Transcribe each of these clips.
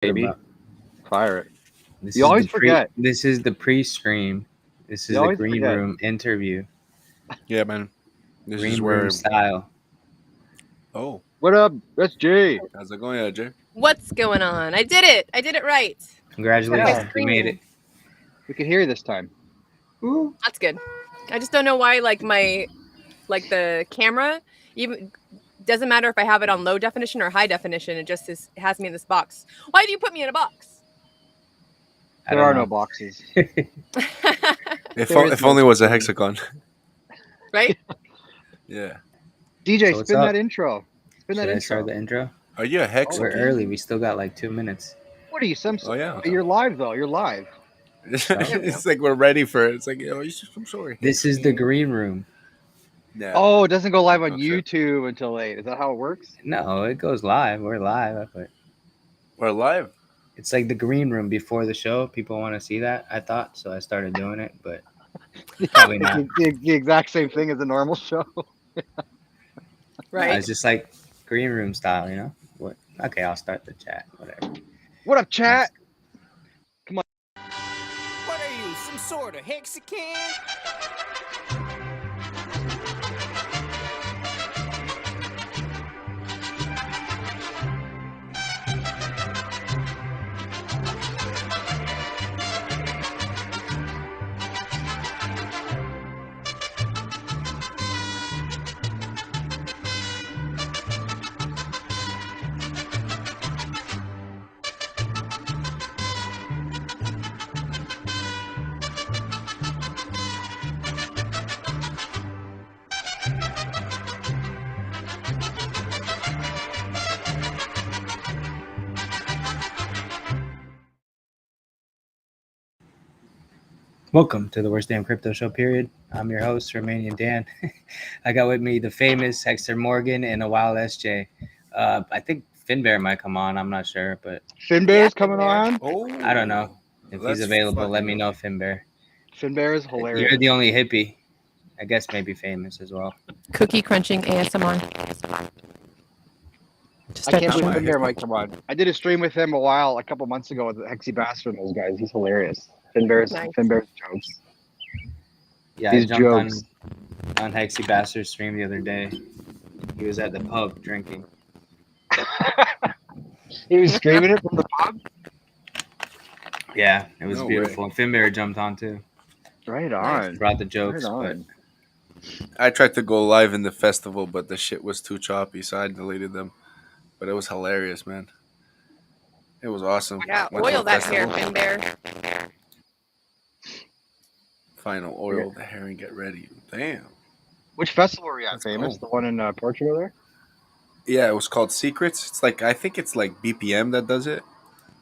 Baby, fire it. this You is always the forget. This is the pre-stream. This is You the always green forget. room interview. Yeah, man. This Green is room where. style. Oh, What up? That's Jay. how's it going, AJ? What's going on? I did it. I did it right. Congratulations, Yeah. you made it. We can hear you this time. Ooh. That's good. I just don't know why, the camera, even doesn't matter if I have it on low definition or high definition. It just it has me in this box. Why do you put me in a box? There are no boxes. If There is if no only it was a screen. hexagon. Right? Yeah. DJ, So what's spin up? that intro. Spin Should that I intro. start the intro? Are you a hex? We're early. We still got like 2 minutes. What are you? Oh, yeah. You're live though. You're live. It's like we're ready for it. It's like, I'm sorry. This is the green room. Yeah. Oh, it doesn't go live on Oh, shit. YouTube until 8. Is that how it works? No, it goes live. We're live, but We're live. it's like the green room before the show. People want to see that, I thought, so I started doing it, but probably not. The exact same thing as a normal show. Right. It's just like green room style, you know? What? Okay, I'll start the chat. Whatever. What up, chat? What are you, some sort of Mexican? Welcome to the Worst Damn Crypto Show, period. I'm your host, Romanian Dan. I got with me the famous Hector Morgan and a wild SJ. I think Finbear might come on. I'm not sure, but Finbear is Yeah, coming Finbear. on. Oh. I don't know. If That's he's available, let me fucking- know, Finbear. Finbear is hilarious. You're the only hippie. I guess maybe famous as well. Cookie crunching ASMR. I can't believe my Finbear hip. might come on. I did a stream with him a couple months ago with Hexy Bastard and those guys. He's hilarious. Finbear's Nice. jokes. Yeah, These I jumped jokes. on Hexy Bastard's stream the other day. He was at the pub drinking. He was streaming it from the pub. Yeah, it was No beautiful. And Finbear jumped on too. Right on. Brought the jokes, Right but on. I tried to go live in the festival, but the shit was too choppy, so I deleted them. But it was hilarious, man. It was awesome. Yeah, Went to oil a that hair, festival. Finbear. Final oil the hair and get ready. Damn. Which festival were you at, Let's famous? go. The one in Portugal there? Yeah, it was called Secrets. It's like I think it's like BPM that does it.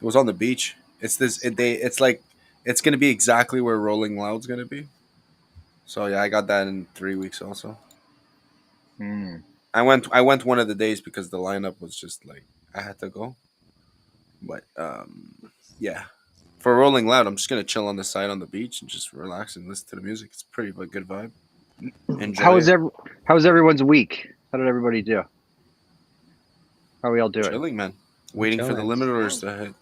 It was on the beach. It's this. It's like it's gonna be exactly where Rolling Loud's gonna be. So yeah, I got that in 3 weeks also. Hmm. I went one of the days because the lineup was just like I had to go. But yeah, for Rolling Loud, I'm just gonna chill on the side on the beach and just relax and listen to the music. It's pretty a good vibe. Enjoy. How was everyone's week? How did everybody do? How are we all doing? Chilling, man. Waiting for the chilling. limit orders to hit.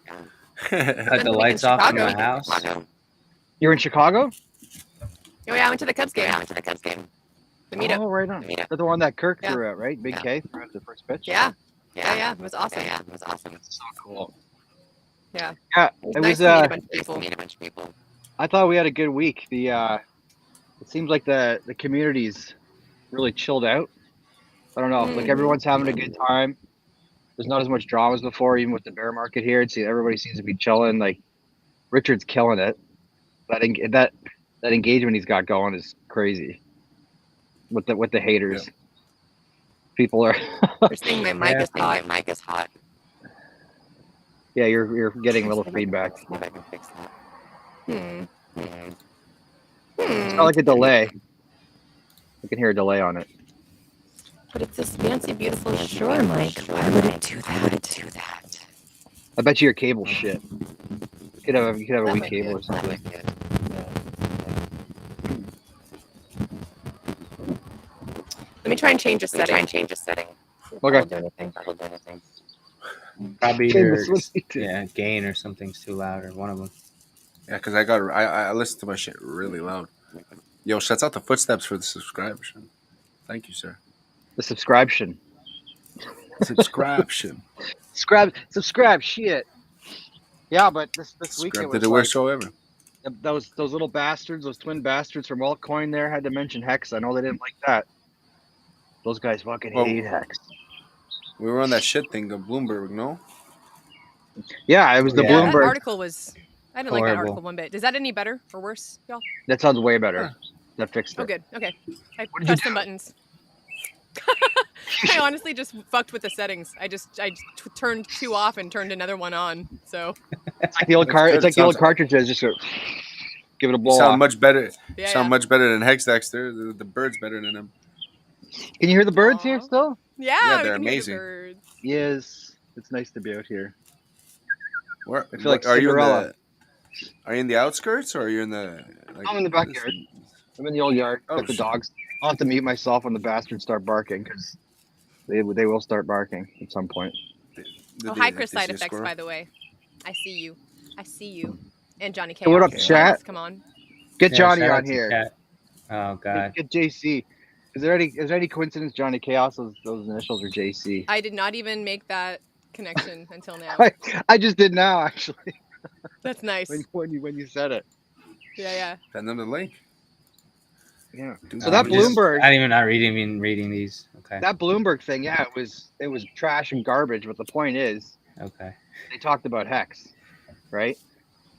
cut the in lights off in my Chicago. house. You're in Chicago? Oh yeah, I went to the Cubs game. The meetup. Oh, right on. That's the one that Kirk Yeah. threw at, right? Big K threw at the first pitch. Yeah. Yeah. It was awesome. So cool. Yeah. Yeah, It was it nice was. to meet a bunch of people. I thought we had a good week. It seems like the community's really chilled out. I don't know. Like everyone's having a good time. There's not as much drama as before, even with the bear market here. Everybody seems to be chilling. Like Richard's killing it. That engagement he's got going is crazy. With the haters, Yeah. people are. They're saying my mic is hot. Yeah, you're getting a little feedback. Hmm. It's not like a delay. I can hear a delay on it. But it's this fancy, beautiful Shure mic. Why would it do that? I bet you your cable's shit. You could have a That weak might cable be or it. something. Let me try and change a setting. Okay. That'll do anything. Probably Okay, your that's what he did. gain or something's too loud, or one of them. Yeah, because I listen to my shit really loud. Yo, shouts out the footsteps for the subscription. Thank you, sir. The subscription. Subscription. Subscribe. Shit. Yeah, but this week it Subscribe to was the like worst show ever. those little bastards, those twin bastards from Altcoin. There had to mention Hex. I know they didn't like that. Those guys fucking hate Well, Hex. we were on that shit thing of Bloomberg, no? Yeah, it was the Yeah. That Bloomberg. article was. I didn't like that Horrible. article one bit. Is that any better or worse, y'all? That sounds way better. Huh. That fixed it. Oh, good. Okay. I What did you pressed some do? buttons. I honestly just fucked with the settings. I turned 2 off and turned another one on. So It's like the old That's car. good. It's like It the old sounds- cartridges. Just give it a You blow sound off. much better. yeah, Sound yeah. much better than Hex Dexter. The bird's better than him. Can you hear the birds here Aw. still? Yeah, Yeah, we they're can hear the amazing. birds. Yes. It's nice to be out here. Where I feel like are you in Cinderella. Are you in the outskirts or are you in the? Like, I'm in the backyard. I'm in the old yard. Oh, Got the shit. dogs. I'll have to mute myself when the bastards start barking because they will start barking at some point. Oh, hi, Chris Side Effects, by the way. I see you. I see you. And Johnny Chaos. Hey, what up, Okay. chat? Come on. Get Yeah, Johnny shout out on to here. chat. Oh God. Get JC. Is there any coincidence Johnny Chaos? Those initials are JC. I did not even make that connection until now. I just did now actually That's nice. when you said it. Yeah, yeah. Send them the link. Yeah. Dude, So that I'm just- Bloomberg, I'm even not reading these. Okay. that Bloomberg thing, yeah, it was trash and garbage. But the point is, Okay. they talked about Hex, right?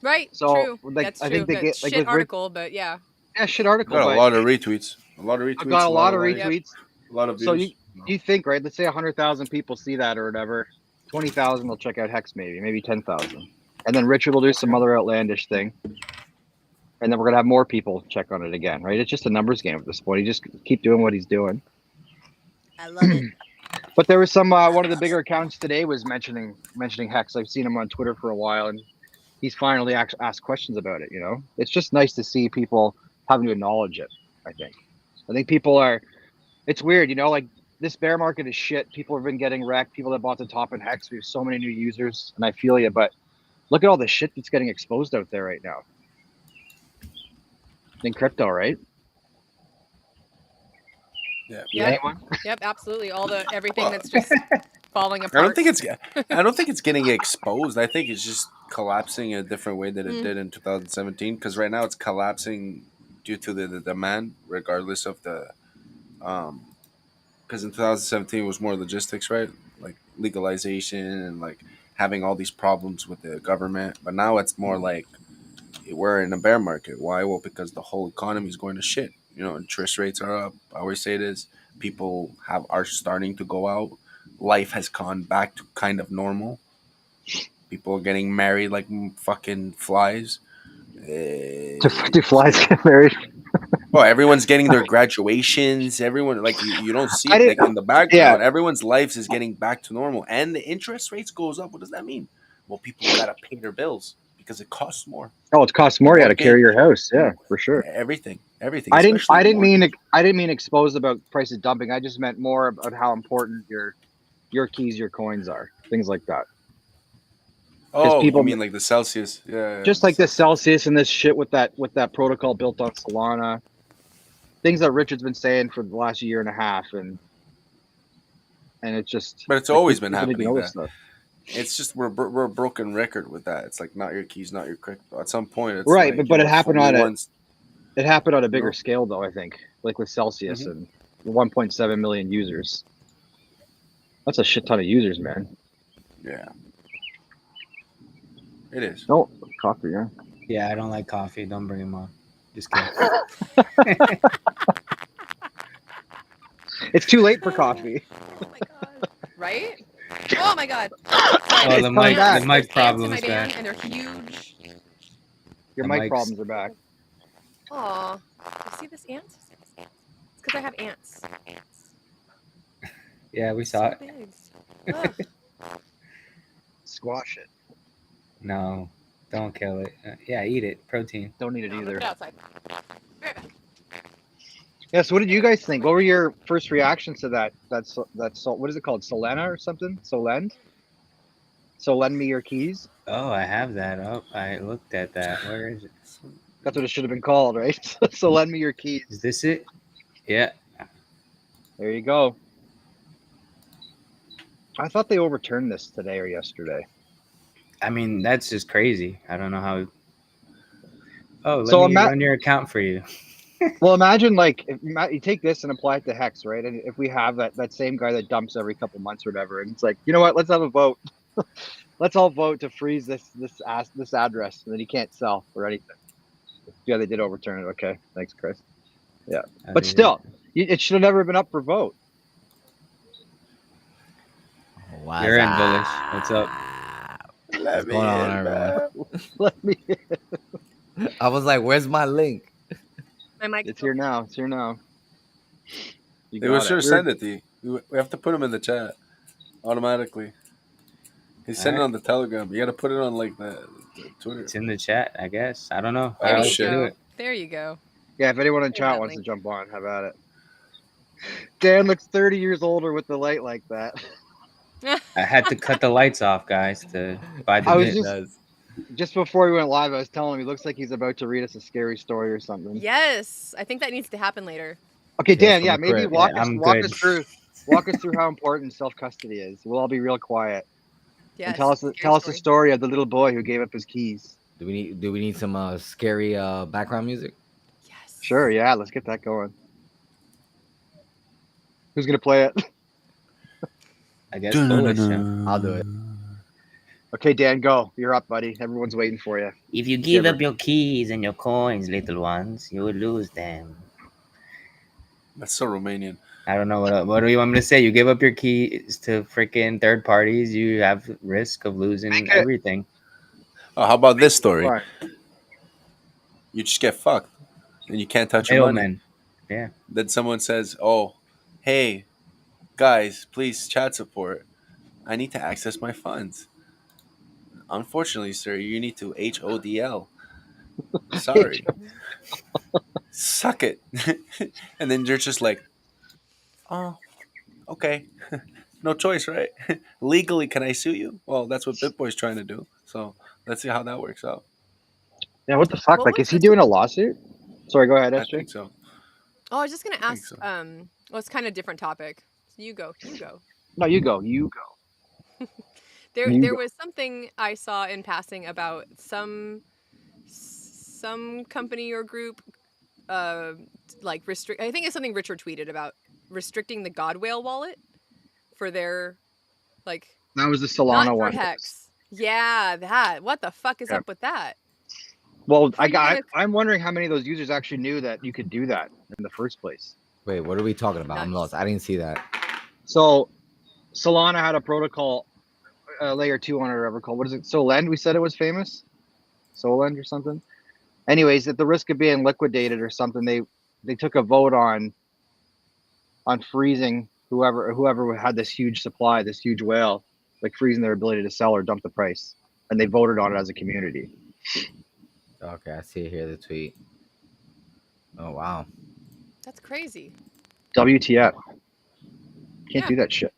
Right. So, true. like, That's I true. think they That get, like, shit with Rick- article, but yeah. Yeah, shit article. Got a But lot of retweets. A lot of retweets. I got a lot of likes, retweets. A lot of views. So you think, right? Let's say 100,000 people see that or whatever. 20,000 will check out Hex, maybe 10,000, and then Richard will do some other outlandish thing, and then we're gonna have more people check on it again, right? It's just a numbers game at this point. He just keep doing what he's doing. I love it. But there was some one of the bigger accounts today was mentioning Hex. I've seen him on Twitter for a while, and he's finally asked questions about it. You know, it's just nice to see people having to acknowledge it. I think people are. It's weird, you know, like this bear market is shit. People have been getting wrecked. People that bought the top in Hex. We have so many new users, and I feel you. But look at all the shit that's getting exposed out there right now in crypto, right? Yeah. Yep. Anyone? Yep, absolutely. Everything Well, that's just falling apart. I don't think it's getting exposed. I think it's just collapsing in a different way than it did in 2017. Because right now it's collapsing due to the demand, regardless of the because in 2017 it was more logistics, right? Like legalization and like having all these problems with the government. But now it's more like we're in a bear market. Why? Well, because the whole economy is going to shit. You know, interest rates are up. I always say this. People are starting to go out. Life has gone back to kind of normal. People are getting married like fucking flies. Do flies get married? Well, everyone's getting their graduations. Everyone, like you don't see I it didn't- like in the background. yeah. Everyone's lives is getting back to normal, and the interest rates goes up. What does that mean? Well, people gotta pay their bills because it costs more. Oh, it costs more. You got to carry your house. Yeah, for sure. Everything. I didn't especially mean exposed about prices dumping. I just meant more about how important your keys, your coins are, things like that. Oh, people- you mean like the Celsius? Yeah. Just like this Celsius and this shit with that protocol built on Solana, things that Richard's been saying for the last year and a half, and it's just. But it's always been people need to happening, know this that. stuff. It's just we're a broken record with that. It's like not your keys, not your crypto. At some point, it's Right, like, but you it know, happened only on a- once- It happened on a bigger No. scale, though. I think, like with Celsius Mhm. and 1.7 million users. That's a shit ton of users, man. Yeah. It is. No coffee, yeah. Yeah, I don't like coffee. Don't bring him on. Just kidding. It's too late for coffee. Oh my god. Right? Oh my god. Oh, It's the coming mic, back. the mic Ants in problems my back. van, and they're huge. Your The mic mic's- problems are back. Aw. You see this ant? It's because I have ants. Yeah, we saw So it. big. Ugh. Squash it. No, don't kill it. Yeah, eat it. Protein. Don't need it No, look either. it outside. Be right back. Yeah. So, what did you guys think? What were your first reactions to that? What is it called? Solana or something? Solend? So lend me your keys. Oh, I have that. Oh, I looked at that. Where is it? That's what it should have been called, right? So lend me your keys. Is this it? Yeah. There you go. I thought they overturned this today or yesterday. I mean, that's just crazy. I don't know how. Oh, let So me run your account for you. Well, imagine like if you take this and apply it to Hex, right? And if we have that same guy that dumps every couple months or whatever, and it's like, you know what? Let's have a vote. Let's all vote to freeze this address, and then he can't sell or anything. Yeah, they did overturn it. Okay, thanks, Chris. Yeah, but still, it should have never been up for vote. You're in, Bullish. What's up? What's going on, everyone? Let me. I was like, "Where's my link?" My mic. It's here now. It's here now. They were sure to send it to you. We have to put them in the chat automatically. He sent it on the Telegram. You got to put it on like the Twitter. It's in the chat, I guess. I don't know. There Oh, you shit. go. There you go. Yeah, if anyone in chat wants to jump on, have at it. Dan looks 30 years older with the light like that. I had to cut the lights off, guys, to buy the I was mitt. just before we went live, I was telling him he looks like he's about to read us a scary story or something. Yes, I think that needs to happen later. Okay, Dan. Yeah, maybe walk us through how important self-custody is. We'll all be real quiet. Yes. And tell us the story of the little boy who gave up his keys. Do we need some scary background music? Yes. Sure. Yeah. Let's get that going. Who's gonna play it? I guess Bullish. I'll do it. Okay, Dan, go. You're up, buddy. Everyone's waiting for you. If you give up your keys and your coins, little ones, you will lose them. That's so Romanian. I don't know what do you want me to say? You give up your keys to freaking third parties, you have risk of losing everything. Oh, how about this story? Right. You just get fucked and you can't touch your money. Middleman. Yeah. Then someone says, "Oh, hey, guys, please chat support. I need to access my funds. Unfortunately, sir, you need to HODL. Sorry. Suck it." And then you're just like, "Oh, okay. No choice, right? Legally, can I sue you?" Well, that's what BitBoy's trying to do. So let's see how that works out. Yeah, what the fuck? Like, is he doing a lawsuit? Sorry, go ahead, I SJ. think so. Oh, I was just gonna ask. so. Well, it's kind of a different topic. You go. No, you go. You go. There was something I saw in passing about some company or group, like restrict. I think it's something Richard tweeted about restricting the God Whale wallet for their, like. That was the Solana not one. For Hex. Yeah, that. What the fuck is up with that? Well, I'm wondering how many of those users actually knew that you could do that in the first place. Wait, what are we talking about? I'm lost. I didn't see that. So, Solana had a protocol, layer 2 on it, or whatever called. What is it? Solend? We said it was famous. Solend or something. Anyways, at the risk of being liquidated or something, they took a vote on freezing whoever had this huge supply, this huge whale, like freezing their ability to sell or dump the price, and they voted on it as a community. Okay, I see it here, the tweet. Oh, wow. That's crazy. WTF. Can't do that shit.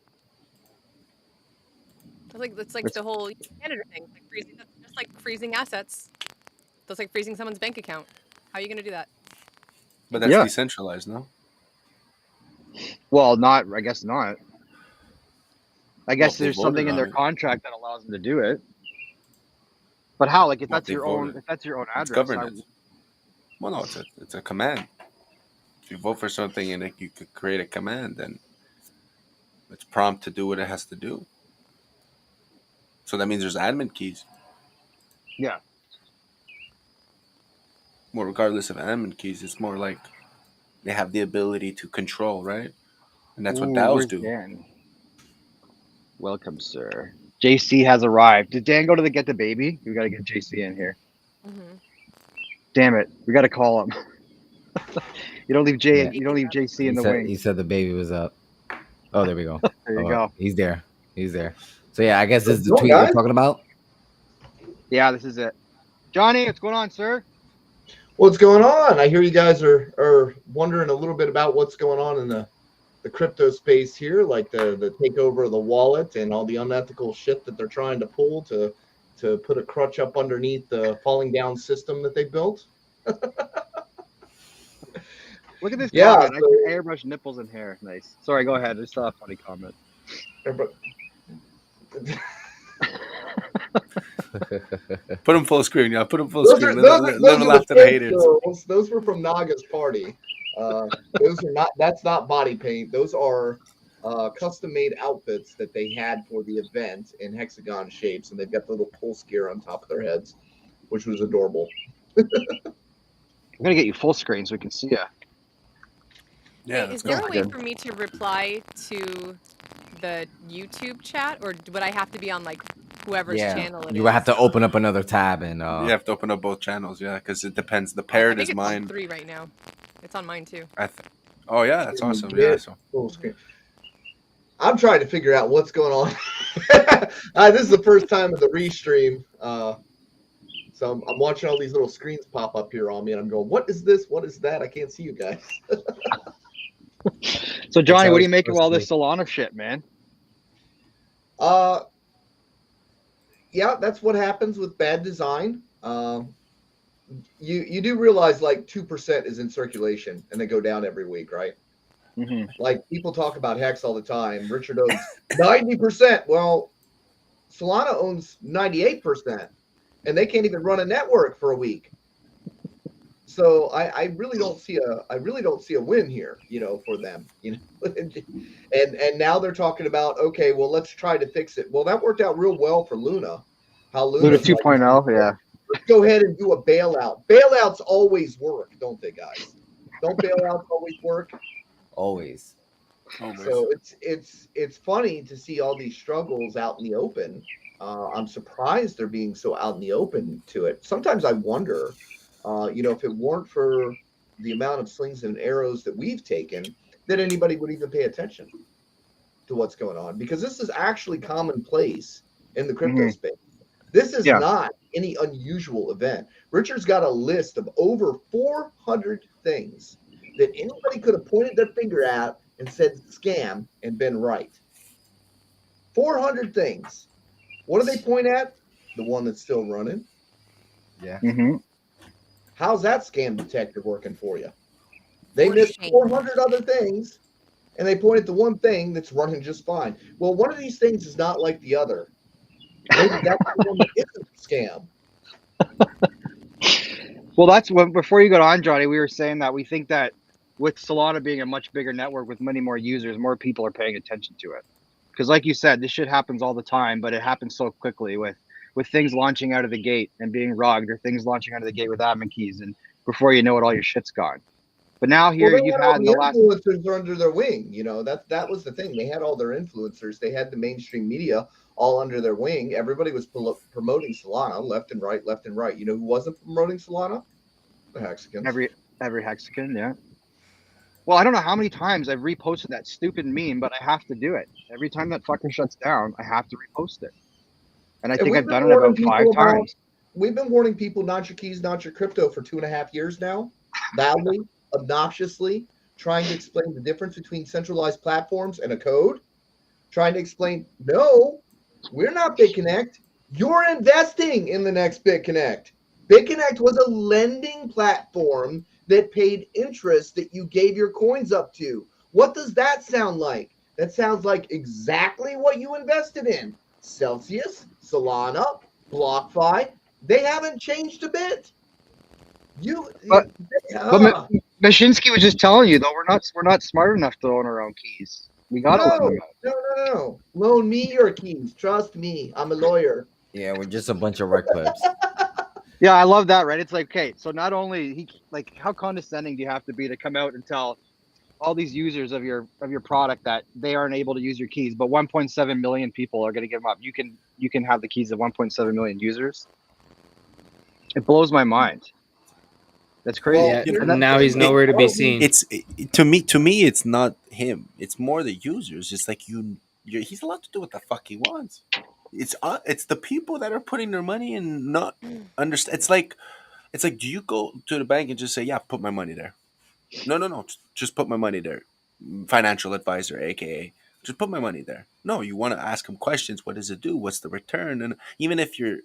It's like the whole Canada thing. Like freezing, just like freezing assets. That's like freezing someone's bank account. How are you going to do that? But that's decentralized, no? Well, I guess not. I guess there's something in their contract that allows them to do it. But how? Like if that's your own address. It's governance. Well, no, it's a command. If you vote for something and you could create a command, then it's prompt to do what it has to do. So that means there's admin keys. Yeah. Well, regardless of admin keys, it's more like they have the ability to control, right? And that's what DAOs do. Dan? Welcome, sir. JC has arrived. Did Dan go to get the baby? We got to get JC in here. Mm-hmm. Damn it. We got to call him. You don't leave JC in the wing. He said the baby was up. Oh, there we go. There you go. He's there. So yeah, I guess this is the tweet we're talking about. Yeah, this is it. Johnny, what's going on, sir? What's going on? I hear you guys are wondering a little bit about what's going on in the the crypto space here, like the takeover of the wallet and all the unethical shit that they're trying to pull to put a crutch up underneath the falling down system that they built. Look at this Yeah, comment. I so- can airbrush nipples and hair. Nice. Sorry, go ahead. I just saw a funny comment. Put him full screen, yeah. Put him full Those screen. are, Let those him are laugh the at the fake haters. girls. Those were from Naga's party. Those are not. That's not body paint. Those are custom-made outfits that they had for the event in hexagon shapes, and they've got the little pulse gear on top of their heads, which was adorable. I'm gonna get you full screen so we can see you. Yeah, Hey, is that's there a cool. way for me to reply to the YouTube chat, or would I have to be on like whoever's channel it is? You would have to open up another tab and You have to open up both channels, yeah, because it depends. The I parrot think is it's mine. on 3 right now. It's on mine too. Oh yeah, that's awesome. Yeah, so Full screen. I'm trying to figure out what's going on. This is the first time of the restream. So I'm watching all these little screens pop up here on me, and I'm going, what is this? What is that? I can't see you guys. So Johnny, how what do you it's make of supposed all to this Solana shit, man? Yeah, that's what happens with bad design. You do realize like 2% is in circulation, and they go down every week, right? Mm-hmm. Like people talk about Hex all the time. Richard owns 90%. Well, Solana owns 98%, and they can't even run a network for a week. So I really don't see a win here, for them, and now they're talking about, okay, well, let's try to fix it. Well, that worked out real well for Luna. How Luna Luna's 2.0, yeah. Let's go ahead and do a bailout. Bailouts always work, don't they, guys? Don't bailouts always work? always. So it's funny to see all these struggles out in the open. I'm surprised they're being so out in the open to it. Sometimes I wonder, if it weren't for the amount of slings and arrows that we've taken, that anybody would even pay attention to what's going on, because this is actually commonplace in the crypto space. This is not any unusual event. Richard's got a list of over 400 things that anybody could have pointed their finger at and said scam and been right. 400 things. What do they point at? The one that's still running. Yeah. Mm-hmm. How's that scam detector working for you? They missed 400 other things, and they point at the one thing that's running just fine. Well, one of these things is not like the other. Maybe that's the one that isn't a scam. Well, that's when, before you got on, Johnny, we were saying that we think that with Solana being a much bigger network with many more users, more people are paying attention to it. Because like you said, this shit happens all the time, but it happens so quickly with things launching out of the gate and being rugged, or things launching out of the gate with admin keys, and before you know it, all your shit's gone. But now here you've had the last influencers are under their wing. That was the thing. They had all their influencers. They had the mainstream media all under their wing. Everybody was promoting Solana left and right, left and right. You know who wasn't promoting Solana? The Hexicans. Every Hexican, yeah. Well, I don't know how many times I've reposted that stupid meme, but I have to do it. Every time that fucker shuts down, I have to repost it. And I think I've done it about 5 times. We've been warning people, not your keys, not your crypto, for 2.5 years now. Loudly, obnoxiously, trying to explain the difference between centralized platforms and a code. Trying to explain, no, we're not BitConnect. You're investing in the next BitConnect. BitConnect was a lending platform that paid interest that you gave your coins up to. What does that sound like? That sounds like exactly what you invested in. Celsius, Solana, BlockFi, they haven't changed a bit. But Mashinsky was just telling you, though, we're not smart enough to own our own keys. We gotta let them out. No. Loan me your keys. Trust me. I'm a lawyer. Yeah, we're just a bunch of rec clips. Yeah, I love that, right? It's like, okay, so not only how condescending do you have to be to come out and tell all these users of your product that they aren't able to use your keys, but 1.7 million people are going to give them up. You can have the keys of 1.7 million users. It blows my mind. That's crazy. Yeah, now he's nowhere to be seen. To me, it's not him. It's more the users. It's like he's allowed to do what the fuck he wants. It's the people that are putting their money and not understand. It's like, do you go to the bank and just say, yeah, put my money there? No, just put my money there. financial advisor, aka just put my money there. No, you want to ask him questions. What does it do? What's the return? And even if you're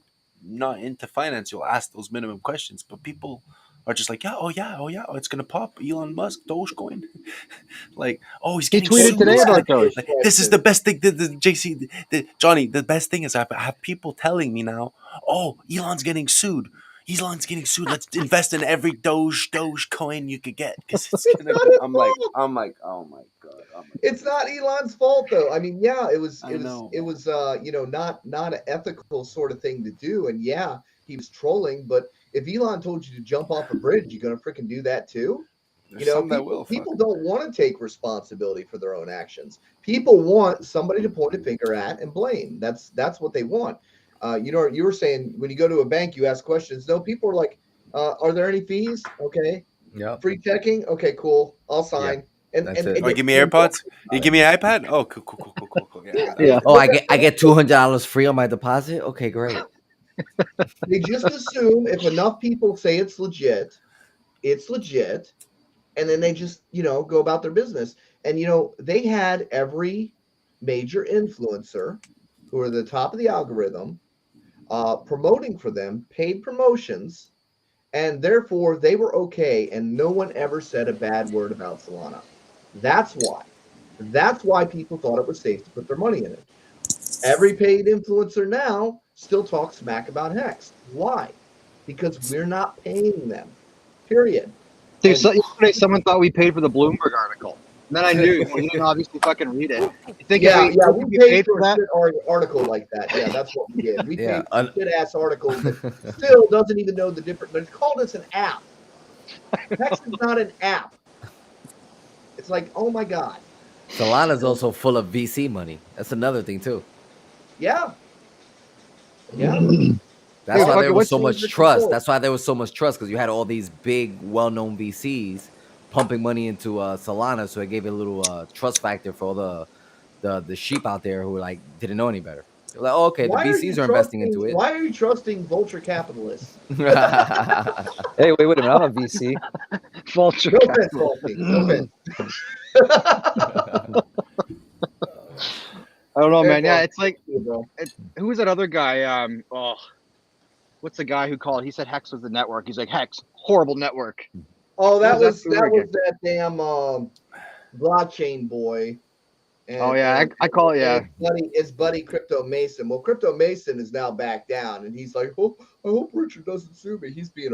not into finance, you'll ask those minimum questions. But people are just like, yeah, oh, it's gonna pop. Elon Musk, Dogecoin, like, oh, he's He getting tweeted sued. today It's about gonna- those. like, this is the best thing. The JC, Johnny, the best thing is I have people telling me now, oh, Elon's getting sued. Elon's getting sued. Let's invest in every Doge coin you could get because it's It's gonna not go. his I'm fault. like, oh my god. It's not Elon's fault though. I mean, yeah, it was I know. not an ethical sort of thing to do. And yeah, he was trolling, but if Elon told you to jump off a bridge, you gonna freaking do that too? There's some that will. People don't want to take responsibility for their own actions. People want somebody to point a finger at and blame. That's what they want. You were saying when you go to a bank, you ask questions. No, people are like, are there any fees? Okay. Yep. Free checking? Okay, cool. I'll sign. And, That's and, it. and Oh, give me AirPods. You give me an iPad. Oh, cool. Yeah. Yeah. Oh, I get $200 free on my deposit. Okay, great. They just assume if enough people say it's legit, and then they just go about their business. And they had every major influencer who are the top of the algorithm promoting for them, paid promotions, and therefore they were okay, and no one ever said a bad word about Solana. That's why people thought it was safe to put their money in it. Every paid influencer now still talks smack about Hex. Why? Because we're not paying them. Period. Dude, so yesterday someone thought we paid for the Bloomberg article. And then I knew. Well, you didn't obviously fucking read it. You think we paid for a shit article like that. Yeah, that's what we did. We Yeah, paid for a shit-ass article that still doesn't even know the difference. But it's called us an app. Hex is not an app. It's like, oh my God. Solana's also full of VC money. That's another thing too. Yeah. Yeah. That's Hey, why fuck there it, was what's so the much secret trust. sauce? That's why there was so much trust because you had all these big, well-known VCs pumping money into Solana, so it gave it a little trust factor for all the sheep out there who like didn't know any better. They're like, oh, okay, the VCs are investing into it. Why are you trusting vulture capitalists? Hey, wait a minute. I'm a VC. Vulture. No offense, Faulty. No offense. I don't know, Hey, man. Yeah, bro. it's like, Bro. who was that other guy? What's the guy who called? He said Hex was the network. He's like, Hex, horrible network. Oh, that Who was was that that damn blockchain boy. And, Oh, yeah, I call it, yeah. His buddy Crypto Mason. Well, Crypto Mason is now back down, and he's like, "Oh, I hope Richard doesn't sue me." He's being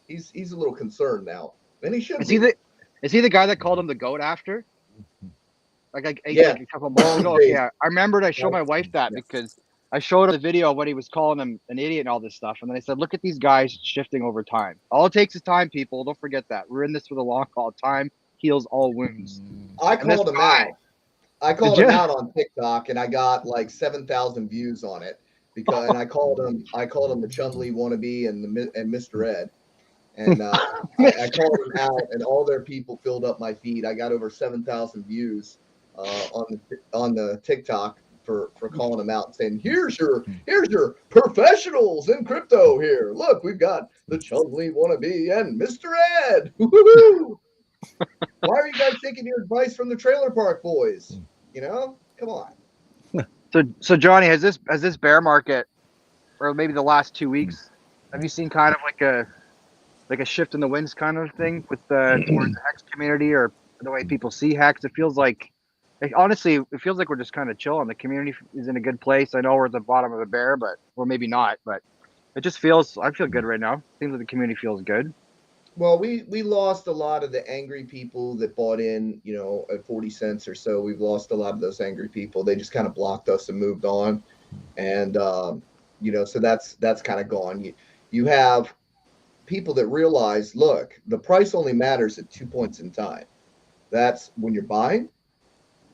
he's a little concerned now, and he should. Is he the guy that called him the goat after? Like Yeah. a couple months ago. Days. Yeah, I remembered. I showed my wife that Yeah. because I showed her the video of when he was calling him an idiot and all this stuff, and then I said, "Look at these guys shifting over time. All it takes is time, people. Don't forget that. We're in this for the long haul. Time heals all wounds." I And this called him guy- out. I called Did him ya? out on TikTok, and I got like 7,000 views on it because, and I called him the Chun-Li wannabe and Mr. Ed, and I called him out, and all their people filled up my feed. I got over 7,000 views on the TikTok for calling him out and saying, here's your professionals in crypto here. Look, we've got the Chun-Li wannabe and Mr. Ed. Woo-hoo! Why are you guys taking your advice from the Trailer Park Boys? Come on. So Johnny, has this bear market, or maybe the last 2 weeks, have you seen kind of like a shift in the winds kind of thing with towards the Hex community or the way people see Hex? It feels like honestly, it feels like we're just kind of chilling. The community is in a good place. I know we're at the bottom of the bear, or maybe not, but it just I feel good right now. Seems like the community feels good. Well, we lost a lot of the angry people that bought in, at 40 cents or so. We've lost a lot of those angry people. They just kind of blocked us and moved on. And, so that's kind of gone. You have people that realize, look, the price only matters at 2 points in time. That's when you're buying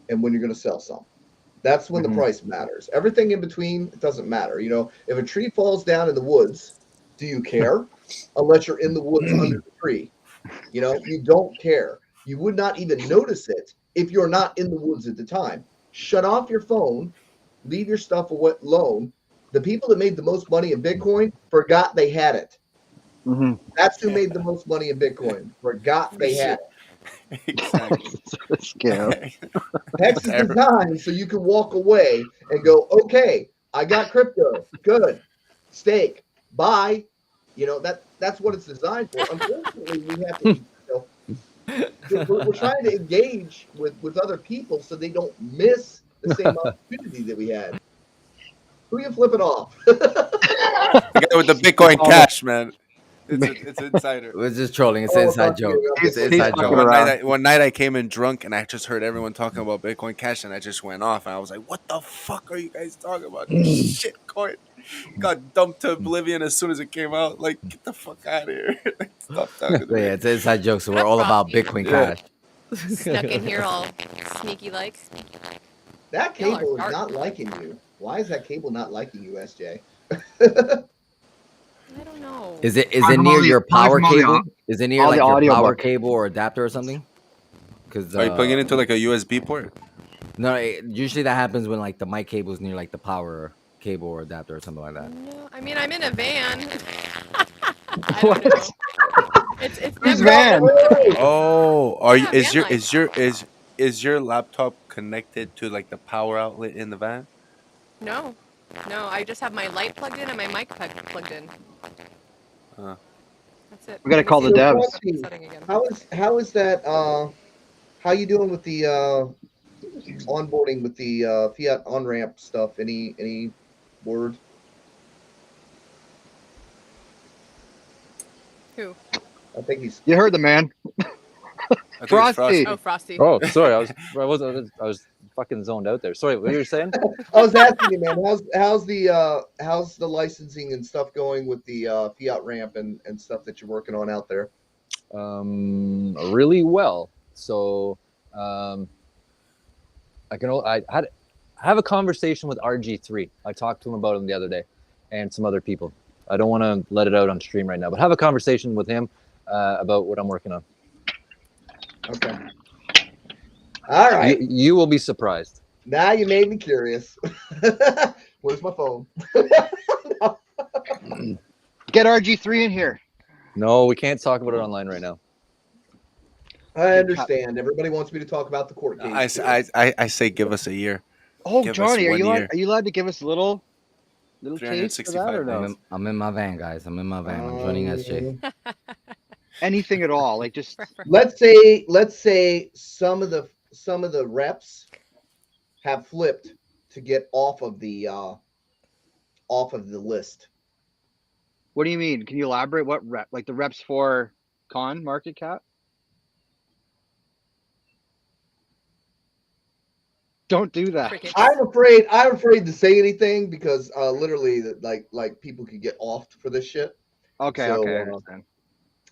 and when you're going to sell some. That's when the price matters. Everything in between, it doesn't matter. If a tree falls down in the woods, do you care? Unless you're in the woods under the tree. You don't care. You would not even notice it if you're not in the woods at the time. Shut off your phone, leave your stuff alone. The people that made the most money in Bitcoin forgot they had it. Mm-hmm. That's who made the most money in Bitcoin. Forgot they had it. Exactly. Scam. Hex is designed so you can walk away and go, okay, I got crypto. Good. Stake. Bye. You know, that's what it's designed for. Unfortunately, we have to, we're trying to engage with other people so they don't miss the same opportunity that we had. Who are you flipping off? The guy with the Bitcoin Cash, man. It's an insider. We're just trolling. It's Oh, an inside fuck you. joke. It's an He's inside fucking joke. around. One night I came in drunk and I just heard everyone talking about Bitcoin Cash and I just went off and I was like, "What the fuck are you guys talking about? This shit coin got dumped to oblivion as soon as it came out. Like, get the fuck out of here! Like, stop talking to me." Yeah, it's an inside joke. So we're all about Bitcoin Yeah. Cash. Snuck in here all sneaky like. That Y'all are cable is dark. not liking you. Why is that cable not liking you, SJ? I don't know. Is it Probably near your probably power from all the cable? au- Is it near all like the your audio power book. cable or adapter or something? Because Are you plugging it into like a USB port? no, usually that happens when like the mic cable is near like the power cable or adapter or something like that. No, I mean I'm in a van. I don't know. It's Whose never- van? Oh, are you? Yeah, Is your van life. is your laptop connected to like the power outlet in the van? No, I just have my light plugged in and my mic plugged in. Uh. That's it. We gotta Let me call see the if devs. it's Frosty, setting again. how is that? How you doing with the onboarding with the fiat on ramp stuff? Any word? Who? I think he's. You heard the man. I think it's Frosty. Oh, Frosty. Oh, sorry, I was fucking zoned out there. Sorry, what you were saying? I was asking you, man. How's the licensing and stuff going with the fiat ramp and stuff that you're working on out there? Really well. So, I have a conversation with RG3. I talked to him about him the other day, and some other people. I don't want to let it out on stream right now, but have a conversation with him about what I'm working on. Okay. All right. You will be surprised. Now you made me curious. Where's my phone? Get RG3 in here. No, we can't talk about it online right now. I understand. Everybody wants me to talk about the court case. I say give us a year. Oh, Give us Johnny, are 1 you year. allowed to give us a little taste for that or 365 no? days. I'm in my van, guys. I'm in my van. I'm joining SJ. Anything at all? Like just Let's say some of the reps have flipped to get off of the list. what do you mean? Can you elaborate? What rep? Like the reps for Con market cap? Don't do that. Crickets. I'm afraid to say anything because literally like people could get offed for this shit. Okay, So, okay, I understand.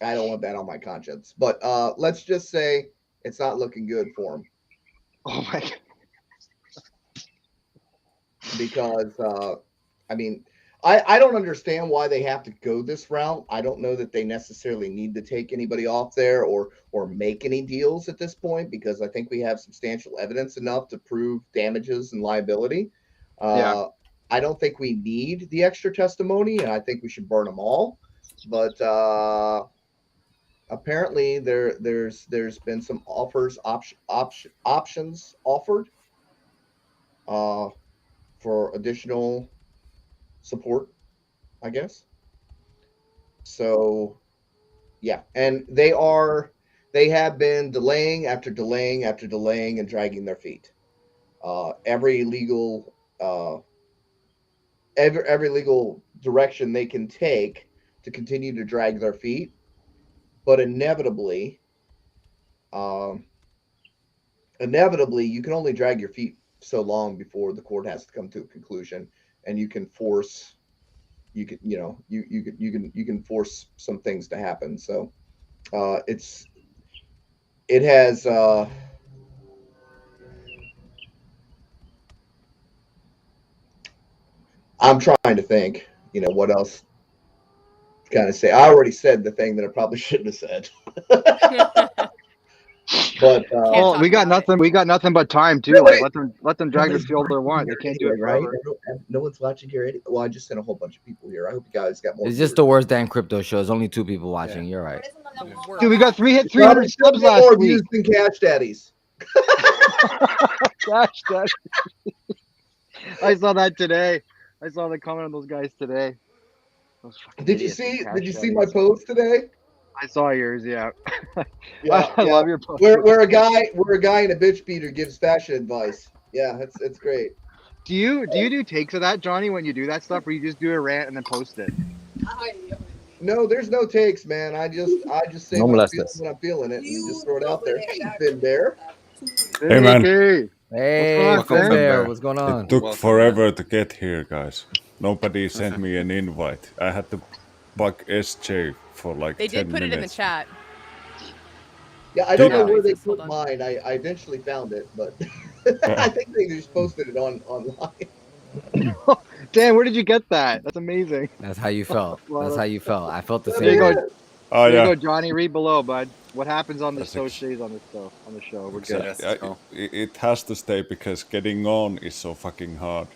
I don't want that on my conscience. But let's just say it's not looking good for him Oh my god. because I mean I don't understand why they have to go this route. I don't know that they necessarily need to take anybody off there or make any deals at this point because I think we have substantial evidence enough to prove damages and liability. Yeah. I don't think we need the extra testimony, and I think we should burn them all. But apparently there's been some options offered for additional support, I guess. So yeah, and they have been delaying after delaying after delaying and dragging their feet. Every legal direction they can take to continue to drag their feet, but inevitably you can only drag your feet so long before the court has to come to a conclusion, and you can force you can force some things to happen. So it has I'm trying to think, what else kind of say. I already said the thing that I probably shouldn't have said. But Well, we got nothing. We got nothing but time too. Like let them drag their feet all they want. They can't do it right? forever. No one's watching here. Well, I just sent a whole bunch of people here. I hope you guys got more. It's just the worst damn crypto show. There's only 2 people watching. You're right. the worst. Dude, we got 300 Probably still subs get last more week. views than Cash Daddies. Gosh, I saw that today. I saw the comment on those guys today. Those fucking Did you idiots and see? Cash Did you see Daddies. my post today? I saw yours. Yeah. Yeah, I love your post. Where a guy and a bitch beater gives fashion advice. Yeah, it's great. Do you do takes of that, Johnny, when you do that stuff, or you just do a rant and then post it? No, there's no takes, man. I just say No what I'm molestes. feeling it and just throw it out there. Hey, Finn Bear. Hey, man. Hey, What's going on, Finn Finn Bear, Bear? what's going on? It took Welcome, forever to get here, guys. Nobody sent me an invite. I had to bug SJ for like They 10 did put it in the minutes. chat. Yeah, I don't Did know you? where they Hold put on. mine. I eventually found it, but I think they just posted it online. Dan, where did you get that? That's amazing. That's how you felt. That's how you felt. I felt the There same you way. go. Oh, There you yeah. go, Johnny. Read below, bud. What happens on the That's show ex- stays on the show. We're good. Yes, I- let's go. it has to stay because getting on is so fucking hard.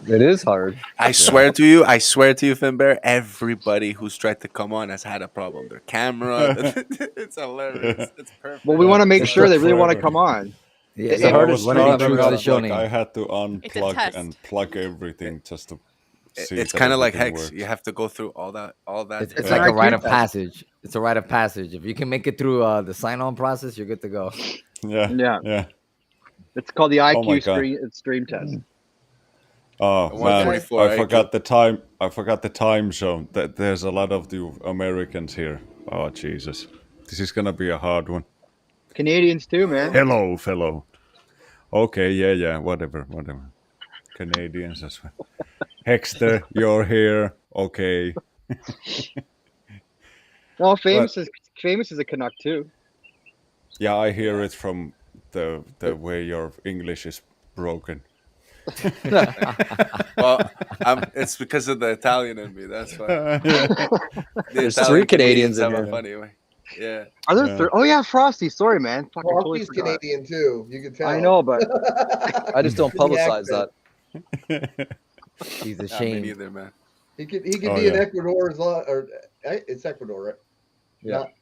It is hard. I swear to you, Finbear, everybody who's tried to come on has had a problem. Their camera, it's hilarious. It's perfect. Well, we want to make It's sure took they really want to forever. come on. Yeah, It's yeah. the I hardest was One of the starting truths of the out show like name. I had to It's a unplug test. and plug everything just to see It's that kind of like everything Hex. works. You have to go through all that. It's to like get a rite IQ of test. passage. It's a rite of passage. If you can make it through the sign-on process, you're good to go. Yeah, Yeah. yeah. It's called the my IQ God. stream test. Oh man, 144 I forgot the time. I forgot the time zone. That there's a lot of you Americans here. Oh Jesus, this is gonna be a hard one. Canadians too, man. Hello, fellow. Okay, yeah, whatever. Canadians as well. Hexter, you're here. Okay. No, famous is a Canuck too. Yeah, I hear it from the way your English is broken. Well, it's because of the Italian in me. That's why. The There's Italian 3 Canadians in have a here. funny way. Yeah. Are there? Yeah. Oh yeah, Frosty. Sorry, man. Fucking totally He's forgot. Canadian too. You can tell. I know, but I just don't The publicize accent. that. He's Not me ashamed. neither, man. He could Oh, be in yeah. Ecuador as well, or it's Ecuador, right? Yeah. Not-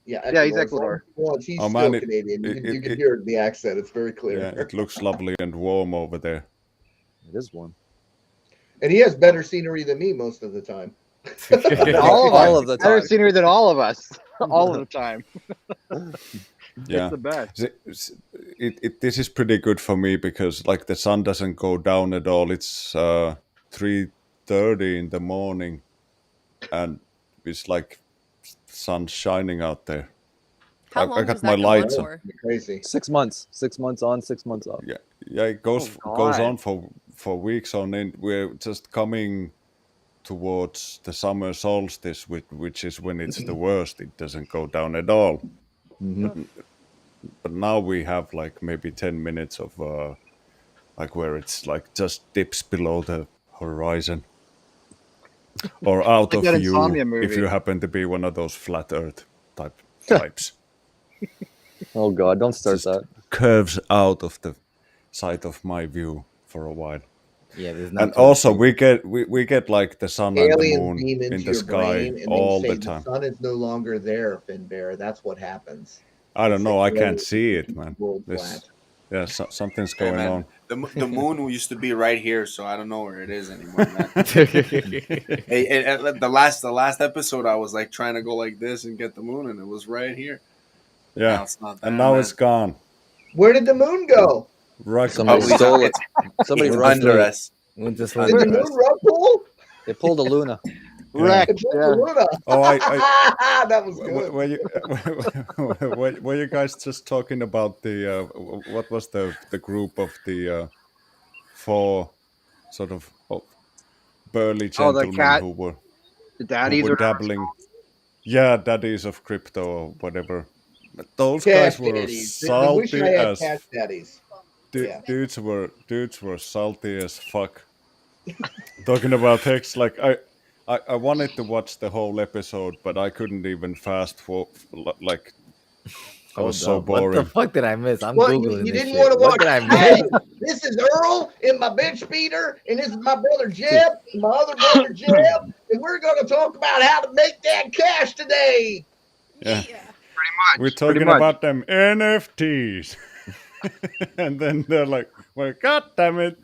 yeah, Yeah, he's As Ecuador. long as he's Oh, still man, Canadian. You it- can hear it in the accent. It's very clear. Yeah, it looks lovely and warm over there. It is one. And he has better scenery than me most of the time. All of the better time. scenery than all of us, all of the time. Yeah. It's the best. This is pretty good for me because like the sun doesn't go down at all. It's 3:30 in the morning, and it's like sun shining out there. How I long got does my that go on lights on. for? Crazy. 6 months. 6 months on, 6 months off. Yeah, it goes Oh, goes God. on for weeks on end. We're just coming towards the summer solstice, which is when it's the worst. It doesn't go down at all. Mhm. But now we have like maybe 10 minutes of like where it's like just dips below the horizon or out Like of that view Insomnia if movie. you happen to be one of those flat earth types. Oh God, don't start Just that. curves out of the sight of my view for a while. Yeah, there's And not. also we get like the sun and the Aliens moon beam into in the your sky brain and all they say the the time. sun is no longer there, Finn Bear. That's what happens. I don't know. I Say can't aliens see it, keep man. the world This, flat. yeah, something's Hey, going man, on. the moon used to be right here, so I don't know where it is anymore, man. Hey, the last episode, I was like trying to go like this and get the moon, and it was right here. Yeah, Now it's not there, and now man. it's gone. Where did the moon go? Right. Somebody Probably stole not. it. Somebody It's rushed under it. us. Went to Did sleep. the Under moon us. rug pull? They pulled a Luna. Wrecked. It pulled Yeah. the Luna. Oh, That was good. were you guys just talking about the what was the group of the 4 sort of burly Oh, the gentlemen cat who were Daddies or dabbling? Yeah, daddies of crypto or whatever. But those Cash guys were daddies. I wish salty I had as cash daddies. Yeah. dudes were salty as fuck. Talking about Hex, like I wanted to watch the whole episode, but I couldn't even fast forward. Like, it was so What the boring. fuck did I miss? I'm What, googling you this didn't shit. want to What watch? did I Hey, miss? this is Earl and my bitch beater, and this is my brother Jeb, and my other brother Jeb, and we're going to talk about how to make that cash today. Yeah. Yeah. We're talking much. about them NFTs. And then they're like, well, god damn it.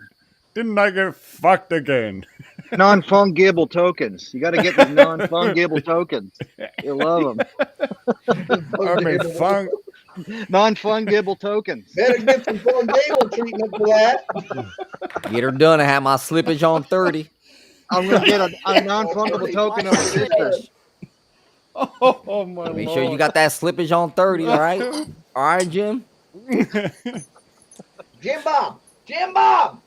Didn't I get fucked again? Non-fungible tokens. You got to get these non-fungible tokens. You love them. I mean, fun. Non-fungible tokens. Better get some fungible treatment for that. Get her done. I had my slippage on 30. I'm gonna get a non-fungible token of Watch the your sister. slippage. Oh my Make lord. sure you got that slippage on 30, all right? All right, Jim? Jim Bob. Jim Bob.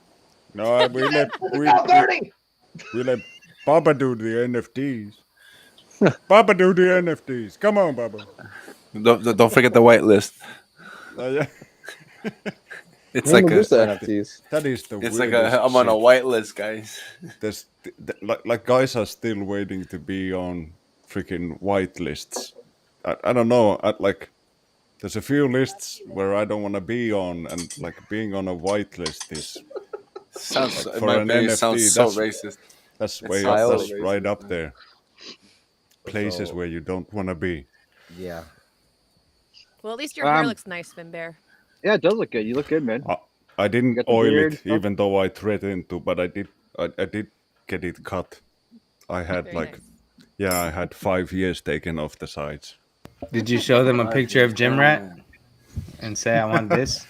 No, we let Now 30. we let Baba do the NFTs. Baba do the NFTs. Come on, Baba. Don't forget the whitelist. Yeah. It's When like was a this NFTs? That is the it's like weirdest I'm on a shit. whitelist, guys. There's like guys are still waiting to be on freaking whitelists. I don't know. There's a few lists where I don't want to be on, and like being on a whitelist is Sounds, like, in for my an opinion, NFT. sounds so racist. That's It way sounds up. so That's racist, right up man. there. Places So- where you don't want to be. Yeah. Well, at least your hair Um, looks nice, Finn Bear. Yeah, it does look good. You look good, man. I didn't got the oil beard it, stuff? even though I threatened to, but I did. I did get it cut. I had Very like, nice. yeah, I had 5 years taken off the sides. Did you show them a picture of Gym Rat and say, "I want this"?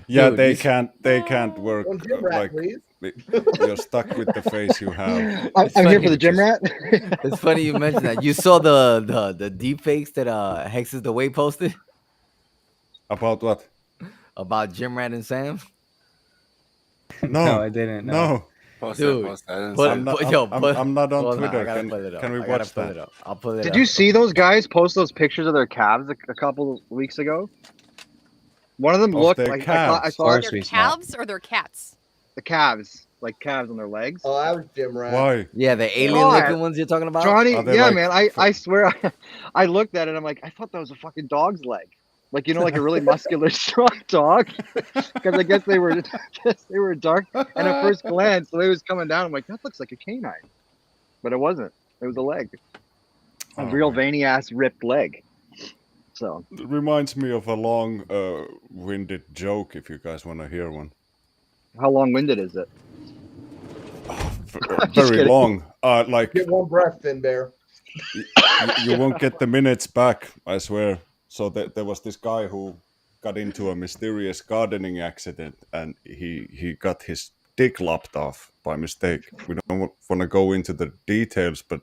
Yeah, Dude, they you- can't work. One Jim Rat, Like please. you're stuck with the face you have. I'm It's here funny for the gym rat. It's funny you mentioned that. You saw the deep fakes that Hex is the way posted About what? about Jim Rat and Sam? No, I didn't. no. Post Dude, that, post that. I didn't But, see I'm it. not- but yo, I'm- but, I'm not on hold Twitter. I gotta Can- pull it up. can we I gotta watch pull that? it up. I'll pull it Did up. you see those guys post those pictures of their calves a couple weeks ago? One of them Of looked their like I calves? saw course it, we Their saw. calves or their cats? the calves, like calves on their legs. Oh, that was Jim Rat. Why? Yeah, the alien God. looking ones you're talking about? Johnny, Are they yeah, like man. I swear, I looked at it. I'm like, I thought that was a fucking dog's leg, like like a really muscular, strong dog. Because I guess they were dark, and at first glance, the way it was coming down, I'm like, that looks like a canine, but it wasn't. It was a leg, a Oh, real man. veiny ass ripped leg. So It reminds me of a long, winded joke. If you guys want to hear one, how long-winded is it? Just very kidding. long. Like Get one breath, Finn Bear. you won't get the minutes back. I swear. So there was this guy who got into a mysterious gardening accident, and he got his dick lopped off by mistake. We don't want to go into the details, but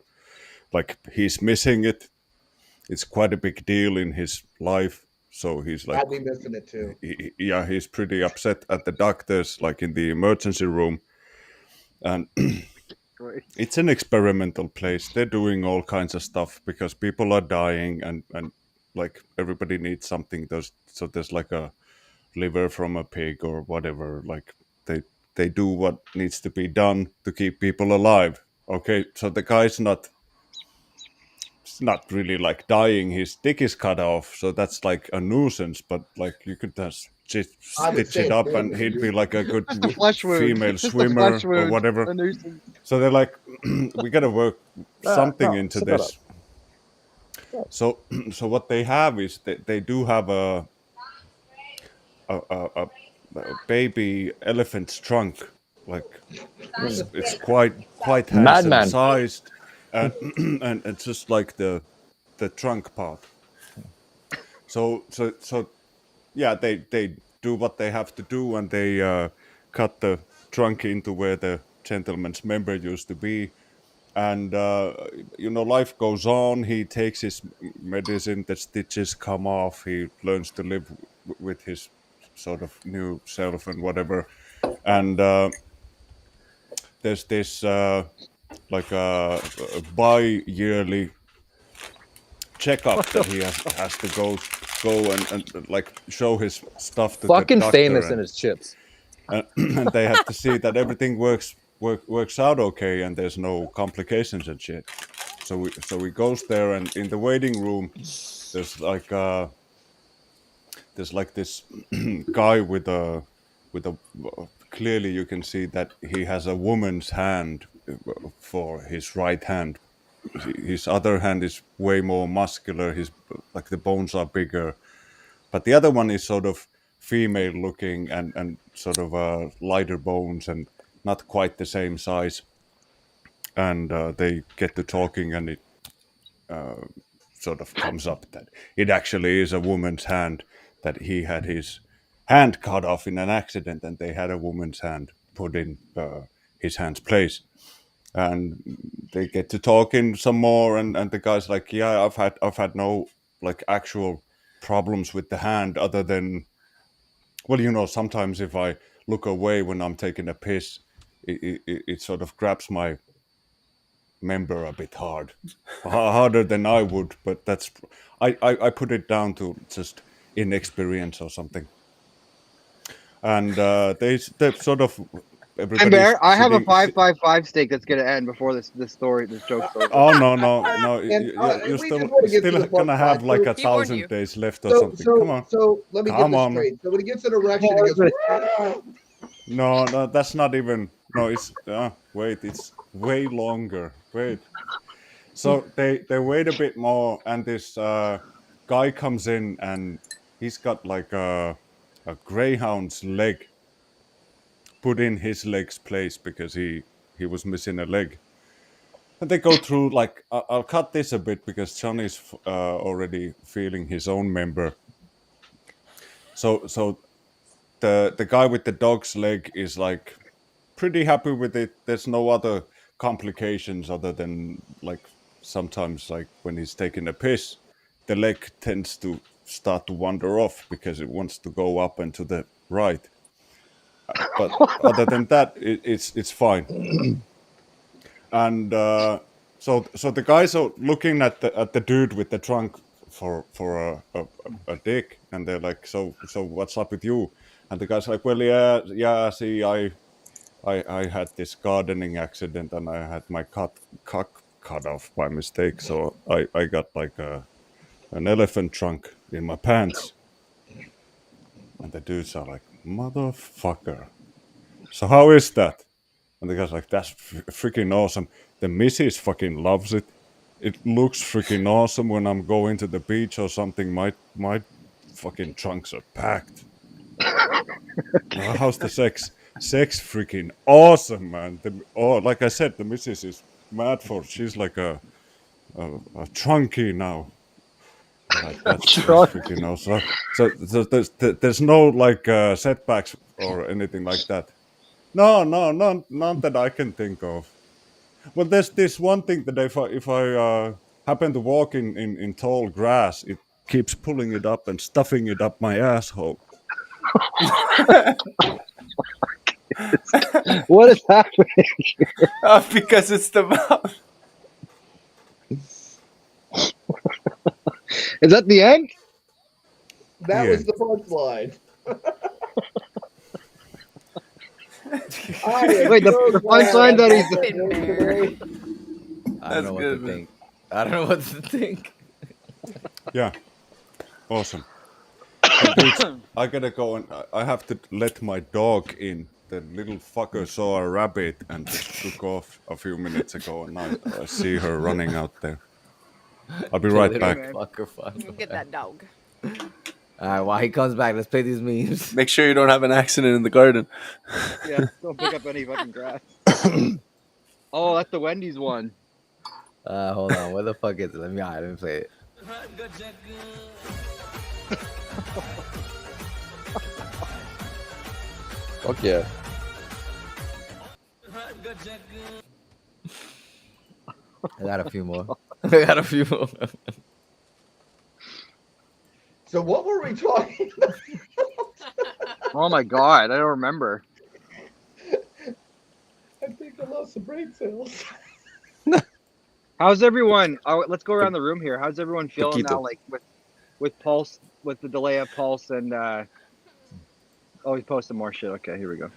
like he's missing it. It's quite a big deal in his life. So he's like, I'd be missing it too. yeah, he's pretty upset at the doctors, like in the emergency room. And it's an experimental place. They're doing all kinds of stuff because people are dying, and like everybody needs something. So there's like a liver from a pig or whatever. Like they do what needs to be done to keep people alive. Okay, so the guy's not really like dying. His dick is cut off, so that's like a nuisance. But like you could just I would stitch say it up, it's and he'd be like a good Just a flesh wound. female Just a swimmer flesh or wound. whatever. A nuisance. So they're like, we gotta work something no, into sit that this. So what they have is they do have a baby elephant's trunk. Like it's quite handsome Madman. sized, and and it's just like the trunk part. So yeah, they do what they have to do, and they cut the trunk into where the gentleman's member used to be. And life goes on. He takes his medicine, the stitches come off, he learns to live with his sort of new self and whatever. And there's this like a bi-yearly checkup that he has to go and like show his stuff to Fucking the doctor, famous and, in his chips. and they have to see that everything works out okay and there's no complications and shit. So he goes there, and in the waiting room there's like this guy with a clearly you can see that he has a woman's hand for his right hand, his other hand is way more muscular. His like the bones are bigger, but the other one is sort of female looking and sort of lighter bones and not quite the same size. And they get to talking, and it sort of comes up that it actually is a woman's hand, that he had his hand cut off in an accident, and they had a woman's hand put in his hand's place. And they get to talking some more, and the guy's like, yeah, I've had no like actual problems with the hand other than, well, sometimes if I look away when I'm taking a piss, it sort of grabs my member a bit harder than I would, but that's I put it down to just inexperience or something. And they sort of And everybody's Bear, I have a sitting- 5-5-5 steak that's gonna end before this joke's over. Oh no! And, You're we still just wanna get to still the fun gonna have side. like So- a He warned 1,000 you. days left or something. Come on. So let me Come get this on. straight. So when he gets an erection, he goes. No, that's not even. No, it's wait, it's way longer. Wait. So they wait a bit more, and this guy comes in, and he's got like a greyhound's leg put in his leg's place because he was missing a leg. And they go through like I'll cut this a bit because Johnny's already feeling his own member. So the guy with the dog's leg is like pretty happy with it. There's no other complications other than like sometimes like when he's taking a piss, the leg tends to start to wander off because it wants to go up and to the right. But other than that, it's fine. And so the guys are looking at the dude with the trunk for a dick, and they're like, so what's up with you? And the guy's like, well, yeah. See, I had this gardening accident, and I had my cock cut off by mistake, so I got like an elephant trunk in my pants. And the dudes are like, motherfucker. So how is that? And the guy's like, that's freaking awesome. The missus fucking loves it. It looks freaking awesome when I'm going to the beach or something. My fucking trunks are packed. How's the sex? Sex freaking awesome, man. Like I said, the missus is mad for it. She's like a trunky now. Like, that's freaking awesome. So there's no like setbacks or anything like that. No, none that I can think of. Well, there's this one thing that if I happen to walk in tall grass, it keeps pulling it up and stuffing it up my asshole. What is happening? Because it's the mouth. Is that the end? That Yeah. was the punchline. Wait, the punchline that he's Finn Bear. I don't know what good, to man. think. I don't know what to think. Yeah, awesome. Hey, dudes, I gotta go and I have to let my dog in. The little fucker saw a rabbit and just took off a few minutes ago, and I see her running out there. I'll be right Little back. fucker, fuck. Get that dog. All right, while he comes back, let's play these memes. Make sure you don't have an accident in the garden. Yeah, don't pick up any fucking grass. Oh, that's the Wendy's one. Hold on, where the fuck is it? Let me play it. Fuck yeah. I got a few more. I got a few more. So what were we talking about? Oh my god, I don't remember. I think I lost some brain cells. How's everyone? Oh, let's go around the room here. How's everyone feeling Poquito. now? Like with pulse, with the delay of pulse, and oh, he posted more shit. Okay, here we go.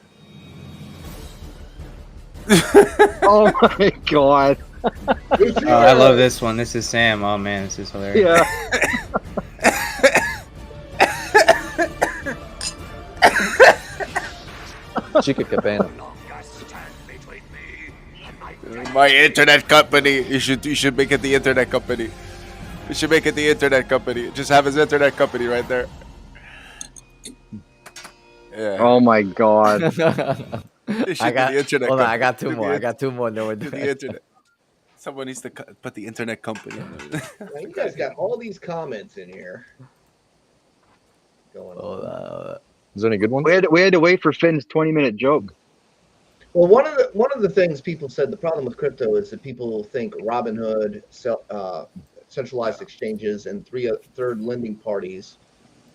Oh my god. Oh, I love this one. This is Sam. Oh man, this is hilarious. Yeah. Chica Cabana. My internet company. You should make it the internet company. You should make it the internet company. Just have his internet company right there. Yeah. Oh my god. It should I be got. the internet Hold on, I company. got two To the more. I in- got two more. Then we're to done. the internet. Someone needs to put the internet company on it. Now, you guys got all these comments in here going Hold on. on. Is there any good ones? We had to wait for Finn's 20-minute joke. Well, one of the things people said, the problem with crypto is that people think Robinhood, centralized exchanges, and third lending parties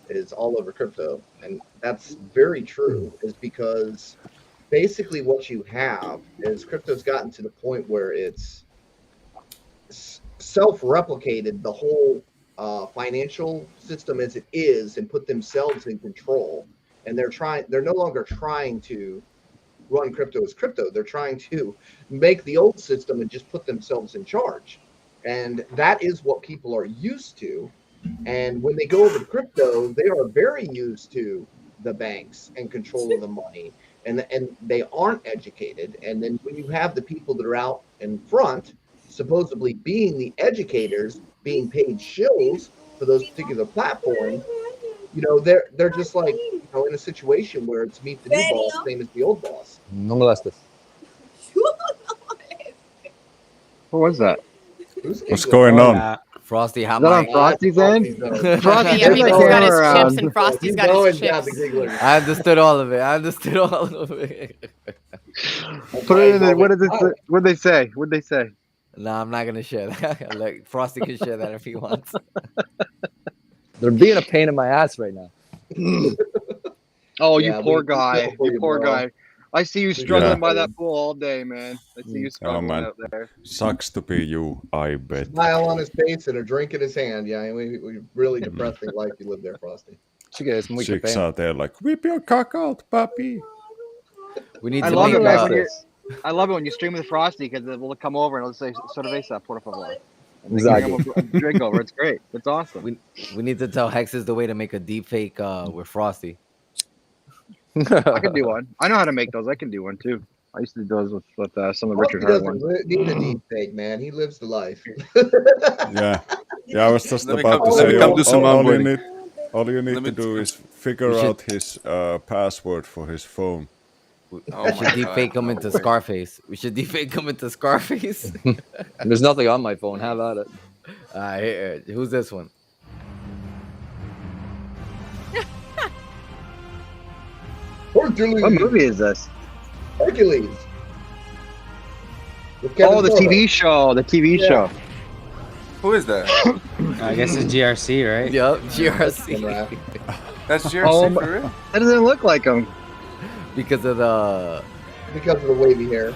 is all over crypto, and that's very true. Is because basically what you have is crypto's gotten to the point where it's self-replicated the whole financial system as it is, and put themselves in control. And they're no longer trying to run crypto as crypto. They're trying to make the old system and just put themselves in charge. And that is what people are used to. And when they go over to crypto, they are very used to the banks and control of the money. And they aren't educated. And then when you have the people that are out in front, supposedly being the educators, being paid shills for those particular platforms, they're just like, in a situation where it's meet the new boss, same as the old boss. No molestes. What was that? What's going on? Frosty, how Is that on my? Frosty's end? Frosty, Yeah, turn the Felipe's got camera his around. chips and Frosty's got his chips. I understood all of it. I understood all of it. Put it in the, what did they say? What'd they say? No, I'm not gonna share that. Like Frosty can share that if he wants. They're being a pain in my ass right now. Oh, Yeah, you poor we guy. feel for You you, poor bro. guy. I see you struggling Yeah. by that pool all day, man. I see you struggling man. out there. Sucks to be you, I bet. Smile on his face and a drink in his hand. Yeah, we really depressing life you live there, Frosty. Chicas, muy Chicks pena. out there like, whip your cock out, papi. We need I to love make it, man. uh, I love it when you stream with Frosty because we'll come over and it'll say "Cerveza, por favor." And they Exactly. bring him a drink over. It's great. It's awesome. we need to tell Hex is the way to make a deep fake with Frosty. I can do one. I know how to make those. I can do one too. I used to do those with some of the Frosty Richard Hart doesn't ones. need a deep fake, man. He lives the life. Yeah. Yeah, I was just Let me about come- to let me say, come do some onboarding. all you need Let to me- do is figure You should- out his password for his phone. We Oh should my deep God, fake him no into way. Scarface. We should deep fake him into Scarface. There's nothing on my phone. Have at it. Here, who's this one? Hercules. What movie is this? Hercules. With Oh, Kevin the Sorbo. TV show. The TV Yeah. show. Who is that? I guess it's GRC, right? Yup, GRC. That's GRC Oh, for real? That doesn't look like him. Because of the Because of the wavy hair.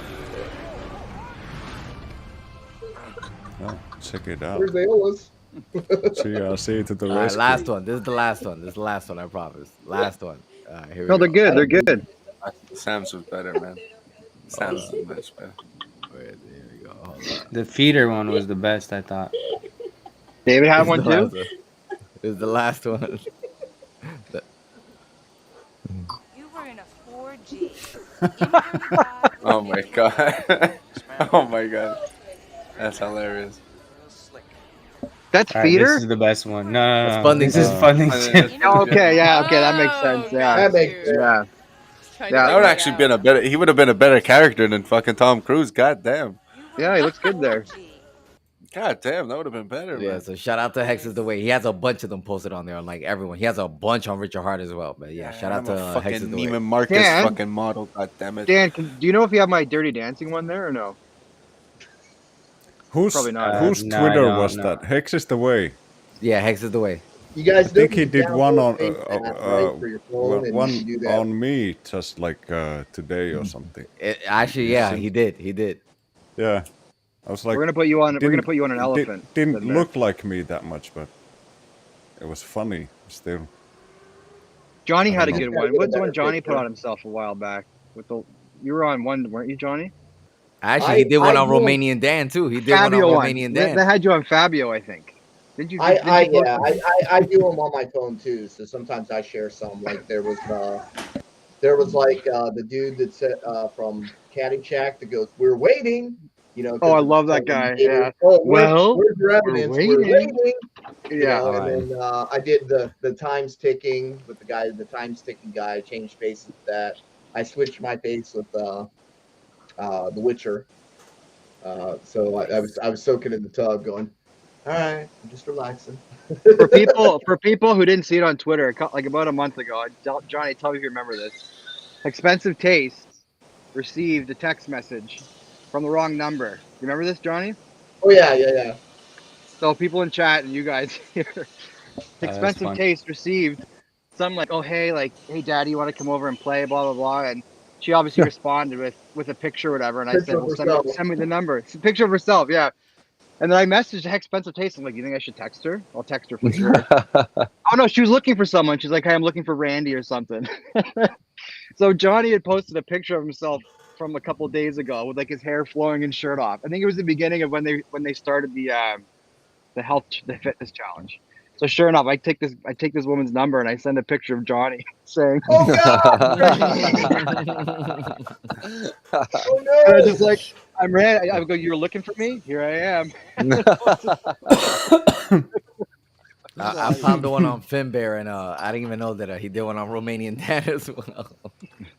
Oh, check it out. Where's Aeolus? GRC to the all right, rescue. last one. This is the last one. This is the last one. I promise. Last one. All right, here we No, go. they're good. They're good. Sam's was better, man. Sam's was much better. Wait, here we go. Hold on. The feeder one was the best, I thought. David had This one is the too. last one. This is the last one. You were in a 4G. Oh my god. Oh my god. That's hilarious. That's All right, feeder. this is the best one. No, That's no, no. funding This is tip. funding Funding tip. tip. Okay, yeah, okay, that makes sense. Yeah, That makes sense. yeah. That would actually been a better. He would have been a better character than fucking Tom Cruise. God damn. Yeah, he looks good there. God damn, that would have been better, Yeah, man. so shout out to Hex is the way. He has a bunch of them posted on there on like everyone. He has a bunch on Richard Hart as well. But yeah, shout out I'm to a Hex is fucking the way. Neiman Marcus Dan? fucking model. God damn it. Dan, do you know if you have my Dirty Dancing one there or no? Whose Probably not. whose No, I Twitter don't, was no. that? Hex is the way. Yeah, Hex is the way. You guys I think know he you did download one on Face app, right, for your phone, and you one can do that. on me just like today or something. Actually, yeah, he did. He did. Yeah, I was like, We're gonna put you on. We're gonna didn't- put you on an elephant. Didn't There. look like me that much, but it was funny still. Johnny had a I good think one. that'd be What's the a one better Johnny picture. put on himself a while back? With the you were on one, weren't you, Johnny? Actually, he did one I on will- Romanian Dan too. He did Fabio one on one. Romanian They Dan. had you on Fabio, I think. Did you? I didn't you post- I do them on my phone too. So sometimes I share some. Like there was like the dude that said from Caddyshack that goes, "We're waiting." You know, Oh, I 'cause love that guy. they- Yeah. Oh, Well, where's your evidence? We're waiting. You Yeah. know, and then I did the times ticking with the times ticking guy. I changed faces with that. I switched my face with The Witcher. So I was soaking in the tub, going, "All right, I'm just relaxing." For people who didn't see it on Twitter, like about a month ago, Johnny, tell me if you remember this. Expensive Taste received a text message from the wrong number. You remember this, Johnny? Oh yeah. So people in chat and you guys here, That's Expensive fun. Taste received some like, oh hey, Daddy, you want to come over and play, blah blah blah, and she obviously responded with a picture or whatever, and I Picture said, of well, herself. send me the number. It's a picture of herself, yeah. And then I messaged Expensive Taste. I'm like, you think I should text her? I'll text her for sure. Oh no, she was looking for someone. She's like, hey, I'm looking for Randy or something. So Johnny had posted a picture of himself from a couple days ago with like his hair flowing and shirt off. I think it was the beginning of when they started the fitness challenge. So sure enough, I take this woman's number and I send a picture of Johnny saying, "Oh God!" Oh no! And I just like, I'm ready. I go, you're looking for me? Here I am. I found the one on Finbear, and I didn't even know that he did one on Romanian Dan as well.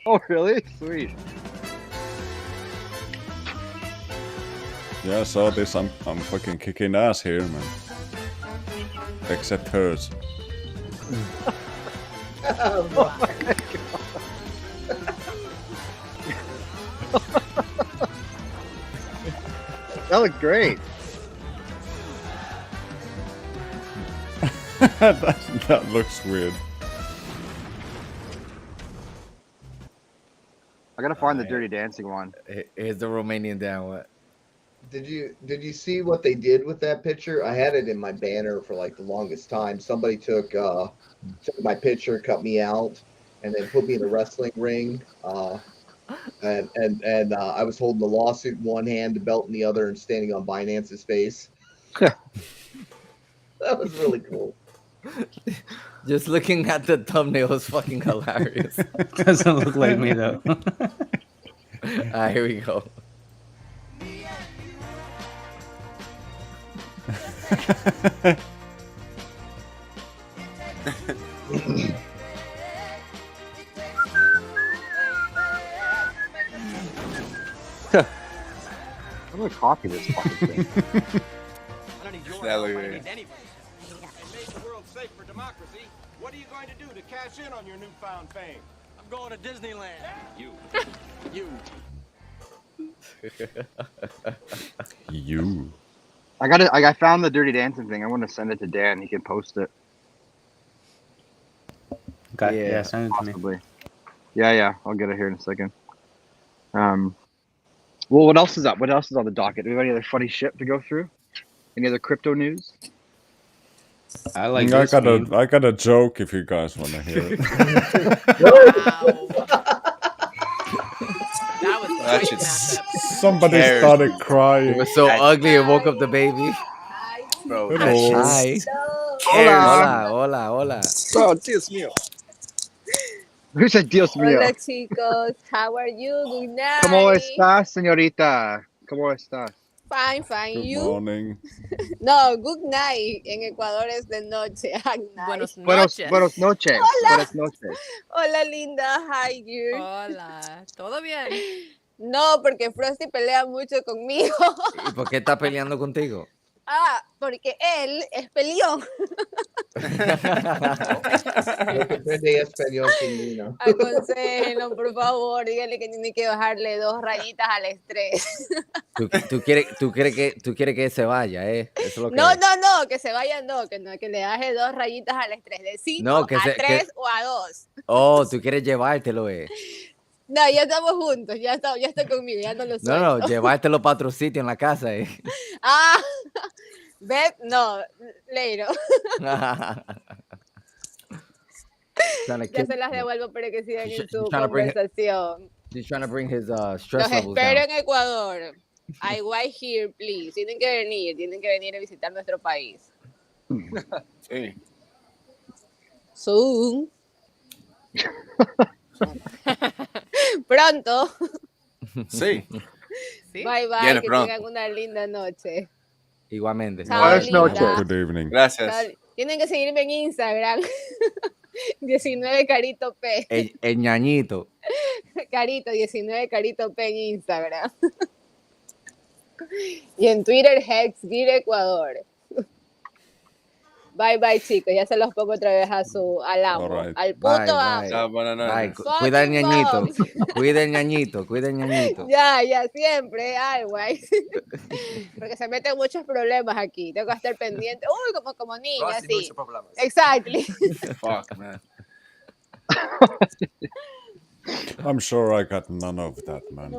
Oh really? Sweet. Yeah, I saw this. I'm fucking kicking ass here, man. Except hers. Oh, my. That looked great. that looks weird. I gotta find the Dirty Dancing one. Here's the Romanian Dan. What? Did you see what they did with that picture? I had it in my banner for like the longest time. Somebody took my picture, cut me out, and then put me in a wrestling ring. And I was holding the lawsuit in one hand, the belt in the other, and standing on Binance's face. That was really cool. Just looking at the thumbnail is fucking hilarious. Doesn't look like me though. Here we go. I'm gonna copy this fucking thing. I don't need your That help. look I weird. need anybody. And make the world safe for democracy. What are you going to do to cash in on your newfound fame? I'm going to Disneyland. You. You. I found the Dirty Dancing thing. I want to send it to Dan. He can post it. Okay, Yeah, yeah, send it to me. Possibly. Yeah. I'll get it here in a second. Well, what else is up? What else is on the docket? Do we have any other funny shit to go through? Any other crypto news? I like I this got meme. I got a joke if you guys want to hear it. Wow. That was That quite shit's- an asset. Somebody Cares. started It crying. was so ugly it woke up the baby. Bro, Hello. that shit's Hi. Hola. Hola. Oh, Dios mío. Who said Dios mío? Hola chicos, how are you? Good night. ¿Cómo estás, señorita? ¿Cómo estás? Fine, fine. Good You? morning. No, good night. En Ecuador es de noche. Good night. Buenos Buenos noches. noches. Hola. Buenas noches. Hola linda, hi you. Hola. ¿Todo bien? No, porque Frosty pelea mucho conmigo. ¿Y por qué está peleando contigo? Ah, porque él es peleón. No comprende español, Chileno. Aconséjenlo, por favor. Díganle que tiene que bajarle 2 rayitas al estrés. ¿Tú quieres que se vaya, ¿eh? Eso es lo que No, es. no, que se vaya no, que le baje 2 rayitas al estrés. De 5 No, que a se- 3 que- o a 2. Oh, tú quieres llevártelo, No, ya estamos juntos, ya está conmigo, ya no lo suelto. No, llevártelo para otro sitio en la casa, Ah, Beth, no, Leiro. Ya se las devuelvo para que sigan en su trying to bring it- conversación. He's trying to bring his stress Los levels espero down. en Ecuador. I wait here, please. Tienen que venir a visitar nuestro país. Sí. Soon. Pronto. Sí. ¿Sí? Bye, bye. Viene Que pronto. tengan una linda noche. Igualmente. Chao, Buenas linda. noches. Have a good evening. Gracias. Chao. Tienen que seguirme en Instagram. 19 Carito P. El ñañito. Carito, 19 Carito P en Instagram. Y en Twitter, Hexbeer Ecuador. Bye, bye, chicos. Ya se los pongo otra vez al amo. Alright. Al puto Bye, amo. bye. Chao, buenas Bye. noches. Cuida el ñañito. Fucking Cuida el ñañito. Cuida el ñañito. Ya, siempre hay, güey. Porque se meten muchos problemas aquí. Tengo que estar pendiente. Uy, como niña, así. Exactly. Fuck, man. I'm sure I got none of that, man.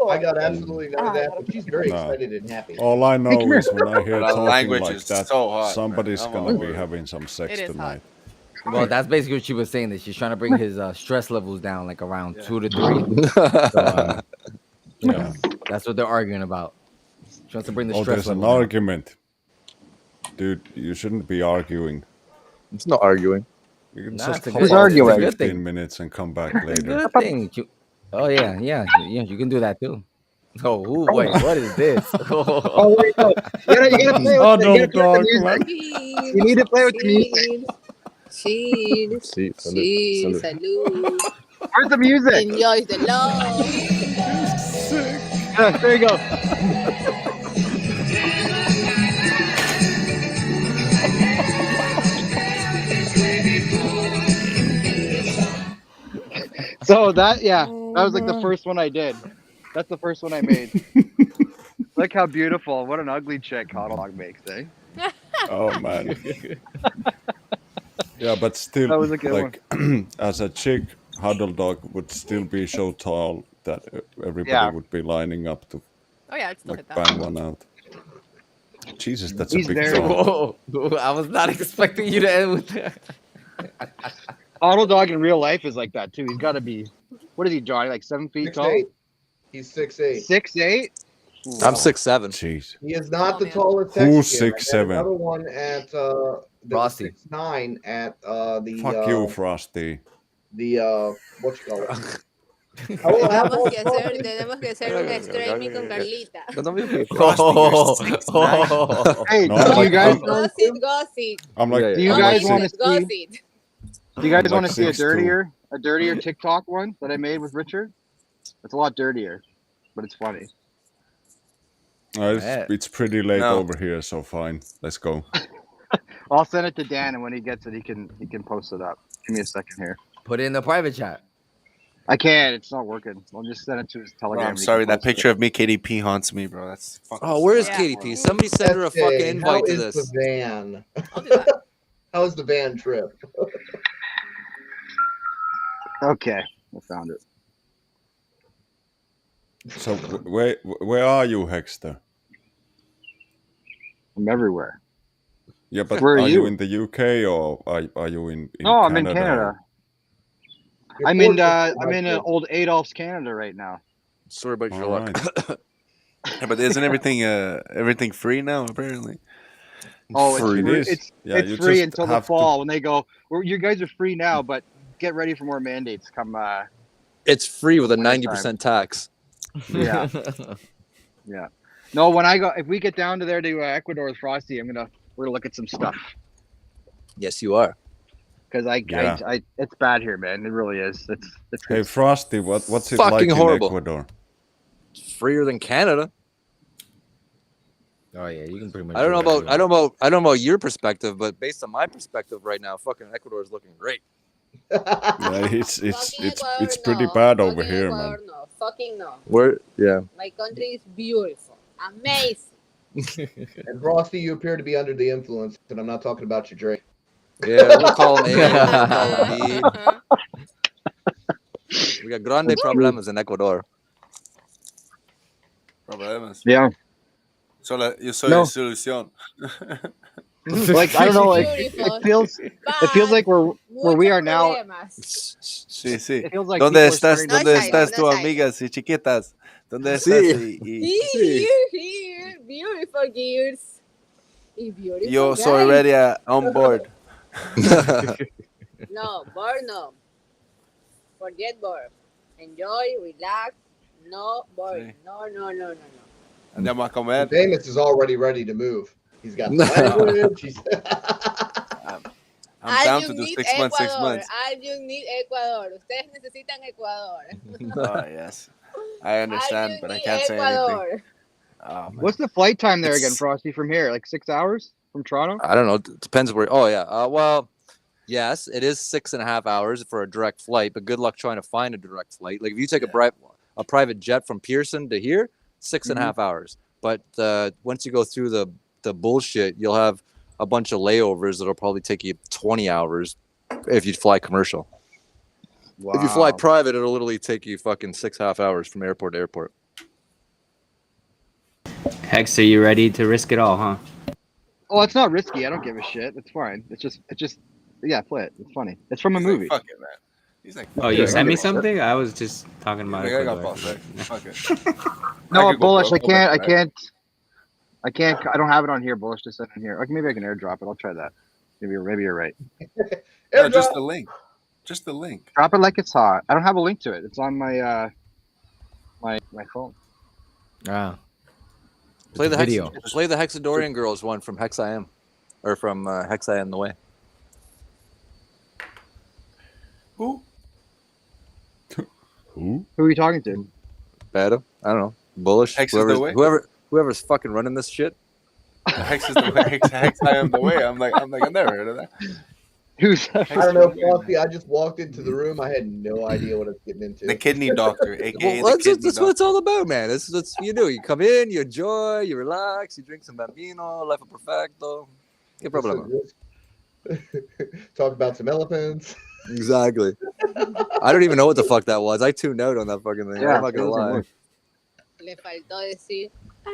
I got absolutely none of that, but she's very No. excited and happy. All I know is when I hear But our talking language like is that, so hot, somebody's man. gonna be having some sex It is tonight. Well, that's basically what she was saying. That she's trying to bring his stress levels down, like around Yeah. 2 to 3. So, Yeah. that's what they're arguing about. She wants to bring the Oh, stress there's an level down. argument. Dude, you shouldn't be arguing. It's not arguing. You can Nah, just it's a hop good- out it's a for good 15 thing. minutes and come back It's a later. good thing. Oh yeah, you can do that too. Oh, wait, what is this? Oh, wait, no. You gotta play with the Adult dog, music. man. You need to play with the music. Cheers. Sí, Cheers. Salud. Where's the music? Enjoy the love. Yeah, there you go. So that was like the first one I did. That's the first one I made. Look how beautiful. What an ugly chick hot dog makes, eh? Oh man. Yeah, but still, That was a good like, as a chick, huddle dog would still be so tall that everybody Yeah. would be lining up to Oh yeah, I'd still like hit that. bang one out. Jesus, that's He's a big very- dog. Whoa, I was not expecting you to end with that. Hot dog in real life is like that too. He's got to be. What is he, Johnny? Like 7 feet tall? 6'8". He's 6'8". 6'8". I'm 6'7". Jeez. He is not Oh, the man. tallest Who's Mexican. I 6'7"? had another one at Frosty. 6'9" at the Fuck you, Frosty. what you call it? I will have all Frosty. Tenemos que hacer un streaming con Carlita. Hey, No, do like, you guys? Gossip. I'm like, Yeah, Do you I'm guys like want to see? Gossip. Do you guys I'm want to like see a 6'2". dirtier TikTok one that I made with Richard? It's a lot dirtier, but it's funny. it's pretty late No. over here, so fine. Let's go. I'll send it to Dan, and when he gets it, he can post it up. Give me a second here. Put it in the private chat. I can't. It's not working. I'll just send it to his Bro, Telegram. I'm and he sorry, can that post it. picture of me KDP haunts me, bro. That's fucking Oh, where is Yeah. KDP? Somebody send her a SJ, fucking invite how to is this. the van? I'll do that. How is the van trip? Okay, I found it. So where are you, Hexter? I'm everywhere. Yeah, but Where are are you you? in the UK or are you in No, I'm in Canada? Canada. You're I'm in fortunate, old Adolph's Canada right now. Sorry about your All luck. right. Yeah, but isn't everything free now? Apparently. Oh, Free. It is. it's Yeah, you free just until the have to- fall when they go. Well, you guys are free now, but get ready for more mandates. Come, It's free with a Winter 90% tax. yeah, yeah. No, when I go, if we get down to there to Ecuador with Frosty, we're gonna look at some stuff Yes, you are. because Yeah. I it's bad here, man. It really is. It's Hey Frosty, what's it Fucking like horrible. in Ecuador? It's freer than Canada. Oh yeah, you can pretty much. I don't know do about whatever. I don't know about your perspective, but based on my perspective right now, fucking Ecuador is looking great. Yeah, it's Fucking Ecuador, it's pretty no. bad over Fucking here, Ecuador, man. no. Fucking no. Where? Yeah. My country is beautiful, amazing. And Frosty, you appear to be under the influence, and I'm not talking about your drink. Yeah, we'll call him A. We'll call him B. We got grande problemas in Ecuador. Problemas. yeah. Yo soy No. solución. Like I don't know, like Beautiful. it feels like where we are now. Sí, sí. It feels like ¿Dónde people are estás? starting No, to- ¿Dónde China, estás no, tú, China. amigas y chiquitas? ¿Dónde Sí. estás? Y Here, beautiful gears. Y beautiful yo guys. soy ready on board. No, bored no. Forget bored. Enjoy, relax, No voy. Sí. No. Andamos a comer. Famous is already ready to move. He's got the language. He's I'm down to do 6 months, 6 months. All you need Ecuador. Ustedes necesitan Ecuador. Oh, yes. I understand, All you but I need can't say anything. Ecuador. Oh, man. What's the flight time there again, It's- Frosty? From here, like 6 hours from Toronto? I don't know. It depends where. Oh yeah. Well, yes, it is 6.5 hours for a direct flight, but good luck trying to find a direct flight. Like if you take a private jet from Pearson to here, 6.5 hours. But once you go through the bullshit, you'll have a bunch of layovers that'll probably take you 20 hours if you fly commercial. Wow. If you fly private, it'll literally take you fucking 6.5 hours from airport to airport. Hex, are you ready to risk it all, huh? Oh, it's not risky. I don't give a shit. It's fine. It's just, yeah, play it. It's funny. It's from a He's movie. like, fuck it, man. He's like, Oh, you sent me something? I was just talking about I it. got balls, right? Fuck it. No, I could go Bullish, broke, I right? can't. I don't have it on here. Bullish just sent it in here. Okay, maybe I can airdrop it. I'll try that. Maybe you're right. No, just the link. Just the link. Drop it like it's hot. I don't have a link to it. It's on my my phone. Ah. Play the video. Play the Hexadorian Girls one from Hex-IM, or from Hex-IM the Way. Who? Who? Who are you talking to? Beto? I don't know. Bullish. Hex is the way? Whoever's fucking running this shit. Hex is the way. Hex, I am the way. I'm like, I've never heard of that. Who's that? I don't know, Frosty. I just walked into the room. I had no idea what I was getting into. The kidney doctor, aka Well, the kidney that's what it's all about, man. That's you do. You come in, you enjoy, you relax, you drink some Bambino, Life of Perfecto. ¿Qué problema? Talk about some elephants. Exactly. I don't even know what the fuck that was. I tuned out on that fucking thing. Yeah, I'm not gonna lie. Le faltó decir.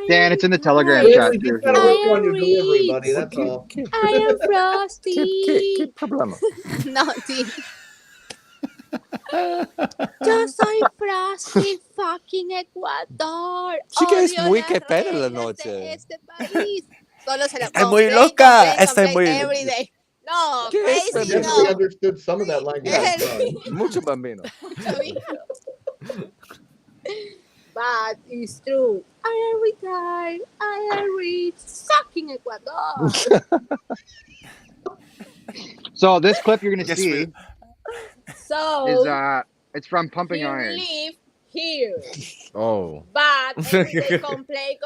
Dan, it's in the Telegram Yeah, chat. you Too, just gotta work on your delivery, buddy. That's all. I am Frosty. ¿Qué problema? No, sí. Yo soy Frosty fucking Ecuador. Chica, es Odio muy las que pena la reglas noche. de este país. Solo se la Estoy muy loca. Estoy muy every day. No, ¿Qué es I crazy definitely no. understood some of that language. Mucho Bambino. But it's true. I am retired. I am rich. Fucking Ecuador. So this clip you're gonna Yes, see So is it's from Pumping you Iron. live here. Oh. But every day complain.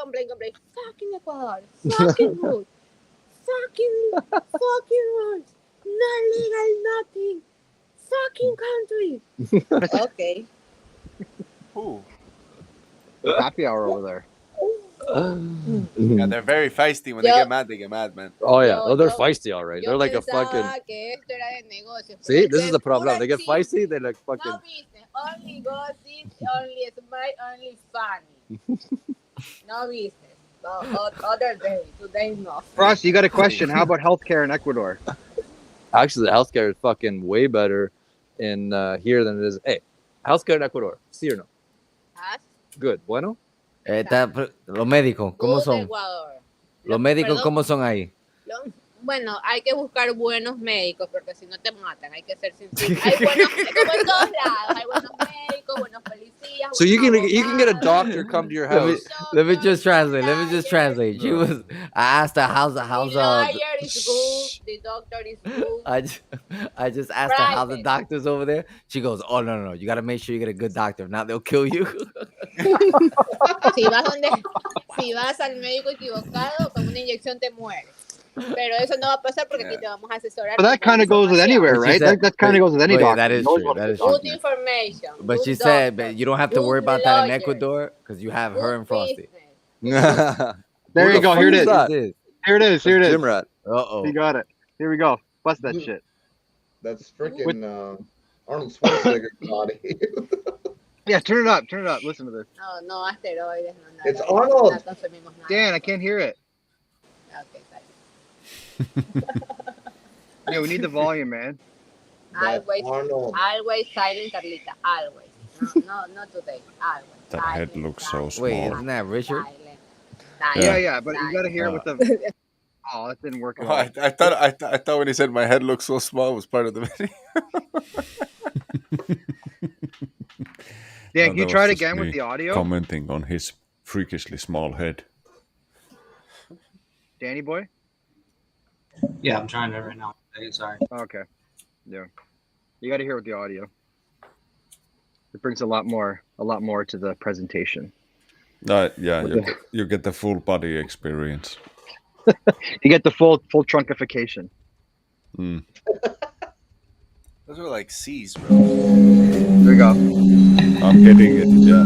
Fucking Ecuador. Fucking rude. Fucking rules. Not legal, nothing. Fucking country. Okay. Who? Happy hour over there. Yeah, they're very feisty. When they get mad, man. Oh yeah, Yo- they're yo- feisty, all right. Yo They're like a pensaba fucking. que esto era de negocios. See, this is the problem. Puro They get chisme. feisty. They're like fucking. No business. Only gossip, only smile, only funny. No business. No, other day. Today no. Ross, you got a question. How about healthcare in Ecuador? Actually, the healthcare is fucking way better in here than it is. Hey, healthcare in Ecuador. ¿Sí o no? Us? Good. Bueno. Los médicos, ¿cómo Good son? Ecuador. Los médicos, Perdón. ¿cómo son ahí? Bueno, hay que buscar buenos médicos porque si no te matan, hay que ser sinceros. Hay buenos, como en todos lados, hay buenos médicos, buenos policías. So you can get a buenos doctor come to your Let me, house. let me just translate. She was. I asked her how's The lawyer is good, the doctor is good. I just asked her how the Private. doctor's over there. She goes, "Oh no, you got to make sure you get a good doctor. If not, they'll kill you." Si vas al médico equivocado, con una inyección te mueres. Pero eso no va a pasar porque aquí te vamos a asesorar. But that con kind of goes with anywhere, But she right? said- That kind of goes with any Wait, doctor. that is Knows true, what that they're is Good talking information. But good she said, doctor, but you don't have to worry good about that in lawyer, Ecuador because you have her and good Frosty. business. about. There Who you the go. fuck Here it is is. that? Here it is. Here it Gym is. rat. Uh-oh. You got it. Here we go. Bust that shit. That's freaking Arnold Schwarzenegger's body. Yeah, turn it up. Turn it up. Listen to this. No asteroides, no nada. It's Arnold. No consumimos nada. Dan, I can't hear it. Okay, sorry. Yeah, we need the volume, man. That's Always, Arnold. always silent, Carlita. Always. No, not today. Always. That head looks so small. Wait, isn't that Richard? Yeah, but you gotta hear it with the. Oh, that didn't work at Oh, all. I thought when he said my head looks so small it was part of the video. Dan, can you that try was it just again with me the audio? commenting on his freakishly small head. Danny boy? Yeah, I'm trying to right now. Sorry. Okay. Yeah. You got to hear with the audio. It brings a lot more to the presentation. Yeah, you get the full body experience. You get the full trunkification. Mm. Those are like C's, bro. There we go. I'm getting it, yeah.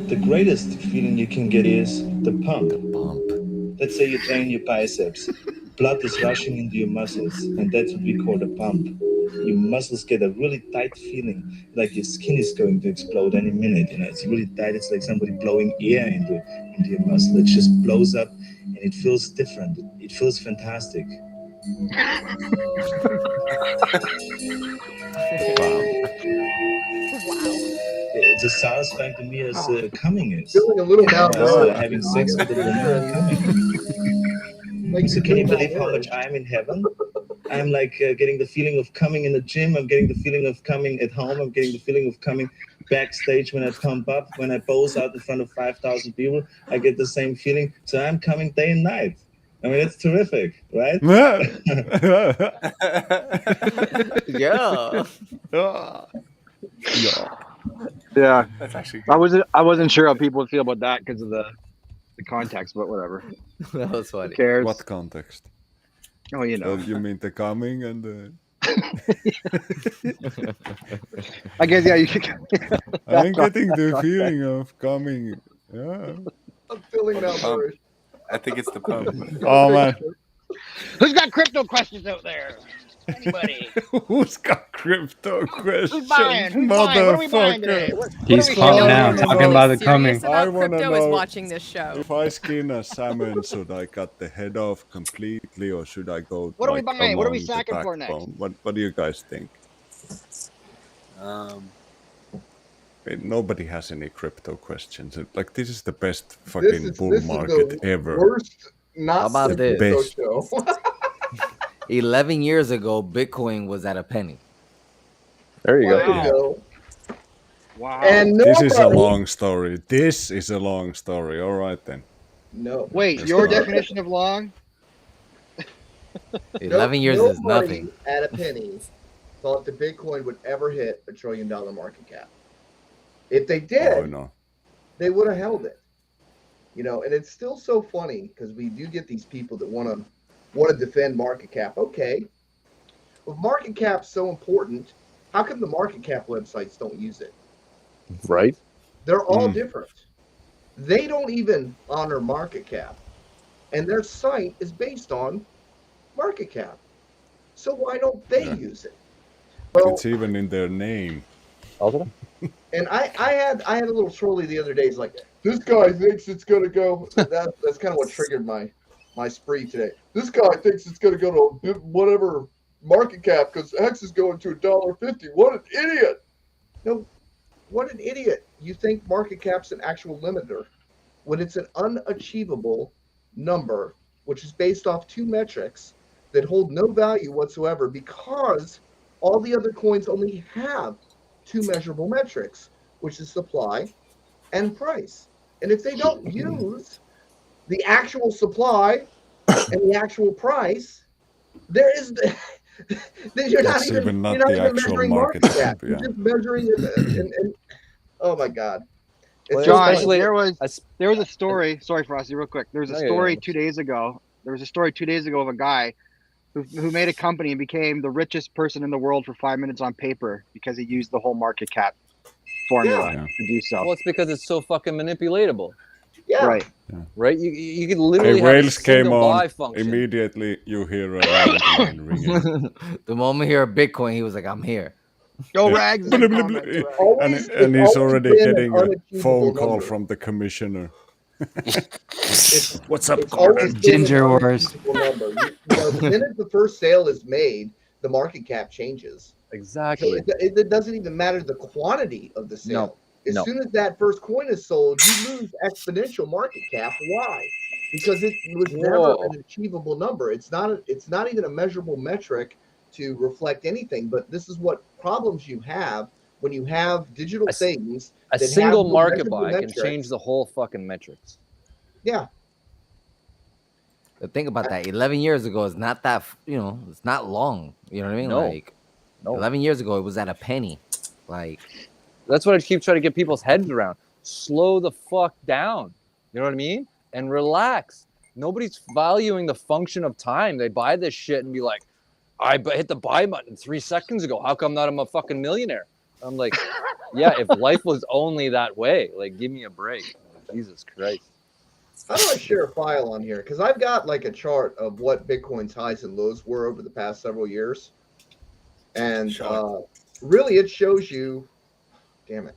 The greatest feeling you can get is the pump. Let's say you train your biceps. Blood is rushing into your muscles, and that's what we call the pump. Your muscles get a really tight feeling, like your skin is going to explode any minute. It's really tight. It's like somebody blowing air into your muscle. It just blows up, and it feels different. It feels fantastic. It's as satisfying to me as coming is. Feeling a little malnourished. Having sex with a woman and coming. Like, So can you believe how much I'm in heaven? I'm like getting the feeling of coming in the gym. I'm getting the feeling of coming at home. I'm getting the feeling of coming backstage when I pump up, when I pose out in front of 5,000 people. I get the same feeling. So I'm coming day and night. I mean, it's terrific, right? Yeah. Yeah. That's actually good. I wasn't sure how people would feel about that because of the context, but whatever. That was funny. Who cares? What context? Oh, you know. You mean the coming and the... I guess, yeah, you should. I'm getting the feeling of coming. Yeah. I'm feeling malnourished. I think it's the pump. Oh, man. Who's got crypto questions out there? Anybody? Who's got crypto questions? Who's buying? Who's buying? What are we buying today? Motherfucker. He's pumped now, talking about the coming. Serious about I wanna crypto is know watching this show. If I skin a salmon, should I cut the head off completely, or should I go? What are we like, buying? What are we along the sacking for next? backbone? What do you guys think? Nobody has any crypto questions. Like, this is the best fucking bull market ever. Worst not How about this? Best. show. 11 years ago, Bitcoin was at a penny. There you There go. you go. Wow. And This is a nobody- long story. This is a long story. All right then. No. Wait, Let's your go. definition of long? 11 years is Nobody nothing. At a penny, thought that Bitcoin would ever hit $1 trillion market cap. If they did, Oh no. they would have held it. And it's still so funny because we do get these people that want to defend market cap. Okay, if market cap's so important, how come the market cap websites don't use it? Right? They're all different. They don't even honor market cap, and their site is based on market cap. So why don't they use it? Well, It's even in their name. and I had a little trolley the other day. He's like, this guy thinks it's gonna go. That's kind of what triggered my spree today. This guy thinks it's gonna go to whatever market cap because X is going to $1.50. What an idiot! No, what an idiot! You think market cap's an actual limiter when it's an unachievable number, which is based off two metrics that hold no value whatsoever because all the other coins only have two measurable metrics, which is supply and price. And if they don't use the actual supply and the actual price, then you're not It's even, even not you're not the even actual measuring market market cap, cap. You're yeah. just measuring it. And oh my God. It's John, so funny. there was a story. Sorry, Frosty, real quick. There was a story 2 days ago. There was a story 2 days ago of a guy who made a company and became the richest person in the world for 5 minutes on paper because he used the whole market cap formula to do so. Well, it's because it's so fucking manipulatable. Yeah. Right. Right? You could literally Hey, have a Wales came single buy on. function. Immediately, you hear a landline ringing. The moment he heard Bitcoin, he was like, I'm here. Go Yeah. Rags. Blah, blah, blah. And It's he's always already been an getting a unachievable phone call number. from the commissioner. What's up, it's Gordon? always been Ginger an Wars. unachievable number. The minute the first sale is made, the market cap changes. Exactly. So it doesn't even matter the quantity of the sale. As soon as that first coin is sold, you lose exponential market cap. Why? Because it was never an achievable number. It's not even a measurable metric to reflect anything, but this is what problems you have when you have digital things. A that single have no market measurable buy can metrics. change the whole fucking metrics. Yeah. The thing about that, 11 years ago is not that, it's not long. You know what I mean? No. Like, 11 years ago, it was at a penny. Like, that's what I keep trying to get people's heads around. Slow the fuck down. You know what I mean? And relax. Nobody's valuing the function of time. They buy this shit and be like, I hit the buy button 3 seconds ago. How come not I'm a fucking millionaire? I'm like, yeah, if life was only that way, like, give me a break. Like, Jesus Christ. How do I share a file on here? Because I've got like a chart of what Bitcoin's highs and lows were over the past several years. And really, it shows you, damn it.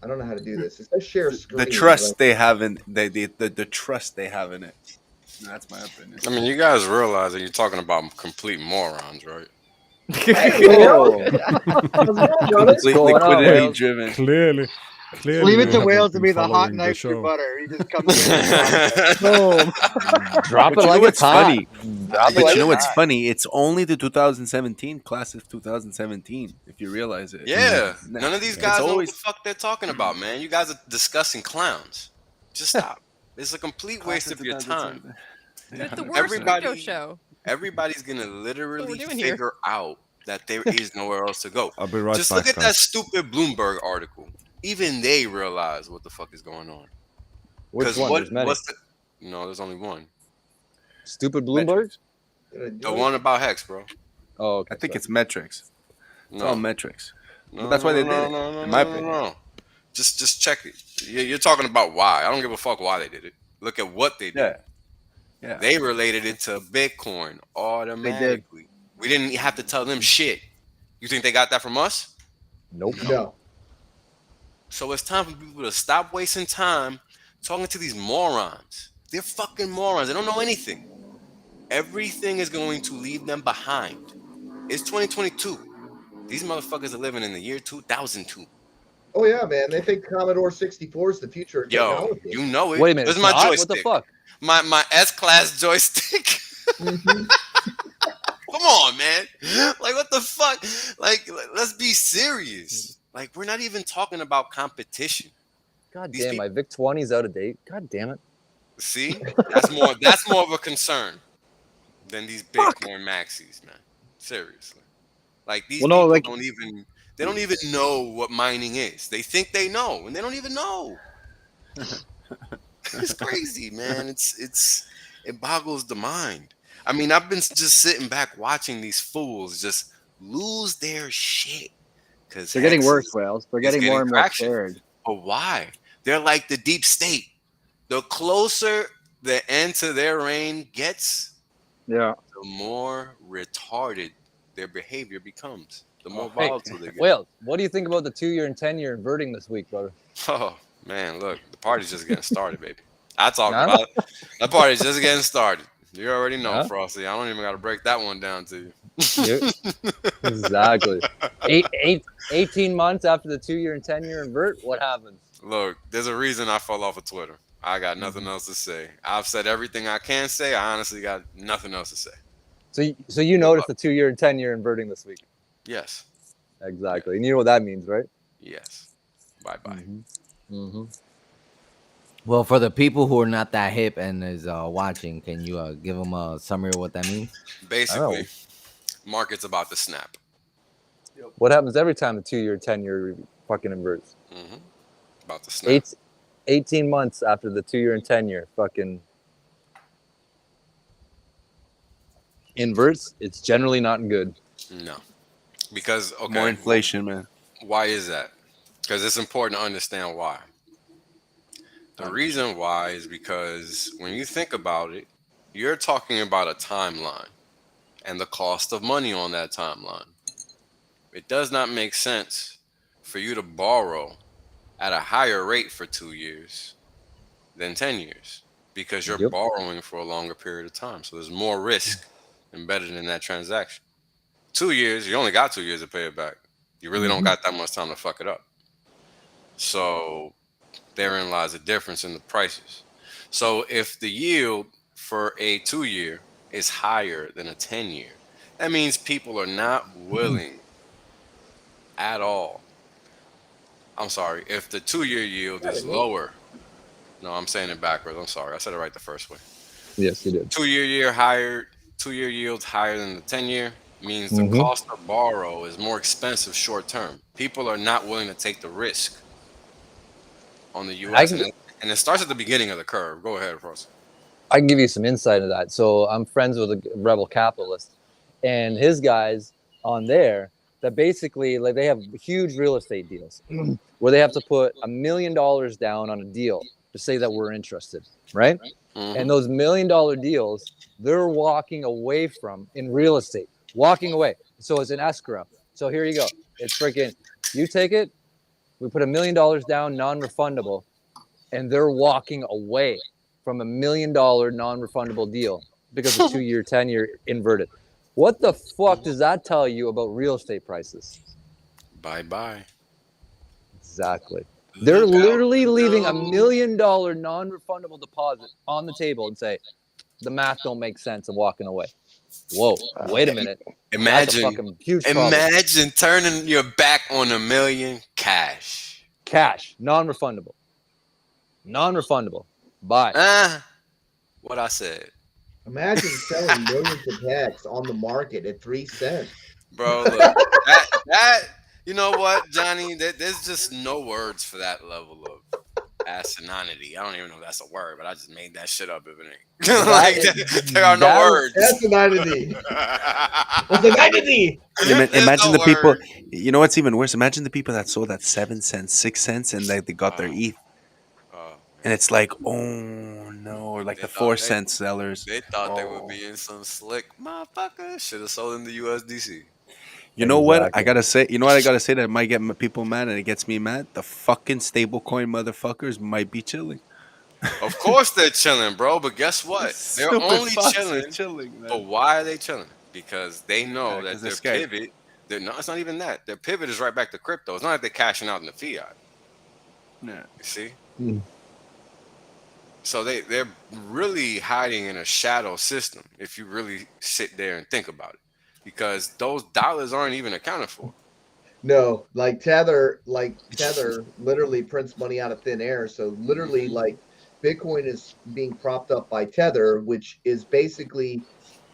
I don't know how to do this. It says share screen. The trust they have in the trust they have in it. That's my opinion. I mean, you guys realize that you're talking about complete morons, right? Liquidity driven. Clearly. Leave it to you Wales haven't to been be the hot following the knife show. through butter. He just comes in. Boom. Drop But it you like know it's what's funny? hot. But you know what's funny? It's only the 2017 class of 2017. If you realize it. Yeah. None of these guys know what always the fuck they're talking about, man. You guys are discussing clowns. Just stop. It's a complete waste of your time. It's the worst crypto show. Everybody's gonna literally doing here. figure out that there is nowhere else to go. I'll be right Just back, look at that guys. stupid Bloomberg article. Even they realize what the fuck is going on. Which one? There's many. No, there's only one. Stupid Bloomberg? The one about Hex, bro. Oh, okay. I think it's metrics. It's all metrics. No, But that's why they did it. No, in my opinion. no. Just check it. You're talking about why. I don't give a fuck why they did it. Look at what they did. Yeah. They related it to Bitcoin automatically. We didn't have to tell them shit. You think they got that from us? Nope. No. So it's time for people to stop wasting time talking to these morons. They're fucking morons. They don't know anything. Everything is going to leave them behind. It's 2022. These motherfuckers are living in the year 2002. Oh, yeah, man. They think Commodore 64 is the future of Yo, technology. you know it. Wait a minute. This is it's my not? joystick. What the fuck? My S-Class joystick. Come on, man. Like, what the fuck? Like, let's be serious. Like, we're not even talking about competition. God damn, my VIC 20's out of date. God damn it. See? That's more of a concern than these Bitcoin maxis, man. Seriously. Like, these people don't even know what mining is. They think they know, and they don't even know. It's crazy, man. It boggles the mind. I mean, I've been just sitting back watching these fools just lose their shit. Because They're getting worse, Wales. They're getting more and more scared. But why? They're like the deep state. The closer the end to their reign gets, the more retarded their behavior becomes. The more volatile they get. Wales, what do you think about the 2-year and 10-year inverting this week, brother? Oh, man, look. The party's just getting started, baby. I talk about it. That party's just getting started. You already know, Frosty. I don't even got to break that one down to you. Exactly. 18 months after the 2-year and 10-year invert, what happens? Look, there's a reason I fell off of Twitter. I got nothing else to say. I've said everything I can say. I honestly got nothing else to say. So you noticed the 2-year and 10-year inverting this week? Yes. Exactly. And you know what that means, right? Yes. Bye-bye. Well, for the people who are not that hip and is watching, can you give them a summary of what that means? Basically, market's about to snap. What happens every time the 2-year, 10-year fucking inverts? About to snap. 18 months after the 2-year and 10-year fucking inverts, it's generally not good. No. Because, more inflation, man. Why is that? Because it's important to understand why. The reason why is because when you think about it, you're talking about a timeline and the cost of money on that timeline. It does not make sense for you to borrow at a higher rate for 2 years than 10 years because you're borrowing for a longer period of time. So there's more risk embedded in that transaction. 2 years, you only got 2 years to pay it back. You really don't got that much time to fuck it up. So therein lies a difference in the prices. So if the yield for a 2-year is higher than a 10-year, That means people are not willing at all. I'm sorry. If the 2-year yield is lower, no, I'm saying it backwards. I'm sorry. I said it right the first way. Yes, you did. 2-year yield higher than the 10-year means the cost to borrow is more expensive short term. People are not willing to take the risk on the U.S. And it starts at the beginning of the curve. Go ahead, Ross. I can give you some insight into that. So I'm friends with a rebel capitalist, and his guys on there that basically like they have huge real estate deals where they have to put $1 million down on a deal to say that we're interested, right? And those $1 million deals, they're walking away from in real estate, walking away. So it's an escrow. So here you go. It's freaking, you take it. We put $1 million down, non-refundable, and they're walking away from $1 million non-refundable deal because of 2-year, 10-year inverted. What the fuck does that tell you about real estate prices? Bye-bye. Exactly. They're literally leaving $1 million non-refundable deposit on the table and say, the math don't make sense of walking away. Whoa, wait a minute. Imagine, that's a fucking huge problem. imagine turning your back on $1 million cash. Cash, non-refundable. Bye. What I said. Imagine selling millions of packs on the market at 3 cents. Bro, look, that you know what, Johnny? There's just no words for that level of asininity. I don't even know if that's a word, but I just made that shit up. If it ain't. Like, there are no words. Asininity. Imagine no the people. word. You know what's even worse? Imagine the people that sold at 7 cents, 6 cents, and they got their ETH. And it's like, oh no, or like the 4 cent sellers. They thought they were being some slick motherfucker. Should have sold in the USDC. You know what? I gotta say, that might get people mad, and it gets me mad. The fucking stablecoin motherfuckers might be chilling. Of course they're chilling, bro. But guess what? They're Stupid only fucks chilling. are chilling, man. But why are they chilling? Because they know that 'cause their they're scared. pivot. It's not even that. Their pivot is right back to crypto. It's not like they're cashing out in the fiat. Yeah. You see? So they're really hiding in a shadow system if you really sit there and think about it, because those dollars aren't even accounted for. No, like Tether literally prints money out of thin air. So literally, like Bitcoin is being propped up by Tether, which is basically,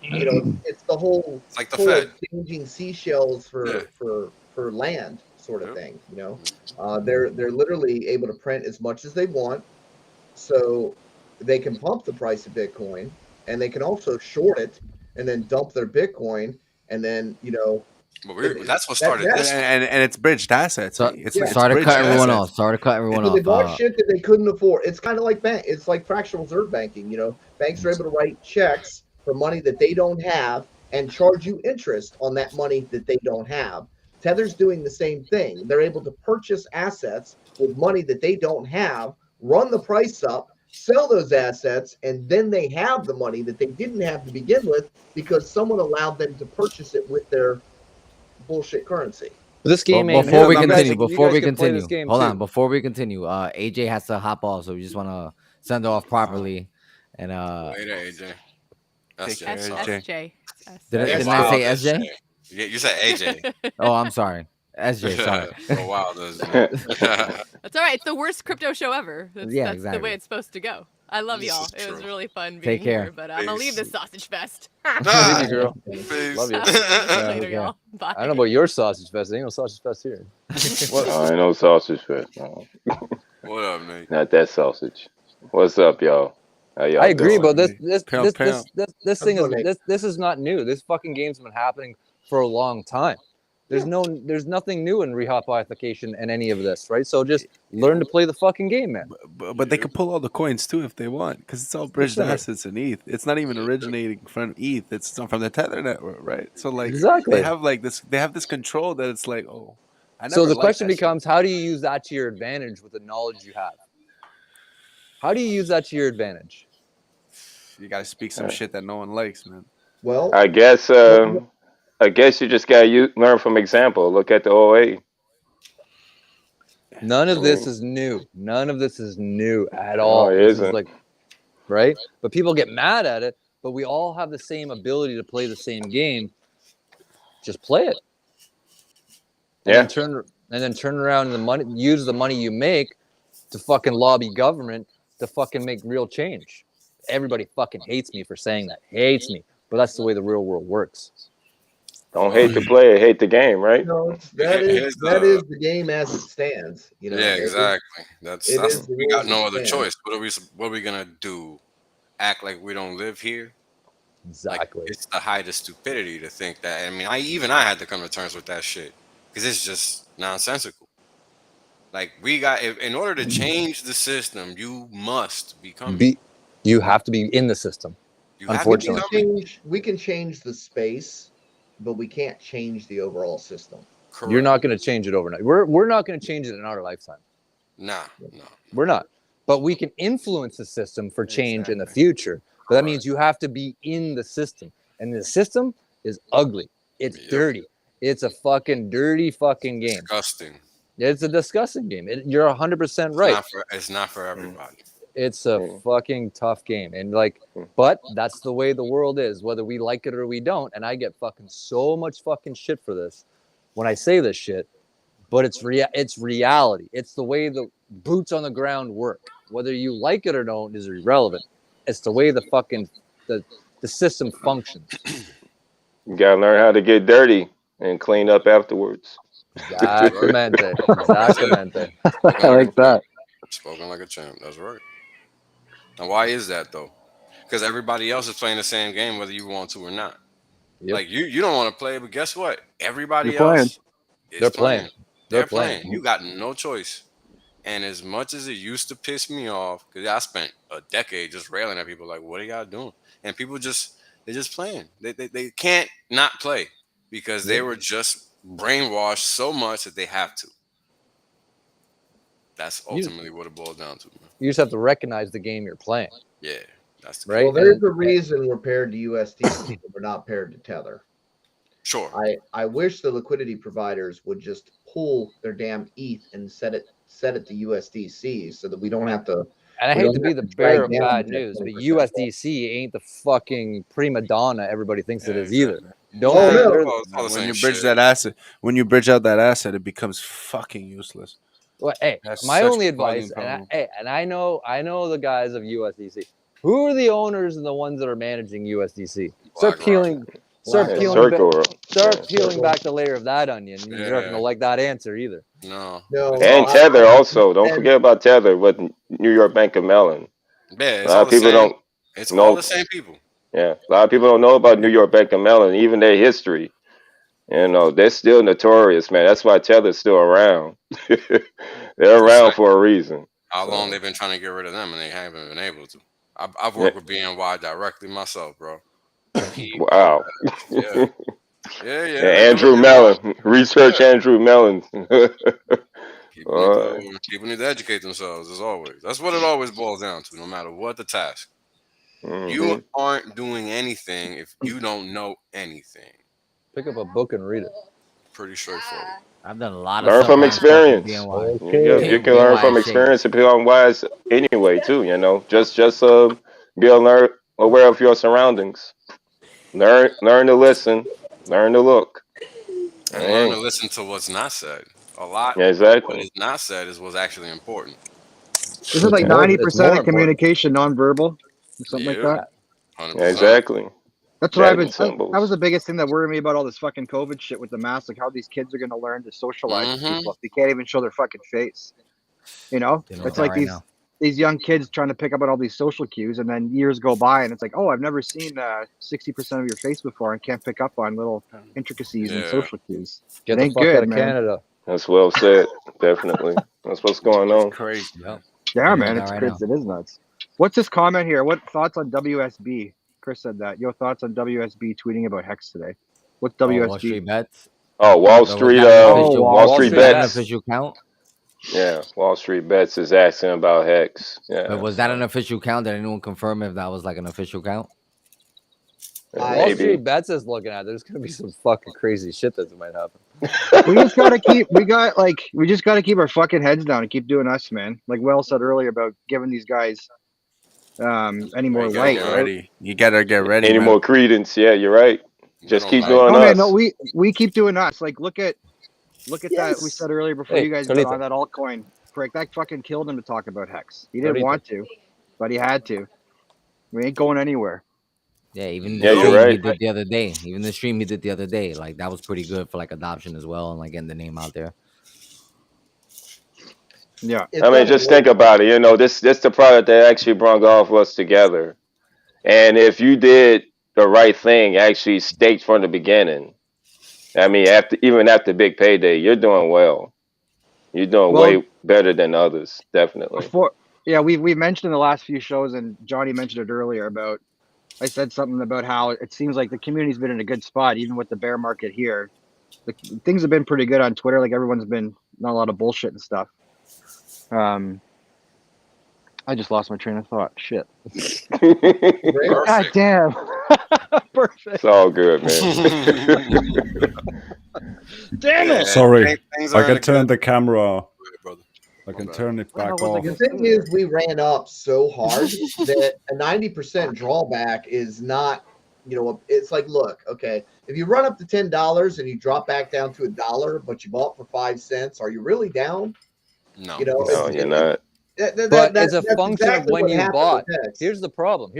it's the whole It's like the Fed. exchanging seashells for land sort of thing. They're literally able to print as much as they want. So they can pump the price of Bitcoin, and they can also short it and then dump their Bitcoin, and then that's what started this. And it's bridged assets. Sorry to cut everyone off. So they bought shit that they couldn't afford. It's kind of like it's like fractional reserve banking. Banks are able to write checks for money that they don't have and charge you interest on that money that they don't have. Tether's doing the same thing. They're able to purchase assets with money that they don't have, run the price up, sell those assets, and then they have the money that they didn't have to begin with because someone allowed them to purchase it with their bullshit currency. This game ain't before we you guys continue, can hold too. on. Before we continue, AJ has to hop off, so we just want to send her off properly. And Later, AJ. That's SJ. Didn't I say SJ? Yeah, you said AJ. Oh, I'm sorry. SJ, sorry. For a while, That's all right. It's the worst crypto show ever. That's exactly the way it's supposed to go. I love y'all. It was really fun being Take care. here, but I'm gonna leave this sausage fest. Easy, girl. Peace. Love you. Later, y'all. Bye. I don't know about your sausage fest. There ain't no sausage fest here. Ain't no sausage fest. No. What up, Nate? Not that sausage. What's up, y'all? How y'all I agree, doing? but this thing going, is this is not new. This fucking game's been happening for a long time. There's nothing new in rehopification and any of this, right? So just learn to play the fucking game, man. But they can pull all the coins too if they want, because it's all bridged assets and ETH. It's not even originating from ETH. It's from the Tether network, right? So like Exactly. they have like this. They have this control that it's like, oh. So the question becomes, how do you use that to your advantage with the knowledge you have? How do you use that to your advantage? You got to speak some shit that no one likes, man. Well, I guess you just gotta learn from example. Look at the 08. None of this is new. None of this is new at all. it This isn't. is like, right? But people get mad at it. But we all have the same ability to play the same game. Just play it. And Yeah. then turn around and use the money you make to fucking lobby government to fucking make real change. Everybody fucking hates me for saying that. Hates me. But that's the way the real world works. Don't hate the player, hate the game, right? No, that is the game as it stands. You know. Yeah, exactly. That's the we got rules no it other stands. choice. What are we gonna do? Act like we don't live here? Exactly. Like, it's the height of stupidity to think that. I mean, I had to come to terms with that shit because it's just nonsensical. Like in order to change the system, you must become it. You have to be in the system. You have to Unfortunately, we can change the space, but we can't change the overall system. Correct. You're not going to change it overnight. We're not going to change it in our lifetime. No. We're not. But we can influence the system for change in the future. But that means you have to be in the system. And the system is ugly. It's dirty. It's a fucking dirty fucking game. Disgusting. It's a disgusting game. You're 100% right. It's not for everybody. It's a fucking tough game. And but that's the way the world is, whether we like it or we don't. And I get fucking so much fucking shit for this when I say this shit. But it's reality. It's the way the boots on the ground work. Whether you like it or don't is irrelevant. It's the way the fucking the system functions. You gotta learn how to get dirty and clean up afterwards. Exactamente. Exactamente. I like that. Spoken like a champ. That's right. Now, why is that though? Because everybody else is playing the same game, whether you want to or not. Yep. Like you don't want to play, but guess what? Everybody You're playing. else is playing. They're playing. playing. You got no choice. And as much as it used to piss me off, because I spent a decade just railing at people like, what are y'all doing? And people they're just playing. They can't not play because they were just brainwashed so much that they have to. That's ultimately what it boils down to, man. You just have to recognize the game you're playing. Yeah, that's the right. Well, there's a reason we're paired to USD, but we're not paired to Tether. Sure. I wish the liquidity providers would just pull their damn ETH and set it to USDC so that we don't have to. And I hate to be the bearer of bad news, but USDC ain't the fucking prima donna everybody thinks it is either. When you bridge that asset, when you bridge out that asset, it becomes fucking useless. Well, hey, my only advice, and I know the guys of USDC. Who are the owners and the ones that are managing USDC? Start peeling back the layer of that onion. You're not gonna like that answer either. No. And Tether also. Don't forget about Tether with New York Bank of Mellon. Yeah, a lot of people don't. It's all the same people. Yeah, a lot of people don't know about New York Bank of Mellon, even their history. You know, they're still notorious, man. That's why Tether's still around. They're around for a reason. How long they've been trying to get rid of them, and they haven't been able to. I've worked with BNY directly myself, bro. Wow. Yeah. Andrew Mellon. Research Andrew Mellon. People need to educate themselves, as always. That's what it always boils down to, no matter what the task. Mm-hmm. You aren't doing anything if you don't know anything. Pick up a book and read it. Pretty straightforward. I've done a lot of learn stuff from experience. Okay. You can learn from experience and become wise anyway too. You know, just be aware of your surroundings. Learn to listen. Learn to look. And learn to listen to what's not said. A lot. Exactly. What is not said is what's actually important. This is like 90% of communication nonverbal, or something like that. 100%. Exactly. That's what that was the biggest thing that worried me about all this fucking COVID shit with the mask, like how these kids are going to learn to socialize with people if they can't even show their fucking face. You know, it's like these young kids trying to pick up on all these social cues, and then years go by, and it's like, oh, I've never seen 60% of your face before, and can't pick up on little intricacies and social cues. Get it ain't the fuck good, out of man. Canada. That's well said. Definitely. That's what's going on. Crazy. Yeah, man, it's crazy. It is nuts. What's this comment here? What thoughts on WSB? Chris said that. Your thoughts on WSB tweeting about Hex today? What's WSB? Wall Street Bets. Oh, Wall Street. Wall Street Bets. An official count? Yeah, Wall Street Bets is asking about Hex. Yeah. But was that an official count? Did anyone confirm if that was like an official count? Wall Street Bets is looking at. There's gonna be some fucking crazy shit that might happen. We just gotta keep our fucking heads down and keep doing us, man. Like Will said earlier about giving these guys any more light. You gotta get ready. Any more credence? Yeah, you're right. Just don't keep like doing No, us. man, no, we keep doing us. Like, look at that. We Yes. said earlier before Hey, you guys got Khalifa. on that altcoin prick. That fucking killed him to talk about Hex. He didn't Khalifa. want to, but he had to. We ain't going anywhere. Yeah, even Yeah, the you're stream he right. did the other day. Even the stream he did the other day, like that was pretty good for like adoption as well, and like getting the name out there. Yeah. It's I mean, done just it think well. about it. You know, this the product that actually brought all of us together. And if you did the right thing, actually staked from the beginning, I mean, even after big payday, you're doing well. You're doing Well, way better than others, definitely. we mentioned in the last few shows, and Johnny mentioned it earlier about. I said something about how it seems like the community's been in a good spot, even with the bear market here. Things have been pretty good on Twitter. Like everyone's been not a lot of bullshit and stuff. I just lost my train of thought. Shit. God damn. Perfect. It's all good, man. Damn it. Sorry, Things I are in can a turn good the camera. brother. I can turn it back was I off. The thing is, we ran up so hard that a 90% drawback is not, it's like, look, okay, if you run up to $10 and you drop back down to $1, but you bought for 5 cents, are you really down? No. No, you're not. But it's a that's function exactly of when what you happened bought. with Hex. Here's the problem.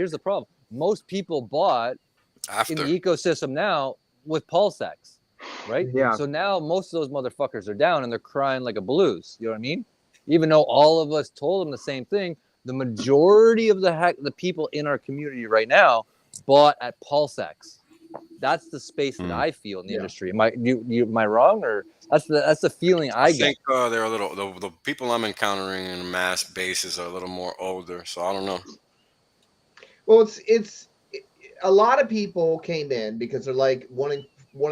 Most people bought After. in the ecosystem now with PulseX, right? Yeah. So now most of those motherfuckers are down and they're crying like a blues. You know what I mean? Even though all of us told them the same thing, the majority of the people in our community right now bought at PulseX. That's the space that I feel in the industry. Am I wrong, or that's the feeling I get? think they're a little the people I'm encountering in a mass basis are a little more older, so I don't know. Well, it's a lot of people came in because they're like wanting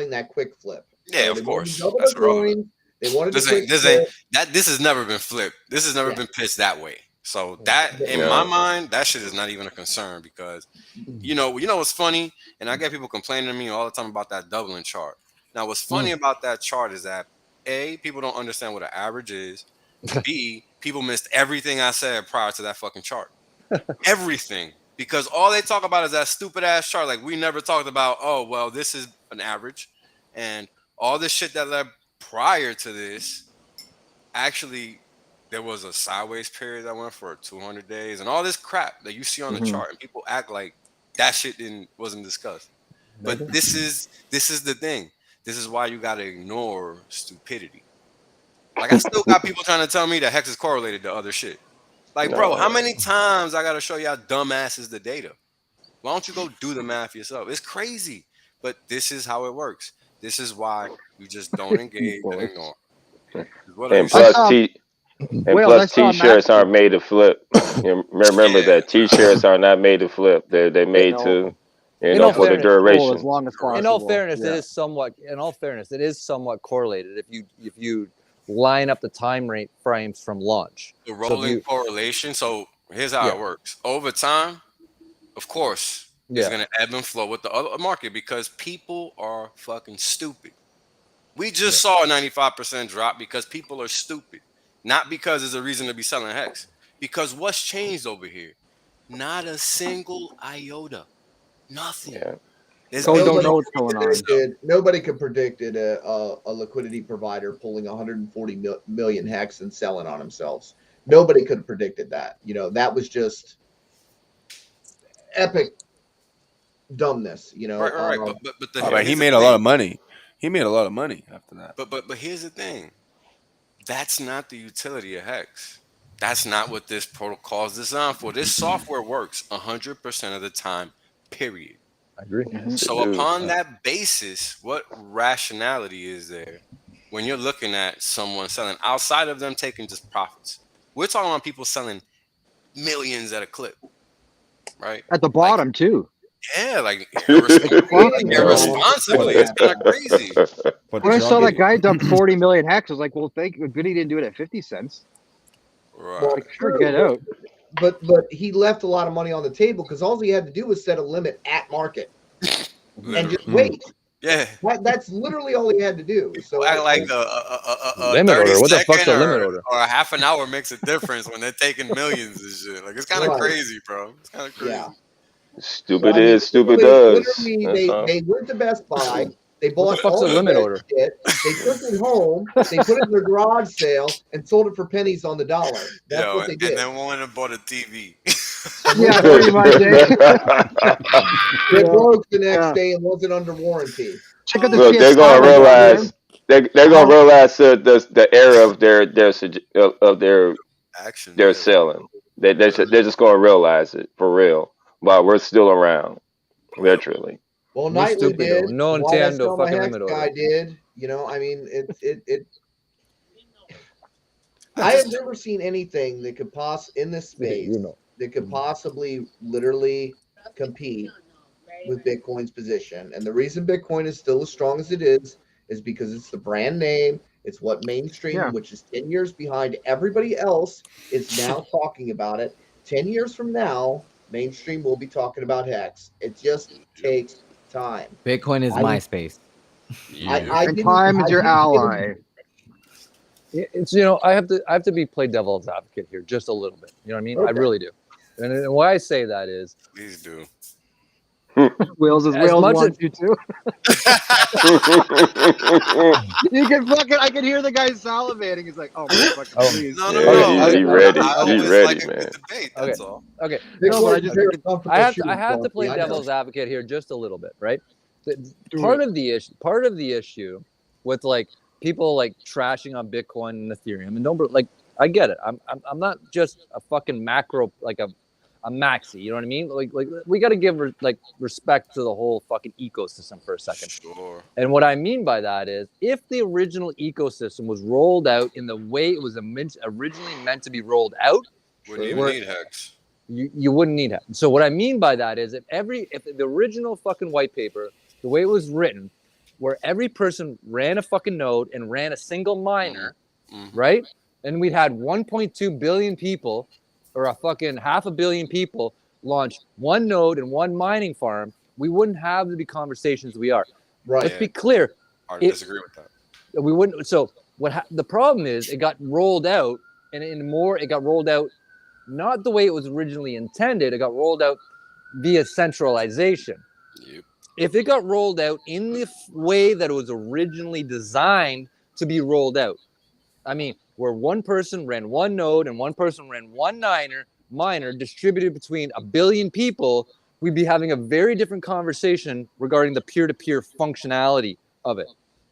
that quick flip. Yeah, So of they wanted course. to double That's their irrelevant. coins. They wanted This to ain't this has never been flipped. This has never been pitched that way. So that in my mind, that shit is not even a concern because you know what's funny, and I get people complaining to me all the time about that doubling chart. Now, what's funny about that chart is that A, people don't understand what an average is. B, people missed everything I said prior to that fucking chart. Everything. Because all they talk about is that stupid ass chart. Like we never talked about, oh well, this is an average. And all this shit that led prior to this, actually there was a sideways period that went for 200 days and all this crap that you see on the chart, and people act like that shit wasn't discussed. But this is the thing. This is why you gotta ignore stupidity. Like I still got people trying to tell me that Hex is correlated to other shit. Like, bro, how many times I gotta show y'all dumbasses the data? Why don't you go do the math yourself? It's crazy, but this is how it works. This is why you just don't engage and ignore. And plus, t-shirts aren't made to flip. Remember that t-shirts are not made to flip. They're made to, for the duration. In all fairness, it is somewhat. In all fairness, it is somewhat correlated. If you line up the time frames from launch, the rolling correlation. So here's how it works. Over time, of course, it's gonna ebb and flow with the other market because people are fucking stupid. We just saw a 95% drop because people are stupid, not because there's a reason to be selling Hex. Because what's changed over here? Not a single iota. Nothing. Yeah. Don't know what's going on. Nobody could predict it, a liquidity provider pulling 140 million Hex and selling on themselves. Nobody could have predicted that. That was just epic dumbness. Right. But he made a lot of money. He made a lot of money after that. But here's the thing. That's not the utility of Hex. That's not what this protocol is designed for. This software works 100% of the time, period. I agree. So upon that basis, what rationality is there when you're looking at someone selling outside of them taking just profits? We're talking about people selling millions at a clip, right? At the bottom too. Yeah, like irresponsibly. It's kind of crazy. When I saw that guy dump 40 million Hex, I was like, well, good he didn't do it at 50 cents. Right. Well, sure, get out. But he left a lot of money on the table because all he had to do was set a limit at market and just wait. Yeah, that's literally all he had to do. So like a limit order. What the fuck's a or, limit order? Or a half an hour makes a difference when they're taking millions and shit. Like it's kind of crazy, bro. It's kind of crazy. Yeah. Stupid I mean, is, stupid does. literally, That's all. they went to Best Buy. They What the bought fuck's all a the limit red order? shit. They took it home. They put it in their garage sale and sold it for pennies on the dollar. That's Yo, what they and did. then went and bought a TV. Yeah, pretty much. It broke the next Yeah. day and wasn't under warranty. Check out the Look, they're gonna PS5 I got, man. realize they're gonna realize the era of their Action. they're selling. They're just gonna realize it for real while we're still around, literally. Well, Muy Knightley estúpido. did. No Why I entiendo sell my fucking Hex limit guy order. did. You know, I mean, it. I have never seen anything that could in this space that could possibly literally compete with Bitcoin's position. And the reason Bitcoin is still as strong as it is because it's the brand name. It's what mainstream, which is 10 years behind everybody else, is now talking about it. 10 years from now, mainstream will be talking about Hex. It just takes time. Bitcoin is MySpace. And time is your ally. It's I have to be devil's advocate here just a little bit. You know what I mean? Okay. I really do. And why I say that is, Please do. Wheels wants you to. You can fucking. I can hear the guy salivating. He's like, "Oh, fucking please." No. He ready. I He always ready, like a man. good debate. That's all. Okay. No, but I have to play devil's advocate here just a little bit, right? Part of the issue with like people like trashing on Bitcoin and Ethereum, and I get it. I'm not just a fucking macro like a maxi. You know what I mean? Like we got to give respect to the whole fucking ecosystem for a second. Sure. And what I mean by that is, if the original ecosystem was rolled out in the way it was originally meant to be rolled out, Wouldn't even need Hex. You wouldn't need it. So what I mean by that is, if the original fucking white paper, the way it was written, where every person ran a fucking node and ran a single miner, right? And we'd had 1.2 billion people, or a fucking 500 million people, launch one node and one mining farm, we wouldn't have the conversations we are. Right. Let's be clear. I disagree with that. We wouldn't. So the problem is, it got rolled out, and it got rolled out not the way it was originally intended. It got rolled out via centralization. Yep. If it got rolled out in the way that it was originally designed to be rolled out, I mean, where one person ran one node and one person ran one miner distributed between a billion people, we'd be having a very different conversation regarding the peer-to-peer functionality of it,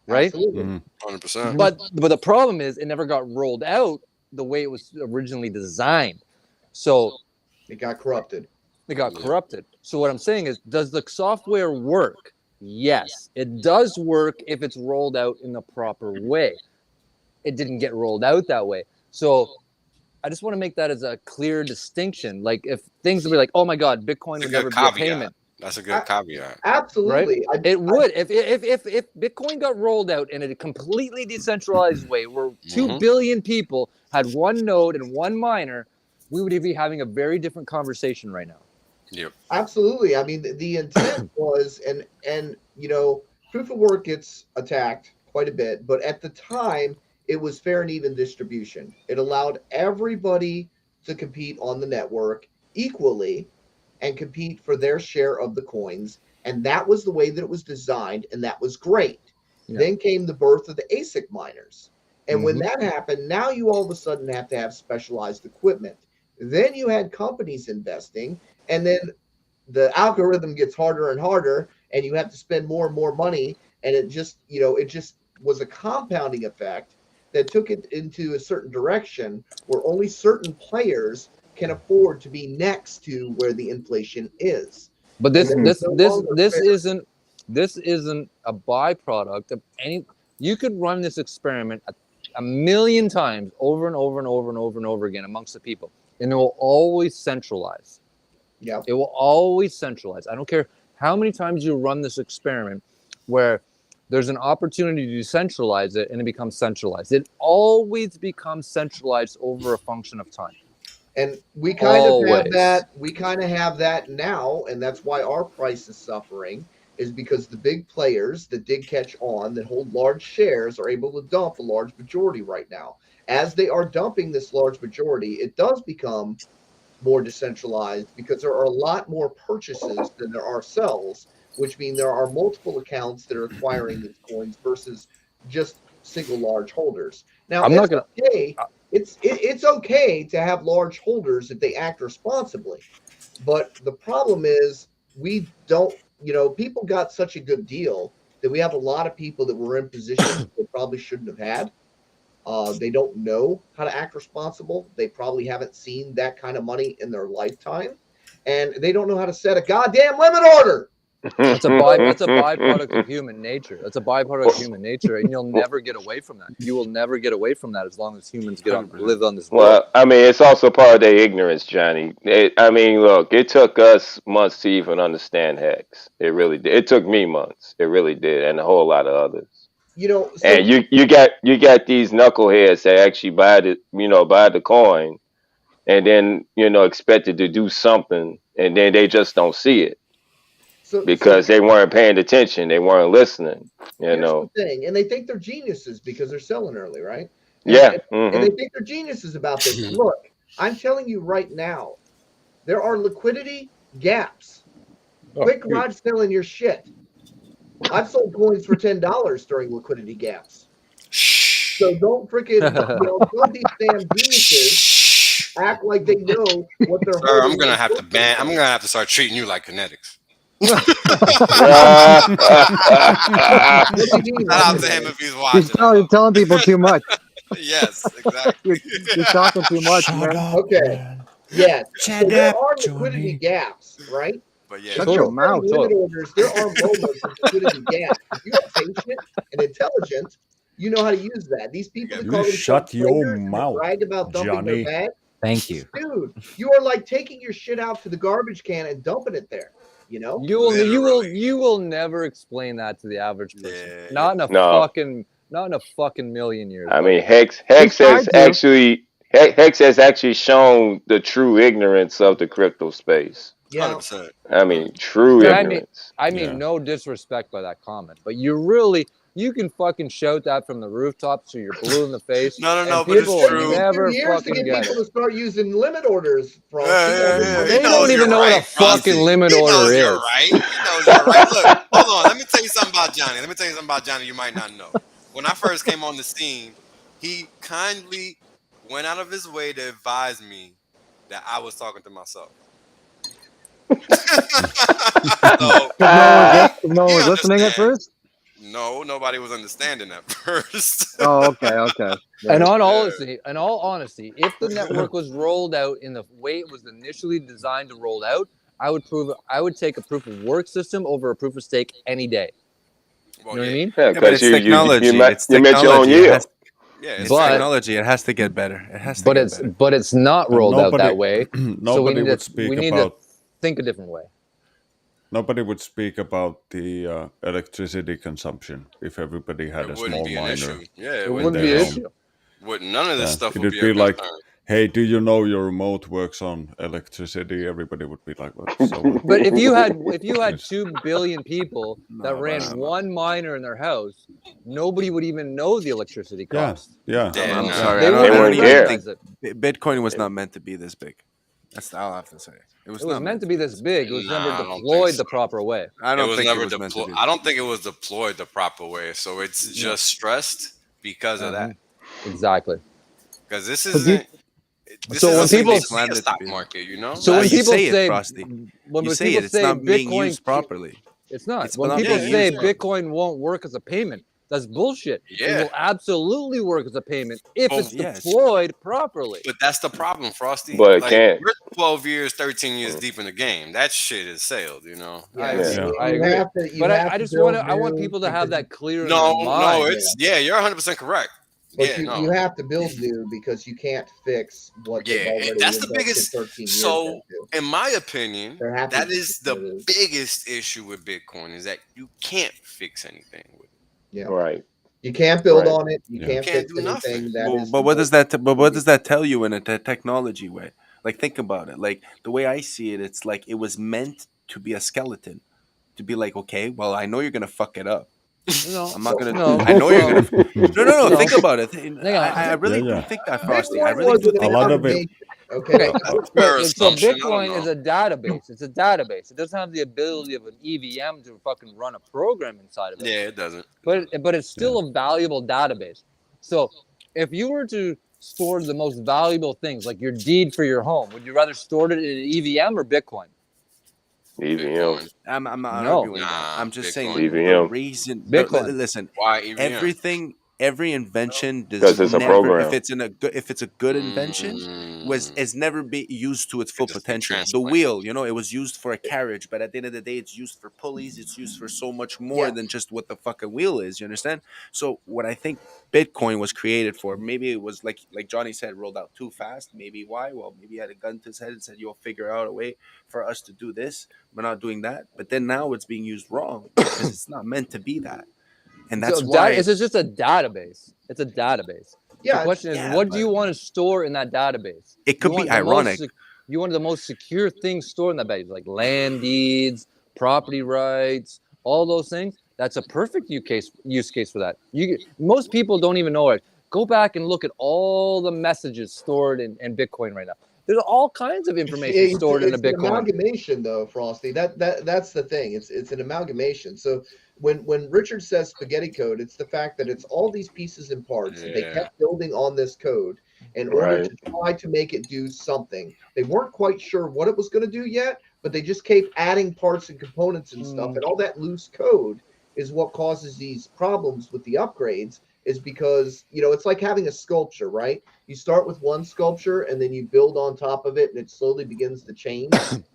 right? Absolutely. 100%. But the problem is, it never got rolled out the way it was originally designed. So it got corrupted. So what I'm saying is, does the software work? Yes, it does work if it's rolled out in the proper way. It didn't get rolled out that way. So I just want to make that as a clear distinction. Like, if things would be like, oh my God, Bitcoin would never be a payment. That's a good caveat. Absolutely. Right? It would. If Bitcoin got rolled out in a completely decentralized way, where 2 billion people had one node and one miner, we would be having a very different conversation right now. Yep. Absolutely. I mean, the intent was, and proof of work gets attacked quite a bit, but at the time, it was fair and even distribution. It allowed everybody to compete on the network equally and compete for their share of the coins. And that was the way that it was designed, and that was great. Yeah. Then came the birth of the ASIC miners. And when that happened, now you all of a sudden have to have specialized equipment. Then you had companies investing, and then the algorithm gets harder and harder, and you have to spend more and more money. And it just was a compounding effect that took it into a certain direction where only certain players can afford to be next to where the inflation is. But this isn't a byproduct of any. You could run this experiment a million times over and over and over and over and over again amongst the people, and it will always centralize. Yeah, it will always centralize. I don't care how many times you run this experiment where there's an opportunity to decentralize it and it becomes centralized. It always becomes centralized over a function of time. And we kind of have that. We kind of have that now, and that's why our price is suffering, is because the big players that did catch on, that hold large shares, are able to dump a large majority right now. As they are dumping this large majority, it does become more decentralized because there are a lot more purchases than there are sells, which mean there are multiple accounts that are acquiring these coins versus just single large holders. Now, I'm not gonna. okay. It's okay to have large holders if they act responsibly, but the problem is we don't. People got such a good deal that we have a lot of people that were in positions they probably shouldn't have had. They don't know how to act responsible. They probably haven't seen that kind of money in their lifetime, and they don't know how to set a goddamn limit order. That's a byproduct of human nature. That's a byproduct of human nature, and you'll never get away from that. You will never get away from that as long as humans live on this world. Well, I mean, it's also part of their ignorance, Johnny. Look, it took us months to even understand Hex. It really did. It took me months. It really did, and a whole lot of others. And you got these knuckleheads that actually buy the coin, and then expected to do something, and then they just don't see it. Because they weren't paying attention, they weren't listening. Here's the thing, and they think they're geniuses because they're selling early, right? And they think they're geniuses about this. Look, I'm telling you right now, there are liquidity gaps. Quit garage selling your shit. I've sold coins for $10 during liquidity gaps. So don't freaking some of these damn geniuses act like they know what they're Sir, I'm gonna have to start treating you like Kinetics. Shout out to him if he's watching. You're telling people too much. Yes, exactly. You're talking too much, man. Okay. Yes. So there are liquidity gaps, right? But yeah, shut your mouth. Limit orders, there are moments of liquidity gaps. If you are patient and intelligent, you know how to use that. These people that call shut your mouth, brag about dumping Johnny. their bag. Thank you. Dude, you are like taking your shit out to the garbage can and dumping it there. You will never explain that to the average person. Yeah. Not in a fucking million years. I mean, Hex has actually shown the true ignorance of the crypto space. Yeah. 100%. I mean, true ignorance. I mean, no disrespect by that comment, but you can fucking shout that from the rooftop so you're blue in the face. No, but it's true. Never years fucking to get get people it. to start using limit orders. They don't even know what a fucking limit order is. You're right. He knows you're right. Look, hold on. Let me tell you something about Johnny. You might not know. When I first came on the scene, he kindly went out of his way to advise me that I was talking to myself. No one was listening at first? No, nobody was understanding at first. Oh, okay. And in all honesty, if the network was rolled out in the way it was initially designed to roll out, I would take a proof of work system over a proof of stake any day. Well, you know what I mean? Yeah, but it's technology. You met your own yield. It's technology. It has to get better. It has to get better. But it's not rolled out that way. Nobody would speak we need about. To think a different way. Nobody would speak about the electricity consumption if everybody had a small miner. Yeah, it wouldn't be an issue. None of this stuff would It'd be like, hey, do you know your remote works on electricity? Everybody would be like, what? So but if you had 2 billion people that ran one miner in their house, nobody would even know the electricity cost. Yeah. I'm sorry. They I don't care. think Bitcoin was not meant to be this big. That's all I have to say. It was meant to be this big. It was never deployed the proper way. I don't think it was meant to be. I don't think it was deployed the proper way. So it's just stressed because of that. Exactly. Because this isn't. So when people say the stock market, So when people say Frosty, it's not being used properly. It's not. When people say Bitcoin won't work as a payment, that's bullshit. Yeah. It will absolutely work as a payment if it's deployed properly. But that's the problem, Frosty. But it can't. We're 12 years, 13 years deep in the game. That shit is sailed, you know. I agree. But I want people to have that clear in their mind. No, you're 100% correct. But you have to build new because you can't fix what they've already that's the biggest. 13 years So, in my opinion, that is the biggest issue with Bitcoin is that you can't fix anything with it. Yeah. Right. You can't build on it. You can't fix do anything. But what does that tell you in a technology way? Like, think about it. Like, the way I see it, it's like it was meant to be a skeleton. To be like, okay, well, I know you're gonna fuck it up. No, I'm not gonna. No, I know you're gonna. No. Think about it. I really do think that, Frosty. I really do think a lot of it. Okay. Look, so Bitcoin is a database. It's a database. It doesn't have the ability of an EVM to fucking run a program inside of it. Yeah, it doesn't. But it's still a valuable database. So if you were to store the most valuable things, like your deed for your home, would you rather store it in an EVM or Bitcoin? EVM. I'm not No. arguing that. I'm just saying Bitcoin. the EVM. reason. Bitcoin. Listen, Why EVM? every invention does 'Cause it's a never, program. if it's a good invention, has never been used to its full potential. The wheel, it was used for a carriage, but at the end of the day, it's used for pulleys. It's used for so much more than just what the fucking wheel is. You understand? So what I think Bitcoin was created for, maybe it was like Johnny said, rolled out too fast. Maybe why? Well, maybe he had a gun to his head and said, "You'll figure out a way for us to do this. We're not doing that." But then now it's being used wrong because it's not meant to be that. And that's why it's just a database. It's a database. Yeah, the question is, what do you want to store in that database? It could be ironic. You want the most secure things stored in that database, like land deeds, property rights, all those things. That's a perfect use case for that. Most people don't even know it. Go back and look at all the messages stored in Bitcoin right now. There's all kinds of information stored in a Bitcoin. It's an amalgamation, though, Frosty. That's the thing. It's an amalgamation. So when Richard says spaghetti code, it's the fact that it's all these pieces and parts. And they kept building on this code in order to try to make it do something. They weren't quite sure what it was going to do yet, but they just kept adding parts and components and stuff. And all that loose code is what causes these problems with the upgrades. Is because, it's like having a sculpture, right? You start with one sculpture and then you build on top of it and it slowly begins to change.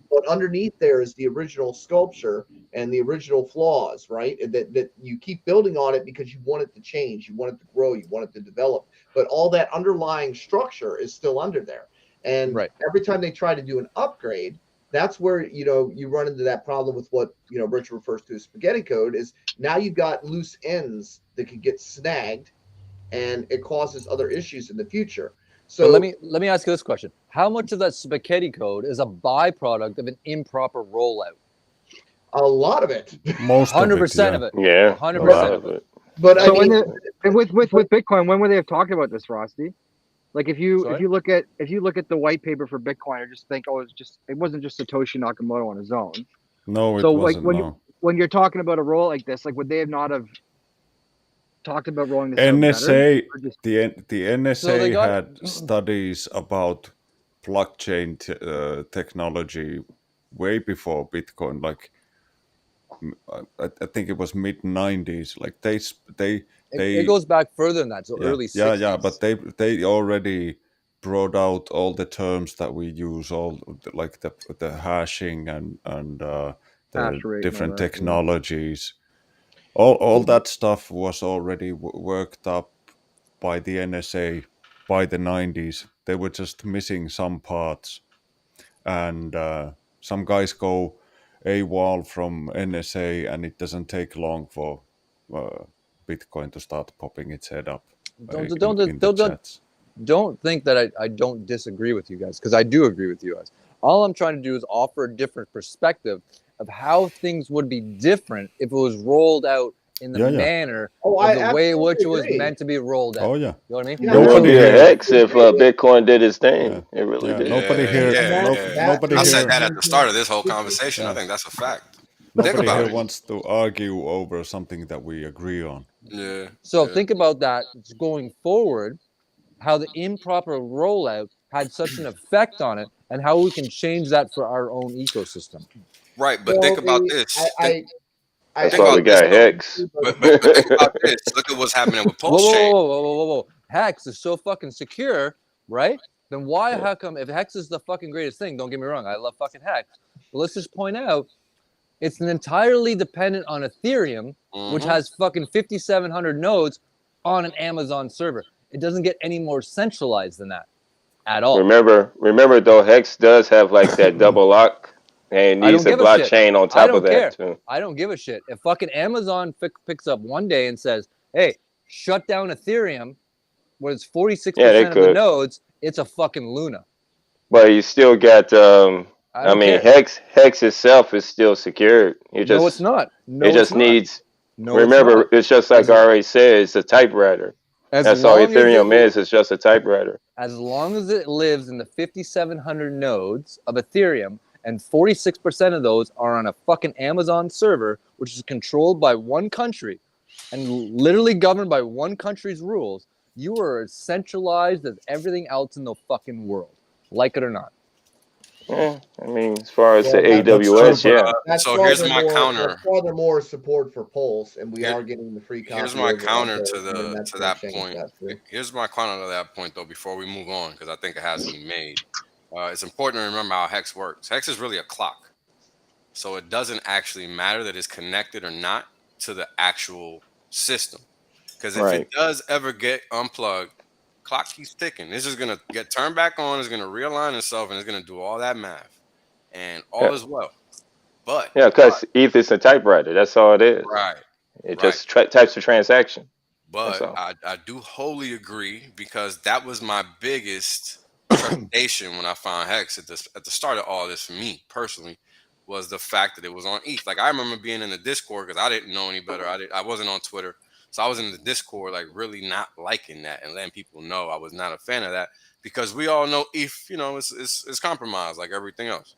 But underneath there is the original sculpture and the original flaws, right? That you keep building on it because you want it to change, you want it to grow, you want it to develop. But all that underlying structure is still under there. And every time they try to do an upgrade, that's where, you run into that problem with what, Richard refers to as spaghetti code is now you've got loose ends that could get snagged and it causes other issues in the future. So but let me ask you this question. How much of that spaghetti code is a byproduct of an improper rollout? A lot of it. Most 100% of it. Yeah. 100% of it. But so with Bitcoin, when would they have talked about this, Frosty? Like if you look at the white paper for Bitcoin, or just think, it wasn't just Satoshi Nakamoto on his own. No, it so wasn't. Like when you're talking about a roll like this, like would they have not have talked about rolling this NSA? out better? The NSA had studies about blockchain technology way before Bitcoin. Like I think it was mid 90s. Like it goes back further than that, so early 60s. Yeah, but they already brought out all the terms that we use, all like the hashing and the different technologies. All that stuff was already worked up by the NSA by the 90s. They were just missing some parts, and some guys go AWOL from NSA, and it doesn't take long for Bitcoin to start popping its head up. Don't think that I don't disagree with you guys, because I do agree with you guys. All I'm trying to do is offer a different perspective of how things would be different if it was rolled out in the manner of the way in which it was meant to be rolled out. Oh yeah. You know what I mean? It would be a hex if Bitcoin did its thing. It really did. Nobody here. Nobody I here. said that at the start of this whole conversation. I think that's a fact. Nobody here wants to argue over something that we agree on. Yeah. So think about that going forward, how the improper rollout had such an effect on it, and how we can change that for our own ecosystem. Right, but think about this. That's why we got Hex. But think about this. Look at what's happening with Pulse Chain. Whoa. Hex is so fucking secure, right? Then how come, if Hex is the fucking greatest thing, don't get me wrong, I love fucking Hex. But let's just point out, it's entirely dependent on Ethereum, which has fucking 5,700 nodes on an Amazon server. It doesn't get any more centralized than that at all. Remember though, Hex does have like that double lock. And needs a blockchain on top of that too. I don't give a shit. If fucking Amazon picks up one day and says, "Hey, shut down Ethereum," when it's 46% of the nodes, it's a fucking Luna. But you still got. Hex itself is still secured. No, it's not. It just needs. Remember, it's just like I already said. It's a typewriter. That's all Ethereum is. It's just a typewriter. As long as it lives in the 5,700 nodes of Ethereum, and 46% of those are on a fucking Amazon server, which is controlled by one country and literally governed by one country's rules, you are as centralized as everything else in the fucking world, like it or not. Yeah, I mean, as far as Well, the that's AWS, yeah. That's So here's my more, counter. That's further more support for Pulse, and we are getting the free copy. Here's my over counter on to the internet to that exchange point. stuff, too. Here's my counter to that point, though. Before we move on, because I think it has to be made. It's important to remember how Hex works. Hex is really a clock, so it doesn't actually matter that it's connected or not to the actual system. Because if Right. it does ever get unplugged, clock keeps ticking. It's just gonna get turned back on. It's gonna realign itself, and it's gonna do all that math, and all Yeah. is well. But Yeah, because ETH is a typewriter. That's all it is. right. It just types the transaction. That's But all. I do wholly agree, because that was my biggest trepidation when I found Hex at the start of all this for me personally, was the fact that it was on ETH. Like, I remember being in the Discord because I didn't know any better. I wasn't on Twitter, so I was in the Discord, like, really not liking that and letting people know I was not a fan of that, because we all know ETH, it's compromised like everything else.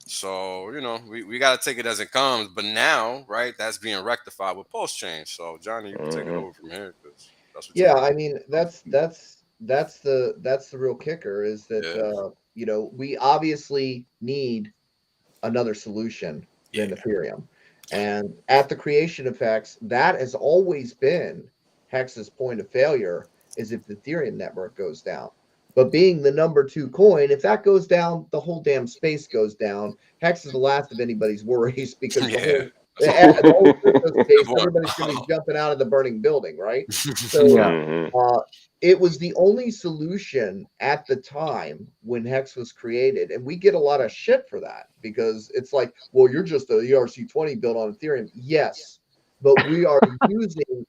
So, we got to take it as it comes. But now, right, that's being rectified with Pulse Chain. So, Johnny, you can take it over from here, because that's what Yeah, I mean, that's the real kicker, is that we obviously need another solution than Ethereum. And at the creation of Hex, that has always been Hex's point of failure, is if the Ethereum network goes down. But being the number 2 coin, if that goes down, the whole damn space goes down. Hex is the last of anybody's worries, because the whole crypto space, everybody's going to be jumping out of the burning building, right? So it was the only solution at the time when Hex was created. And we get a lot of shit for that, because it's like, well, you're just a ERC20 built on Ethereum. Yes, but we are using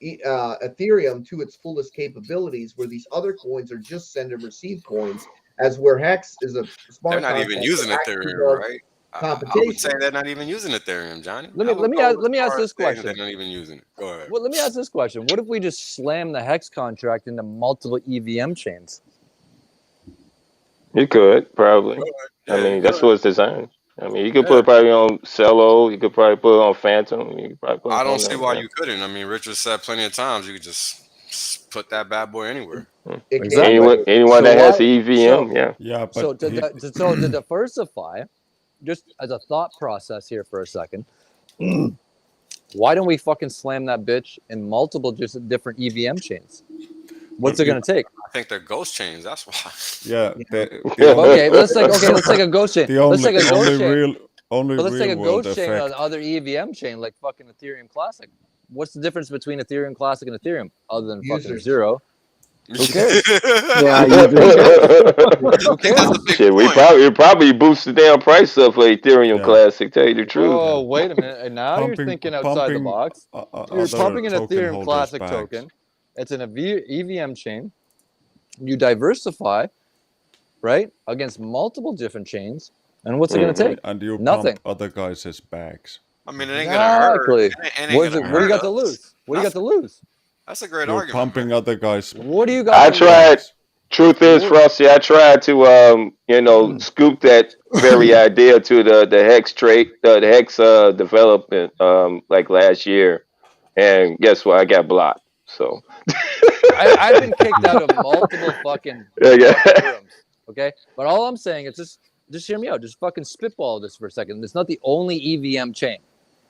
Ethereum to its fullest capabilities, where these other coins are just send and receive coins, as where Hex is a smart. They're not even using Ethereum, right? I would say they're not even using Ethereum, Johnny. Let me ask this question. They're not even using it. Go ahead. Well, let me ask this question. What if we just slam the Hex contract into multiple EVM chains? You could probably. I mean, that's what it's designed. I mean, you could put it probably on Cello. You could probably put it on Phantom. You could probably put it I don't on see that, why yeah. you couldn't. I mean, Richard said plenty of times you could just put that bad boy anywhere. Exactly. Anyone that has EVM, yeah. Yeah, but So to diversify, just as a thought process here for a second, why don't we fucking slam that bitch in multiple just different EVM chains? What's it gonna take? I think they're ghost chains. That's why. Yeah. Okay, let's take a ghost chain. Let's take a ghost chain. Only Let's take a real-world ghost chain on effect. the other EVM chain, like fucking Ethereum Classic. What's the difference between Ethereum Classic and Ethereum, other than fucking zero? Who cares? Who cares? Shit, it probably boosts the damn price up for Ethereum Classic. Tell you the truth. Oh, wait a minute! And now you're thinking outside the box. You're pumping an Ethereum Classic token. It's an EVM chain. You diversify, right, against multiple different chains. And what's it going to take? And you Nothing. pump other guys' bags. I mean, it ain't gonna hurt. It ain't What do gonna you got hurt to us. lose? What do you got to lose? That's a great You're argument. pumping other guys. What do you got? I tried. Truth is, Frosty, I tried to, scoop that very idea to the Hex the Hex development, like last year, and guess what? I got blocked. So I've been kicked out of multiple fucking rooms. Okay, but all I'm saying is just hear me out. Just fucking spitball this for a second. It's not the only EVM chain.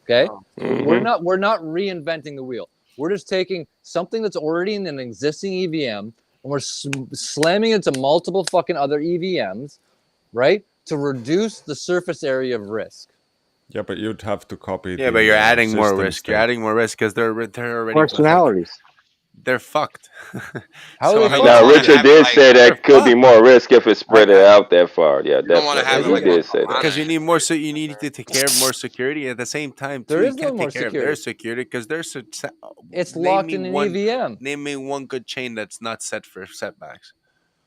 Okay, we're not reinventing the wheel. We're just taking something that's already in an existing EVM and we're slamming it to multiple fucking other EVMs, right? To reduce the surface area of risk. Yeah, but you'd have to copy. Yeah, but you're adding more risk. You're adding more risk because they're already Personalities. They're fucked. Now, Richard did say that could be more risk if it's spread out that far. Yeah, definitely. He did say that. Because you need more, so you need to take care of more security at the same time. Too. There You is no can't more take care of their security because there's it's locked in an EVM. Name me one good chain that's not set for setbacks.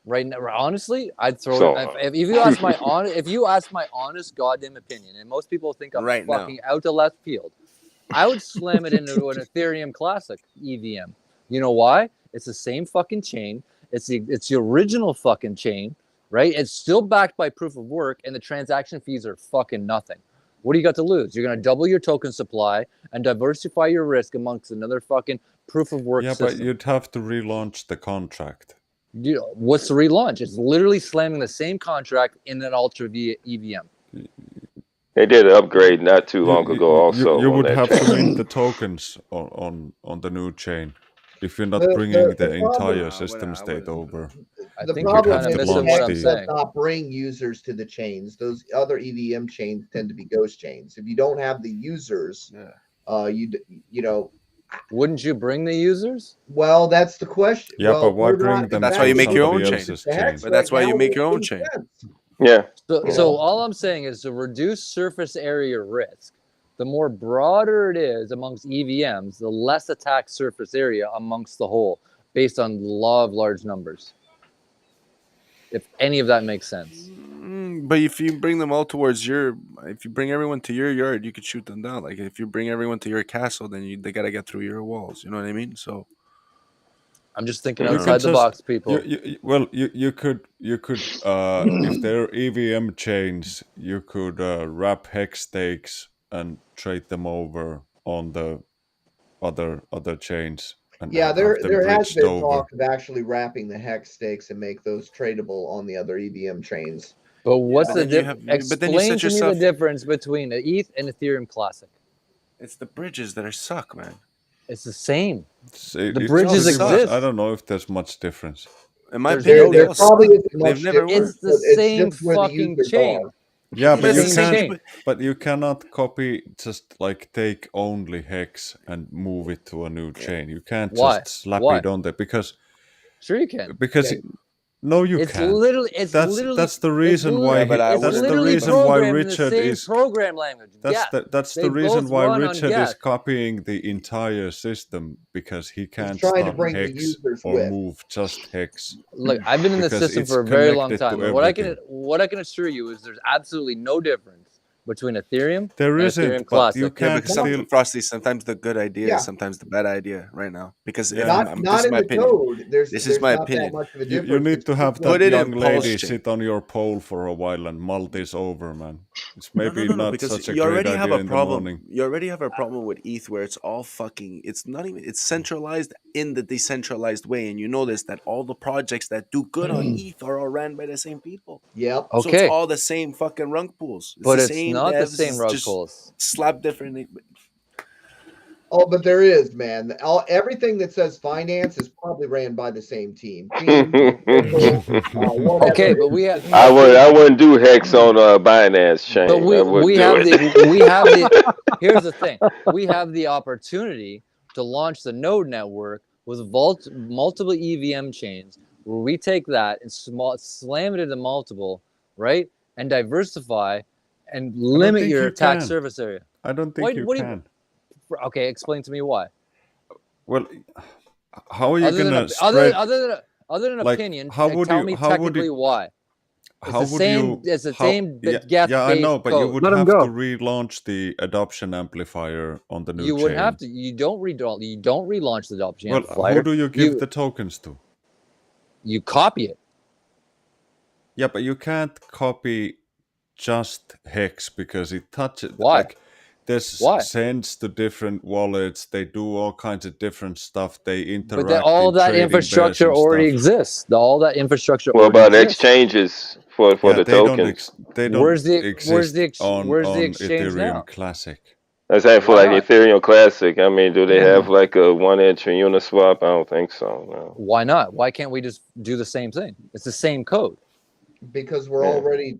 Right now, honestly, I'd throw it. If you ask my honest goddamn opinion, and most people think I'm fucking out to left field, I would slam it into an Ethereum Classic EVM. You know why? It's the same fucking chain. It's the original fucking chain, right? It's still backed by proof of work, and the transaction fees are fucking nothing. What do you got to lose? You're gonna double your token supply and diversify your risk amongst another fucking proof of work system. But you'd have to relaunch the contract. What's the relaunch? It's literally slamming the same contract in an Ultra EVM. They did an upgrade not too long ago. Also, you on would that have chain. to mint the tokens on the new chain if you're not bringing the entire system state over. The problem is that Hex does not bring users to the chains. Those other EVM chains tend to be ghost chains. If you don't have the users, you know. Wouldn't you bring the users? Well, that's the question. Yeah, well, but why bring them? That's why you make your own chain. But that's why you make your own chain. Yeah. So all I'm saying is to reduce surface area risk. The more broader it is amongst EVMs, the less attack surface area amongst the whole, based on the law of large numbers. If any of that makes sense. But if you bring them all towards if you bring everyone to your yard, you could shoot them down. Like if you bring everyone to your castle, then they gotta get through your walls. You know what I mean? So I'm just thinking outside the box, people. You could if they're EVM chains, you could wrap hex stakes and trade them over on the other chains. And yeah, there has been over. talk of actually wrapping the hex stakes and make those tradable on the other EVM chains. But what's the difference? Explain to me the difference between an ETH and Ethereum Classic. It's the bridges that are suck, man. It's the same. The bridges exist. I don't know if there's much difference. In my opinion, there probably isn't much difference. It's the same fucking chain. Yeah, but you Same can't. chain. But you cannot copy. Just like take only hex and move it to a new chain. You can't Why? just slap Why? it on there because. Sure, you can. Because. No, you It's can't. literally. That's the reason why. That's the reason why Richard is. Program language. That's the reason why Richard is copying the entire system because he can't trying to start bring the hex users or with. move just hex. Look, I've been in the Because system it's for a very long connected to time. everything. What I can assure you is there's absolutely no difference between Ethereum There and isn't, Ethereum but Classic. you can't because Frosty, sometimes the good idea Yeah. is sometimes the bad idea right now. Because Not this is in my the opinion. code. There's This is my not that opinion. much of a You difference. need to have Put that it in young lady Pulse chain. sit on your pole for a while and mull this over, man. It's maybe No, not because such a you great already have idea a in the problem. morning. You already have a problem with ETH where it's all fucking. It's not even. It's centralized in the decentralized way, and you notice that all the projects that do good on ETH are all ran by the same people. Yep. So Okay. it's all the same fucking rug pools. But the it's same not the devs, same rug just pulls. Slap different. Oh, but there is, man. Everything that says finance is probably ran by the same team. Okay, but we have. I wouldn't do hex on Binance chain. But I wouldn't we do have it. here's the thing. We have the opportunity to launch the node network with multiple EVM chains where we take that and slam it into multiple, right? And diversify and limit think your you attack can. surface area. I don't think you what do can. Okay, explain to me why. Well, how are you Other gonna than spread? other than like, opinion, how would tell you- me how would technically you- why. How It's the would same. you? It's the how- same. Yeah, I know, but you code. would have to relaunch the adoption amplifier on the new You chain. would have to. You don't relaunch the adoption Well, amplifier. who do you give the tokens to? You copy it. Yeah, but you can't copy just hex because it touches. Why? Like, there's Why? sends to different wallets. They do all kinds of different stuff. They interact. But all in that trading infrastructure pairs and already stuff. exists. All that infrastructure. What already about exists. exchanges for the they don't tokens? they don't Where's the exist on exchange Ethereum now? Classic. I'm saying for Why like not? Ethereum Classic. I mean, do they have like a 1 inch in Uniswap? I don't think so. No. Why not? Why can't we just do the same thing? It's the same code. Because we're already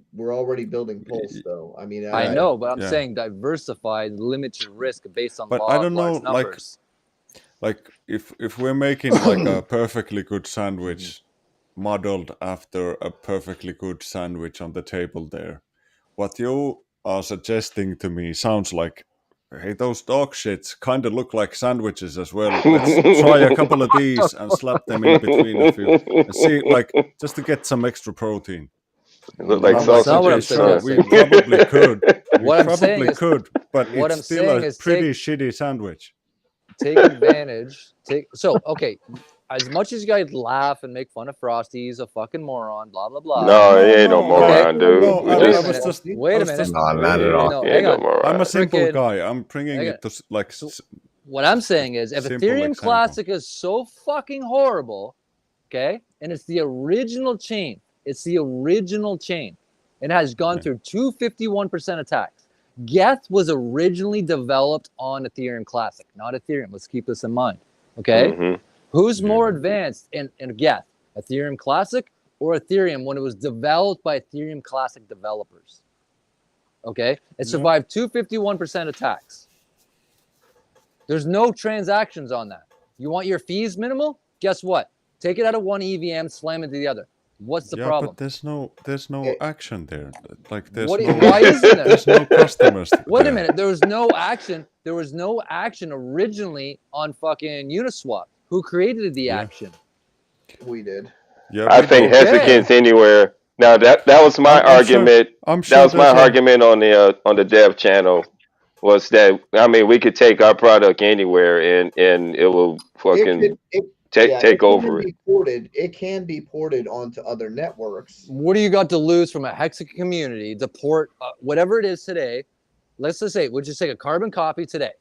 building Pulse, though. I mean, I know, but I'm saying diversify, limit your risk based on But law I of don't know, large numbers. like if we're making like a perfectly good sandwich modeled after a perfectly good sandwich on the table there, what you are suggesting to me sounds like, hey, those dog shits kind of look like sandwiches as well. Let's try a couple of these and slap them in between a few and see, like, just to get some extra protein. It look like That's not what I'm sausages. saying. We probably could. What I'm saying is- but what it's I'm still saying a is pretty shitty sandwich. Take advantage. Okay. as much as you guys laugh and make fun of Frosty, he's a fucking moron, blah blah blah. No, he ain't no moron, dude. No, We I just was just. Wait I a was minute. just- No, not at all. No, he hang ain't no on. moron. I'm a simple Frickin- guy. I'm bringing hang it on. to like. What I'm saying is, if Simple Ethereum example. Classic is so fucking horrible, okay, and it's the original chain, it has gone through 251% attacks. Geth was originally developed on Ethereum Classic, not Ethereum. Let's keep this in mind, okay? Mm-hmm. Who's more advanced in Geth, Ethereum Classic or Ethereum when it was developed by Ethereum Classic developers? Okay, it survived 251% attacks. There's no transactions on that. You want your fees minimal? Guess what? Take it out of one EVM, slam it to the other. What's the problem? But there's no action there. Like there's What, no. why isn't there? There's no customers. Wait a there. minute. There was no action. There was no action originally on fucking Uniswap. Who created the action? We did. Yeah, I think Hexagons anywhere. Now that was my argument. I'm sure that was my there's a- argument on the dev channel. Was that I mean we could take our product anywhere and it will fucking take over it. It can be ported onto other networks. What do you got to lose from a Hexa community to port whatever it is today? Let's just say we'll just take a carbon copy today,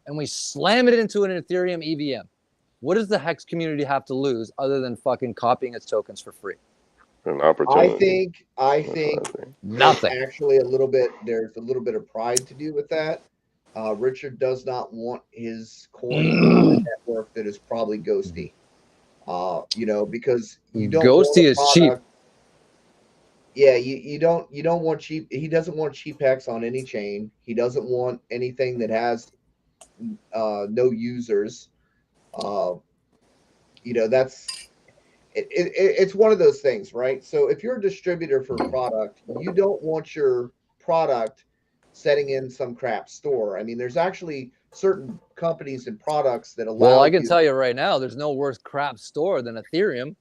and we slam it into an Ethereum EVM. What does the Hex community have to lose other than fucking copying its tokens for free? An opportunity. I think nothing. Actually, there's a little bit of pride to do with that. Richard does not want his coin on a network that is probably ghosty. Because you don't. Ghosty is cheap. Yeah, you don't want cheap. He doesn't want cheap Hex on any chain. He doesn't want anything that has no users. It's one of those things, right? So if you're a distributor for a product, you don't want your product setting in some crap store. I mean, there's actually certain companies and products that allow. Well, I can tell you right now, there's no worse crap store than Ethereum.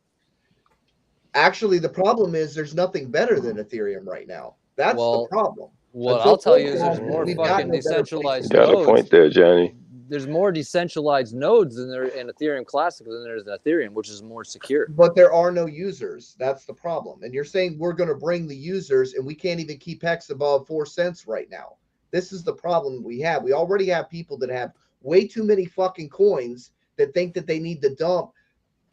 Actually, the problem is there's nothing better than Ethereum right now. That's the problem. What I'll tell you is there's more fucking decentralized nodes. You got a point there, Johnny. There's more decentralized nodes than there in Ethereum Classic than there is in Ethereum, which is more secure. But there are no users. That's the problem. And you're saying we're going to bring the users, and we can't even keep Hex above 4 cents right now. This is the problem we have. We already have people that have way too many fucking coins that think that they need to dump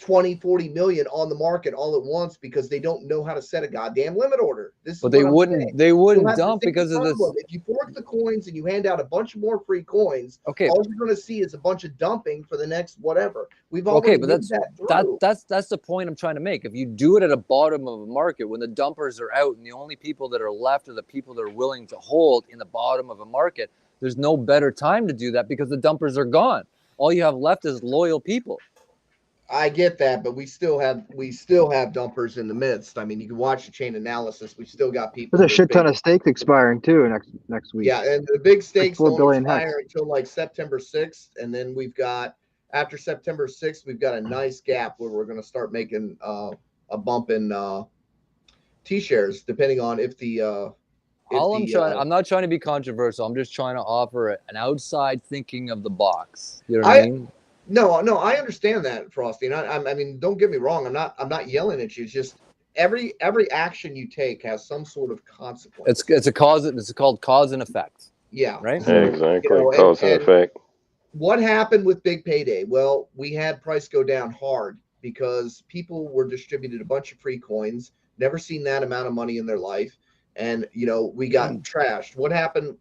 20, 40 million on the market all at once because they don't know how to set a goddamn limit order. But they wouldn't dump because of this. If you fork the coins and you hand out a bunch of more free coins, okay, all you're going to see is a bunch of dumping for the next whatever. We've already that's the point I'm trying to make. If you do it at a bottom of a market when the dumpers are out and the only people that are left are the people that are willing to hold in the bottom of a market, there's no better time to do that because the dumpers are gone. All you have left is loyal people. I get that, but we still have dumpers in the midst. I mean, you can watch the chain analysis. We still got people. There's a shit ton of stakes expiring too next week. Yeah, and the big stakes like 4 don't billion expire until like September 6th, and then we've got after September 6th, we've got a nice gap where we're going to start making a bump in T-shares, depending on if the. I'm not trying to be controversial. I'm just trying to offer an outside thinking of the box. You know what I mean? No, I understand that, Frosty. And I mean, don't get me wrong. I'm not yelling at you. It's just every action you take has some sort of consequence. It's a cause. It's called cause and effect. Yeah. Right. Exactly. Cause and effect. What happened with Big Payday? Well, we had price go down hard because people were distributed a bunch of free coins. Never seen that amount of money in their life, and we got trashed. What happened?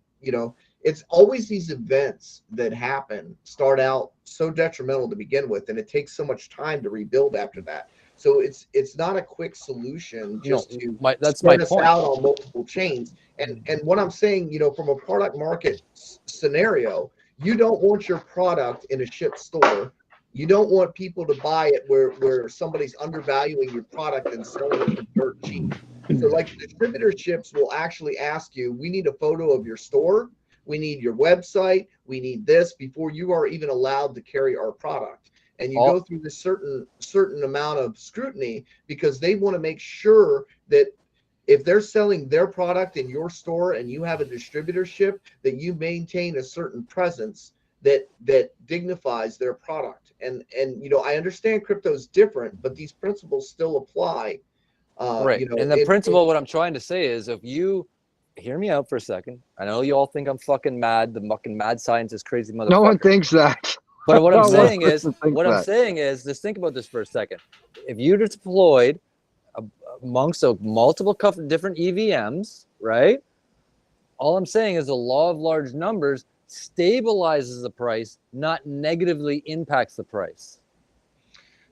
It's always these events that happen start out so detrimental to begin with, and it takes so much time to rebuild after that. So it's not a quick solution just that's my us point. out on multiple chains. And what I'm saying, from a product market scenario, you don't want your product in a ship store. You don't want people to buy it where somebody's undervaluing your product and selling it for dirt cheap. So like distributorships will actually ask you, we need a photo of your store. We need your website. We need this before you are even allowed to carry our product. And you go through this certain amount of scrutiny because they want to make sure that if they're selling their product in your store and you have a distributorship, that you maintain a certain presence that dignifies their product. And I understand crypto is different, but these principles still apply. Right. And the principle, what I'm trying to say is, if you hear me out for a second, I know you all think I'm fucking mad. The fucking mad scientist, crazy motherfucker. No one thinks that. But what I'm No one saying is, thinks that. just think about this for a second. If you deployed amongst multiple different EVMs, right? All I'm saying is the law of large numbers stabilizes the price, not negatively impacts the price.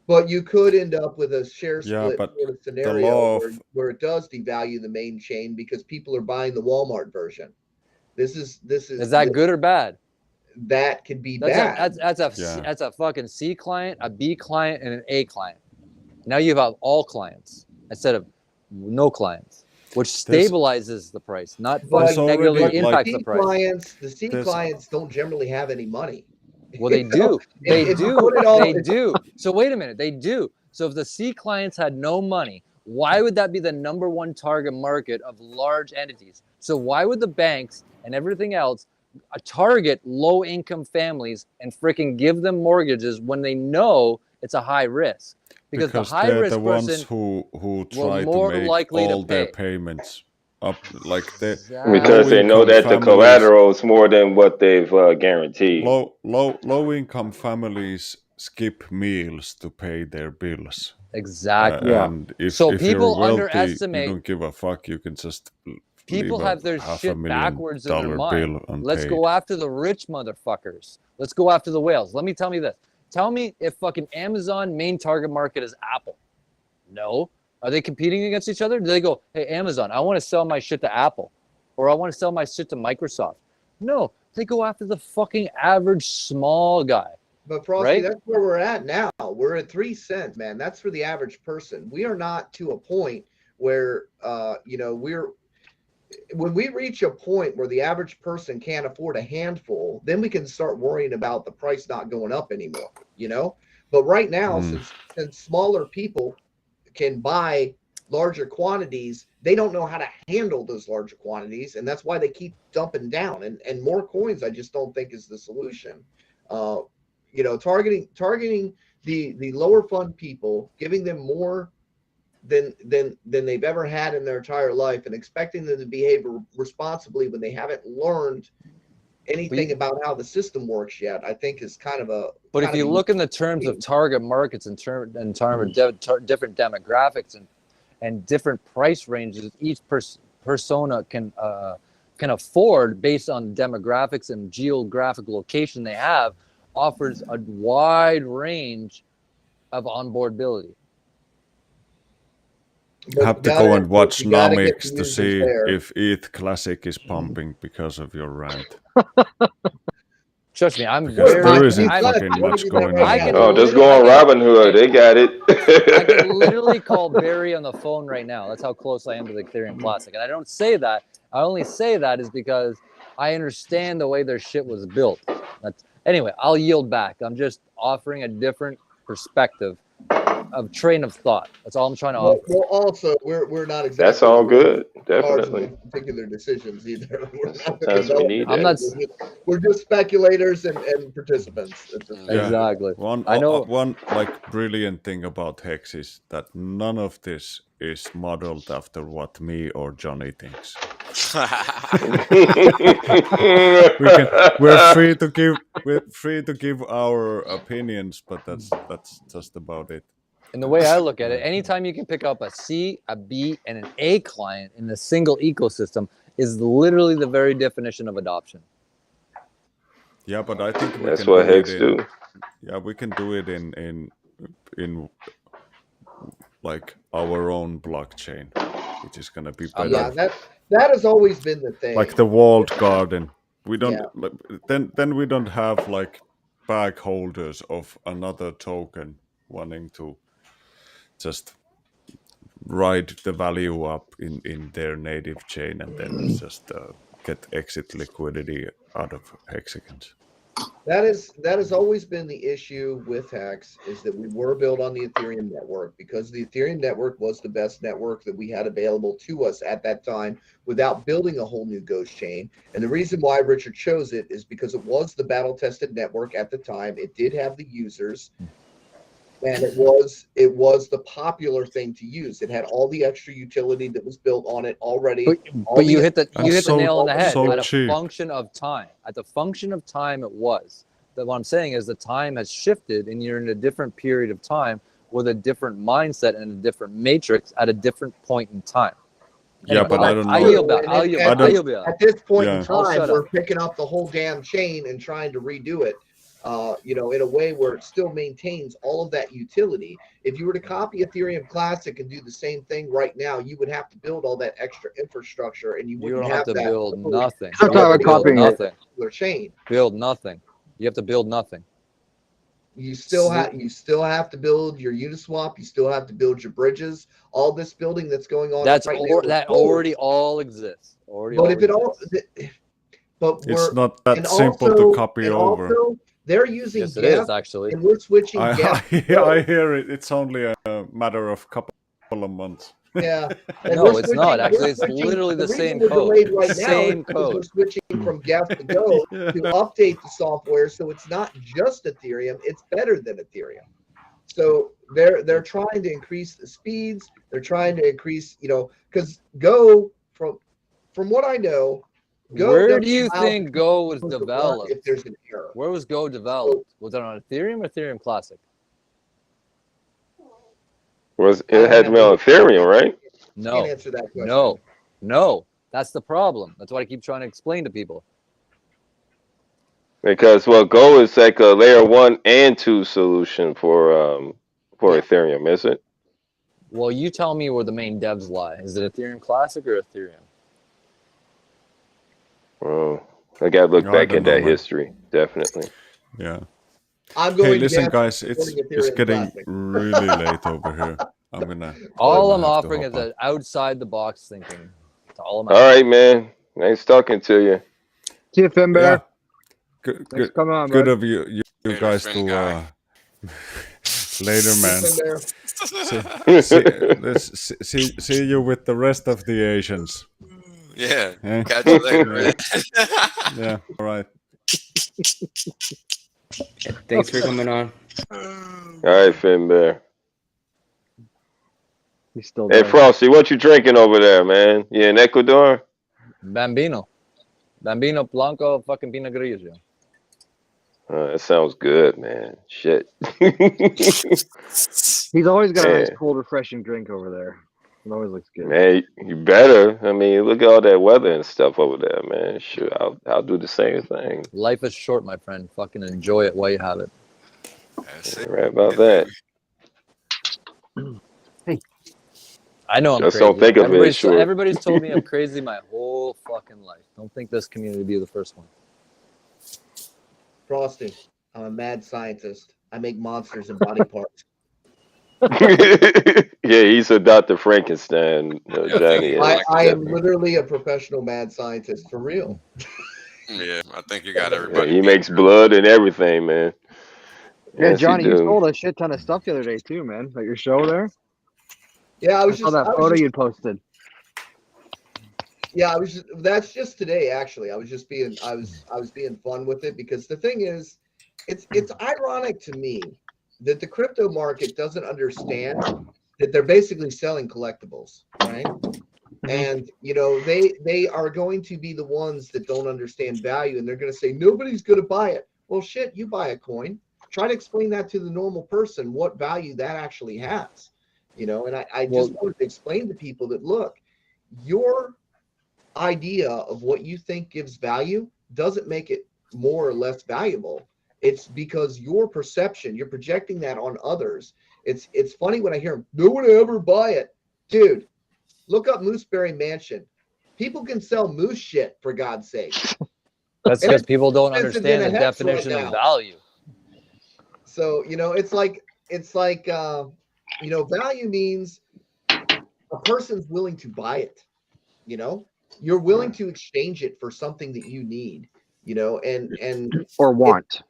But you could end up with a share split but sort of the scenario law where it does devalue the main chain because people are buying the Walmart version. This is that good or bad? That could be bad. That's a fucking C client, a B client, and an A client. Now you have all clients instead of no clients, which stabilizes the price, not fucking negatively impacts the price. The C clients don't generally have any money. Well, they do. They do. So wait a minute. They do. So if the C clients had no money, why would that be the number one target market of large entities? So why would the banks and everything else target low-income families and freaking give them mortgages when they know it's a high risk? Because the high they're risk the ones person who try more to make likely all to their pay. payments up, like they because they know that the collateral is more than what they've guaranteed. Low income families skip meals to pay their bills. Exactly. And if people you're wealthy, underestimate. you don't give a fuck. You can just People have their shit backwards in their mind. Let's unpaid. go after the rich motherfuckers. Let's go after the whales. Tell me this. Tell me if fucking Amazon main target market is Apple. No. Are they competing against each other? Do they go, hey, Amazon, I want to sell my shit to Apple, or I want to sell my shit to Microsoft? No, they go after the fucking average small guy. But Frosty, right? That's where we're at now. We're at 3 cents, man. That's for the average person. We are not to a point where, when we reach a point where the average person can't afford a handful, then we can start worrying about the price not going up anymore, But right now, since smaller people can buy larger quantities, they don't know how to handle those larger quantities, and that's why they keep dumping down. And more coins, I just don't think is the solution. Targeting the lower fund people, giving them more than they've ever had in their entire life, and expecting them to behave responsibly when they haven't learned anything about how the system works yet, I think is kind of a. But if you look in the terms of target markets, in terms of different demographics and different price ranges, each persona can afford based on demographics and geographic location they have, offers a wide range of onboardability. I have to go and watch Nomics to see if ETH Classic is pumping because of your rant. Trust me, there isn't fucking much going on. Just go on Robinhood. They got it. I can literally call Barry on the phone right now. That's how close I am to the Ethereum Classic. And I don't say that. I only say that is because I understand the way their shit was built. Anyway, I'll yield back. I'm just offering a different perspective of train of thought. That's all I'm trying to offer. Well, also, we're not exactly. That's all good. Definitely. Particular decisions either. Sometimes we need We're just speculators and participants. Exactly. I know one brilliant thing about Hex is that none of this is modeled after what me or Johnny thinks. We're free to give our opinions, but that's just about it. And the way I look at it, anytime you can pick up a C, a B, and an A client in a single ecosystem is literally the very definition of adoption. Yeah, but I think that's what Hex do. Yeah, we can do it in like our own blockchain, which is gonna be better. Yeah, that has always been the thing. Like the walled garden. We don't then we don't have like bag holders of another token wanting to just ride the value up in their native chain and then just get exit liquidity out of hexagons. That has always been the issue with Hex, is that we were built on the Ethereum network because the Ethereum network was the best network that we had available to us at that time without building a whole new ghost chain. And the reason why Richard chose it is because it was the battle tested network at the time. It did have the users, and it was the popular thing to use. It had all the extra utility that was built on it already. But you hit the so- nail on the head. so At a cheap. function of time. At the function of time, it was. That what I'm saying is the time has shifted, and you're in a different period of time with a different mindset and a different matrix at a different point in time. Yeah, Anyway, but I don't know. I yield back. I'll yield back. At this point in Yeah. I'll time, shut we're up. picking up the whole damn chain and trying to redo it, in a way where it still maintains all of that utility. If you were to copy Ethereum Classic and do the same thing right now, you would have to build all that extra infrastructure, and you You wouldn't don't have to that build ability. nothing. I'm talking about Build copying it. nothing. Their chain. Build nothing. You have to build nothing. You still have to build your Uniswap. You still have to build your bridges. All this building that's going on That's right now. that already all exists. Already. But all if it all, exists. but It's not that and simple also- to copy and over. also, they're using Yes, it gas, is actually. and we're switching gas. I hear it. It's only a matter of couple of months. Yeah. And No, we're it's not. switching- Actually, we're it's switching- literally the reason same we're code. delayed right now Same is because we're code. switching from gas to Go to update the software, so it's not just Ethereum; it's better than Ethereum. So they're trying to increase the speeds. They're trying to increase, because Go, from what I know, Go Where doesn't do you allow think Go was to run developed? if there's an error. Where was Go developed? Was it on Ethereum or Ethereum Classic? It had to be on Ethereum, right? No. Can't answer that question. No. That's the problem. That's what I keep trying to explain to people. Because Go is like a layer 1 and 2 solution for Ethereum, is it? Well, you tell me where the main devs lie. Is it Ethereum Classic or Ethereum? Well, I gotta look No, I back don't at know, that man. history, definitely. Yeah. I'm going Hey, to listen, guess guys. It's Ethereum getting Classic. really late over here. I'm gonna. All I'm I'm gonna have to offering is hop on. an outside the box thinking. That's all I'm All asking. right, man. Nice talking to you. See you, Finbear. Yeah. Good. Thanks Good. for coming on, Good bud. of you Later, guys Finn to. guy. Later, man. See you with the rest of the Asians. Yeah. Eh? Catch you later, man. Yeah. All right. Thanks for coming on. All right, Finbear. He's still Hey, there. Frosty, what you drinking over there, man? You in Ecuador? Bambino Blanco fucking Pinot Grigio. That sounds good, man. Shit. He's always got a nice, Man. cold, refreshing drink over there. It always looks good. Man, you better. I mean, look at all that weather and stuff over there, man. Sure, I'll do the same thing. Life is short, my friend. Fucking enjoy it while you have it. That's it. Right about that. I know I'm Just crazy. don't think of it as short. Everybody's told me I'm crazy my whole fucking life. Don't think this community will be the first one. Frosty, I'm a mad scientist. I make monsters and body parts. Yeah, he's a Dr. Frankenstein, Johnny. is, I am definitely. literally a professional mad scientist, for real. Yeah, I think you got Yeah, everybody. he beat. makes blood and everything, man. Yeah, Yes, he Johnny, you do. sold a shit ton of stuff the other day too, man. At your show there. Yeah, I saw that photo you posted. Yeah, that's just today actually. I was being fun with it because the thing is, it's ironic to me that the crypto market doesn't understand that they're basically selling collectibles, right? And they are going to be the ones that don't understand value, and they're going to say nobody's going to buy it. Well, shit, you buy a coin. Try to explain that to the normal person what value that actually has, And I just wanted to explain to people that look, your idea of what you think gives value doesn't make it more or less valuable. It's because your perception, you're projecting that on others. It's funny when I hear them, no one ever buy it. Dude, look up Mooseberry Mansion. People can sell moose shit, for God's sake. That's because people don't expensive understand than the a Hex right definition now. of value. So, it's like value means a person's willing to buy it. You're willing to exchange it for something that you need. and or want.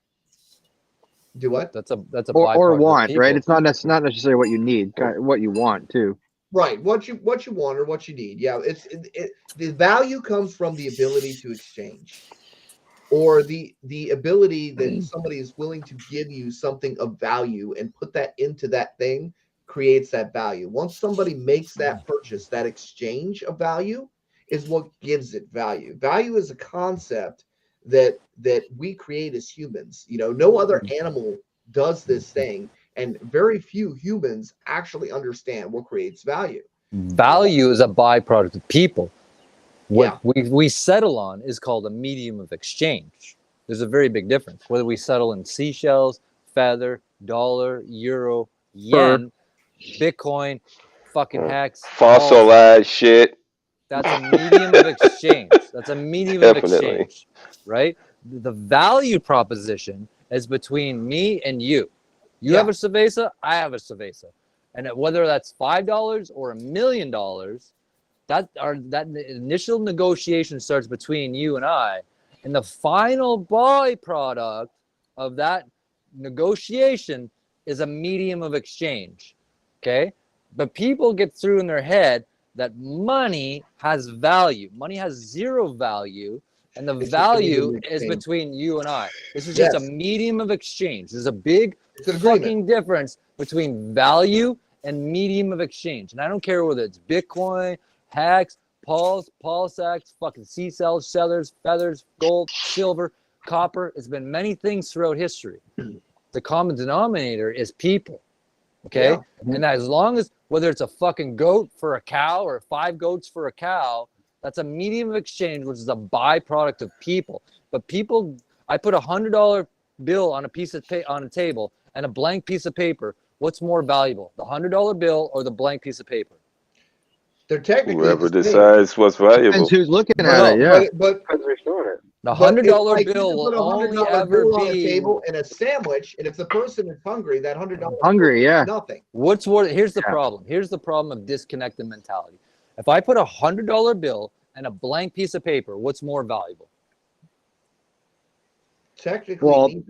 Do what? That's a or byproduct of want, people. right? It's not necessarily what you need, what you want too. Right, what you want or what you need. Yeah, the value comes from the ability to exchange, or the ability that somebody is willing to give you something of value and put that into that thing creates that value. Once somebody makes that purchase, that exchange of value is what gives it value. Value is a concept that we create as humans. No other animal does this thing, and very few humans actually understand what creates value. Value is a byproduct of people. What Yeah. we settle on is called a medium of exchange. There's a very big difference. Whether we settle in seashells, feather, dollar, euro, yen, Bitcoin, fucking hex, Fossil ass shit. that's a medium of exchange. That's a medium of Definitely. exchange, right? The value proposition is between me and you. You have a cerveza, I have a cerveza. And whether that's $5 or $1 million, that initial negotiation starts between you and I. And the final byproduct of that negotiation is a medium of exchange. Okay? But people get through in their head that money has value. Money has zero value, and the value is between you and I. This is just a medium of exchange. There's a big fucking difference between value and medium of exchange. And I don't care whether it's Bitcoin, Hex, Pulsex, fucking C-cells, sellers, feathers, gold, silver, copper. It's been many things throughout history. The common denominator is people. Okay? Yeah. And as long as, whether it's a fucking goat for a cow or 5 goats for a cow, that's a medium of exchange, which is a byproduct of people. But people, I put $100 bill on a piece of on a table and a blank piece of paper. What's more valuable, the $100 bill or the blank piece of paper? They're technically whoever decides what's valuable. Depends who's looking at it. Yeah, but the $100 like bill will only $100 ever bill on a be table and a sandwich, and if the person is hungry, that $100 hungry, bill yeah, is nothing. What's more? Here's the problem. Here's the problem of disconnected mentality. If I put $100 bill and a blank piece of paper, what's more valuable? Technically,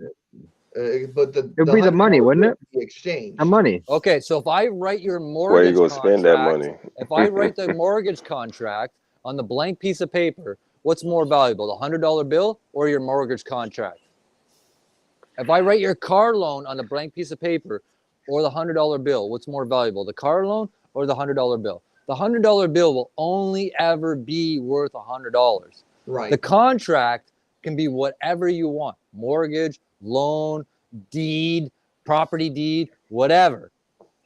but it'd be the money, wouldn't it? The exchange. The money. Okay, so if I write your mortgage Where you gonna contract, spend that money? if I write the mortgage contract on the blank piece of paper, what's more valuable, the $100 bill or your mortgage contract? If I write your car loan on a blank piece of paper or the $100 bill, what's more valuable, the car loan or the $100 bill? The $100 bill will only ever be worth $100. Right. The contract can be whatever you want: mortgage, loan, deed, property deed, whatever,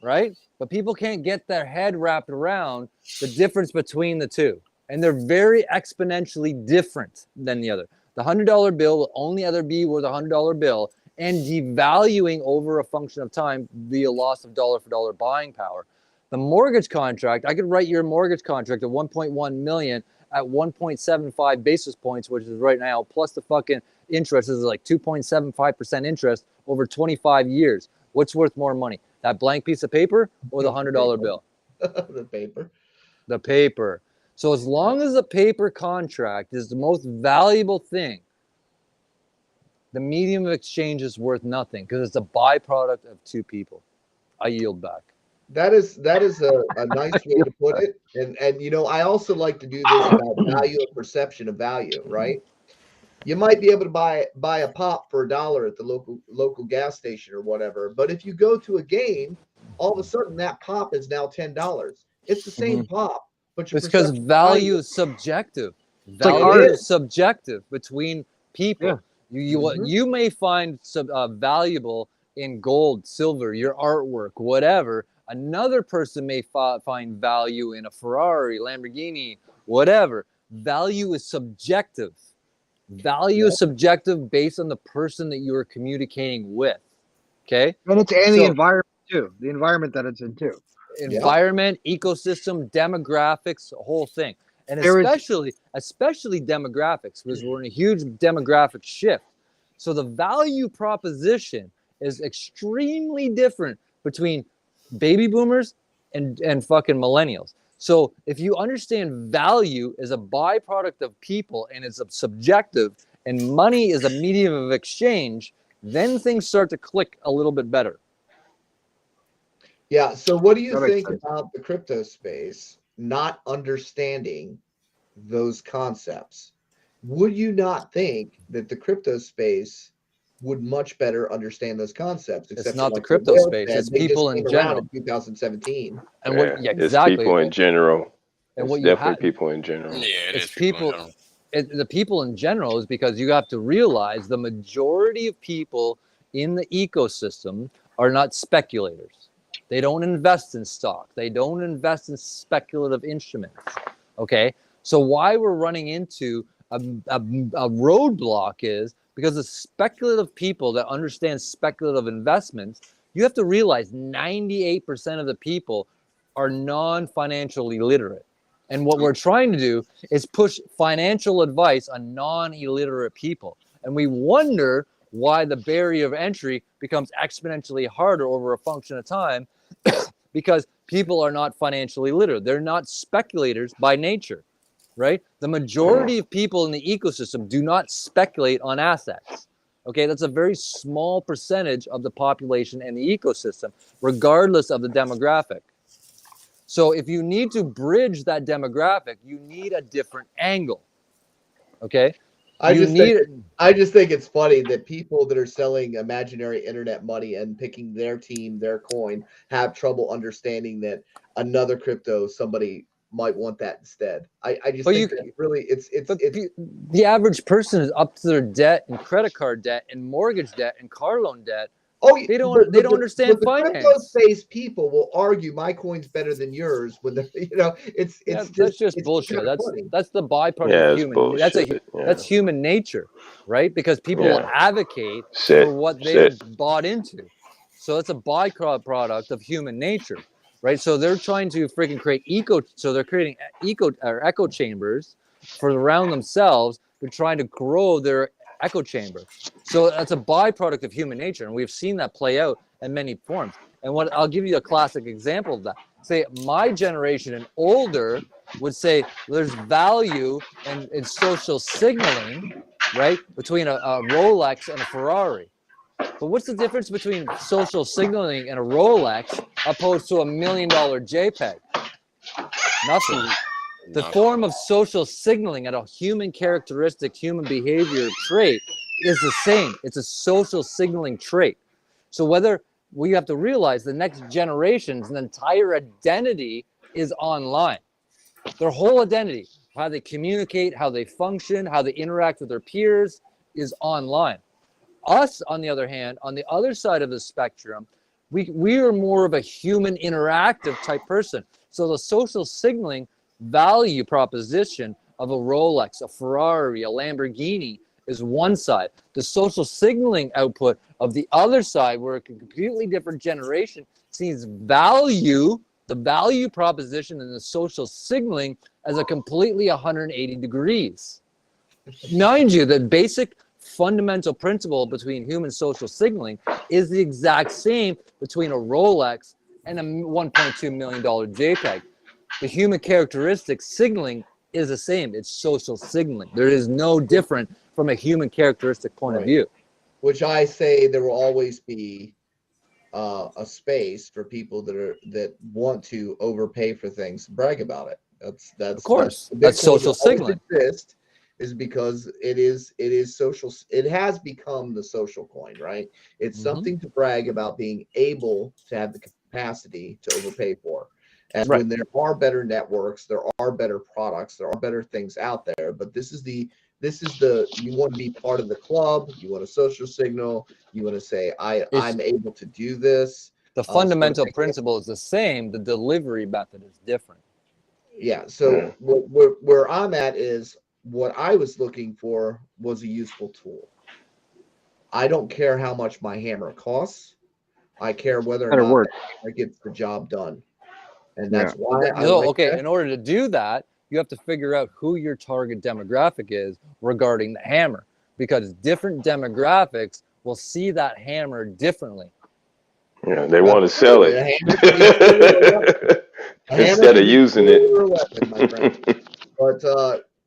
right? But people can't get their head wrapped around the difference between the two. And they're very exponentially different than the other. The $100 bill will only ever be worth a $100 bill and devaluing over a function of time via loss of dollar for dollar buying power. The mortgage contract, I could write your mortgage contract at 1.1 million at 1.75 basis points, which is right now, plus the fucking interest is like 2.75% interest over 25 years. What's worth more money, that blank piece of paper or the $100 bill? The paper. The paper. So as long as the paper contract is the most valuable thing, the medium of exchange is worth nothing because it's a byproduct of two people. I yield back. That is a nice way to put it. And I also like to do this about value and perception of value, right? You might be able to buy a pop for $1 at the local gas station or whatever, but if you go to a game, all of a sudden that pop is now $10. It's the same pop, but it's because value is subjective. Value is subjective between people. Yeah. You may find valuable in gold, silver, your artwork, whatever. Another person may find value in a Ferrari, Lamborghini, whatever. Value is subjective. Value is subjective based on the person that you are communicating with. Okay? And the environment too. The environment that it's in too. Environment, ecosystem, demographics, the whole thing. And especially demographics, because we're in a huge demographic shift. So the value proposition is extremely different between baby boomers and fucking millennials. So if you understand value is a byproduct of people and it's subjective and money is a medium of exchange, then things start to click a little bit better. Yeah. So what do you That makes think sense. about the crypto space not understanding those concepts? Would you not think that the crypto space would much better understand those concepts? It's Except not for, the like crypto Will space, said, it's they just people in came around general. in 2017. And Yeah, it's exactly. people in general. And It's what you definitely have, people in general. Yeah, it it's is people in people. general. The people in general is because you have to realize the majority of people in the ecosystem are not speculators. They don't invest in stock. They don't invest in speculative instruments. Okay, so why we're running into a roadblock is because the speculative people that understand speculative investments, you have to realize 98% of the people are non-financially literate. And what we're trying to do is push financial advice on non-illiterate people. And we wonder why the barrier of entry becomes exponentially harder over a function of time because people are not financially literate. They're not speculators by nature, right? The majority of people in the ecosystem do not speculate on assets. Okay, that's a very small percentage of the population and the ecosystem, regardless of the demographic. So if you need to bridge that demographic, you need a different angle. Okay? I just think it's funny that people that are selling imaginary internet money and picking their team, their coin, have trouble understanding that another crypto, somebody might want that instead. I just think that really it's the average person is up to their debt and credit card debt and mortgage debt and car loan debt. Oh, they don't understand but finance. The crypto space people will argue my coin's better than yours when it's that's just bullshit. That's the byproduct of human. Bullshit. That's human nature, right? Because people will advocate Shit. for what they've bought into. So it's a byproduct of human nature, right? So they're trying to freaking create they're creating echo chambers for around themselves. They're trying to grow their echo chamber. So that's a byproduct of human nature, and we've seen that play out in many forms. And I'll give you a classic example of that. Say my generation and older would say there's value in social signaling, right, between a Rolex and a Ferrari. But what's the difference between social signaling and a Rolex opposed to $1 million JPEG? Nothing. The form of social signaling and a human characteristic, human behavior trait is the same. It's a social signaling trait. So we have to realize the next generation's entire identity is online. Their whole identity, how they communicate, how they function, how they interact with their peers is online. Us, on the other hand, on the other side of the spectrum, we are more of a human interactive type person. So the social signaling value proposition of a Rolex, a Ferrari, a Lamborghini is one side. The social signaling output of the other side, where a completely different generation sees the value proposition and the social signaling as a completely 180 degrees. Mind you, the basic fundamental principle between human social signaling is the exact same between a Rolex and a $1.2 million JPEG. The human characteristic signaling is the same. It's social signaling. There is no different from a human characteristic point of view. Which I say there will always be a space for people that want to overpay for things, brag about it. That's of course that's social signaling. Is because it is social. It has become the social coin, right? It's something to brag about being able to have the capacity to overpay for. And when there are better networks, there are better products, there are better things out there. But this is the you want to be part of the club, you want a social signal, you want to say I'm able to do this. The fundamental principle is the same, the delivery method is different. Yeah. So where I'm at is what I was looking for was a useful tool. I don't care how much my hammer costs. I care whether or not it gets the job done. And that's why in order to do that, you have to figure out who your target demographic is regarding the hammer, because different demographics will see that hammer differently. Yeah, they want to sell it instead of using it. But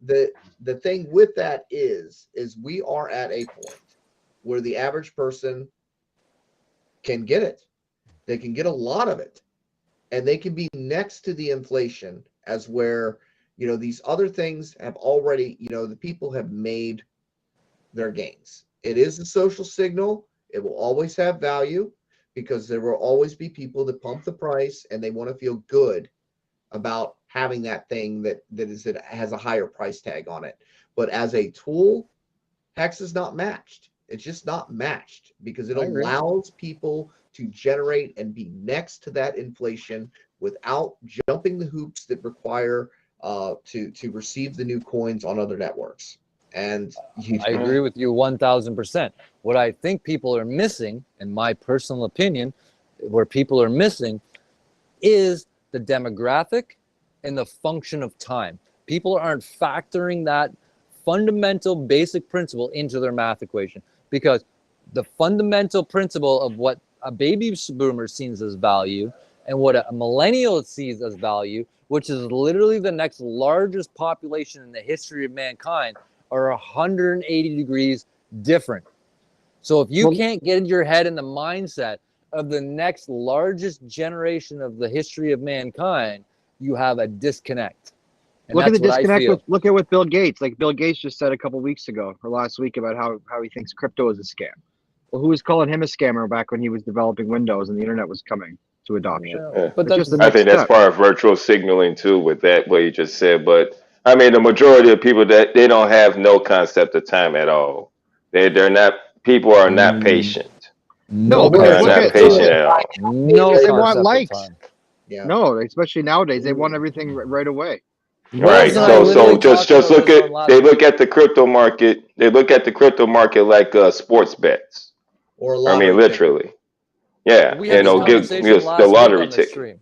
the thing with that is we are at a point where the average person can get it. They can get a lot of it, and they can be next to the inflation as where, you know, these other things have already, you know, the people have made their gains. It is a social signal. It will always have value because there will always be people that pump the price and they want to feel good about having that thing that has a higher price tag on it. But as a tool, Hex is not matched. It's just not matched because it allows people to generate and be next to that inflation without jumping the hoops that require to receive the new coins on other networks. And I agree with you 1,000%. What I think people are missing, in my personal opinion, where people are missing is the demographic and the function of time. People aren't factoring that fundamental basic principle into their math equation, because the fundamental principle of what a baby boomer sees as value and what a millennial sees as value, which is literally the next largest population in the history of mankind, are 180 degrees different. So if you can't get your head in the mindset of the next largest generation of the history of mankind, you have a disconnect. And look at the that's what disconnect I feel. look at what Bill Gates, like Bill Gates just said a couple weeks ago or last week about how he thinks crypto is a scam. Well, who was calling him a scammer back when he was developing Windows and the internet was coming to adoption? Yeah. But It's just the I next think that's step. part of virtual signaling too, with that what you just said. But I mean, the majority of people that they don't have no concept of time at all. They're not. People are not patient. No, They because are not patient at all. No they want concept of likes. time. Yeah. No, especially nowadays, they want everything right away. Right. Rose and I So literally just talked about look this at on last they look at the crypto market. They look at the crypto market like sports bets. or a I lottery mean, literally. Yeah. We had this Give conversation the last week lottery on the ticket. stream.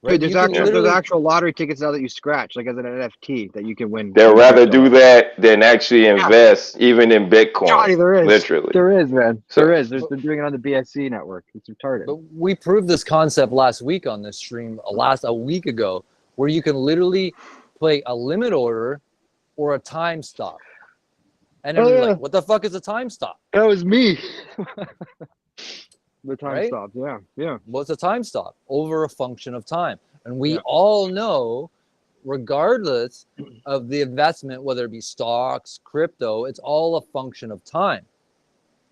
Dude, Right? there's You can actual literally there's actual lottery tickets now that you scratch, like as an NFT that you can win. They'd in rather crypto. do that than actually invest even in Bitcoin. Johnny, there is. Literally. There is, man. So There is. They're doing it on the BSC network. It's retarded. But we proved this concept last week on this stream, a week ago, where you can literally play a limit order or a time stop. And everyone's like, what the fuck is a time stop? That was me. The time Right? stops. Yeah. Yeah. What's a time stop? Over a function of time. And we all know, regardless of the investment, whether it be stocks, crypto, it's all a function of time.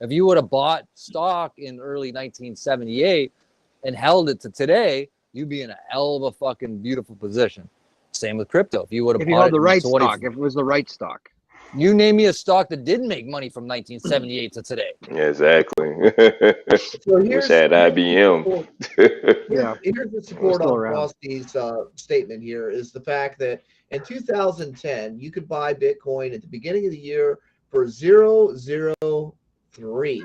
If you would have bought stock in early 1978 and held it to today, you'd be in a hell of a fucking beautiful position. Same with crypto. If you would have If you bought held it the in right stock, if it was the right stock. You name me a stock that didn't make money from 1978 to today. Exactly. So Wish I had IBM. Here's the support still on around. Frosty's statement here is the fact that in 2010, you could buy Bitcoin at the beginning of the year for 0.003.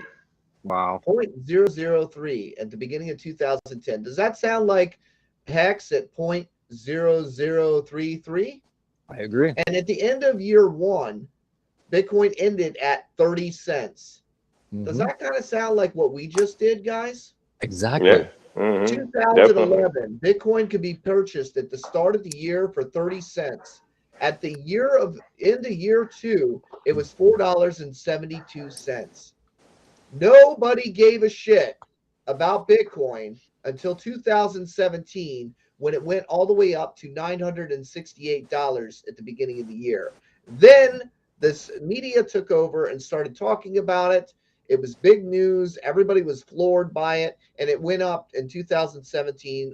Wow. 0.003 at the beginning of 2010. Does that sound like Hex at 0.0033? I agree. And at the end of year one, Bitcoin ended at 30 cents. Does that kind of sound like what we just did, guys? Exactly. Yeah. Mhm. 2011, Bitcoin could be purchased at the start of the year for 30 cents. At the end of year two, it was $4.72. Nobody gave a shit about Bitcoin until 2017, when it went all the way up to $968 at the beginning of the year. Then this media took over and started talking about it. It was big news. Everybody was floored by it, and it went up in 2017.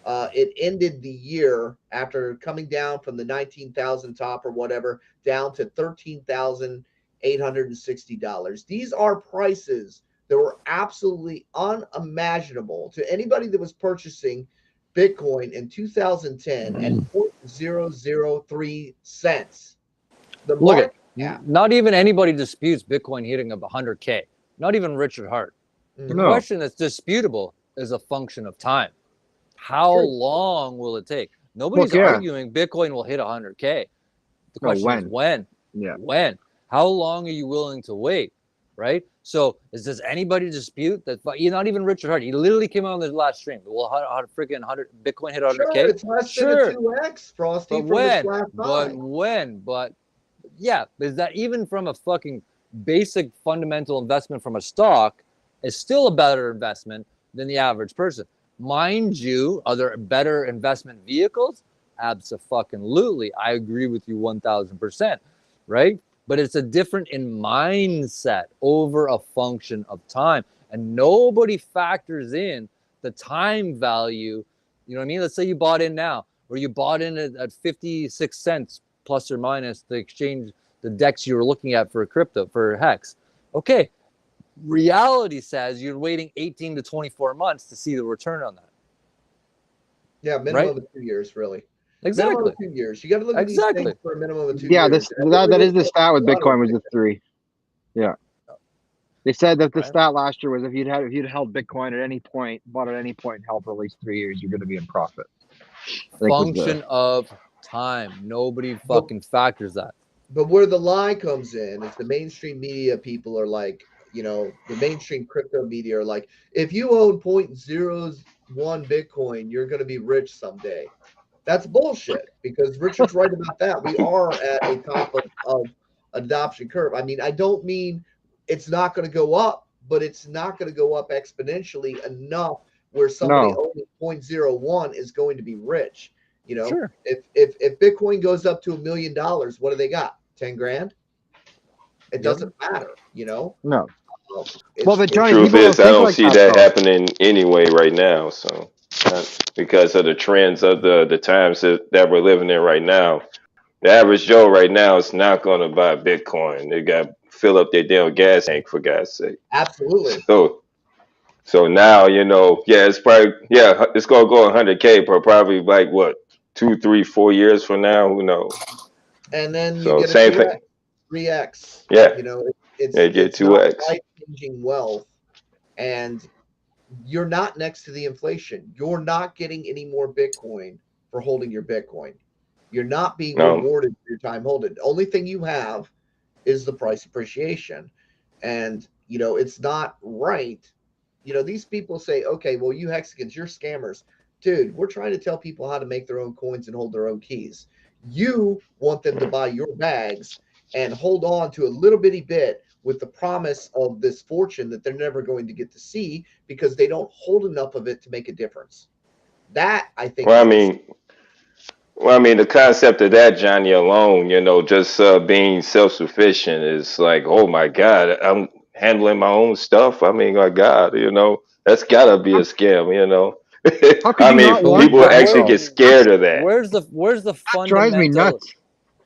It ended the year after coming down from the 19,000 top or whatever down to $13,860. These are prices that were absolutely unimaginable to anybody that was purchasing Bitcoin in 2010 at 0.003 cents. Look at not even anybody disputes Bitcoin hitting of 100K. Not even Richard Hart. The No. question that's disputable is a function of time. How long will it take? Nobody's Look, yeah. arguing Bitcoin will hit 100K. The question is when. Yeah. When? How long are you willing to wait? right? So does anybody dispute that? You're not even Richard Hart. He literally came out on the last stream. Well, how freaking 100 Bitcoin hit 100K? Sure, it's less than a 2x, Frosty, from its last high. But yeah, is that even from a fucking basic fundamental investment from a stock is still a better investment than the average person. Mind you, are there better investment vehicles? Abso-fucking-lutely. I agree with you 1000%, right? But it's a different in mindset over a function of time. And nobody factors in the time value. You know what I mean? Let's say you bought in now, or you bought in at 56 cents plus or minus the exchange, the DEX you were looking at for crypto, for Hex. Okay, reality says you're waiting 18 to 24 months to see the return on that. Yeah, minimum of 2 years, really. Exactly. Minimum of 2 years. You got to look at these things for a minimum of 2 years. Yeah, that is the stat with Bitcoin was the 3. Yeah. They said that the stat last year was if you'd held Bitcoin at any point, bought at any point, and held for at least 3 years, you're going to be in profit. Function of time. Nobody fucking factors that. But where the lie comes in is the mainstream media people are like, you know, the mainstream crypto media are like, if you own 0.01 Bitcoin, you're going to be rich someday. That's bullshit, because Richard's right about that. We are at a top of adoption curve. I mean, I don't mean it's not going to go up, but it's not going to go up exponentially enough where somebody owning 0.01 is going to be rich. You know, sure. If Bitcoin goes up to $1 million, what do they got? 10 grand? It doesn't matter, you know? No. Well, but Johnny, the truth is, I don't see that happening anyway right now. So, because of the trends of the times that we're living in right now, the average Joe right now is not going to buy Bitcoin. They got to fill up their damn gas tank, for God's sake. Absolutely. So now, you know, it's probably, it's going to go 100K, but probably like what, 2, 3, 4 years from now, who knows? And then you So get same 3x, thing. 3x. Yeah. You know, it's 2x. life-changing wealth, and you're not next to the inflation. You're not getting any more Bitcoin for holding your Bitcoin. You're not being rewarded for your time holding. The only thing you have is the price appreciation. And, you know, it's not right. You know, these people say, okay, well, you Hexicans, you're scammers. Dude, we're trying to tell people how to make their own coins and hold their own keys. You want them to buy your bags and hold on to a little bitty bit with the promise of this fortune that they're never going to get to see because they don't hold enough of it to make a difference. That, I think. Well, I mean, the concept of that, Johnny, alone, you know, just being self-sufficient is like, oh my God, I'm handling my own stuff. I mean, my God, you know, that's gotta be a scam, you know. I mean, people actually get scared of that. Where's the fundamental? Drives me nuts.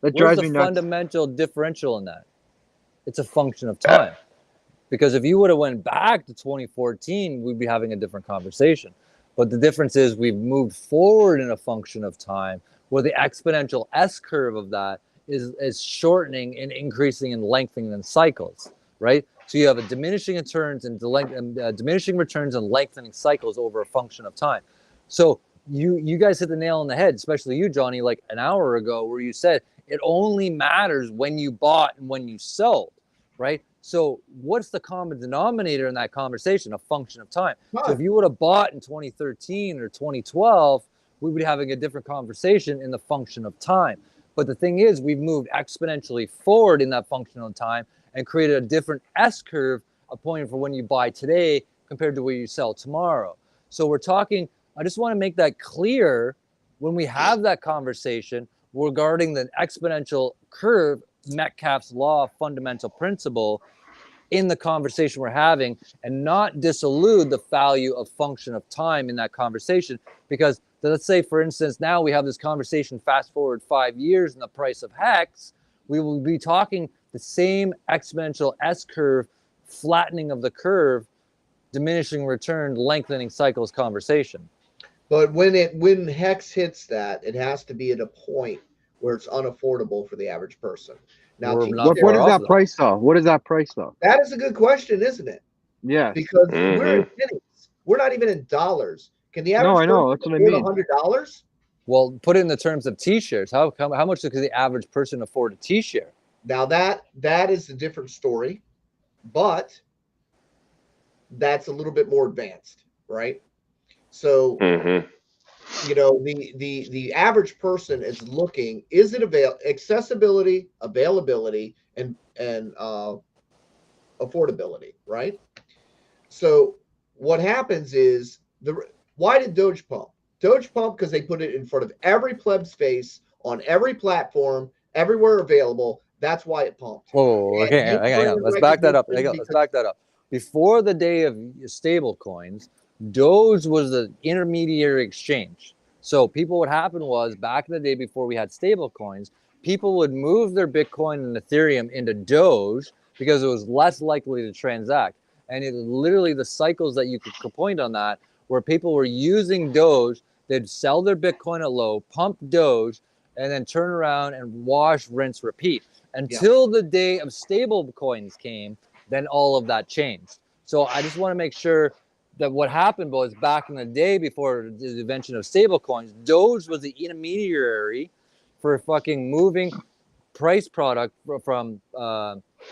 That drives me nuts. Fundamental differential in that? It's a function of time. Because if you would have went back to 2014, we'd be having a different conversation. But the difference is we've moved forward in a function of time where the exponential S curve of that is shortening and increasing and lengthening in cycles, right? So you have a diminishing returns and diminishing returns and lengthening cycles over a function of time. So you guys hit the nail on the head, especially you, Johnny, like an hour ago, where you said it only matters when you bought and when you sold, right? So what's the common denominator in that conversation? A function of time. So if you would have bought in 2013 or 2012, we would be having a different conversation in the function of time. But the thing is, we've moved exponentially forward in that function of time and created a different S curve, a point for when you buy today compared to where you sell tomorrow. So we're talking, I just want to make that clear when we have that conversation regarding the exponential curve, Metcalfe's law, fundamental principle in the conversation we're having, and not disillude the value of function of time in that conversation. Because let's say, for instance, now we have this conversation, fast forward 5 years and the price of Hex, we will be talking the same exponential S curve, flattening of the curve, diminishing return, lengthening cycles conversation. But when Hex hits that, it has to be at a point where it's unaffordable for the average person. Now, what is that price though? What is that price though? That is a good question, isn't it? Yeah. Because we're in pennies. We're not even in dollars. Can the average person afford $100? Well, put it in the terms of T-shares. How much does the average person afford a T-share? Now that is a different story. but that's a little bit more advanced, right? So, you know, the average person is looking, is it accessibility, availability, and affordability, right? So what happens is why did Doge pump? Doge pump because they put it in front of every pleb's face on every platform, everywhere available. That's why it pumped. Whoa, And okay, hang on. Let's back that up. Let's back that up. Before the day of stable coins, Doge was the intermediary exchange. So people, what happened was back in the day before we had stable coins, people would move their Bitcoin and Ethereum into Doge because it was less likely to transact. And it literally the cycles that you could point on that where people were using Doge, they'd sell their Bitcoin at low, pump Doge, and then turn around and wash, rinse, repeat. Until the day of stable coins came, then all of that changed. So I just want to make sure that what happened was back in the day before the invention of stable coins, Doge was the intermediary for fucking moving price product from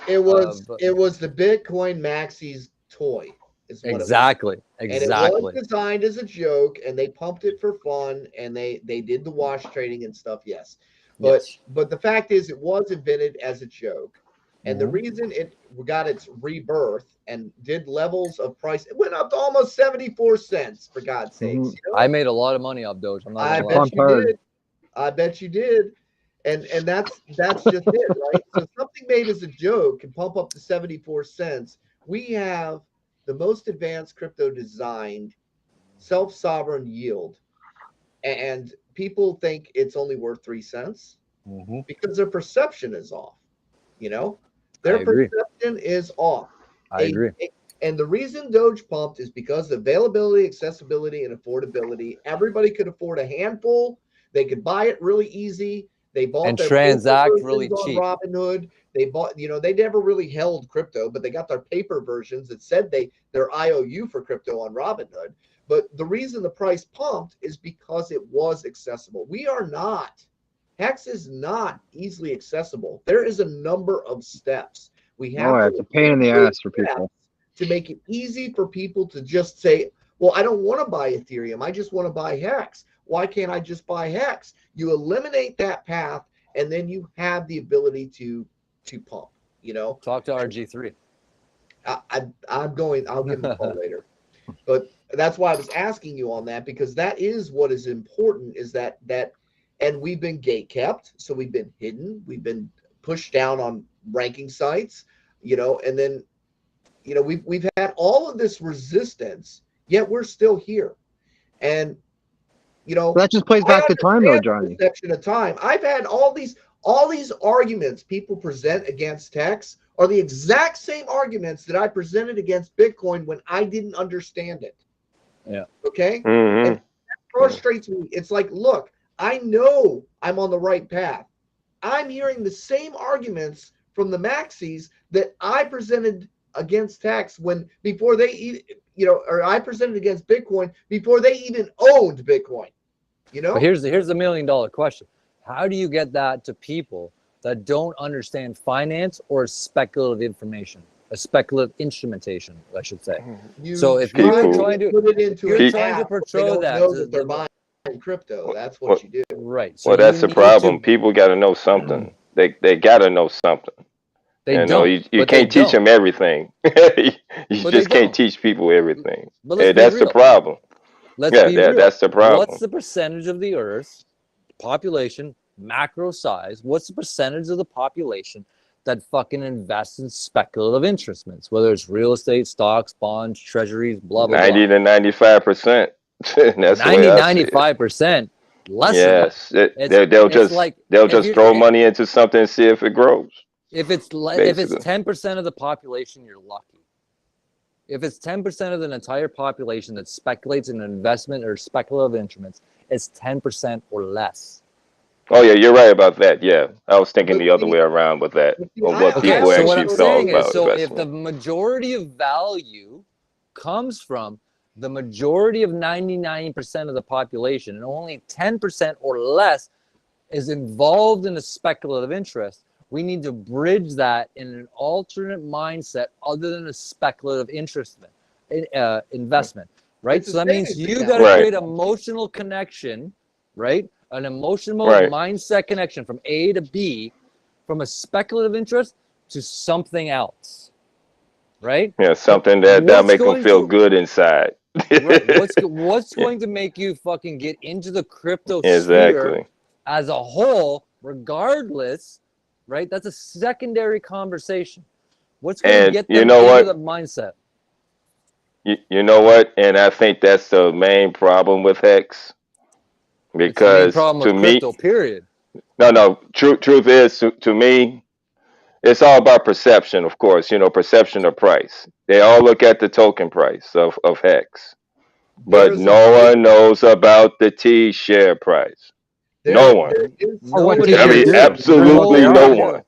it was the Bitcoin Maxi's toy. Is what exactly. And it was designed as a joke, and they pumped it for fun, and they did the wash trading and stuff. Yes, but the fact is, it was invented as a joke, and the reason it got its rebirth and did levels of price, it went up to almost 74 cents. For God's sakes, you know? I made a lot of money off Doge. I'm not I bet you did. I bet you did. And that's just it, right? So something made as a joke can pump up to 74 cents. We have the most advanced crypto designed self-sovereign yield, and people think it's only worth 3 cents because their perception is off. You know, their perception is off. I agree. And the reason Doge pumped is because of availability, accessibility, and affordability. Everybody could afford a handful. They could buy it really easy. They bought and their transact really cheap. on Robinhood. They bought, you know, they never really held crypto, but they got their paper versions that said their IOU for crypto on Robinhood. But the reason the price pumped is because it was accessible. We are not. Hex is not easily accessible. There is a number of steps. We have it's a pain in the ass for people to make it easy for people to just say, well, I don't want to buy Ethereum. I just want to buy Hex. Why can't I just buy Hex? You eliminate that path, and then you have the ability to pump. You know, talk to RG3. I'll give him a call later. But that's why I was asking you on that, because that is what is important. Is that and we've been gate kept, so we've been hidden. We've been pushed down on ranking sites. You know, and then you know we've had all of this resistance, yet we're still here, and. You know, that just plays back to time, though, Johnny. Perception of time. I've had all these arguments people present against Hex are the exact same arguments that I presented against Bitcoin when I didn't understand it. Yeah. Okay. And that frustrates me. It's like, look, I know I'm on the right path. I'm hearing the same arguments from the maxis that I presented against Hex before they or I presented against Bitcoin before they even owned Bitcoin. You know? But here's the $1 million question. How do you get that to people that don't understand finance or speculative information? A speculative instrumentation, I should say. So if you're trying to put it into portray that they're buying crypto, that's what you do. Right. So that's the problem. People got to know something. They got to know something. You can't teach them everything. you just can't teach people everything. That's the problem. Let's be real. That's the problem. What's the percentage of the Earth's population, macro size? What's the percentage of the population that fucking invests in speculative instruments, whether it's real estate, stocks, bonds, treasuries, blah, blah, 90 to 95%. That's 95%. Less. Yes. They'll just throw money into something and see if it grows. If it's 10% of the population, you're lucky. If it's 10% of the entire population that speculates in investment or speculative instruments, it's 10% or less. Oh yeah, you're right about that. Yeah, I was thinking the other way around with that. Of what people actually thought about so investment. if the majority of value comes from the majority of 99% of the population, and only 10% or less is involved in a speculative interest, We need to bridge that in an alternate mindset other than a speculative investment, right? It's a So that means savings you account. got to Right. create emotional connection, right? An emotional Right. mindset connection from A to B, from a speculative interest to something else, right? Yeah, But something that what's make them going feel to good inside. right? What's Yeah, going to make you fucking get into the crypto sphere exactly. as a whole, regardless, right? That's a secondary conversation. What's going to And get you them know into what? the mindset? You know what? And I think that's the main problem with Hex, It's the main because problem to with me, crypto, period. no. Truth is, to me, it's all about perception. Of course, perception of price. They all look at the token price of Hex, There but is a no big, one knows about the T share price. No one. there is Or what Nobody T-shirt I can mean, do? do. Depends what they absolutely no are. Nobody. one.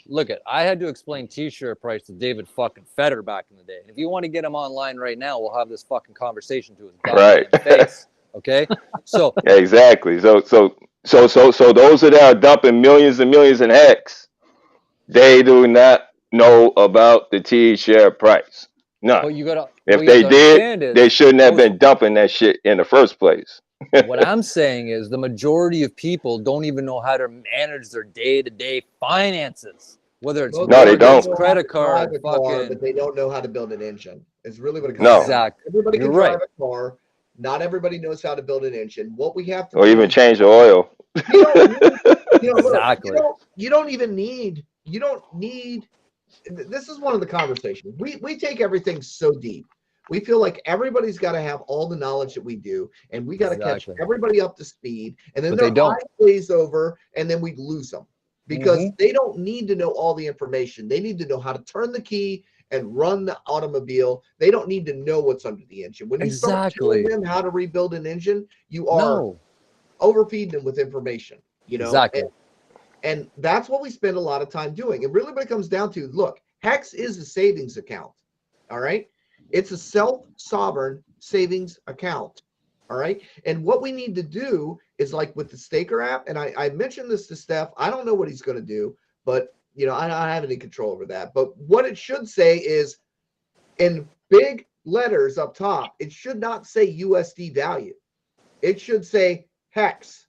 Look at. I had to explain T-shirt price to David fucking Fetter back in the day. And if you want to get him online right now, we'll have this fucking conversation to his Right. goddamn face. Okay. So Exactly. So those that are dumping millions and millions in Hex, they do not know about the T share price. None. But you gotta, If what you have they to did, understand they is shouldn't have those. been dumping that shit in the first place. What I'm saying is the majority of people don't even know how to manage their day-to-day finances, whether it's most No, they people mortgage, don't. know how to credit drive card, a car, but fucking. they don't know how to build an engine. Is really what it comes down No. to. Exactly. Everybody You're can right. drive a car. Not everybody knows how to build an engine. What we have to Or do even is change the oil. you don't need, look, Exactly. you don't even need, this is one of the conversations. We take everything so deep. We feel like everybody's got to have all the knowledge that we do, and we got to catch Exactly. everybody up to speed, and then But their they don't. eyes glaze over, and then we lose them because Mhm. they don't need to know all the information. They need to know how to turn the key and run the automobile. They don't need to know what's under the engine. When you start telling Exactly. them how to rebuild an engine, you are No. overfeeding them with information, Exactly. and that's what we spend a lot of time doing. And really what it comes down to, look, Hex is a savings account. All right. It's a self-sovereign savings account. All right. And what we need to do is like with the Staker app, and I mentioned this to Steph. I don't know what he's going to do, but I don't have any control over that. But what it should say is in big letters up top, it should not say USD value. It should say Hex.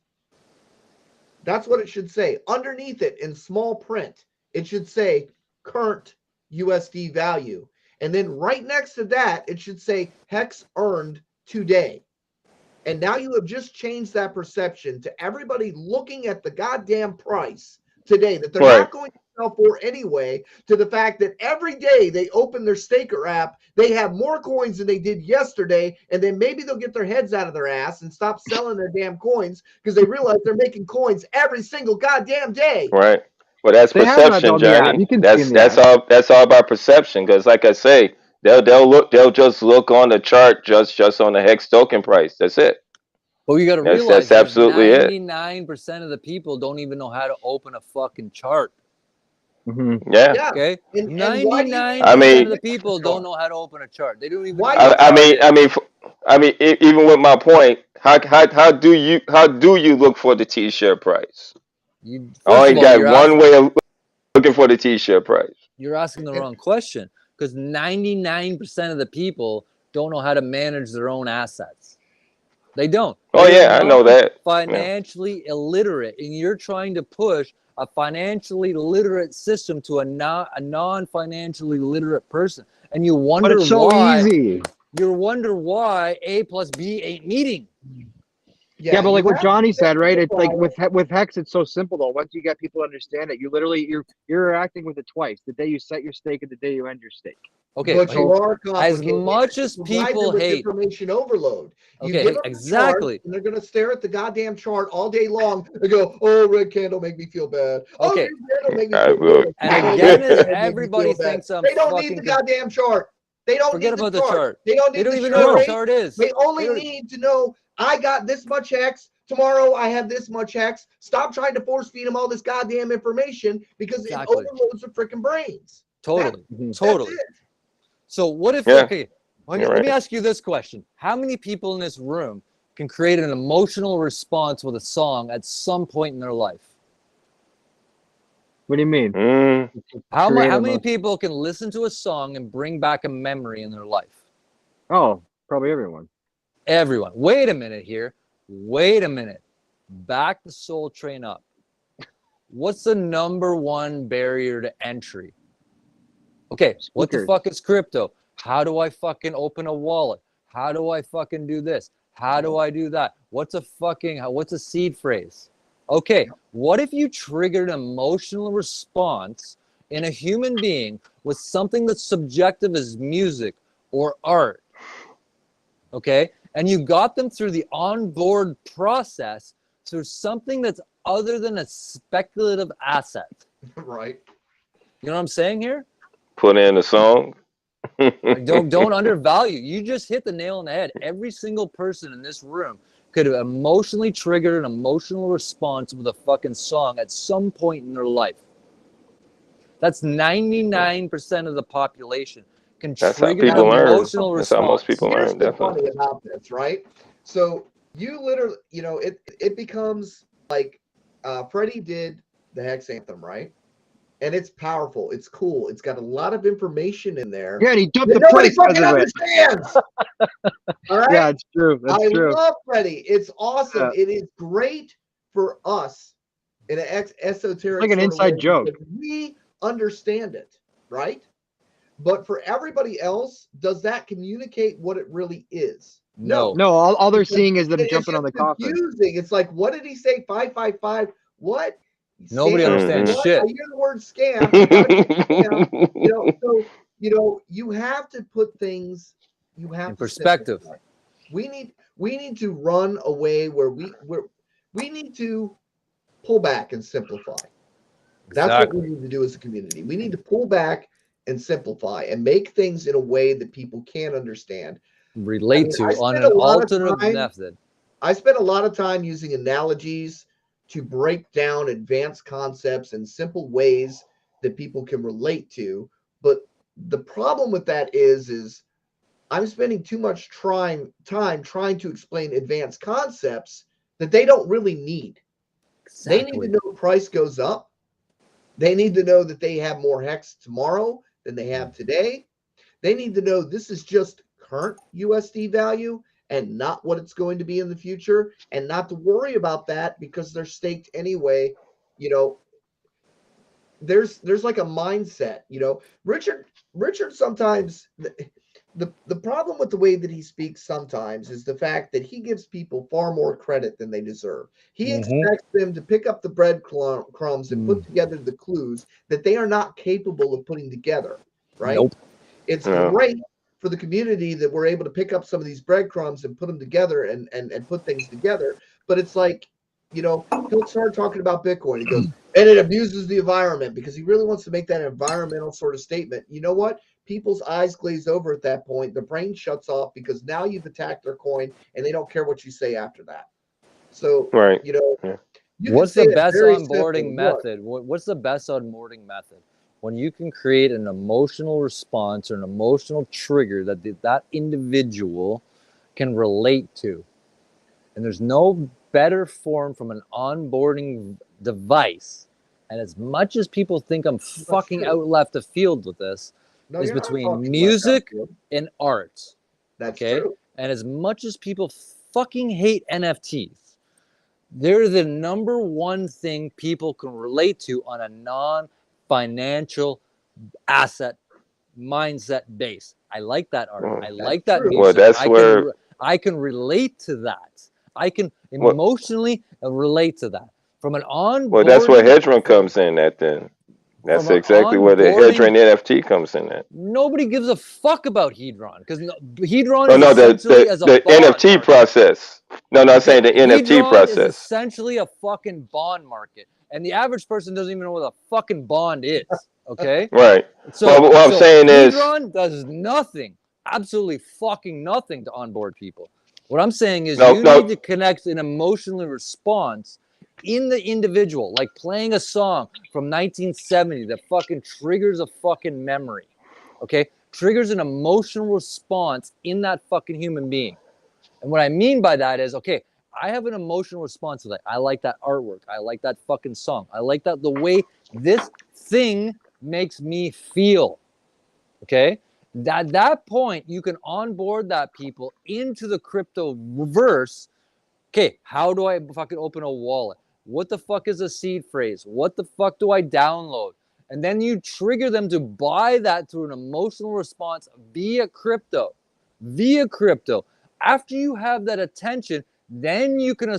That's what it should say. Underneath it in small print, it should say current USD value. And then right next to that, it should say Hex earned today. And now you have just changed that perception to everybody looking at the goddamn price today that they're Right. not going to sell for anyway, to the fact that every day they open their Staker app, they have more coins than they did yesterday, and then maybe they'll get their heads out of their ass and stop selling their damn coins because they realize they're making coins every single goddamn day. Right. Well, that's They have that perception, on the app. Johnny. You can see in the That's app. all about perception. Because, like I say, they'll just look on the chart just on the Hex token price. That's it. But you got to That's realize there's absolutely it. 99% of the people don't even know how to open a fucking chart. Yeah. Okay. And why do you need 99% I mean, of the people don't know how to open a chart. They don't even Why know what a chart is. I mean, even with my point, how do you look for the T-shirt price? You, I first only of all, got one way of looking for the T-shirt price. you're asking the wrong question because 99% of the people don't know how to manage their own assets. They don't. Oh They're yeah, I know that. Yeah. financially illiterate, and you're trying to push a financially literate system to a non-financially literate person, and you wonder But it's so why. easy. You wonder why A plus B ain't meeting. Yeah, but like what Johnny said, right? It's like simplify with Hex, it's so simple though. Once you get people to understand it, you're interacting with it twice: the day you set your stake and the day you end your stake. Okay, but you are as complicating much it. as You provide them people with hate. information overload. You Okay, give them exactly. a chart, and they're going to stare at the goddamn chart all day long and go, "Oh, red candle make me feel bad. Oh, Okay. green candle make me feel good." And Oh, again, red is candle make me everybody feel bad. thinks I'm They don't fucking need the goddamn chart. They don't Forget need about the the chart. chart. They don't They need don't the even share know what a rate. chart is. They only They don't- need to know I got this much X. Tomorrow I have this much X. Stop trying to force feed them all this goddamn information because Exactly. it overloads their freaking brains. Totally. That's Totally. it. So what if, Yeah, okay, let you're me right. ask you this question. How many people in this room can create an emotional response with a song at some point in their life? What do you mean? How Create many emotion. people can listen to a song and bring back a memory in their life? Oh, probably everyone. Everyone. Wait a minute here. Wait a minute. Back the Soul Train up. What's the number one barrier to entry? Okay, what the Speakers. fuck is crypto? How do I fucking open a wallet? How do I fucking do this? How do I do that? What's a seed phrase? Okay, what if you triggered an emotional response in a human being with something that's subjective as music or art? Okay, and you got them through the onboard process through something that's other than a speculative asset. Right. You know what I'm saying here? Put in a song. Don't undervalue. You just hit the nail on the head. Every single person in this room could have emotionally triggered an emotional response with a fucking song at some point in their life. That's 99% of the population can That's how trigger an people learn. emotional That's how most response. people Here's learn. the Definitely. funny about this, right? So you literally, it becomes like Freddie did the Hex Anthem, right? And it's powerful. It's cool. It's got a lot of information in there. Yeah, and he dumped that the nobody price fucking because of it. understands. All right. Yeah, it's true. That's I true. love Freddie. It's awesome. Yeah. It is great for us in an esoteric Like an sort of inside way joke. because we understand it, right? But for everybody else, does that communicate what it really is? No. No, all they're Because seeing is them it's jumping on the just coffin. confusing. It's like, what did he say? 555. What? Nobody Scam? understands What? shit. I hear the word scam. I gotta be scam. So you have to put things. You have In to perspective. simplify. We need to run a way where we need to pull back and simplify. That's what we need to do as a community. We need to pull back and simplify and make things in a way that people can understand. Relate to on an alternative method. I spent a lot of time using analogies to break down advanced concepts in simple ways that people can relate to. But the problem with that is I'm spending too much time trying to explain advanced concepts that they don't really need. They need to know price goes up. They need to know that they have more hex tomorrow than they have today. They need to know this is just current USD value and not what it's going to be in the future, and not to worry about that because they're staked anyway. There's like a mindset. Richard sometimes the problem with the way that he speaks sometimes is the fact that he gives people far more credit than they deserve. He expects them to pick up the breadcrumbs and put together the clues that they are not capable of putting together, right? Nope. It's great for the community that we're able to pick up some of these breadcrumbs and put them together and put things together. But it's like, he'll start talking about Bitcoin. He goes, and it abuses the environment, because he really wants to make that environmental sort of statement. You know what? People's eyes glaze over at that point. Their brain shuts off because now you've attacked their coin and they don't care what you say after that. So, right. What's the best onboarding method? What's the best onboarding method? When you can create an emotional response or an emotional trigger that individual can relate to. And there's no better form from an onboarding device. And as much as people think I'm fucking out left of field with this, is between music and art. That's true. And as much as people fucking hate NFTs, they're the number one thing people can relate to on a non-financial asset mindset base. I like that art. I like that music. Well, that's I can relate to that. I can emotionally relate to that. From an onboarding. Well, that's where Hedron comes in at then. That's exactly where the Hedron NFT comes in at. Nobody gives a fuck about Hedron because Hedron Oh is no, essentially the NFT process. No, I'm saying the NFT Hedron process. is essentially a fucking bond market, and the average person doesn't even know what a fucking bond is. Okay, right. So what I'm saying is, Hedron does nothing, absolutely fucking nothing to onboard people. What I'm saying is you need to connect an emotional response in the individual, like playing a song from 1970 that fucking triggers a fucking memory, okay? Triggers an emotional response in that fucking human being. And what I mean by that is, okay, I have an emotional response to that. I like that artwork. I like that fucking song. I like that the way This thing makes me feel. Okay. At that point, you can onboard that people into the crypto reverse. Okay, how do I fucking open a wallet? What the fuck is a seed phrase? What the fuck do I download? And then you trigger them to buy that through an emotional response via crypto. Via crypto. After you have that attention, then you can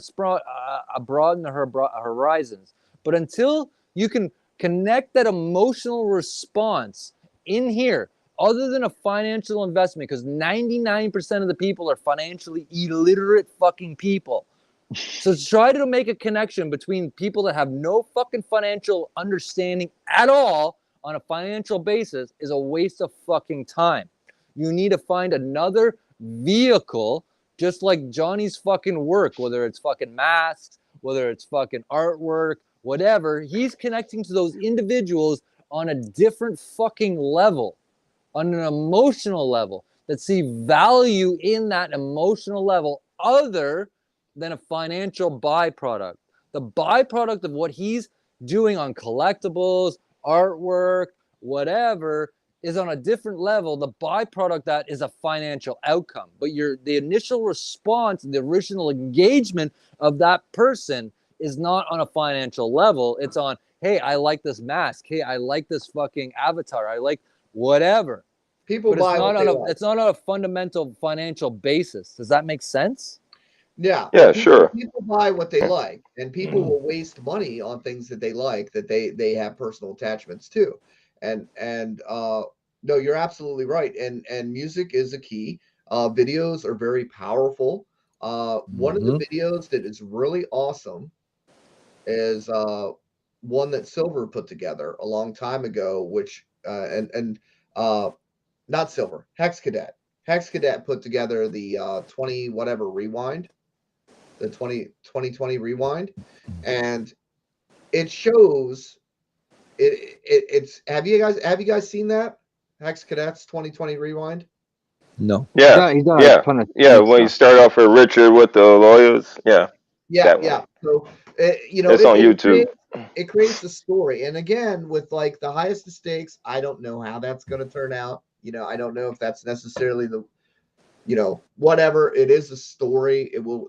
broaden the horizons. But until you can connect that emotional response in here, other than a financial investment, because 99% of the people are financially illiterate fucking people. So try to make a connection between people that have no fucking financial understanding at all on a financial basis is a waste of fucking time. You need to find another vehicle, just like Johnny's fucking work, whether it's fucking masks, whether it's fucking artwork, whatever. He's connecting to those individuals on a different fucking level. On an emotional level, that see value in that emotional level other than a financial byproduct. The byproduct of what he's doing on collectibles, artwork, whatever, is on a different level. The byproduct that is a financial outcome. But the initial response, the original engagement of that person is not on a financial level. It's on, hey, I like this mask. Hey, I like this fucking avatar. I like whatever. People But buy what they like. it's not on a fundamental financial basis. Does that make sense? Yeah. Yeah, sure. People buy what they like, and people will waste money on things that they like, that they have personal attachments to. And no, you're absolutely right. And music is a key. Videos are very powerful. One of the videos that is really awesome is one that Silver put together a long time ago, which not Silver, Hex Cadet. Hex Cadet put together the 20 whatever rewind, the 2020 rewind, and it shows it's have you guys seen that Hex Cadet's 2020 rewind? No. Yeah, He's done yeah, a ton of yeah. When you start off with Richard with the lawyers, yeah, that one. So It's on YouTube. It creates a story, and again, with like the highest of stakes, I don't know how that's going to turn out. I don't know if that's necessarily the whatever. It is a story. It will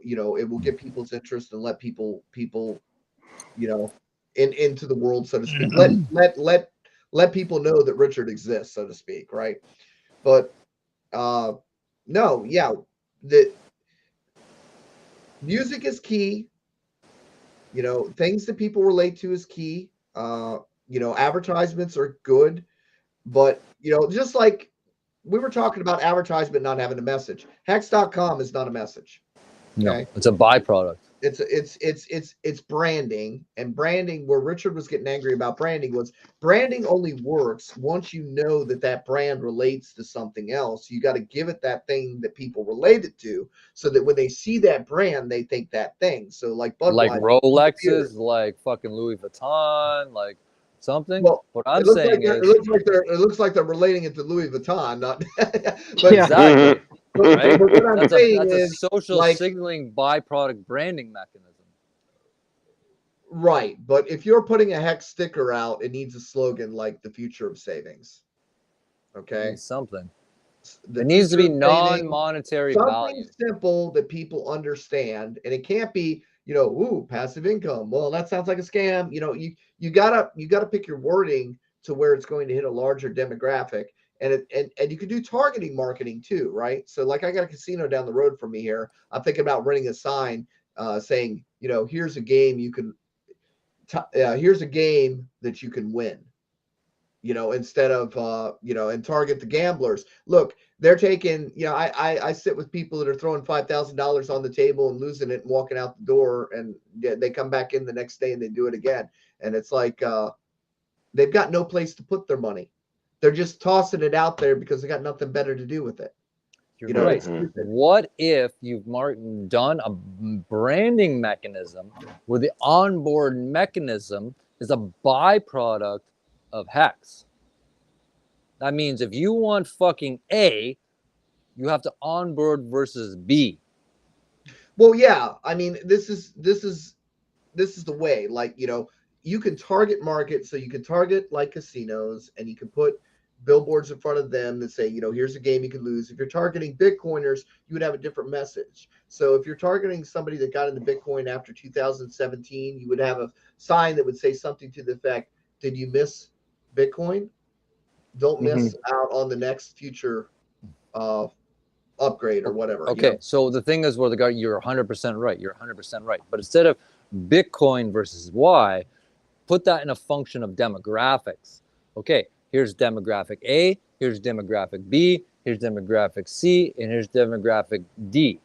get people's interest and let people into the world, so to speak. Let people know that Richard exists, so to speak, right? But no, yeah, the music is key. Things that people relate to is key. Advertisements are good, but just like we were talking about advertisement not having a message. Hex.com is not a message. Okay? No, it's a byproduct. It's branding, and branding, where Richard was getting angry about branding only works once you know that brand relates to something else. You got to give it that thing that people relate it to, so that when they see that brand, they think that thing. So like Budweiser, like Rolexes, like fucking Louis Vuitton, like something. Well, what I'm it looks saying like is, it looks like they're relating it to Louis Vuitton, not. But, exactly. But what I'm saying that's is, a social signaling byproduct branding mechanism. Right, but if you're putting a Hex sticker out, it needs a slogan like "the future of savings." Okay, something. It needs to be non-monetary something value. simple that people understand, and it can't be passive income. Well, that sounds like a scam. You gotta pick your wording to where it's going to hit a larger demographic, and you can do targeting marketing too, right? So like I got a casino down the road from me here. I'm thinking about running a sign saying, here's a game you can. Here's a game that you can win, instead of, and target the gamblers. Look, they're taking, I sit with people that are throwing $5,000 on the table and losing it and walking out the door, and they come back in the next day and they do it again. And it's like, they've got no place to put their money. They're just tossing it out there because they got nothing better to do with it. You're right. What if you've done a branding mechanism where the onboard mechanism is a byproduct of Hex? That means if you want fucking A, you have to onboard versus B. Well, yeah. I mean, this is the way. Like, you can target market, so you can target like casinos, and you can put billboards in front of them that say, here's a game you could lose. If you're targeting Bitcoiners, you would have a different message. So if you're targeting somebody that got into Bitcoin after 2017, you would have a sign that would say something to the effect, did you miss Bitcoin? Don't miss out on the next future upgrade or whatever. Okay, so the thing is, you're 100% right. You're 100% right. But instead of Bitcoin versus Y, put that in a function of demographics. Okay, here's demographic A, here's demographic B, here's demographic C, and here's demographic D.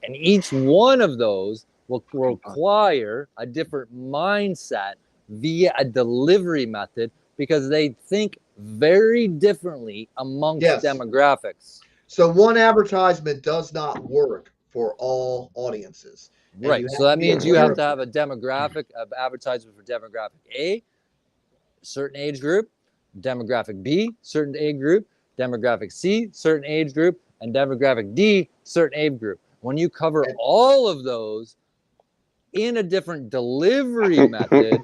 And each one of those will require a different mindset via a delivery method because they think very differently amongst demographics. So one advertisement does not work for all audiences. Right. So that means you have to have a demographic of advertisement for demographic A, certain age group, demographic B, certain age group, demographic C, certain age group, and demographic D, certain age group. When you cover all of those in a different delivery method,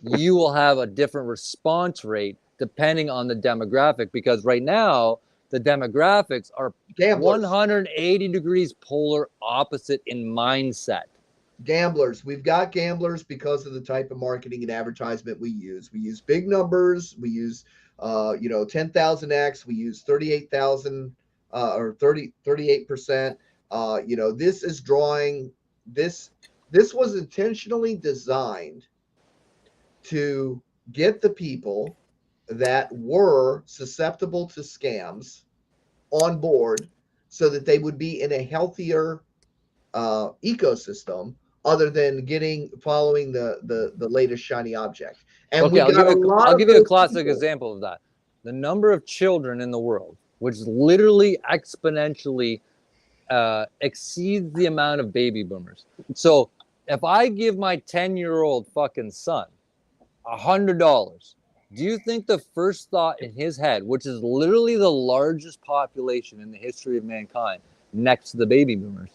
you will have a different response rate depending on the demographic, because right now the demographics are 180 degrees polar opposite in mindset. Gamblers. We've got gamblers because of the type of marketing and advertisement we use. We use big numbers. We use 10,000x. We use 38,000 or 38%. This is drawing this was intentionally designed to get the people that were susceptible to scams on board so that they would be in a healthier ecosystem other than following the latest shiny object. And okay, I'll give you a classic example of that. The number of children in the world, which literally exponentially exceeds the amount of baby boomers. So if I give my 10-year-old fucking son $100, do you think the first thought in his head, which is literally the largest population in the history of mankind next to the baby boomers,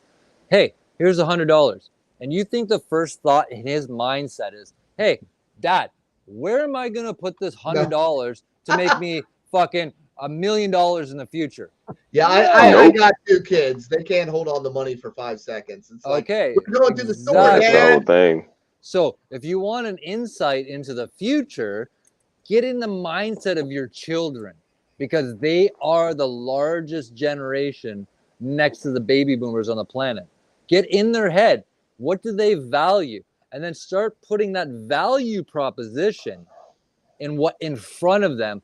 hey, here's $100. And you think the first thought in his mindset is, hey, Dad, where am I going to put this $100 to make me fucking $1 million in the future? Yeah, I got 2 kids. They can't hold on the money for 5 seconds. It's like, okay, we're going to the store. That's the whole thing. So if you want an insight into the future, get in the mindset of your children, because they are the largest generation next to the baby boomers on the planet. Get in their head. What do they value? And then start putting that value proposition in front of them,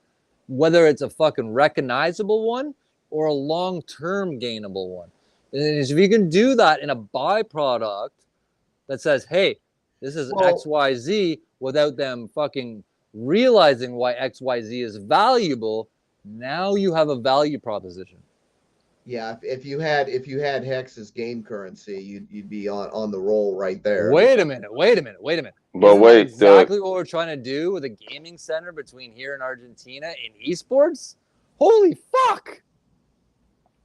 whether it's a fucking recognizable one or a long-term gainable one. And if you can do that in a byproduct that says, hey, this is XYZ, without them fucking realizing why XYZ is valuable, now you have a value proposition. Yeah, if you had Hex as game currency, you'd be on the roll right there. Wait a minute. But Isn't that exactly what we're trying to do with a gaming center between here and Argentina in esports? Holy fuck!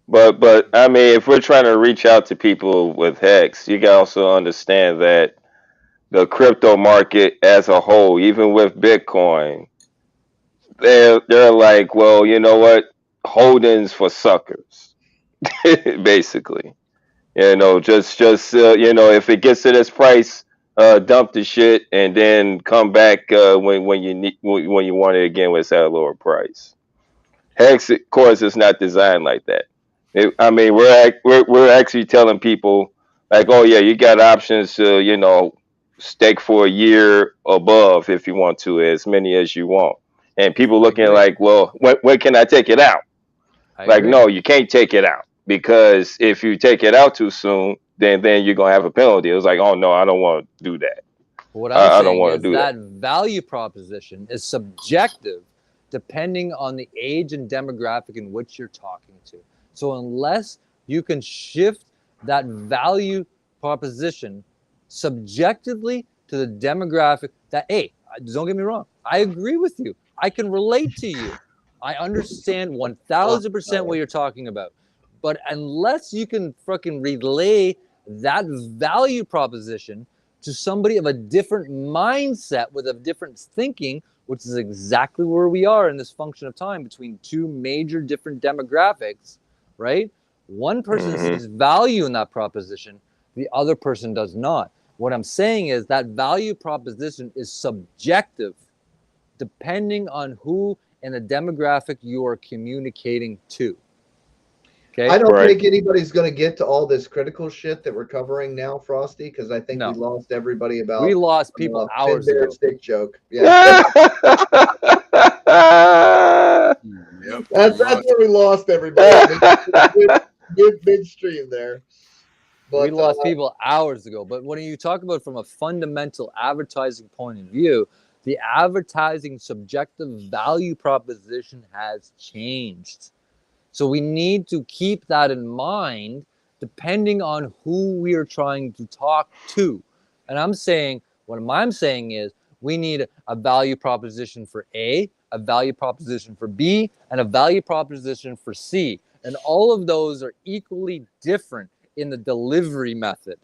But I mean, if we're trying to reach out to people with Hex, you can also understand that the crypto market as a whole, even with Bitcoin, they're like, well, you know what? Holdings for suckers, basically. Just if it gets to this price, dump the shit and then come back when you want it again when it's at a lower price. Hex, of course, is not designed like that. We're actually telling people like, oh yeah, you got options to stake for a year above if you want to, as many as you want. And people looking like, well, when can I take it out? No, you can't take it out, because if you take it out too soon, then you're gonna have a penalty. It was like, oh no, I don't want to do that. What I'm saying is that value proposition is subjective, depending on the age and demographic in which you're talking to. So unless you can shift that value proposition subjectively to the demographic that, hey, don't get me wrong, I agree with you. I can relate to you. I understand 1000% what you're talking about. But unless you can fucking relay that value proposition to somebody of a different mindset with a different thinking, which is exactly where we are in this function of time between two major different demographics, right? One person sees value in that proposition, the other person does not. What I'm saying is that value proposition is subjective, depending on who and the demographic you are communicating to. Okay. I don't think anybody's going to get to all this critical shit that we're covering now, Frosty, because I think we lost everybody about. We lost people hours Finn Bear ago. stick joke. Yeah. That's where we lost everybody. Midstream there. But, we lost people hours ago. But when you talk about from a fundamental advertising point of view, the advertising subjective value proposition has changed. So we need to keep that in mind depending on who we are trying to talk to. And I'm saying, what I'm saying is we need a value proposition for A, a value proposition for B, and a value proposition for C. And all of those are equally different in the delivery method.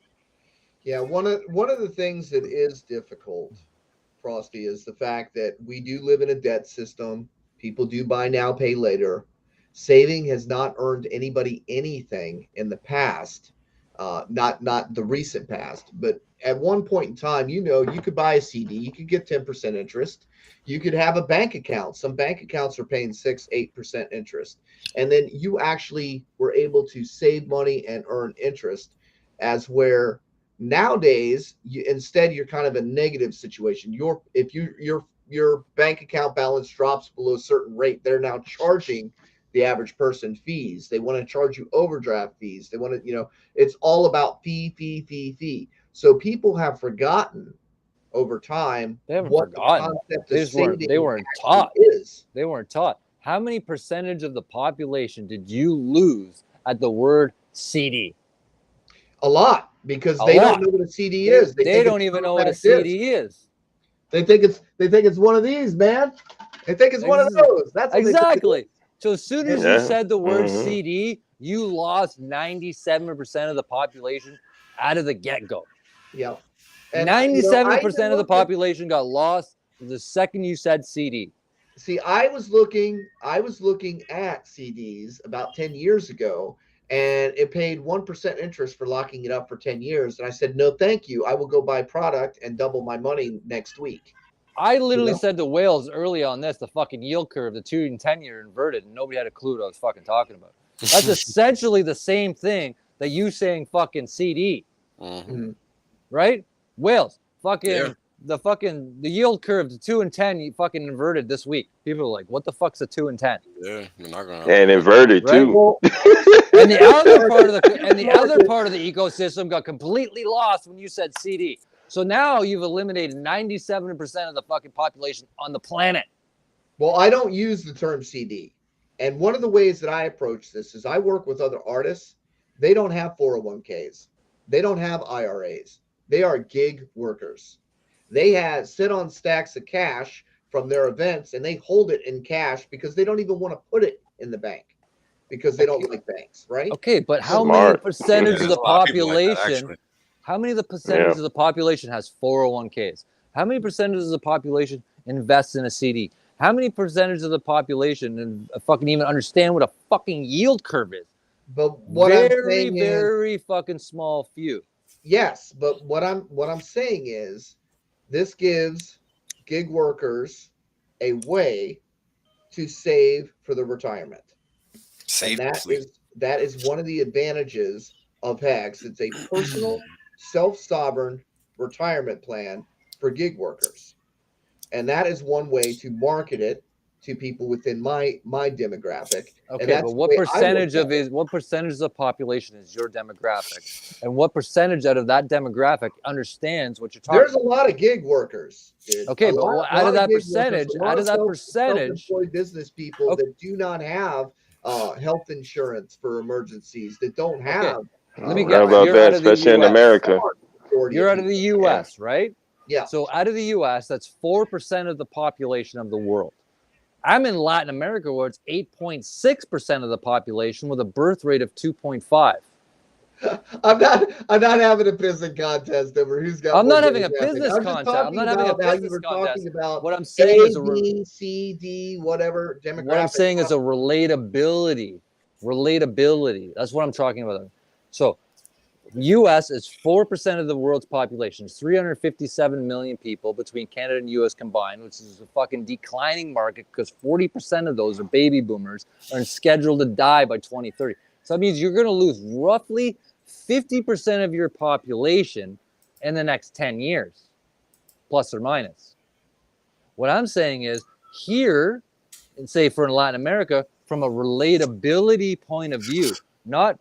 Yeah, one of the things that is difficult, Frosty, is the fact that we do live in a debt system. People do buy now, pay later. Saving has not earned anybody anything in the past, not the recent past, but at one point in time, you could buy a CD, you could get 10% interest. You could have a bank account. Some bank accounts are paying 6-8% interest. And then you actually were able to save money and earn interest, as where nowadays you're kind of a negative situation. If your bank account balance drops below a certain rate, they're now charging the average person fees. They want to charge you overdraft fees. They want to, it's all about fee. So people have forgotten over time what the concept of saving they weren't taught. They weren't taught. How many percentage of the population did you lose at the word CD? A lot, because they don't know what a CD is. They don't even know what a CD is. They think it's one of these, man. They think it's one of those. That's what exactly. So as soon as you said the word CD, you lost 97% of the population out of the get-go. Yeah. 97% of the population got lost the second you said CD. See, I was looking at CDs about 10 years ago, and it paid 1% interest for locking it up for 10 years. And I said, no, thank you. I will go buy product and double my money next week. I literally said to Wales early on this, the fucking yield curve, the 2 and 10 year inverted, and nobody had a clue what I was fucking talking about. That's essentially the same thing that you saying fucking CD. Right? Wales, the yield curve, the 2 and 10, you fucking inverted this week. People are like, what the fuck's a 2 and 10? Yeah, you're not gonna. And inverted too. And the other part of the ecosystem got completely lost when you said CD. So now you've eliminated 97% of the fucking population on the planet. Well, I don't use the term CD. And one of the ways that I approach this is I work with other artists. They don't have 401ks. They don't have IRAs. They are gig workers. They sit on stacks of cash from their events, and they hold it in cash because they don't even want to put it in the bank because they don't like banks, right? Okay, but how many percentage of the population... How many of the percentage of the population has 401ks? How many percentage of the population invests in a CD? How many percentage of the population fucking even understand what a fucking yield curve is? But what I'm saying very fucking small few. Yes, but what I'm saying is this gives gig workers a way to save for their retirement. And that is one of the advantages of Hex. It's a personal self-sovereign retirement plan for gig workers, and that is one way to market it to people within my demographic. Okay, but what percentage of the population is your demographic, and what percentage out of that demographic understands what you're talking There's a lot of gig workers, dude. Okay, but out of that percentage, self-employed business people that do not have health insurance for emergencies, that don't have let me get about that, especially in America. You're out of the U.S., right? Yeah. So out of the U.S., that's 4% of the population of the world. I'm in Latin America where it's 8.6% of the population with a birth rate of 2.5. I'm not having a pissing contest over who's got. I'm more not having a demographic. business I'm just contest. I'm talking not having a about how you business were contest. talking about What I'm saying is A, B, C, D, whatever demographic. what I'm saying is a relatability. Relatability. That's what I'm talking about. So, U.S. is 4% of the world's population. It's 357 million people between Canada and U.S. combined, which is a fucking declining market because 40% of those are baby boomers and scheduled to die by 2030. So that means you're going to lose roughly 50% of your population in the next 10 years, plus or minus. What I'm saying is here, and say for Latin America, from a relatability point of view, not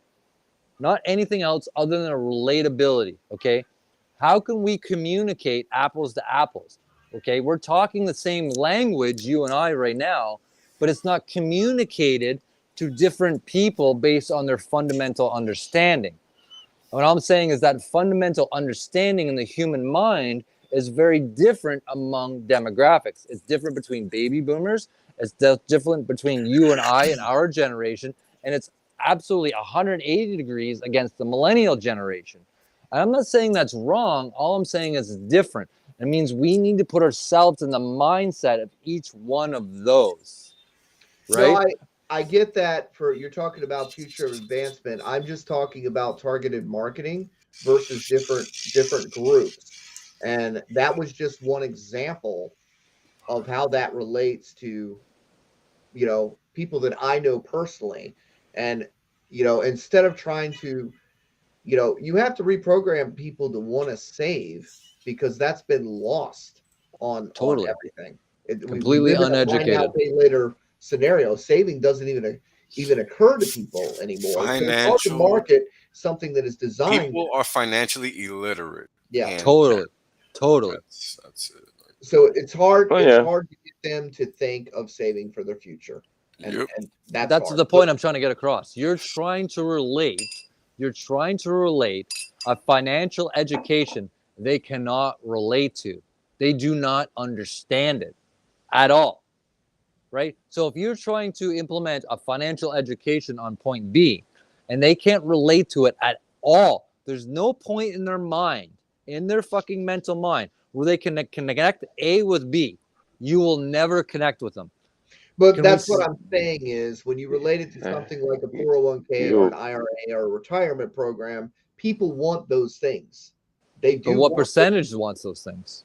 anything else other than a relatability, okay? How can we communicate apples to apples? Okay, we're talking the same language, you and I right now, but it's not communicated to different people based on their fundamental understanding. What I'm saying is that fundamental understanding in the human mind is very different among demographics. It's different between baby boomers, it's different between you and I and our generation, and it's absolutely 180 degrees against the millennial generation. And I'm not saying that's wrong. All I'm saying is it's different. It means we need to put ourselves in the mindset of each one of those, right? No, I get that. For you're talking about future of advancement. I'm just talking about targeted marketing versus different groups, and that was just one example of how that relates to people that I know personally. And instead of trying to you have to reprogram people to want to save, because that's been lost on Totally. everything. Completely we live in a buy uneducated. now, pay later scenario. Saving doesn't even occur to people anymore. So it's hard to market something that is designed. People are financially illiterate. Yeah, and Totally. That's it. So it's hard. Oh, it's yeah. hard to get them to think of saving for their future, and that's hard. the point I'm trying to get across. You're trying to relate a financial education they cannot relate to. They do not understand it at all, right? So if you're trying to implement a financial education on point B and they can't relate to it at all, there's no point in their mind, in their fucking mental mind, where they can connect A with B. You will never connect with them. But that's what I'm saying is, when you relate it to something like a 401k or an IRA or a retirement program, people want those things. They do. But what percentage wants those things?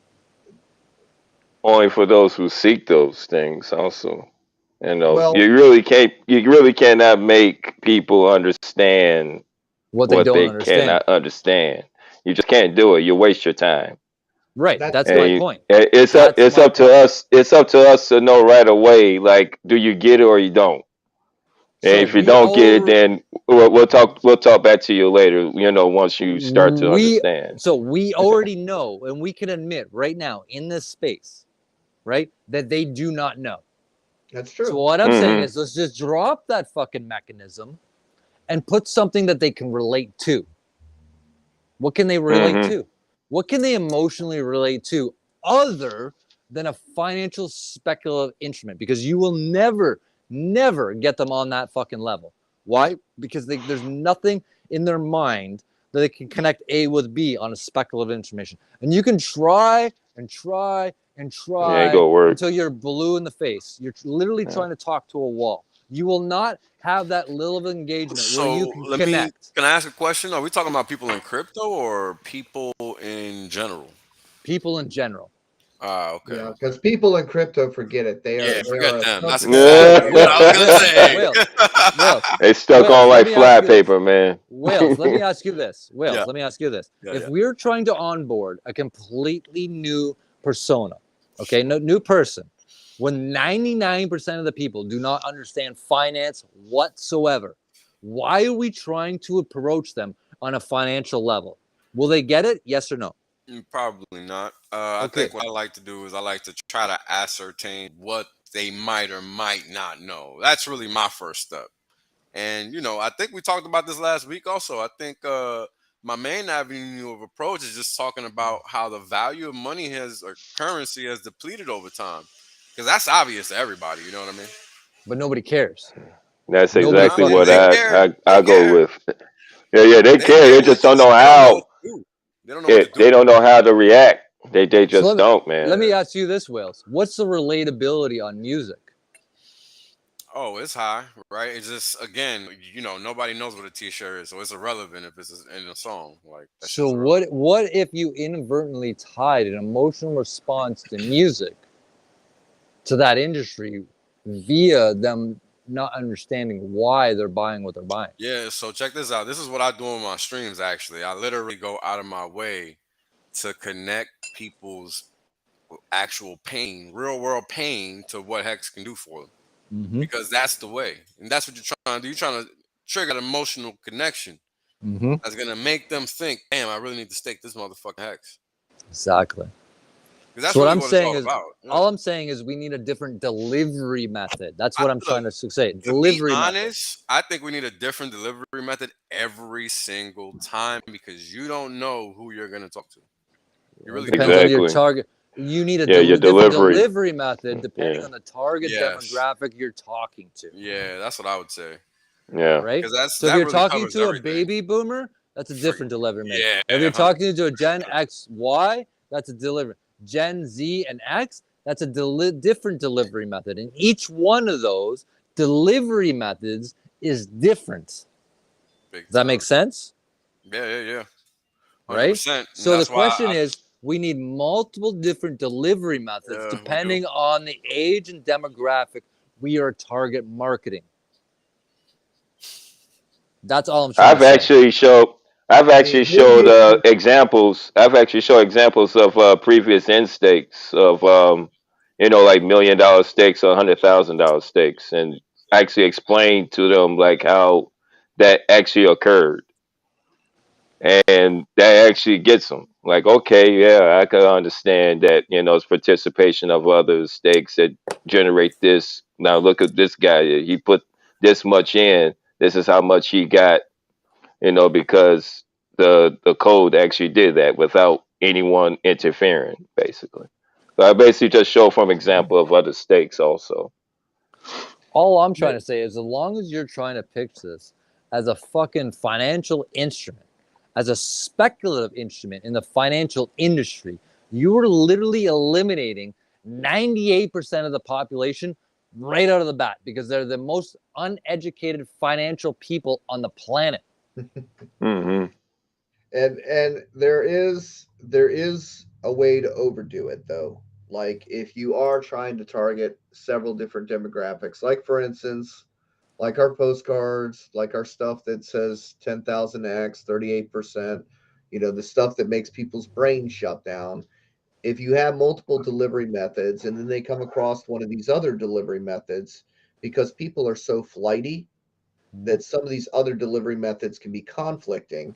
Only for those who seek those things, also. Well, you really cannot make people understand what they don't understand. cannot understand. You just can't do it. You waste your time. Right. That's my point. It's up to us. It's up to us to know right away. Like, do you get it or you don't? And if you don't get it, then we'll talk back to you later. Once you start to understand. So we already know, and we can admit right now in this space, right, that they do not know. That's true. So what I'm saying is, let's just drop that fucking mechanism and put something that they can relate to. What can they relate to? What can they emotionally relate to other than a financial speculative instrument? Because you will never get them on that fucking level. Why? Because there's nothing in their mind that they can connect A with B on a speculative information. And you can try and try and try until you're blue in the face. You're literally trying to talk to a wall. You will not have that little of engagement where you can connect. Can I ask a question? Are we talking about people in crypto or people in general? People in general. Okay. Yeah, because people in crypto forget it. They are. Forget them. That's exactly what I was gonna say. Wales, they stuck on like fly paper, man. Wales, let me ask you this. Yeah. Let me ask you this. Yeah, if we're trying to onboard a completely new persona, okay, new person, when 99% of the people do not understand finance whatsoever, why are we trying to approach them on a financial level? Will they get it? Yes or no? Probably not. I think what I like to do is I like to try to ascertain what they might or might not know. That's really my first step. And, I think we talked about this last week also. I think my main avenue of approach is just talking about how the value of money or currency has depleted over time. Because that's obvious to everybody, you know what I mean? But nobody cares. That's exactly what I go with. Yeah, they care. They just don't know how. They don't know what to do. They don't know how to react. They just don't, Let me man. ask you this, Wales. What's the relatability on music? Oh, it's high, right? It's just again, nobody knows what a T-shirt is, so it's irrelevant if it's in a song. Like that's So what if you inadvertently tied an emotional response to music to that industry via them not understanding why they're buying what they're buying? Yeah, so check this out. This is what I do on my streams actually. I literally go out of my way to connect people's actual pain, real world pain, to what Hex can do for them. Mm-hmm. Because that's the way. And that's what you're trying to do. You're trying to trigger that emotional connection Mm-hmm. that's going to make them think, damn, I really need to stake this motherfucking Hex. Exactly. Because that's So what really I'm what it's saying all is, about. Yeah. all I'm saying is we need a different delivery method. That's what I'm trying to say. To be Delivery method. honest, I think we need a different delivery method every single time because you don't know who you're going to talk to. You really Depends don't. on your target. You need a your different delivery. delivery method depending Yeah. on the target demographic you're talking to. Yeah, that's what I would say. Yeah. Right? Because So if that you're really talking covers to a everything. baby boomer, that's a different delivery method. Yeah, If you're 100%. talking to a Gen X, Y, that's a delivery. Gen Z and X, that's a different delivery method. And each one of those delivery methods is different. Does that make sense? Yeah. 100%. Right? And So the that's why question is, we need multiple different delivery methods we depending on the age and demographic we are target marketing. That's all I'm trying to say. I've actually showed examples. I've actually showed examples of previous end stakes of like $1 million stakes or $100,000 stakes, and actually explained to them like how that actually occurred, and that actually gets them like, okay, yeah, I can understand that. It's participation of other stakes that generate this. Now look at this guy. He put this much in. This is how much he got. Because the code actually did that without anyone interfering, basically. So I basically just show from example of other stakes also. All I'm trying to say is, as long as you're trying to pitch this as a fucking financial instrument, as a speculative instrument in the financial industry, you are literally eliminating 98% of the population right out of the bat because they're the most uneducated financial people on the planet. Mm-hmm. And there is a way to overdo it though. Like if you are trying to target several different demographics, like for instance, like our postcards, like our stuff that says 10,000x, 38%, the stuff that makes people's brains shut down. If you have multiple delivery methods and then they come across one of these other delivery methods, because people are so flighty that some of these other delivery methods can be conflicting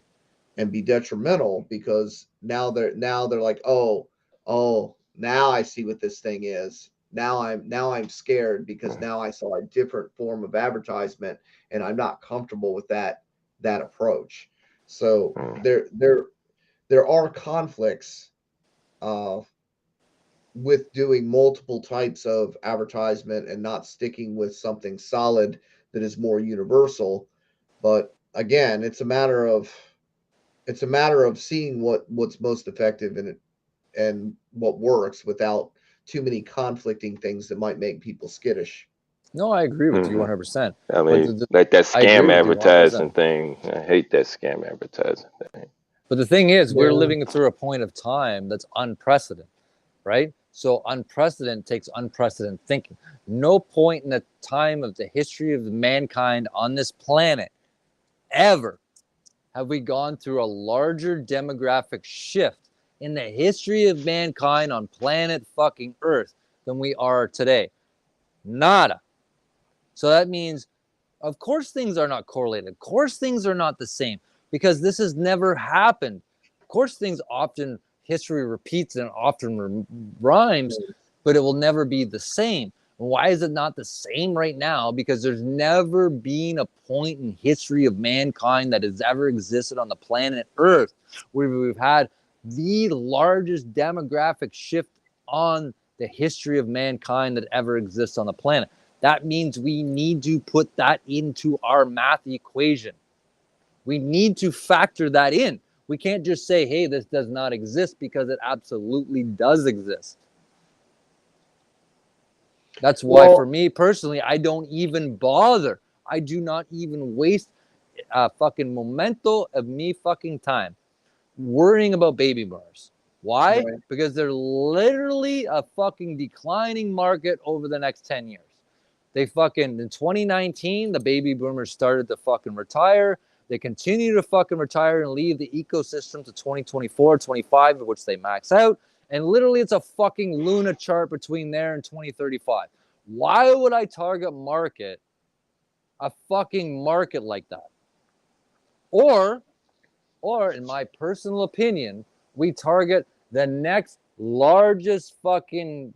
and be detrimental, because now they're like, oh, now I see what this thing is. Now I'm scared because now I saw a different form of advertisement and I'm not comfortable with that approach. So there are conflicts with doing multiple types of advertisement and not sticking with something solid that is more universal. But again, it's a matter of seeing what's most effective in it and what works without too many conflicting things that might make people skittish. No, I agree with you 100%. I mean, like that I agree scam with you 100%. advertising thing. I hate that scam advertising thing. But the thing is, we're living through a point of time that's unprecedented, right? So unprecedented takes unprecedented thinking. No point in the time of the history of mankind on this planet ever have we gone through a larger demographic shift in the history of mankind on planet fucking Earth than we are today. Nada. So that means, of course, things are not correlated. Of course, things are not the same because this has never happened. Of course, things often, history repeats and often rhymes, but it will never be the same. Why is it not the same right now? Because there's never been a point in history of mankind that has ever existed on the planet Earth where we've had the largest demographic shift on the history of mankind that ever exists on the planet. That means we need to put that into our math equation. We need to factor that in. We can't just say, hey, this does not exist, because it absolutely does exist. That's why, for me personally, I don't even bother. I do not even waste a fucking momento of me fucking time worrying about baby boomers. Why? Right. Because they're literally a fucking declining market over the next 10 years. They fucking, in 2019, the baby boomers started to fucking retire. They continue to fucking retire and leave the ecosystem to 2024, 25, in which they max out. And literally, it's a fucking Luna chart between there and 2035. Why would I target a fucking market like that? Or in my personal opinion, we target the next largest fucking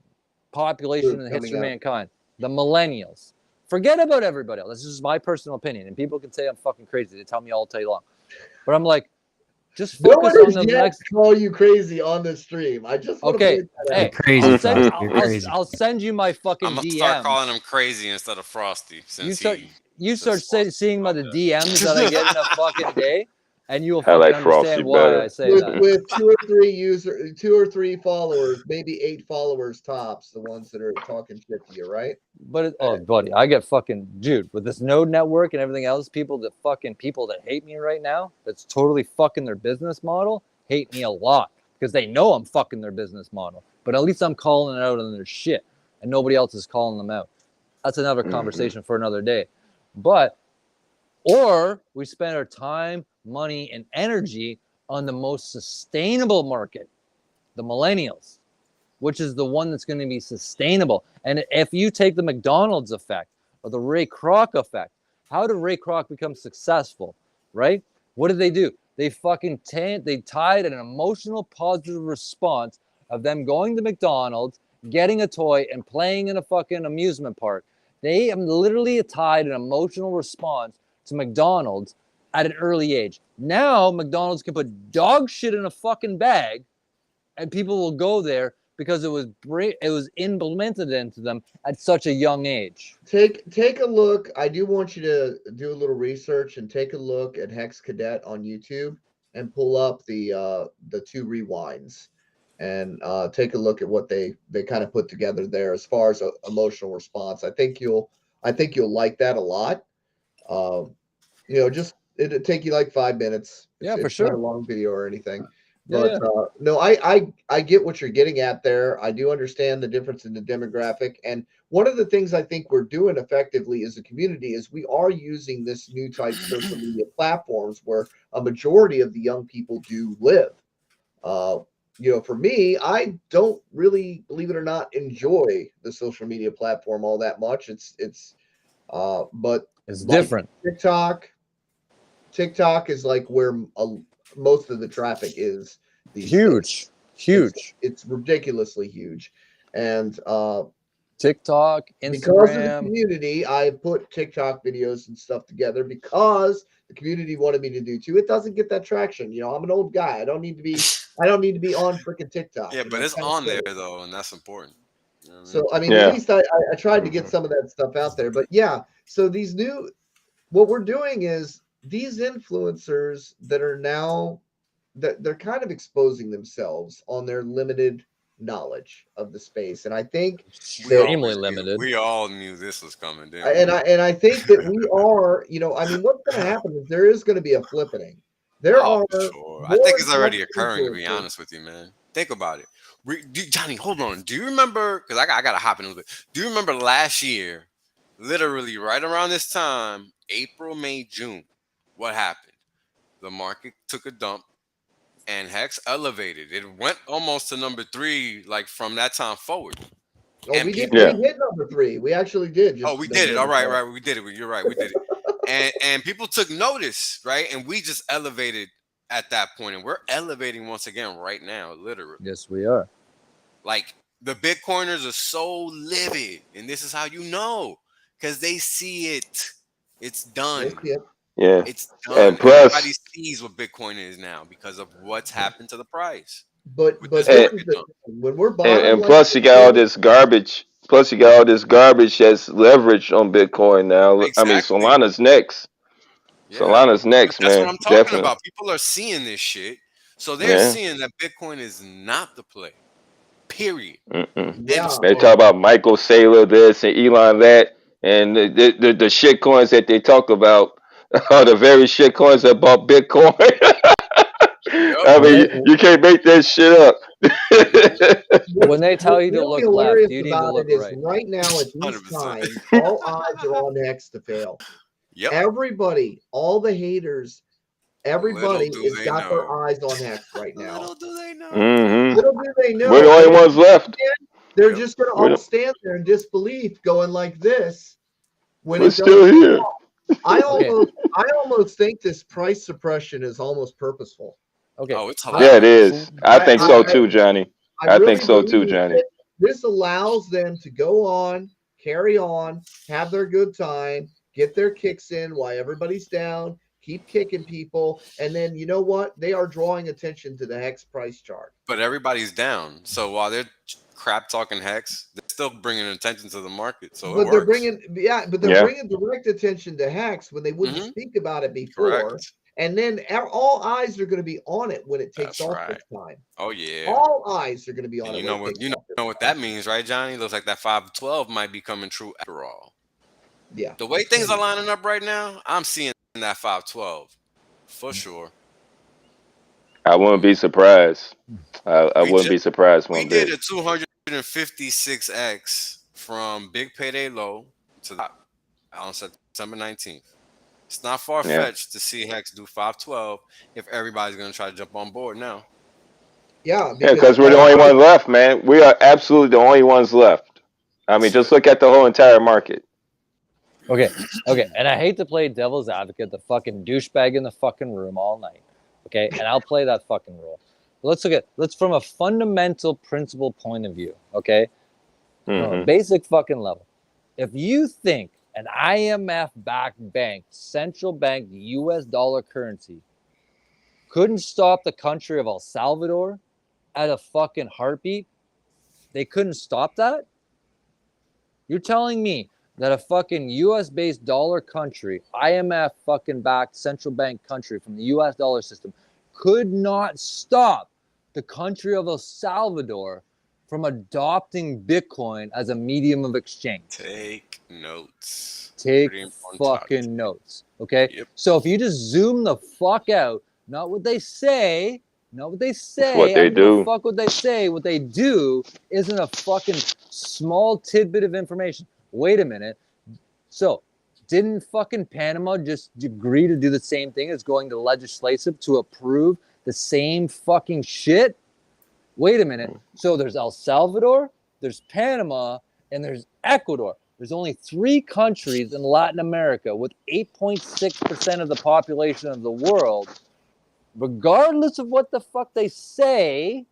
population in the history of mankind, the millennials. Forget about everybody else. This is my personal opinion, and people can say I'm fucking crazy. They tell me all day long, but I'm like, just focus on the next. Call you crazy on this stream. I just want to point that out. Crazy, I'll send you my fucking I'm gonna DMs. start calling him crazy instead of Frosty. You start seeing by the DMs that I get in a fucking day, and you will I fucking like understand Frosty why better. I say that. With 2 or 3 followers, maybe 8 followers tops, the ones that are talking shit to you, right? But buddy, I get fucking dude with this node network and everything else. People that hate me right now, that's totally fucking their business model, hate me a lot because they know I'm fucking their business model. But at least I'm calling it out on their shit, and nobody else is calling them out. That's another conversation for another day. Or we spend our time, money, and energy on the most sustainable market, the millennials, which is the one that's going to be sustainable. And if you take the McDonald's effect or the Ray Kroc effect, how did Ray Kroc become successful, right? What did they do? They fucking they tied an emotional positive response of them going to McDonald's, getting a toy, and playing in a fucking amusement park. They literally tied an emotional response to McDonald's at an early age. Now McDonald's can put dog shit in a fucking bag, and people will go there because it was implemented into them at such a young age. Take a look. I do want you to do a little research and take a look at Hex Cadet on YouTube and pull up the 2 rewinds and take a look at what they kind of put together there as far as emotional response. I think you'll like that a lot. Just it'll take you like 5 minutes. It's not a long video or anything. But no, I get what you're getting at there. I do understand the difference in the demographic. And one of the things I think we're doing effectively as a community is we are using this new type of social media platforms where a majority of the young people do live. For me, I don't really, believe it or not, enjoy the social media platform all that much. But it's different. TikTok is like where most of the traffic is. Huge. It's ridiculously huge. And TikTok, Instagram. Because of the community, I put TikTok videos and stuff together because the community wanted me to do too. It doesn't get that traction. I'm an old guy. I don't need to be on freaking TikTok. Yeah, but it's on there though, and that's important. You know what I mean? So at least I tried to get some of that stuff out there. But yeah, so what we're doing is these influencers that are now that they're kind of exposing themselves on their limited knowledge of the space, and I think extremely limited. We all knew this was coming. And I think that we are. What's going to happen is there is going to be a flippening. Sure. I think it's already occurring. To be honest with you, man, think about it. Johnny, hold on. Do you remember? Because I got to hop in a little bit. Do you remember last year, literally right around this time, April, May, June? What happened? The market took a dump and Hex elevated. It went almost to number 3, like from that time forward. Oh, we hit number 3. We actually did. We did it. All right. We did it. You're right. We did it. and people took notice, right? And we just elevated at that point. And we're elevating once again right now, literally. Yes, we are. Like the Bitcoiners are so livid. And this is how you know. Because they see it. It's done. Yeah, it's done. And plus, everybody sees what Bitcoin is now because of what's happened to the price. But when we're buying, and plus you got all this garbage. Plus you got all this garbage that's leveraged on Bitcoin now. Exactly. I mean, Solana's next. Yeah, Solana's next, that's what man. I'm talking Definitely. about. People are seeing this shit, so they're Yeah. seeing that Bitcoin is not the play. Period. Mm-mm. End Yeah. of They story. talk about Michael Saylor this and Elon that, and the shit coins that they talk about are the very shit coins that bought Bitcoin. Yep. I When mean, they you can't make that shit up. when they tell What's you to really look left, hilarious you need to about look it is right. right now at these 100%. times, all eyes are on X to fail. Yep. Everybody, all the haters, Little everybody do has they got their know. eyes on X right now. Little do they know. Hmm. Little do they know. We're the only and ones left. they're Yep. just going to We're, all the, stand there in disbelief, going like this when we're it still does. here. I Okay. almost think this price suppression is almost purposeful. Okay. Oh, it's Yeah, it hilarious. is. I think so too, Johnny. I I really think so too, believe Johnny. that this allows them to go on, carry on, have their good time, get their kicks in while everybody's down, keep kicking people, and then you know what? They are drawing attention to the hex price chart. But everybody's down. So while they're crap talking hex, they're still bringing attention to the market. So it But they're works. bringing, Yeah. bringing direct attention to hex when they wouldn't Mhm. speak about it before. Correct. And then all eyes are going to be on it when it takes That's off right. this time. Oh yeah. All eyes are going to be on And it you when know it what takes you off this know what time. that means, right, Johnny? Looks like that 512 might be coming true after all. Yeah. The way things are lining up right now, I'm seeing that 512 for sure. I wouldn't be surprised. I We wouldn't be surprised we one did bit. a 256x from big payday low to the top on September 19th. It's not far Yeah. fetched to see Hex do 512 if everybody's gonna try to jump on board now. Yeah, Yeah, because we're the only ones left, man. We are absolutely the only ones left. I mean, just look at the whole entire market. Okay. And I hate to play devil's advocate, the fucking douchebag in the fucking room all night. Okay. And I'll play that fucking role. Let's from a fundamental principle point of view. Okay. From a basic fucking level. If you think an IMF-backed bank, central bank US dollar currency, couldn't stop the country of El Salvador at a fucking heartbeat, they couldn't stop that? You're telling me that a fucking US-based dollar country, IMF fucking backed central bank country from the US dollar system, could not stop the country of El Salvador from adopting Bitcoin as a medium of exchange? Take notes. Take Pretty important topic. fucking notes, okay? Yep. So if you just zoom the fuck out, not what they say, what I they don't give a do. fuck what they say. What they do isn't a fucking small tidbit of information. Wait a minute. So, didn't fucking Panama just agree to do the same thing as going to legislative to approve the same fucking shit? Wait a minute. So there's El Salvador, there's Panama, and there's Ecuador. There's only 3 countries in Latin America with 8.6% of the population of the world. Regardless of what the fuck they say,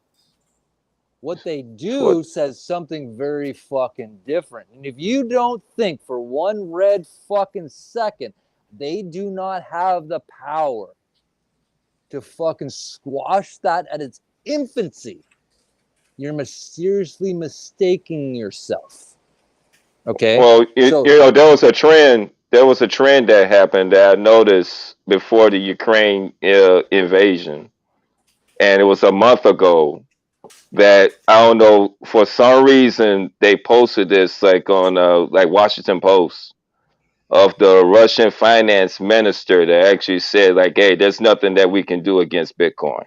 what they do says something very fucking different. And if you don't think for one red fucking second they do not have the power to fucking squash that at its infancy, you're mysteriously mistaking yourself. Okay? Well, there was a trend. There was a trend that happened that I noticed before the Ukraine invasion, and it was a month ago. That I don't know, for some reason they posted this like on like Washington Post of the Russian finance minister that actually said like, hey, there's nothing that we can do against Bitcoin.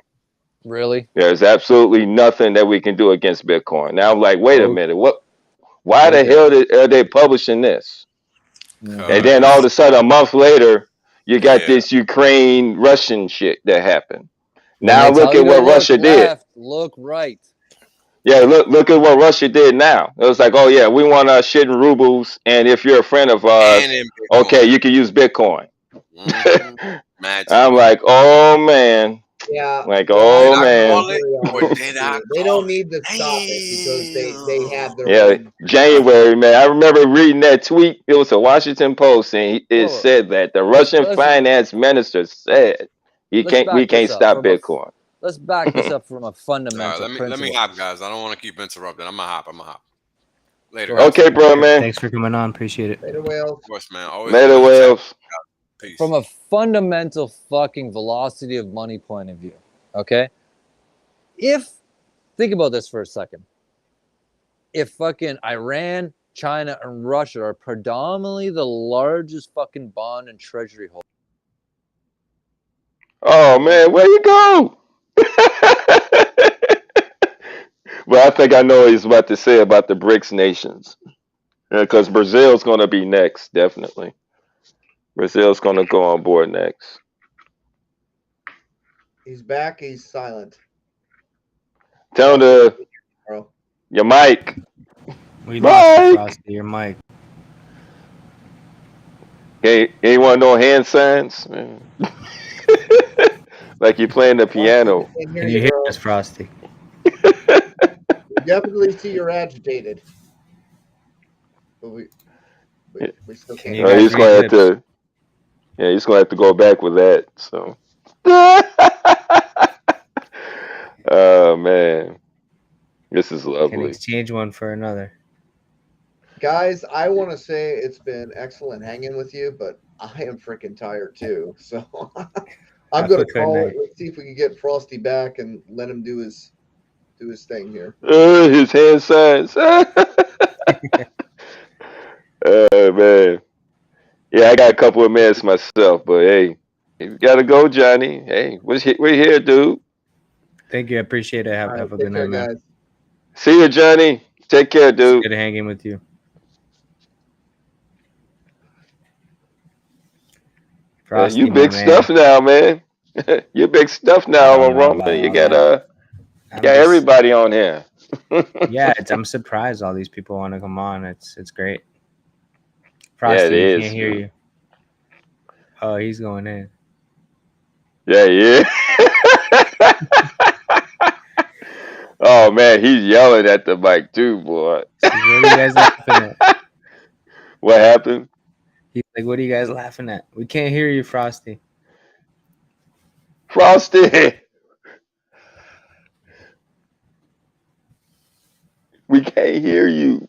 Really? There's absolutely nothing that we can do against Bitcoin. Now I'm like, wait a minute, why the Okay. hell are they publishing this? And then all of a sudden a month later you got this Ukraine Russian shit that happened. When Now they look tell you at to what look Russia left, did. look right. Yeah, look at what Russia did now. It was like, oh yeah, we want our shit in rubles, and if you're a friend of ours, And in okay, you can use Bitcoin. Magic. I'm like, oh man. Yeah. Like, Did oh I man. call it or did I They call don't need to stop it because they have their Yeah, own. January, man. I remember reading that tweet. It was a Washington Post, and it Whoa. said that the Russian let's- finance minister said we let's back can't this up stop from a- Bitcoin. Let's back this up from a All fundamental right, let principle. me hop, guys. I don't want to keep interrupting. I'm gonna hop. Later. Go ahead. Okay, bro, man. Thanks for coming on. Appreciate it. Later, whales. Of course, man. Always Later, good to chat. whales. Peace. from a fundamental fucking velocity of money point of view, okay? Think about this for a second. If fucking Iran, China, and Russia are predominantly the largest fucking bond and treasury holders. Oh man, where you go? Well, I think I know what he's about to say about the BRICS nations. Because Brazil's going to be next, definitely. Brazil's going to go on board next. He's back. He's silent. Tell him to your mic. We lost you, Frosty, your mic. Hey, anyone know hand signs? Like you're playing the piano. Can you hear us, Frosty? We definitely see you're agitated. But we still can't. He's going to have to. Yeah, he's going to have to go back with that. So. Oh man, this is Can lovely. exchange one for another. Guys, I want to say it's been excellent hanging with you, but I am freaking tired too. So I'm going to call it. Let's see if we can get Frosty back and let him do his thing here. His hand signs. Oh man, yeah, I got a couple of minutes myself, but hey, you gotta go, Johnny. Hey, we're here, dude. Thank you. I appreciate it. Have a good night, man. Guys. See you, Johnny. Take care, dude. It's good hanging with you. Frosty, you big stuff now, man. You're big stuff now on Roman. You got everybody on here. Yeah, I'm surprised all these people want to come on. It's great. Frosty, yeah, we can't hear you. Oh, he's going in. Yeah. Oh man, he's yelling at the mic too, boy. What are you guys laughing at? What happened? He's like, "What are you guys laughing at? We can't hear you, Frosty." Frosty, we can't hear you.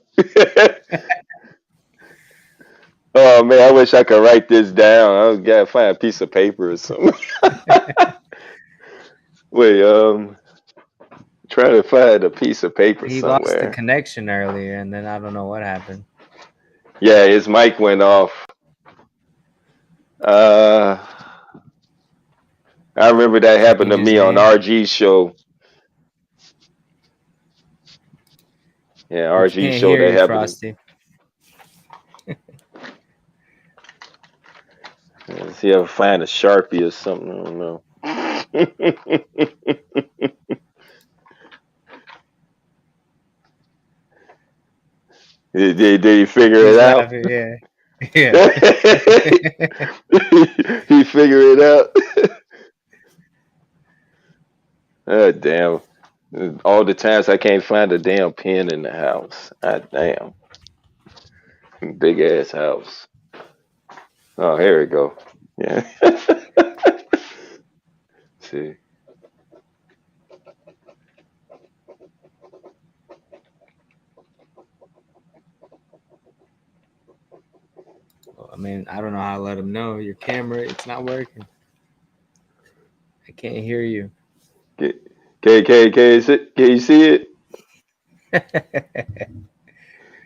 Oh man, I wish I could write this down. I gotta find a piece of paper or something. Wait, trying to find a piece of paper He somewhere. lost the connection earlier, and then I don't know what happened. Yeah, his mic went off. I remember that happened to me on RG's show. Yeah, RG's show that happened. Frosty. Let's see if I find a Sharpie or something. I don't know. Did he figure it out? Laughing, yeah. He figured it out. Oh, damn. All the times I can't find a damn pen in the house. Ah, damn. Big ass house. Oh, here we go. Yeah. See. I mean, I don't know how to let him know. Your camera, it's not working. I can't hear you. Can you see it?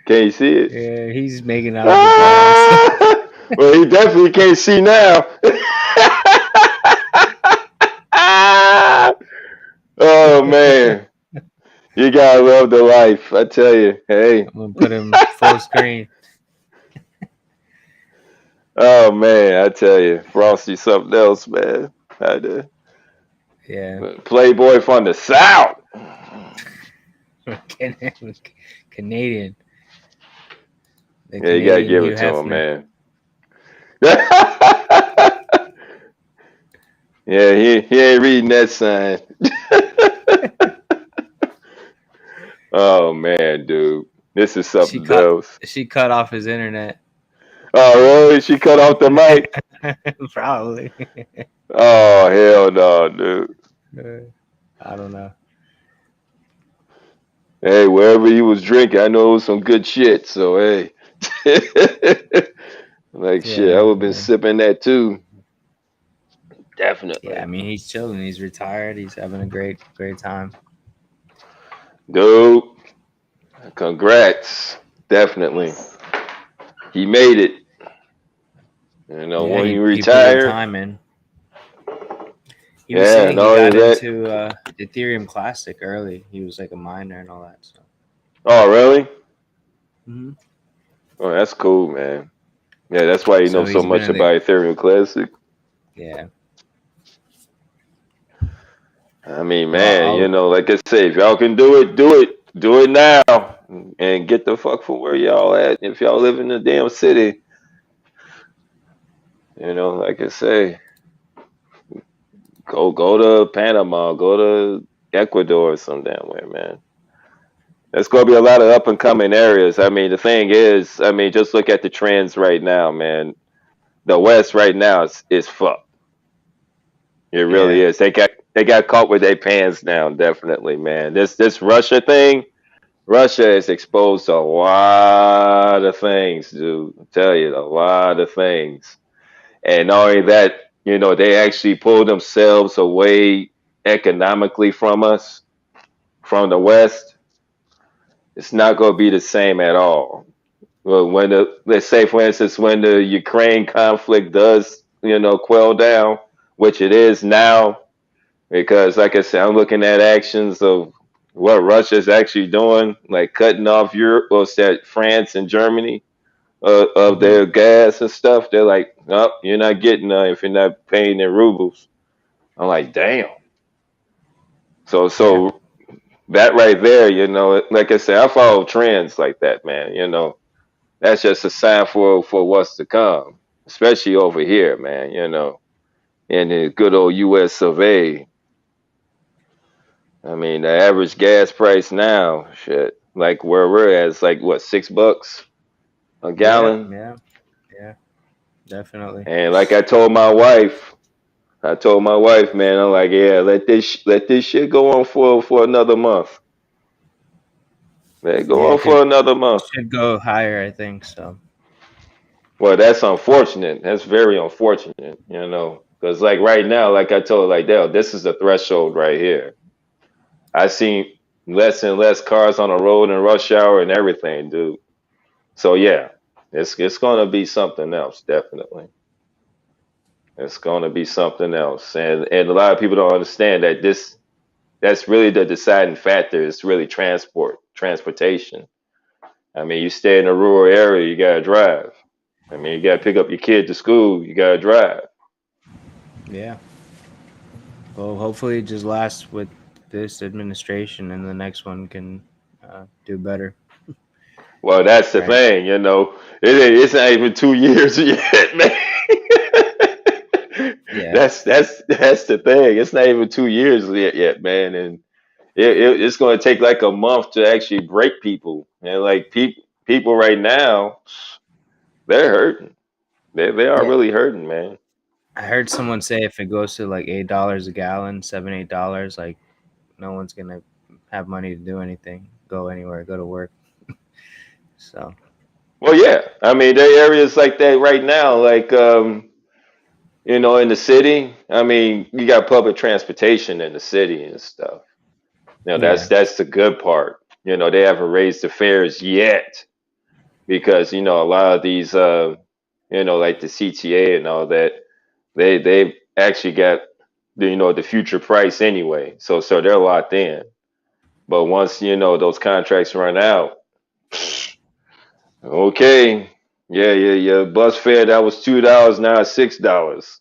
Can you see it? Yeah, he's making out. Well, he definitely can't see now. Oh man, you gotta love the life. I tell you. Hey, I'm gonna put him full screen. Oh man, I tell you, Frosty something else, man. Yeah. Playboy from the South. Canadian. Yeah, you gotta give it to him, man. Yeah, he ain't reading that sign. Oh man, dude, this is something else. She cut off his internet. Oh really? She cut off the mic? Probably. Oh hell no, dude. I don't know. Hey, wherever he was drinking, I know it was some good shit. So hey, Like Yeah, shit, I would have been yeah. sipping that too. Yeah, I Definitely. mean, he's chilling. He's retired. He's having a great time. Dude, congrats. Definitely. He made it. You know, Yeah, when he he put the retired. time in. He was Yeah, saying and he all got of that. into Ethereum Classic early. He was like a miner and all that. So. Oh, really? hmm Oh, that's cool, man. Yeah, that's why you know So so he's been much in the about Ethereum Classic. yeah. I mean, Well, man, you I'll know, like I say, if y'all can do it, do it. Do it now. And get the fuck from where y'all at. If y'all live in the damn city, you know, like I say, go to Panama, go to Ecuador or some damn way, man. There's gonna be a lot of up and coming areas. I mean, the thing is, I mean, just look at the trends right now, man. The West right now is fucked. It really yeah is. They got caught with their pants down, definitely, man. This Russia thing, Russia has exposed a lot of things, dude. I tell you, a lot of things. And not only that, you know, they actually pulled themselves away economically from us, from the West. It's not going to be the same at all. Well, let's say, for instance, when the Ukraine conflict does, you know, quell down, which it is now, because like I said, I'm looking at actions of what Russia's actually doing, like cutting off Europe, or that France and Germany of hmm their gas and stuff. They're like, no, you're not getting none if you're not paying in rubles. I'm like, damn. So yeah so that right there, you know, like I said, I follow trends like that, man. You know, that's just a sign for what's to come, especially over here, man. You know, in the good old U.S. of A. I mean, the average gas price now, shit, like where we're at, is like what, $6 a yeah gallon? yeah yeah definitely. And like I told my wife, man, I'm like, yeah, let this shit go on for another month. Let it go Yeah, on for another month. should go higher. I think so. Well, that's unfortunate. That's very unfortunate, you know, because like right now, like I told like Dale, this is the threshold right here. I seen less and less cars on the road in rush hour and everything, dude. So yeah, it's gonna be something else, definitely. It's gonna be something else, and a lot of people don't understand that that's really the deciding factor. Is really transportation. I mean, you stay in a rural area, you gotta drive. I mean, you gotta pick up your kid to school, you gotta drive. Yeah. Well, hopefully it just lasts with this administration, and the next one can do better. Well, that's the Right. thing, you know. It's not even 2 years yet, man. Yeah. That's the thing. It's not even 2 years yet, man, and it's going to take like a month to actually break people. And like people right now, they're hurting. They are Yeah. really hurting, man. I heard someone say if it goes to like $8 a gallon, $7, $8, like no one's gonna have money to do anything, go anywhere, go to work. So Well, yeah. I mean, there are areas like that right now, like you know, in the city. I mean, you got public transportation in the city and stuff. You know, that's yeah, that's the good part. You know, they haven't raised the fares yet because you know a lot of these you know, like the CTA and all that, they've actually got the future price anyway. So they're locked in. But once you know those contracts run out, okay, yeah, bus fare that was $2 now it's $6.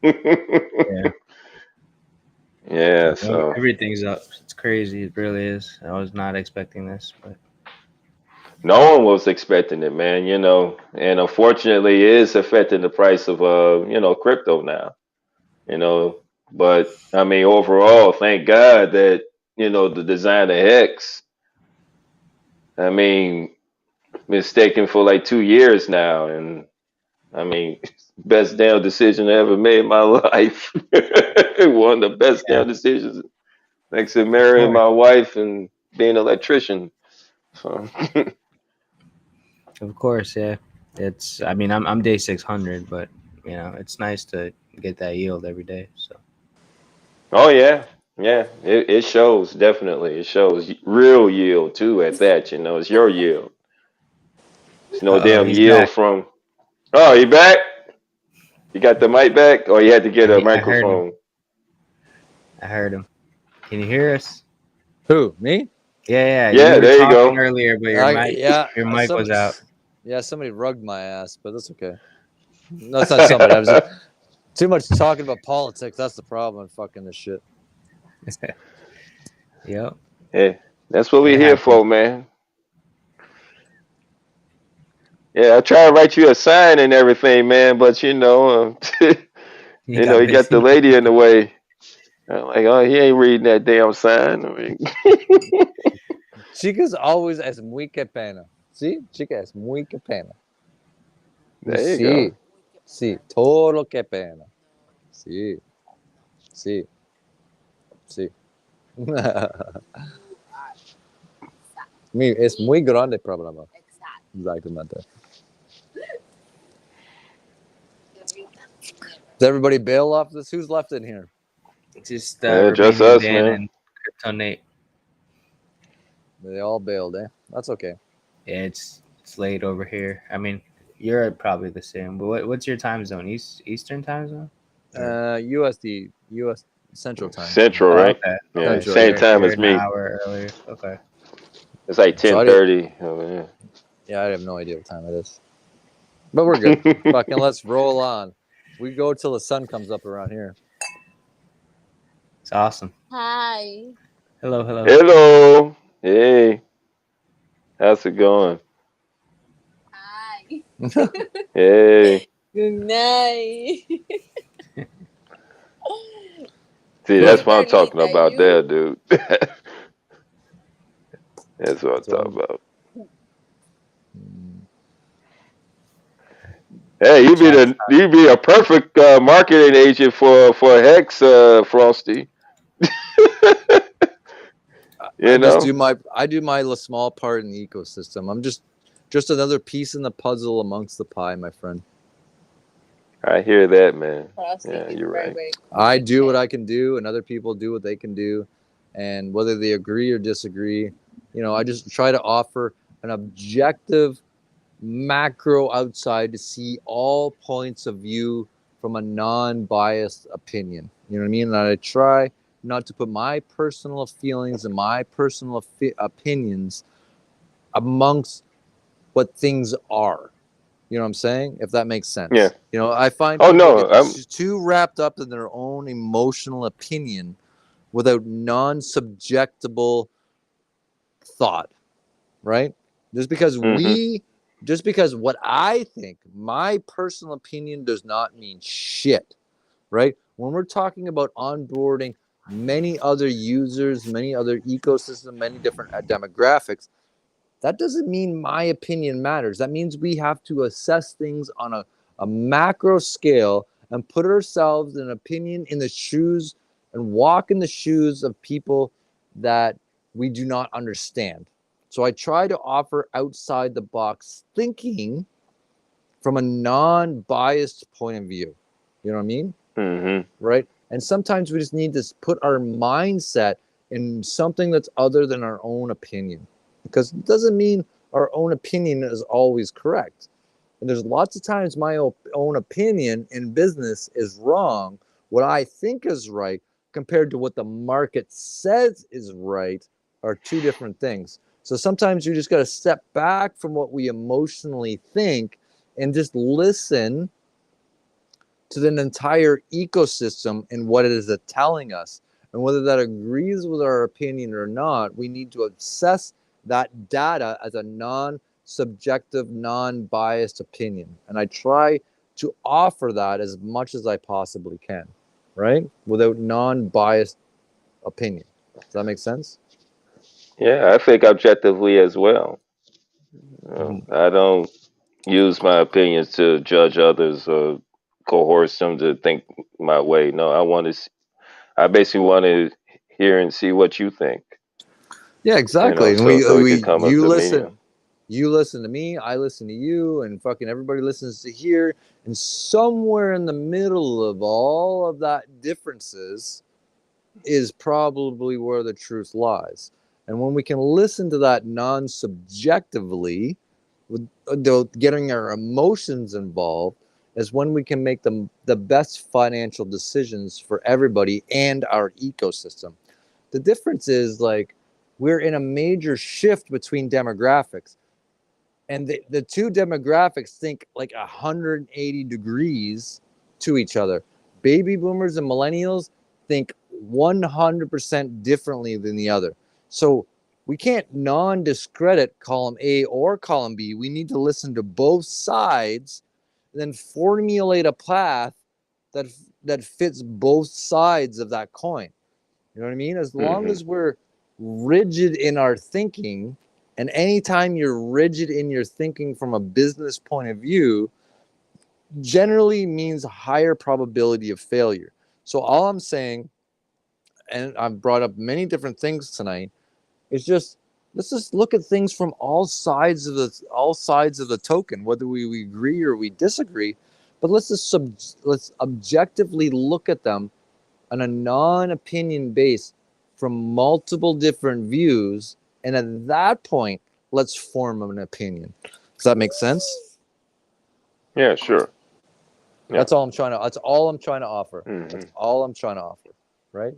yeah. Yeah, so Everything's up. It's crazy. It really is. I was not expecting this, but no one was expecting it, man. You know, and unfortunately, it is affecting the price of crypto now. You know, but I mean, overall, thank God that the design of Hex. I mean, mistaken for like 2 years now, and I mean, best damn decision I ever made in my life. One of the best yeah, damn decisions next to of marrying course, my wife and being an electrician. So of course, yeah. It's, I mean, I'm day 600, but you know, it's nice to get that yield every day. So Oh yeah, yeah. It shows definitely. It shows real yield too. At that, it's your yield. It's no oh, damn he's yield back. from. Oh, you back? You got the mic back, or you had to get a I heard him. microphone? I heard him. Can you hear us? Who? Me? Yeah, you Yeah, were there you talking go. earlier, but your mic was out. Yeah, somebody rugged my ass, but that's okay. No, it's not somebody. I was too much talking about politics. That's the problem. I'm fucking this shit. Yep. Hey, that's what It we're here happened. for, man. Yeah, I try to write you a sign and everything, man, but You got you got the busy. lady in the way. I'm like, oh, he ain't reading that damn sign. I mean, Chicas always es muy que pena. Sí, chica es muy que pena. there you Sí, go. sí, todo que pena. Sí, sí, sí. Es muy grande problema. Exactamente. Does everybody bail off this? Who's left in here? Just Just Romanian us, Dan man. and Crypto Nate. They all bailed, eh? That's okay. Yeah, it's late over here. I mean, you're probably the same. But what's your time zone? Eastern time zone? USD, US Central Time. Central, Oh, right? okay. Yeah, Okay, so same time you're as an me. hour earlier. Okay. It's like So 10:30 over here. Yeah, I have no idea what time it is. But we're good. Fucking let's roll on. We go till the sun comes up around here. It's awesome. Hi. Hello. Hello. Hey. How's it going? Hi. Hey. Good night. See, that's what I'm Mr. talking Nita, about there, you? dude. That's what I'm talking about. Hey, you be a perfect marketing agent for Hex, Frosty. I do my small part in the ecosystem. I'm just another piece in the puzzle amongst the pie, my friend. I hear that, man. Frosty, Yeah, you're very, right. very I do what I can do, and other people do what they can do, and whether they agree or disagree, I just try to offer an objective macro outside to see all points of view from a non-biased opinion. You know what I mean? And I try not to put my personal feelings and my personal opinions amongst what things are. You know what I'm saying? If that makes sense. Yeah. I find Oh people no, get too wrapped up in their own emotional opinion without non-subjectable thought, right? Just because what I think, my personal opinion does not mean shit, right? When we're talking about onboarding many other users, many other ecosystems, many different demographics, that doesn't mean my opinion matters. That means we have to assess things on a macro scale and put ourselves in opinion in the shoes and walk in the shoes of people that we do not understand. So I try to offer outside the box thinking from a non-biased point of view. You know what I mean? Mm-hmm. Right? And sometimes we just need to put our mindset in something that's other than our own opinion. Because it doesn't mean our own opinion is always correct. And there's lots of times my own opinion in business is wrong. What I think is right compared to what the market says is right are two different things. So sometimes you just got to step back from what we emotionally think and just listen to the entire ecosystem and what it is telling us. And whether that agrees with our opinion or not, we need to assess that data as a non-subjective, non-biased opinion. And I try to offer that as much as I possibly can, right? Without non-biased opinion. Does that make sense? Yeah, I think objectively as well. I don't use my opinions to judge others or coerce them to think my way. No, I basically want to hear and see what you think. Yeah, exactly. And So it could come up you to listen. me. You listen to me, I listen to you, and fucking everybody listens to here. And somewhere in the middle of all of that differences is probably where the truth lies. And when we can listen to that non-subjectively, without getting our emotions involved, is when we can make the best financial decisions for everybody and our ecosystem. The difference is, like, we're in a major shift between demographics. And the two demographics think like 180 degrees to each other. Baby boomers and millennials think 100% differently than the other. So we can't non-discredit column A or column B. We need to listen to both sides, and then formulate a path that fits both sides of that coin. You know what I mean? As long as we're rigid in our thinking, and anytime you're rigid in your thinking from a business point of view, generally means a higher probability of failure. So all I'm saying, and I've brought up many different things tonight, is just let's just look at things from all sides of the token, whether we agree or we disagree. But let's objectively look at them on a non-opinion base from multiple different views, and at that point, let's form an opinion. Does that make sense? Yeah, sure. Yeah. That's all I'm trying to offer. That's all I'm trying to offer, right?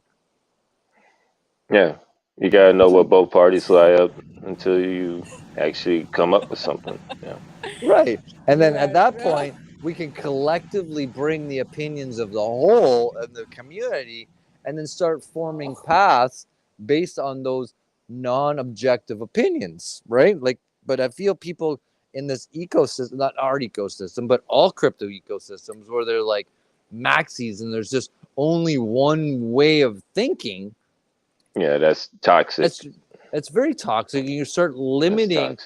Yeah. You gotta know what both parties lie up until you actually come up with something. Yeah. Right. And then at that point, we can collectively bring the opinions of the whole of the community and then start forming paths based on those non-objective opinions, right? Like, but I feel people in this ecosystem, not our ecosystem, but all crypto ecosystems, where they're like maxis and there's just only one way of thinking. Yeah, that's toxic. It's very toxic. You start limiting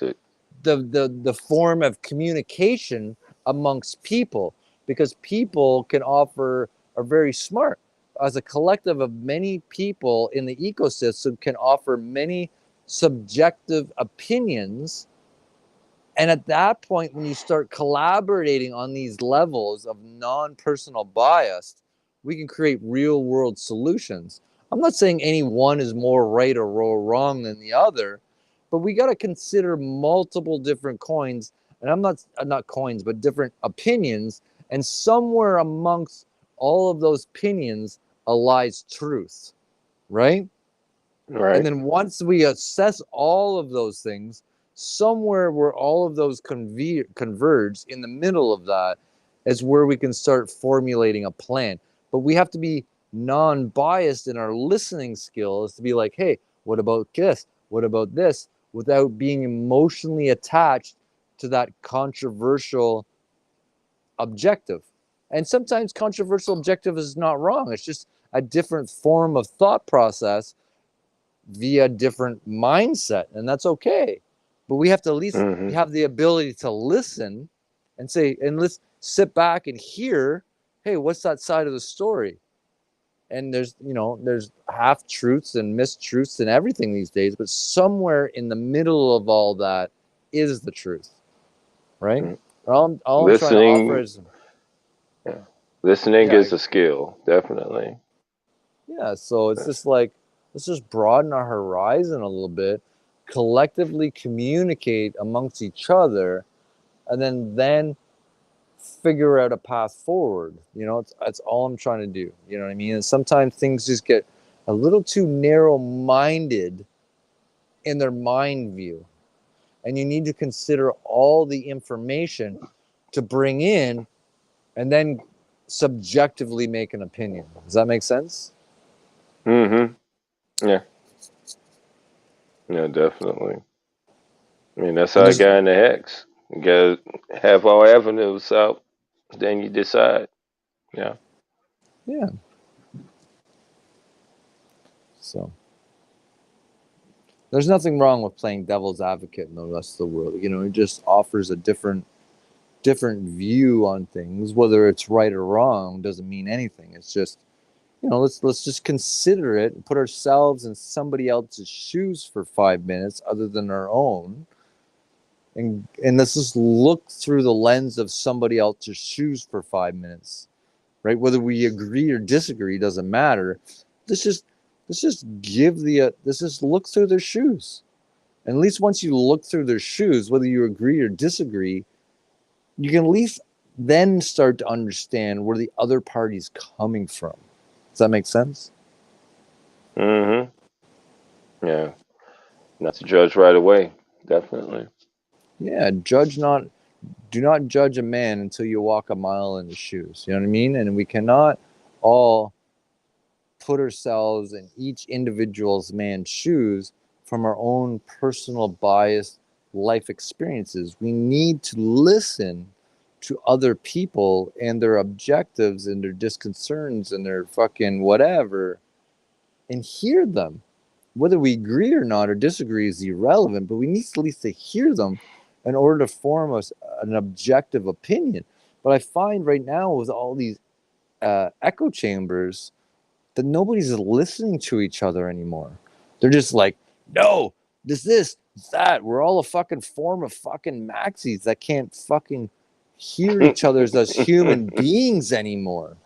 the form of communication amongst people, because people are very smart. As a collective of many people in the ecosystem can offer many subjective opinions. And at that point, when you start collaborating on these levels of non-personal bias, we can create real world solutions. I'm not saying any one is more right or wrong than the other, but we got to consider multiple different coins, and I'm not coins, but different opinions, and somewhere amongst all of those opinions lies truth, right? Right. And then once we assess all of those things, somewhere where all of those converge in the middle of that is where we can start formulating a plan. But we have to be non-biased in our listening skills to be like, hey, what about this? What about this? Without being emotionally attached to that controversial objective. And sometimes controversial objective is not wrong. It's just a different form of thought process via different mindset, and that's okay. But we have to at least have the ability to listen and say, and let's sit back and hear, hey, what's that side of the story? And there's half truths and mistruths and everything these days, but somewhere in the middle of all that is the truth, right? All I'm trying to offer is, listening is a skill, definitely. Yeah, so it's just like, let's just broaden our horizon a little bit, collectively communicate amongst each other, and then figure out a path forward. That's all I'm trying to do. You know what I mean? And sometimes things just get a little too narrow-minded in their mind view, and you need to consider all the information to bring in, and then subjectively make an opinion. Does that make sense? Yeah. Yeah, definitely. I mean, that's how I got into Hex. You gotta have all avenues out, then you decide. Yeah. Yeah. So there's nothing wrong with playing devil's advocate in the rest of the world. It just offers a different view on things. Whether it's right or wrong doesn't mean anything. It's just, let's just consider it and put ourselves in somebody else's shoes for 5 minutes other than our own, and let's just look through the lens of somebody else's shoes for 5 minutes, right? Whether we agree or disagree doesn't matter. Let's just look through their shoes. And at least once you look through their shoes, whether you agree or disagree, you can at least then start to understand where the other party's coming from. Does that make sense? Mm-hmm. Yeah. Not to judge right away. Definitely. Yeah, do not judge a man until you walk a mile in his shoes. You know what I mean? And we cannot all put ourselves in each individual's man's shoes from our own personal biased life experiences. We need to listen to other people and their objectives and their disconcerts and their fucking whatever and hear them. Whether we agree or not or disagree is irrelevant, but we need at least to hear them in order to form an objective opinion. But I find right now with all these echo chambers that nobody's listening to each other anymore. They're just like, no, this, that. We're all a fucking form of fucking maxis that can't fucking hear each other as human beings anymore,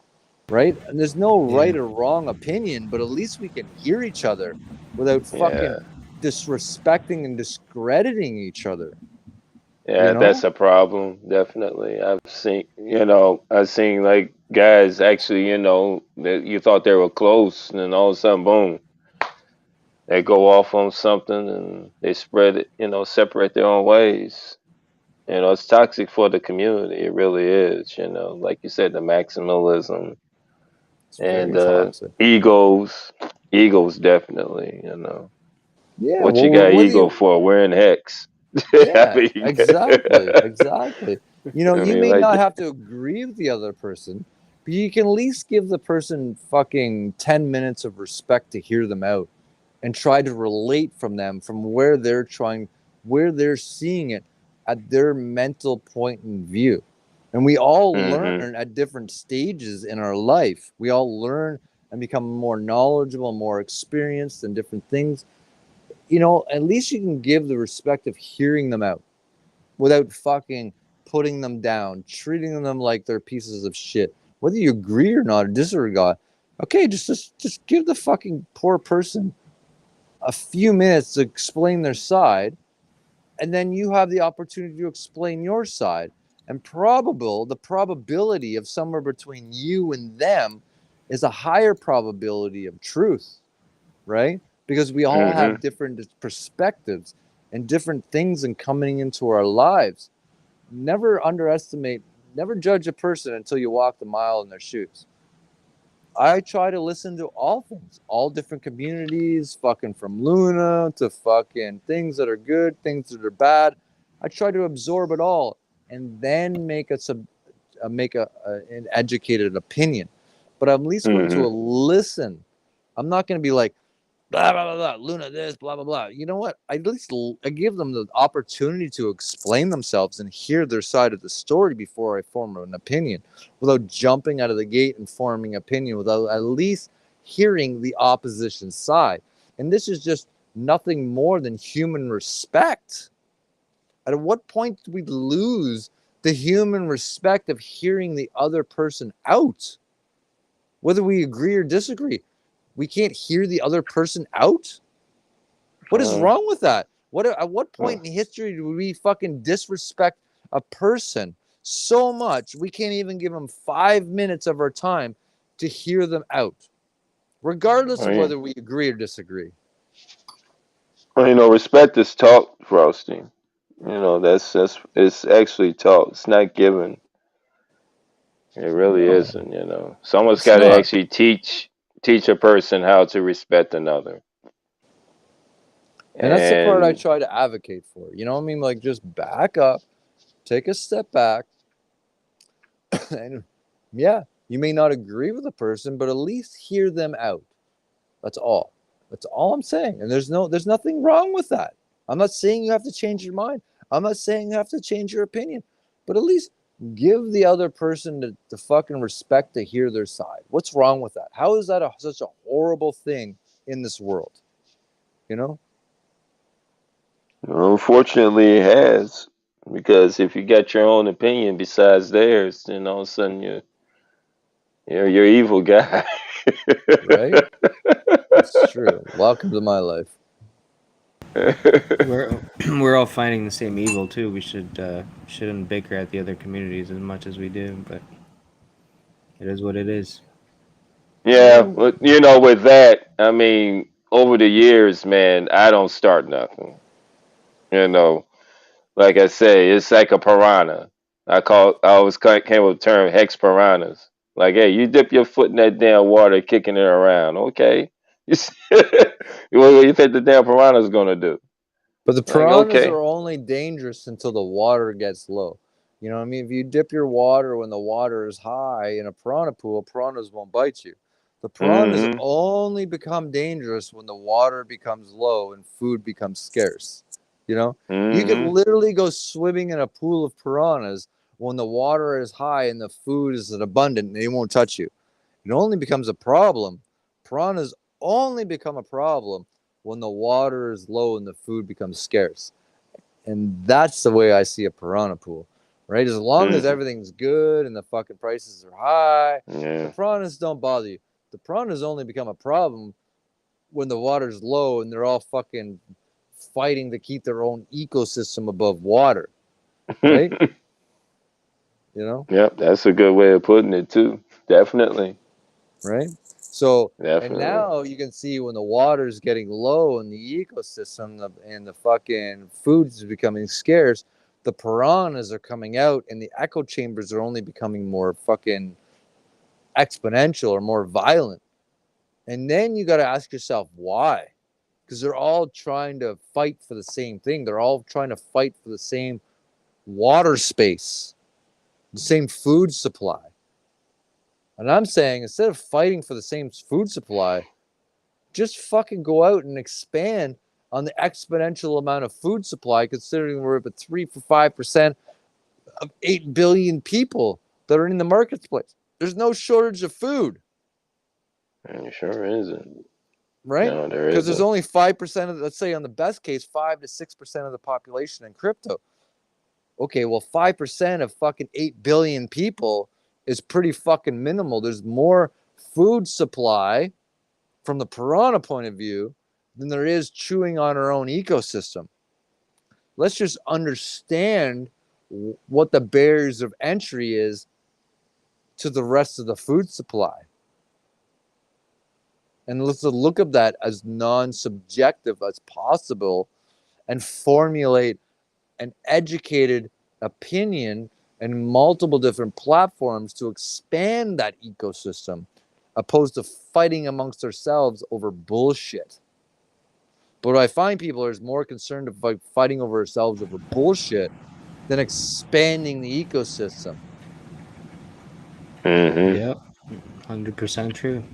right? And there's no right or wrong opinion, but at least we can hear each other without fucking disrespecting and discrediting each other. Yeah, that's a problem. Definitely. I've seen like guys actually, that you thought they were close, and then all of a sudden, boom, they go off on something and they spread it, separate their own ways. It's toxic for the community. It really is. Like you said, the maximalism and egos definitely. Yeah, what you got ego for? We're in Hex. Yeah, exactly. You may like not have to agree with the other person, but you can at least give the person fucking 10 minutes of respect to hear them out and try to relate from them from where they're seeing it at their mental point in view. And we all learn at different stages in our life. We all learn and become more knowledgeable, more experienced in different things. At least you can give the respect of hearing them out without fucking putting them down, treating them like they're pieces of shit. Whether you agree or not or disregard, okay, just give the fucking poor person a few minutes to explain their side, and then you have the opportunity to explain your side. And the probability of somewhere between you and them is a higher probability of truth, right? Because we all have different perspectives and different things and coming into our lives. Never judge a person until you walk the mile in their shoes. I try to listen to all things, all different communities, fucking from Luna to fucking things that are good, things that are bad. I try to absorb it all and then make an educated opinion. But I'm at least going to listen. I'm not going to be like, blah, blah, blah, blah, Luna this, blah, blah, blah. You know what? I give them the opportunity to explain themselves and hear their side of the story before I form an opinion, without jumping out of the gate and forming opinion, without at least hearing the opposition side. And this is just nothing more than human respect. At what point do we lose the human respect of hearing the other person out? Whether we agree or disagree, we can't hear the other person out? What is wrong with that? At what point in history do we fucking disrespect a person so much we can't even give them 5 minutes of our time to hear them out, regardless of whether we agree or disagree? Well, respect is taught, Frosty. That's it's actually taught. It's not given. It really isn't. Someone's got to actually teach a person how to respect another. And that's the part I try to advocate for. You know what I mean? Like, just back up, take a step back, and yeah, you may not agree with the person, but at least hear them out. That's all. That's all I'm saying. And there's nothing wrong with that. I'm not saying you have to change your mind. I'm not saying you have to change your opinion, but at least give the other person the fucking respect to hear their side. What's wrong with that? How is that such a horrible thing in this world? Unfortunately, it has. Because if you got your own opinion besides theirs, then all of a sudden you're evil guy. Right? It's true. Welcome to my life. We're all fighting the same evil too. We shouldn't bicker at the other communities as much as we do, but it is what it is. Yeah, but with that, I mean, over the years, man, I don't start nothing. You know, like I say, it's like a piranha. I always came with the term hex piranhas. Like, hey, you dip your foot in that damn water, kicking it around. Okay, you see, what do you think the damn piranha's gonna do? But the Like, piranhas okay. are only dangerous until the water gets low. You know what I mean? If you dip your water when the water is high in a piranha pool, piranhas won't bite you. The piranhas Mm-hmm. only become dangerous when the water becomes low and food becomes scarce. You know, you could Mm-hmm. literally go swimming in a pool of piranhas when the water is high and the food is abundant and they won't touch you. It only becomes a problem. Piranhas only become a problem when the water is low and the food becomes scarce. And that's the way I see a piranha pool, right? As long as Mm-hmm. everything's good and the fucking prices are high, the Yeah. piranhas don't bother you. The piranhas only become a problem when the water's low and they're all fucking fighting to keep their own ecosystem above water, right? You know? Yep, that's a good way of putting it too. Definitely. Right? So, and Definitely. now you can see when the water's getting low in the ecosystem and the fucking food is becoming scarce, the piranhas are coming out and the echo chambers are only becoming more fucking exponential or more violent. And then you got to ask yourself why? Because they're all trying to fight for the same thing. They're all trying to fight for the same water space, the same food supply. And I'm saying instead of fighting for the same food supply, just fucking go out and expand on the exponential amount of food supply, considering we're at 3 to 5% of 8 billion people that are in the marketplace. There's no shortage of food, It sure isn't. right? No, there Because there's isn't. only 5% of, let's say on the best case, 5 to 6% of the population in crypto. Okay, well, 5% of fucking 8 billion people is pretty fucking minimal. There's more food supply from the piranha point of view than there is chewing on our own ecosystem. Let's just understand what the barriers of entry is to the rest of the food supply. And let's look at that as non-subjective as possible and formulate an educated opinion and multiple different platforms to expand that ecosystem, opposed to fighting amongst ourselves over bullshit. But what I find people are more concerned about fighting over ourselves over bullshit than expanding the ecosystem. Mm-hmm. Yep, 100% true.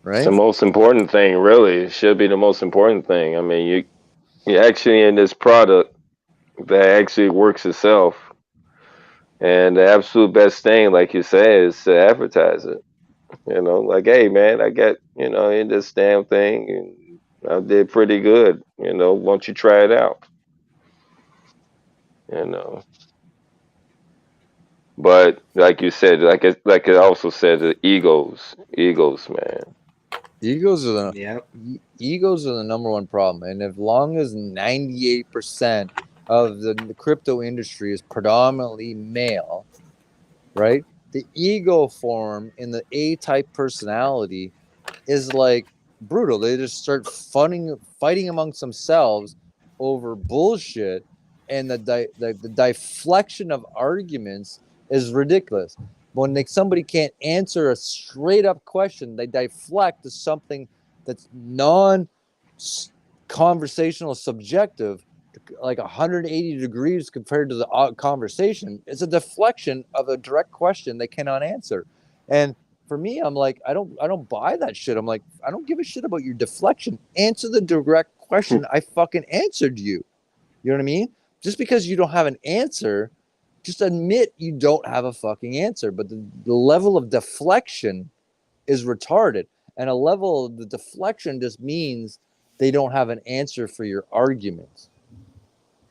It's the Right? most important thing, really. It should be the most important thing. I mean, you're actually in this product that actually works itself. And the absolute best thing, like you say, is to advertise it. Like, hey man, I got, in this damn thing and I did pretty good. Why don't you try it out? You know. But like you said, like it also said, the egos, man. Egos are Yep. the number one problem. And as long as 98% of the crypto industry is predominantly male, right? The ego form in the A-type personality is like brutal. They just start fighting amongst themselves over bullshit, and the deflection of arguments is ridiculous. When somebody can't answer a straight up question, they deflect to something that's non-conversational, subjective, like 180 degrees compared to the conversation. It's a deflection of a direct question they cannot answer. And for me, I'm like, I don't buy that shit. I'm like, I don't give a shit about your deflection. Answer the direct question. I fucking answered you. You know what I mean? Just because you don't have an answer, just admit you don't have a fucking answer. But the level of deflection is retarded. And a level of the deflection just means they don't have an answer for your argument.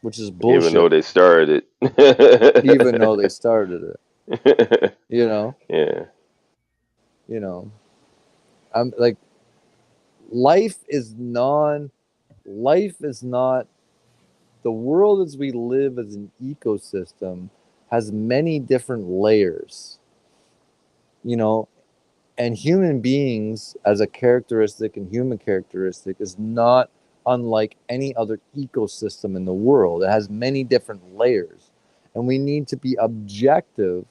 which is Even though bullshit. they started it. Even though they started it, you know, Yeah. you know, I'm like, life is not the world as we live as an ecosystem has many different layers, you know, and human beings as a characteristic and human characteristic is not unlike any other ecosystem in the world. It has many different layers, and we need to be objective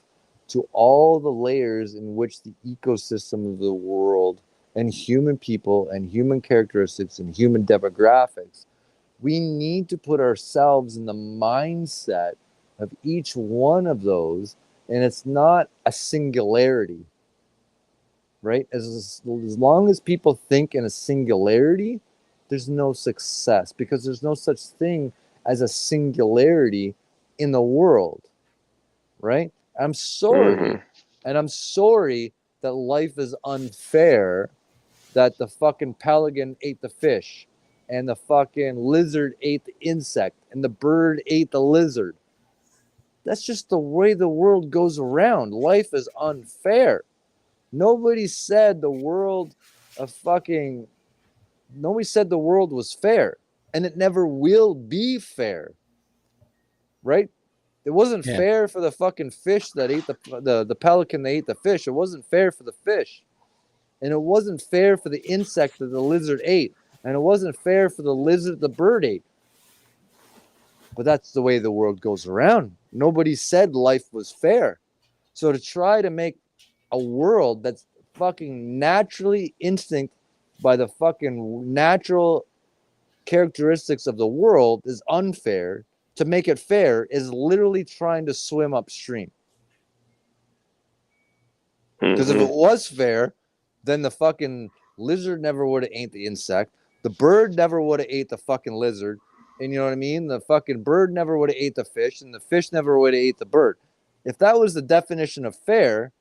to all the layers in which the ecosystem of the world and human people and human characteristics and human demographics. We need to put ourselves in the mindset of each one of those, and it's not a singularity, right? As long as people think in a singularity, there's no success, because there's no such thing as a singularity in the world, right? I'm sorry, Mm-hmm. and I'm sorry that life is unfair, that the fucking pelican ate the fish, and the fucking lizard ate the insect, and the bird ate the lizard. That's just the way the world goes around. Life is unfair. Nobody said the world nobody said the world was fair, and it never will be fair, right? It wasn't fair for the fucking fish that ate the pelican that ate the fish. It wasn't fair for the fish. And it wasn't fair for the insect that the lizard ate. And it wasn't fair for the lizard the bird ate. But that's the way the world goes around. Nobody said life was fair. So to try to make a world that's fucking naturally instinct by the fucking natural characteristics of the world is unfair. To make it fair is literally trying to swim upstream. Because if it was fair, then the fucking lizard never would have ate the insect. The bird never would have ate the fucking lizard. And you know what I mean? The fucking bird never would have ate the fish, and the fish never would have ate the bird. If that was the definition of fair,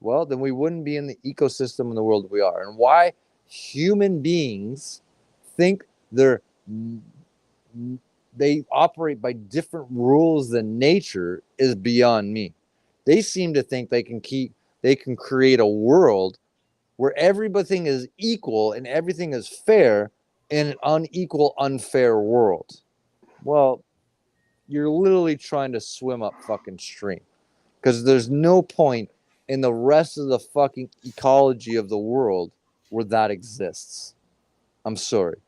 well, then we wouldn't be in the ecosystem in the world that we are. And why human beings think they operate by different rules than nature is beyond me. They seem to think they can create a world where everything is equal and everything is fair in an unequal, unfair world. Well, you're literally trying to swim up fucking stream, because there's no point in the rest of the fucking ecology of the world where that exists. I'm sorry.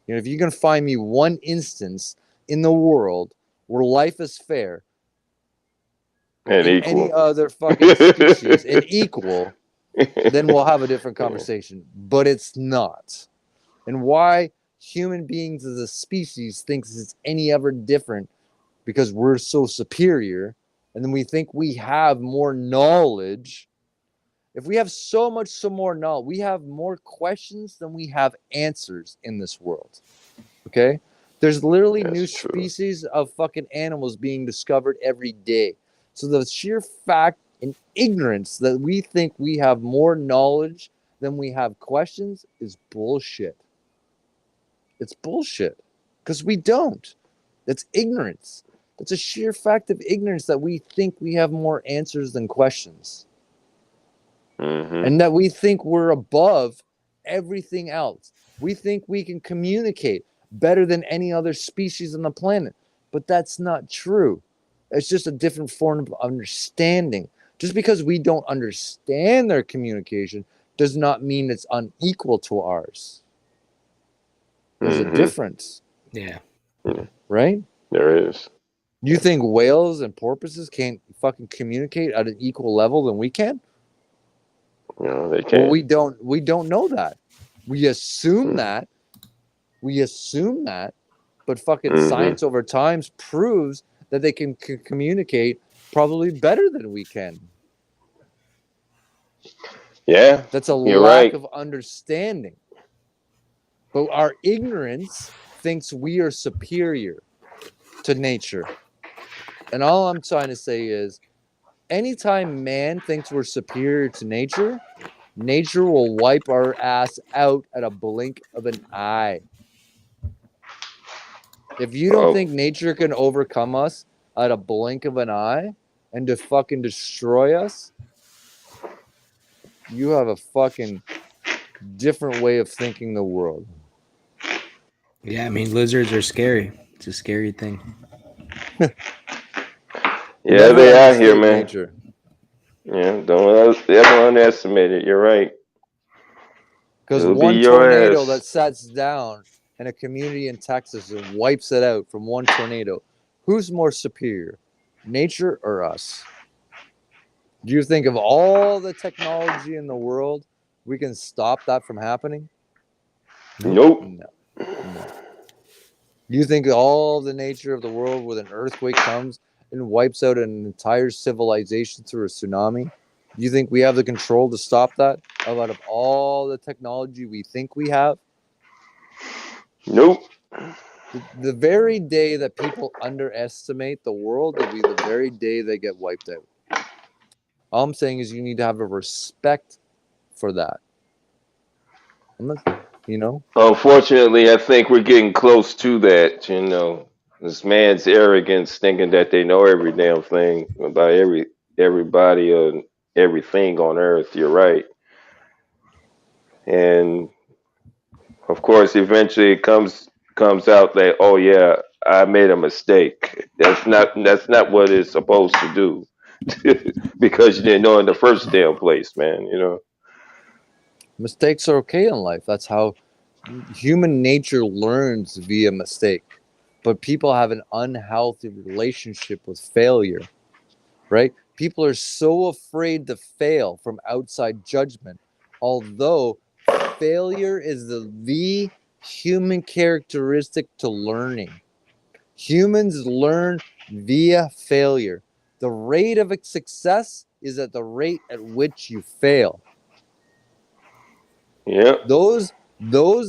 You know, if you can find me one instance in the world where life is fair and in equal. any other fucking species and equal, then we'll have a different conversation. But it's not. And why human beings as a species thinks it's any ever different, because we're so superior, and then we think we have more knowledge. If we have some more knowledge, we have more questions than we have answers in this world. Okay? There's literally new species of fucking animals being discovered every day. So the sheer fact and ignorance that we think we have more knowledge than we have questions is bullshit. It's bullshit, because we don't. That's ignorance. That's a sheer fact of ignorance, that we think we have more answers than questions. And that we think we're above everything else. We think we can communicate better than any other species on the planet. But that's not true. It's just a different form of understanding. Just because we don't understand their communication does not mean it's unequal to ours. There's a difference. Yeah. Right? There is. You think whales and porpoises can't fucking communicate at an equal level than we can? No, they can't. Well, we don't know that. We assume that. We assume that. But fucking science over time proves that they can communicate probably better than we can. Yeah. That's a you're lack right. of understanding. But our ignorance thinks we are superior to nature. And all I'm trying to say is, anytime man thinks we're superior to nature, nature will wipe our ass out at a blink of an eye. If you don't Oh, think nature can overcome us at a blink of an eye and to fucking destroy us, you have a fucking different way of thinking the world. Yeah, I mean, lizards are scary. It's a scary thing. yeah, Never they are here, underestimate man. nature. Yeah, don't ever underestimate it. You're right. Because It'll be one your tornado that ass. sets down in a community in Texas and wipes it out from one tornado, who's more superior, nature or us? Do you think of all the technology in the world, we can stop that from happening? Nope. No. Do you think all the nature of the world, when an earthquake comes and wipes out an entire civilization through a tsunami, do you think we have the control to stop that out of all the technology we think we have? Nope. The very day that people underestimate the world will be the very day they get wiped out. All I'm saying is you need to have a respect for that. You know? Unfortunately, I think we're getting close to that. This man's arrogance, thinking that they know every damn thing about everybody and everything on Earth. You're right, and of course, eventually it comes out that, oh yeah, I made a mistake. That's not what it's supposed to do, because you didn't know in the first damn place, man. Mistakes are okay in life. That's how human nature learns via mistake. But people have an unhealthy relationship with failure, right? People are so afraid to fail from outside judgment, although failure is the human characteristic to learning. Humans learn via failure. The rate of success is at the rate at which you fail. Yeah. Those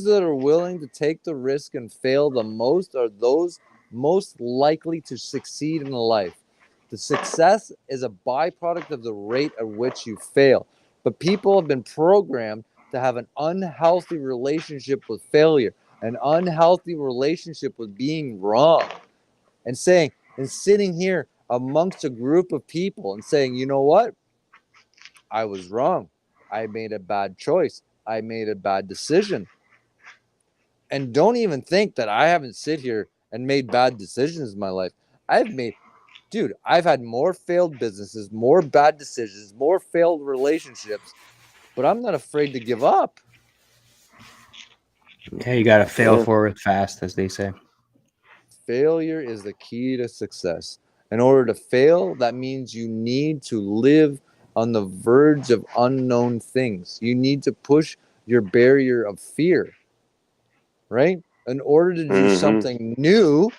that are willing to take the risk and fail the most are those most likely to succeed in life. The success is a byproduct of the rate at which you fail. But people have been programmed to have an unhealthy relationship with failure, an unhealthy relationship with being wrong, and sitting here amongst a group of people and saying, you know what? I was wrong. I made a bad choice. I made a bad decision. And don't even think that I haven't sit here and made bad decisions in my life. I've had more failed businesses, more bad decisions, more failed relationships, but I'm not afraid to give up. Yeah, you got to fail Yeah. forward fast, as they say. Failure is the key to success. In order to fail, that means you need to live on the verge of unknown things. You need to push your barrier of fear, right? In order to do something new,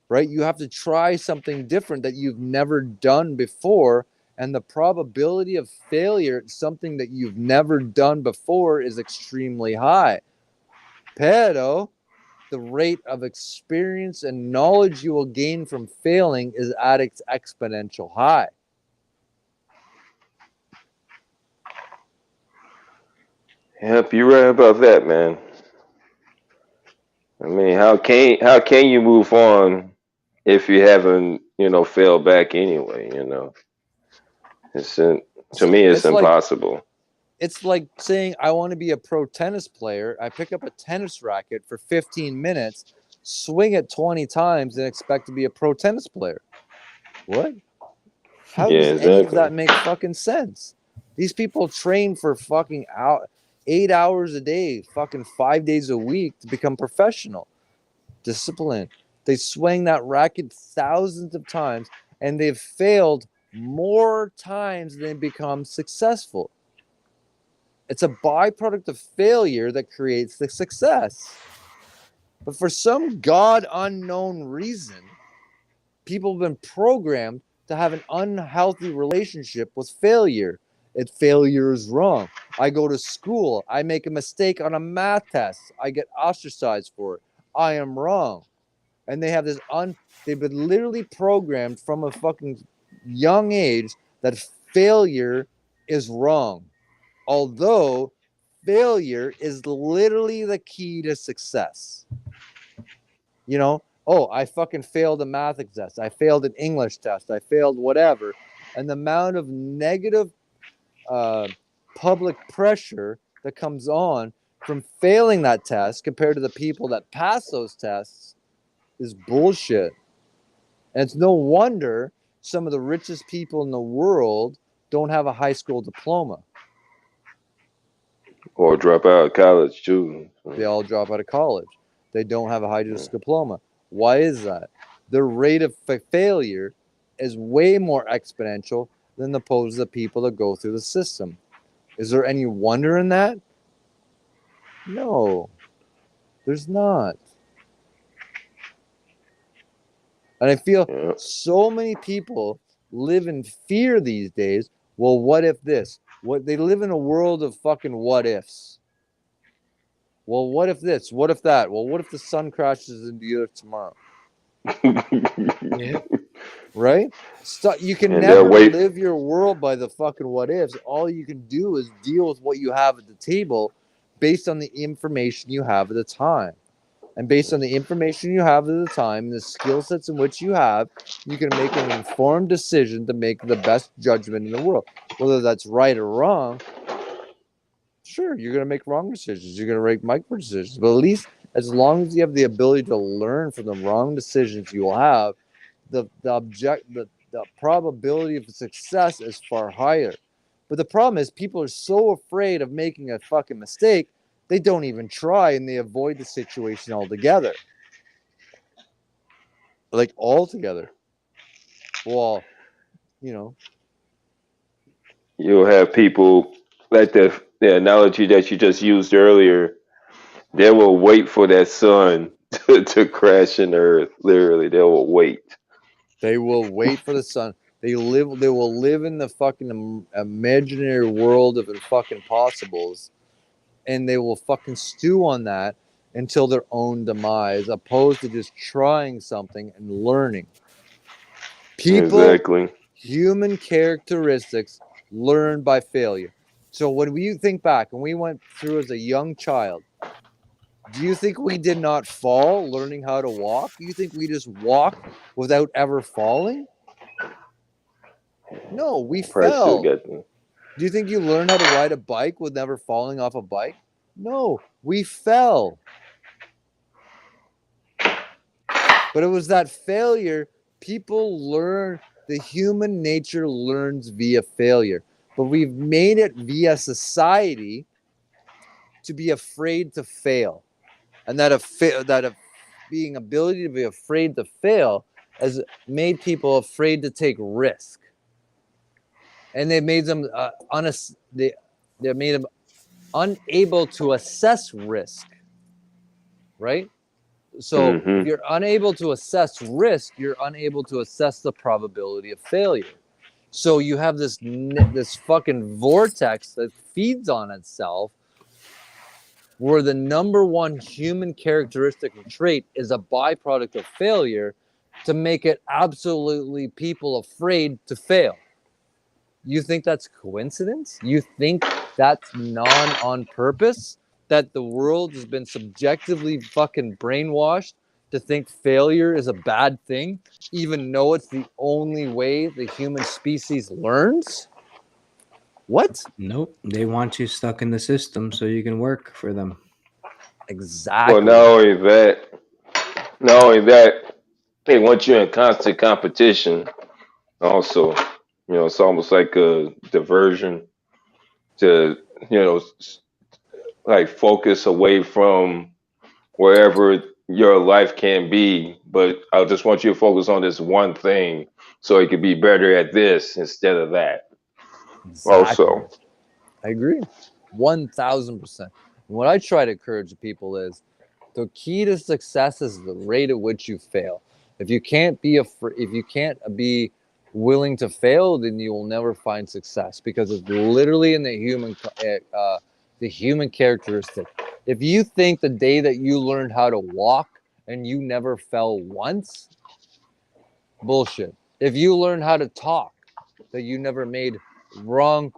right, you have to try something different that you've never done before. And the probability of failure at something that you've never done before is extremely high. Pero the rate of experience and knowledge you will gain from failing is at its exponential high. Yep, you're right about that, man. I mean, how can you move on if you haven't failed back anyway? It's to me it's It's like impossible. saying I want to be a pro tennis player. I pick up a tennis racket for 15 minutes, swing it 20 times, and expect to be a pro tennis player. What? How Yeah, does any of exactly. that make fucking sense? These people train for fucking 8 hours a day, fucking 5 days a week to become professional. Discipline. They swing that racket thousands of times and they've failed more times than they become successful. It's a byproduct of failure that creates the success. But for some God unknown reason, people have been programmed to have an unhealthy relationship with failure. Failure is wrong. I go to school. I make a mistake on a math test. I get ostracized for it. I am wrong. And they have they've been literally programmed from a fucking young age that failure is wrong. Although failure is literally the key to success. You know, oh, I fucking failed a math test. I failed an English test. I failed whatever. And the amount of negative public pressure that comes on from failing that test compared to the people that pass those tests is bullshit. And it's no wonder some of the richest people in the world don't have a high school diploma. Or drop out of college too. They all drop out of college. They don't have a high school diploma. Why is that? Their rate of failure is way more exponential than the people that go through the system. Is there any wonder in that? No, there's not. And I feel so many people live in fear these days. Well, what if this? What they live in a world of fucking what ifs. Well, what if this? What if that? Well, what if the sun crashes into the earth tomorrow? Yeah. Right? So you can And never live your world by the fucking what ifs. All you can do is deal with what you have at the table based on the information you have at the time. And based on the information you have at the time, the skill sets in which you have, you can make an informed decision to make the best judgment in the world. Whether that's right or wrong, sure, you're going to make wrong decisions. You're going to make micro decisions. But at least as long as you have the ability to learn from the wrong decisions you will have, the probability of success is far higher. But the problem is people are so afraid of making a fucking mistake, they don't even try and they avoid the situation altogether. Like altogether. Well, you know. You'll have people like the analogy that you just used earlier. They will wait for that sun to crash in the earth. Literally, they will wait. They will wait for the sun. They will live in the fucking imaginary world of the fucking possibles, and they will fucking stew on that until their own demise, opposed to just trying something and learning. Exactly. Human characteristics learn by failure. So when we think back and we went through as a young child, do you think we did not fall learning how to walk? Do you think we just walked without ever falling? No, we fell. Do you think you learned how to ride a bike with never falling off a bike? No, we fell. But it was that failure. People learn, the human nature learns via failure. But we've made it via society to be afraid to fail. And that being ability to be afraid to fail has made people afraid to take risk. And they made them they made them unable to assess risk, right? So if you're unable to assess risk, you're unable to assess the probability of failure. So you have this fucking vortex that feeds on itself, where the number one human characteristic and trait is a byproduct of failure to make it absolutely people afraid to fail. You think that's coincidence? You think that's on purpose? That the world has been subjectively fucking brainwashed to think failure is a bad thing, even though it's the only way the human species learns? What? Nope. They want you stuck in the system so you can work for them. Exactly. Well, not only that, they want you in constant competition. Also, it's almost like a diversion to, like focus away from wherever your life can be. But I just want you to focus on this one thing so you can be better at this instead of that. Exactly. Also, I agree. 1,000%. What I try to encourage people is the key to success is the rate at which you fail. If you can't be willing to fail, then you will never find success, because it's literally in the human characteristic. If you think the day that you learned how to walk and you never fell once, bullshit. If you learned how to talk, that you never made wrong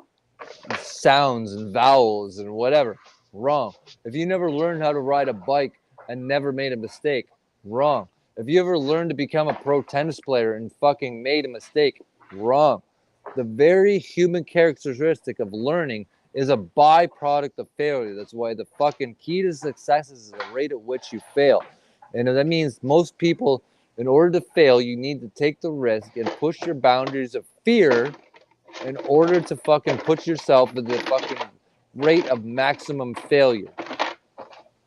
sounds and vowels and whatever, wrong. If you never learned how to ride a bike and never made a mistake, Wrong. If you ever learned to become a pro tennis player and fucking made a mistake, wrong. The very human characteristic of learning is a byproduct of failure. That's why the fucking key to success is the rate at which you fail. And that means most people, in order to fail, you need to take the risk and push your boundaries of fear in order to fucking put yourself at the fucking rate of maximum failure.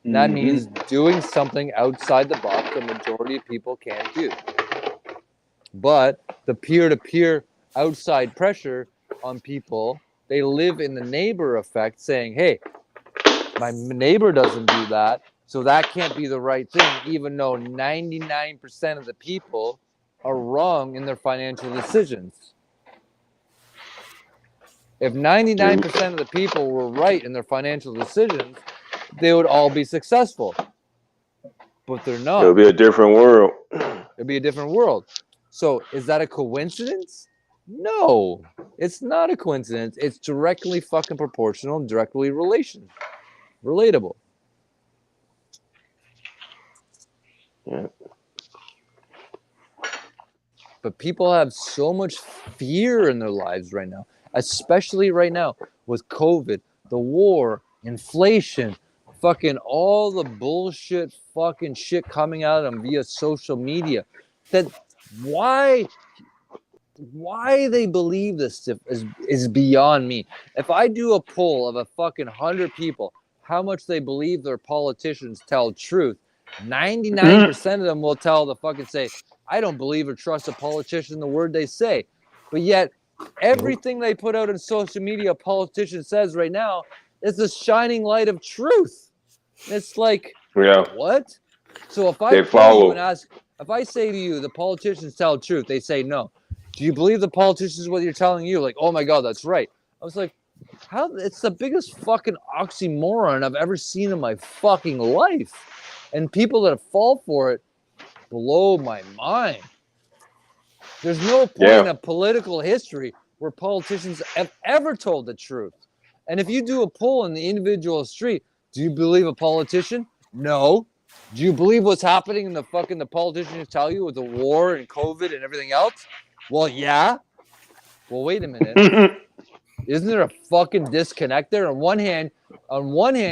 And that means doing something outside the box the majority of people can't do. But the peer-to-peer outside pressure on people, they live in the neighbor effect saying, hey, my neighbor doesn't do that, so that can't be the right thing, even though 99% of the people are wrong in their financial decisions. If 99% of the people were right in their financial decisions, they would all be successful. But they're not. It'll be a different world. It'll be a different world. So is that a coincidence? No, it's not a coincidence. It's directly fucking proportional and directly relatable. Yeah. But people have so much fear in their lives right now, especially right now with COVID, the war, inflation, fucking all the bullshit fucking shit coming out of them via social media. That why they believe this stuff is beyond me. If I do a poll of a fucking 100 people, how much they believe their politicians tell truth, 99% of them will tell the fucking say, I don't believe or trust a politician the word they say. But yet, everything they put out on social media a politician says right now is the shining light of truth. It's like, what? So if I poll you and ask, if I say to you, the politicians tell the truth, they say no. Do you believe the politicians what you're telling you? Like, oh my God, that's right. I was like, how? It's the biggest fucking oxymoron I've ever seen in my fucking life. And people that fall for it blow my mind. There's no point in political history where politicians have ever told the truth. And if you do a poll in the individual street, do you believe a politician? No. Do you believe what's happening in the politicians tell you with the war and COVID and everything else? Well, yeah. Well, wait a minute. Isn't there a fucking disconnect there? On one hand,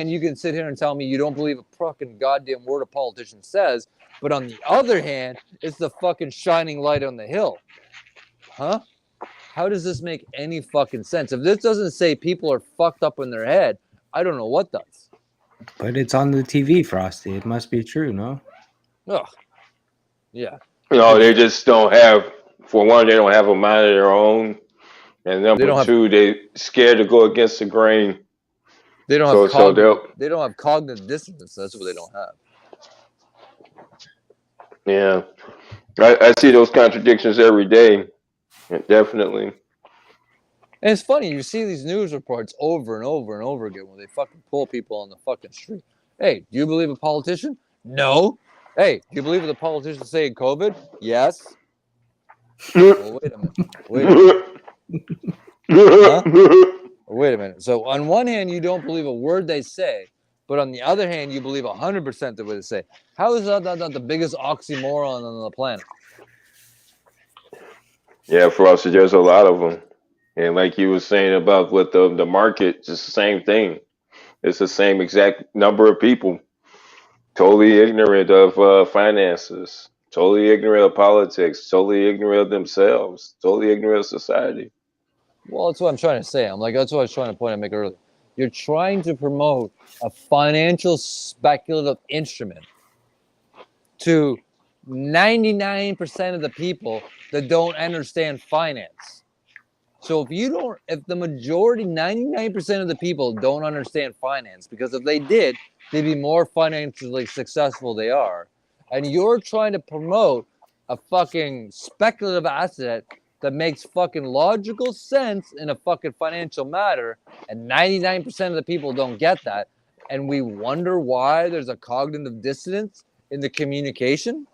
you can sit here and tell me you don't believe a fucking goddamn word a politician says, but on the other hand, it's the fucking shining light on the hill. Huh? How does this make any fucking sense? If this doesn't say people are fucked up in their head, I don't know what does. But it's on the TV, Frosty. It must be true, no? Ugh. Yeah. No, they just don't have, for one, they don't have a mind of their own. And number two, they scared to go against the grain. They don't have they don't have cognitive dissonance. That's what they don't have. Yeah. I see those contradictions every day. Definitely. And it's funny, you see these news reports over and over and over again where they fucking pull people on the fucking street. Hey, do you believe a politician? No. Hey, do you believe what the politicians say in COVID? Yes. Well, wait a minute. Huh? Wait a minute. So on one hand, you don't believe a word they say, but on the other hand, you believe 100% of what they say. How is that not the biggest oxymoron on the planet? Yeah, for us, there's a lot of them. And like you were saying about what the market, just the same thing. It's the same exact number of people totally ignorant of finances, totally ignorant of politics, totally ignorant of themselves, totally ignorant of society. Well, that's what I'm trying to say. That's what I was trying to point out, make earlier. You're trying to promote a financial speculative instrument to 99% of the people that don't understand finance. So if the majority, 99% of the people don't understand finance, because if they did, they'd be more financially successful they are. And you're trying to promote a fucking speculative asset that makes fucking logical sense in a fucking financial matter, and 99% of the people don't get that, and we wonder why there's a cognitive dissonance in the communication?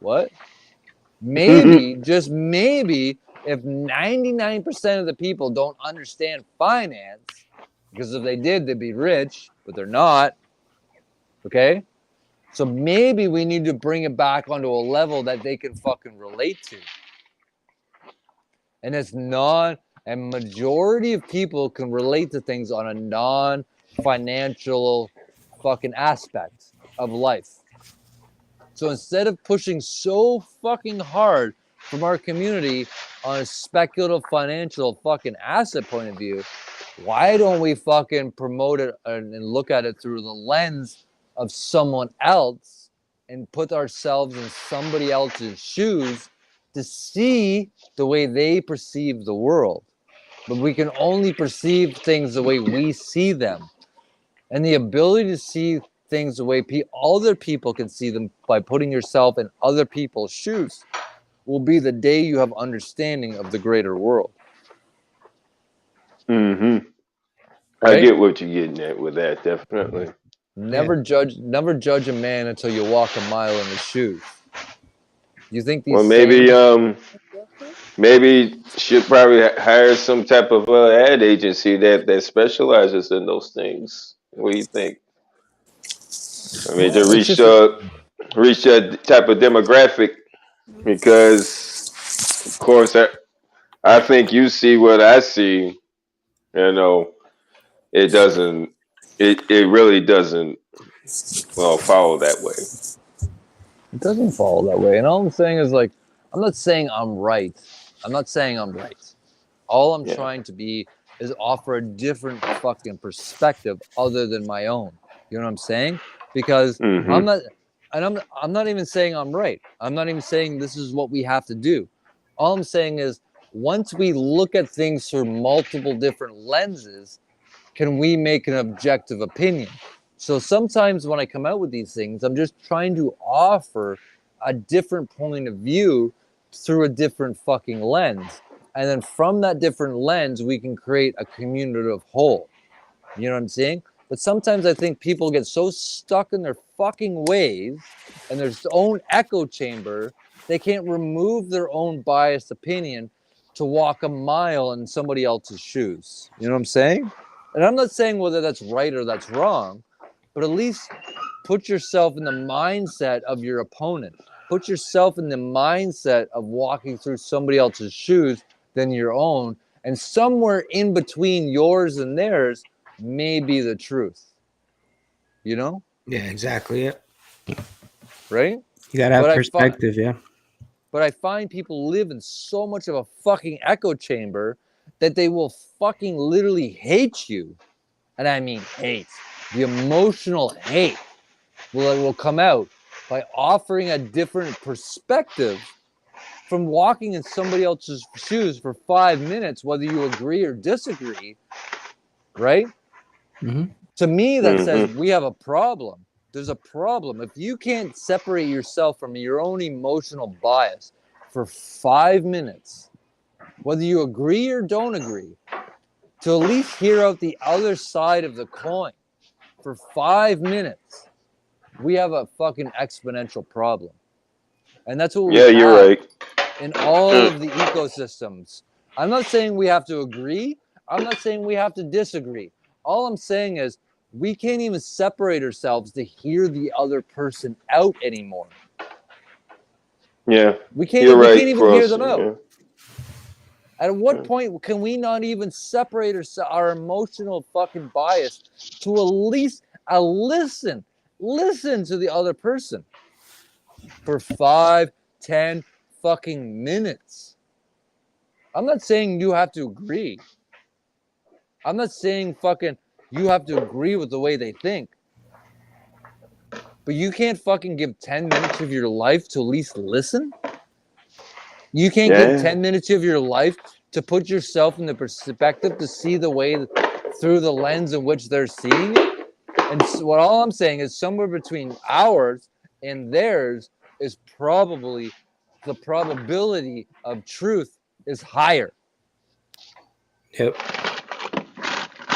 What? Maybe, just maybe, if 99% of the people don't understand finance, because if they did, they'd be rich, but they're not, okay? So maybe we need to bring it back onto a level that they can fucking relate to. And it's not, a majority of people can relate to things on a non-financial fucking aspect of life. So instead of pushing so fucking hard from our community on a speculative financial fucking asset point of view, why don't we fucking promote it and look at it through the lens of someone else and put ourselves in somebody else's shoes to see the way they perceive the world? But we can only perceive things the way we see them. And the ability to see things the way other people can see them by putting yourself in other people's shoes will be the day you have understanding of the greater world. I Right? get what you're getting at with that, definitely. Never judge a man until you walk a mile in his shoes. You think these Well, maybe should probably hire some type of ad agency that specializes in those things. What do you think? I mean, to reach that type of demographic, because of course I think you see what I see. You know, it doesn't. It really doesn't. Well, follow that way. It doesn't follow that way. And all I'm saying is, like, I'm not saying I'm right. I'm not saying I'm right. All I'm trying to be is offer a different fucking perspective other than my own. You know what I'm saying? Because I'm not even saying I'm right. I'm not even saying this is what we have to do. All I'm saying is once we look at things through multiple different lenses, can we make an objective opinion? So sometimes when I come out with these things, I'm just trying to offer a different point of view through a different fucking lens. And then from that different lens, we can create a communicative whole. You know what I'm saying? But sometimes I think people get so stuck in their fucking ways and their own echo chamber, they can't remove their own biased opinion to walk a mile in somebody else's shoes. You know what I'm saying? And I'm not saying whether that's right or that's wrong, but at least put yourself in the mindset of your opponent. Put yourself in the mindset of walking through somebody else's shoes than your own. And somewhere in between yours and theirs may be the truth. You know? Yeah, exactly. Yeah. Right? You gotta have perspective, But I find people live in so much of a fucking echo chamber that they will fucking literally hate you. And I mean hate. The emotional hate will come out by offering a different perspective from walking in somebody else's shoes for 5 minutes, whether you agree or disagree, right? To me, that says we have a problem. There's a problem. If you can't separate yourself from your own emotional bias for 5 minutes, whether you agree or don't agree, to at least hear out the other side of the coin for 5 minutes, we have a fucking exponential problem. And that's what we have you're right. in all of the ecosystems. I'm not saying we have to agree. I'm not saying we have to disagree. All I'm saying is we can't even separate ourselves to hear the other person out anymore. Yeah. We can't even hear them out. Yeah. At what point can we not even separate our emotional fucking bias to at least listen to the other person for 5, 10 fucking minutes? I'm not saying you have to agree. I'm not saying fucking you have to agree with the way they think. But you can't fucking give 10 minutes of your life to at least listen? You can't give 10 minutes of your life to put yourself in the perspective to see the way through the lens in which they're seeing it? And what all I'm saying is somewhere between ours and theirs is probably the probability of truth is higher. Yep.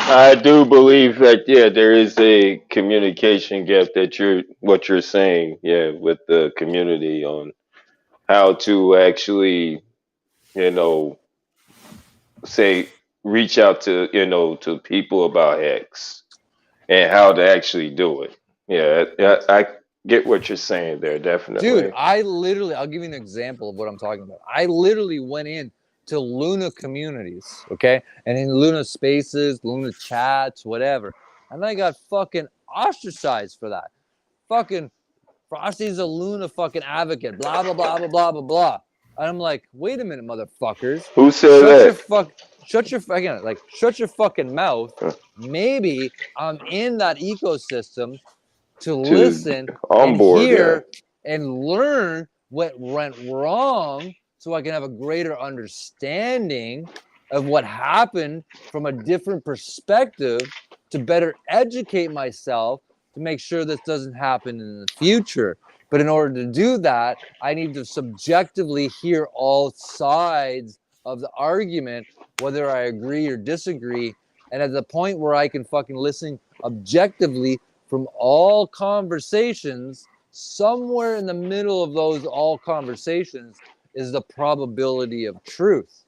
I do believe that there is a communication gap that what you're saying, with the community on how to actually, say reach out to to people about X and how to actually do it. get what you're saying there, definitely. Dude, I'll give you an example of what I'm talking about. I literally went in to Luna communities, okay? And in Luna spaces, Luna chats, whatever. And I got fucking ostracized for that. Fucking Frosty's a Luna fucking advocate, blah, blah, blah, blah, blah, blah, blah. And I'm like, wait a minute, motherfuckers. Who said that? Shut your fucking mouth. Maybe I'm in that ecosystem to listen and board, hear and learn what went wrong so I can have a greater understanding of what happened from a different perspective to better educate myself to make sure this doesn't happen in the future. But in order to do that, I need to subjectively hear all sides of the argument, whether I agree or disagree. And at the point where I can fucking listen objectively from all conversations, somewhere in the middle of those all conversations is the probability of truth.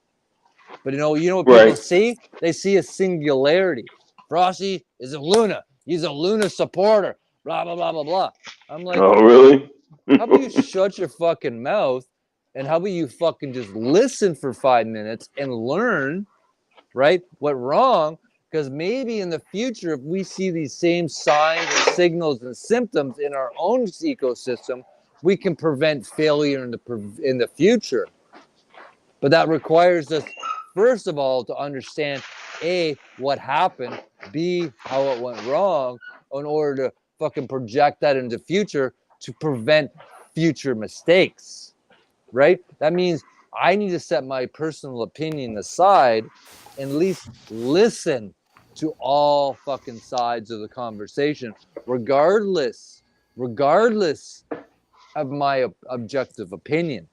But you know what people see? They see a singularity. Frosty is a Luna. He's a Luna supporter. Blah, blah, blah, blah, blah. I'm like, oh, really? How about you shut your fucking mouth and how about you fucking just listen for 5 minutes and learn, right, what wrong? Because maybe in the future, if we see these same signs and signals and symptoms in our own ecosystem, we can prevent failure in the future. But that requires us, first of all, to understand, A, what happened, B, how it went wrong, in order to fucking project that into future to prevent future mistakes, right? That means I need to set my personal opinion aside and at least listen to all fucking sides of the conversation, regardless of my objective opinion.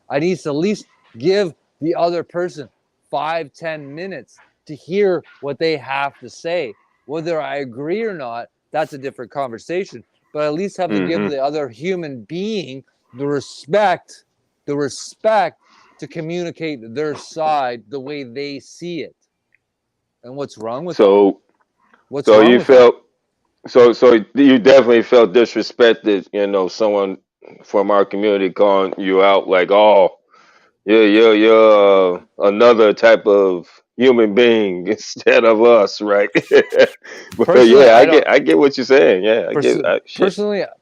I need to at least give the other person 5-10 minutes to hear what they have to say. Whether I agree or not, that's a different conversation. But I at least have to give the other human being the respect to communicate their side the way they see it. And what's wrong with that? So you felt so you definitely felt disrespected, someone from our community calling you out like, oh, you're another type of human being instead of us, right? But Personally, I get what you're saying. Yeah,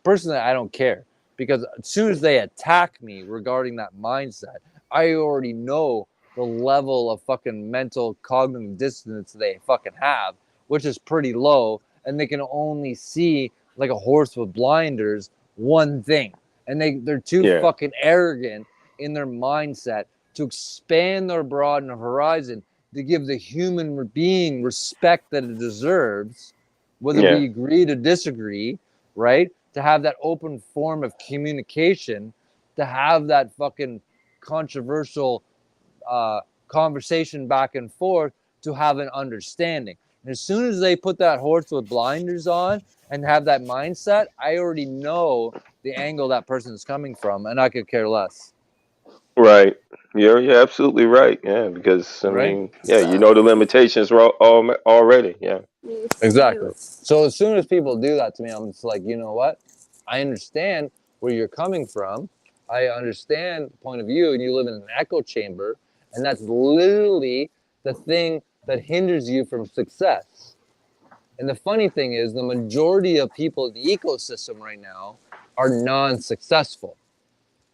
personally, I don't care, because as soon as they attack me regarding that mindset, I already know the level of fucking mental cognitive dissonance they fucking have, which is pretty low, and they can only see like a horse with blinders one thing, and they're too fucking arrogant in their mindset to expand their broad horizon to give the human being respect that it deserves, whether we agree to disagree, right? To have that open form of communication, to have that fucking controversial conversation back and forth, to have an understanding. And as soon as they put that horse with blinders on and have that mindset, I already know the angle that person is coming from, and I could care less. Right. You're absolutely right. Yeah, because I mean, you know the limitations already. Yeah. Exactly. So as soon as people do that to me, I'm just like, you know what? I understand where you're coming from. I understand the point of view, and you live in an echo chamber, and that's literally the thing that hinders you from success. And the funny thing is, the majority of people in the ecosystem right now are non-successful.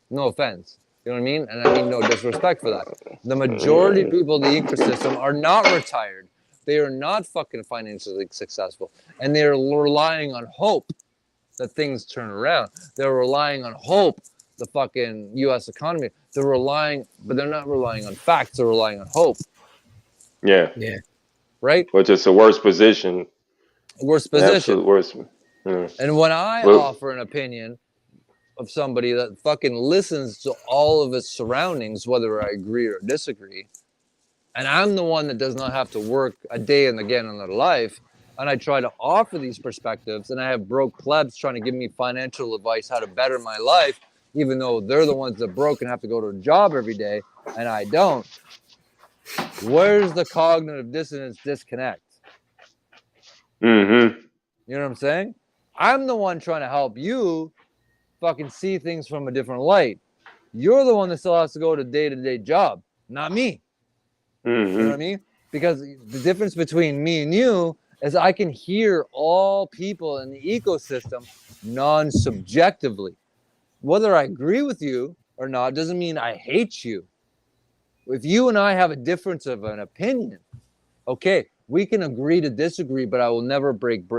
No offense. You know what I mean? And I mean no disrespect for that. The majority of people in the ecosystem are not retired. They are not fucking financially successful. And they're relying on hope that things turn around. They're relying on hope, the fucking U.S. economy. But they're not relying on facts. They're relying on hope. Yeah. Right? Which is the worst position. Absolute worst. Yeah. And when I offer an opinion of somebody that fucking listens to all of its surroundings, whether I agree or disagree, and I'm the one that does not have to work a day and again in their life, and I try to offer these perspectives, and I have broke plebs trying to give me financial advice how to better my life, even though they're the ones that broke and have to go to a job every day, and I don't. Where's the cognitive dissonance disconnect? You know what I'm saying? I'm the one trying to help you fucking see things from a different light. You're the one that still has to go to day-to-day job, not me. Mm-hmm. You know what I mean? Because the difference between me and you is I can hear all people in the ecosystem non-subjectively. Whether I agree with you or not doesn't mean I hate you. If you and I have a difference of an opinion, okay, we can agree to disagree, but I will never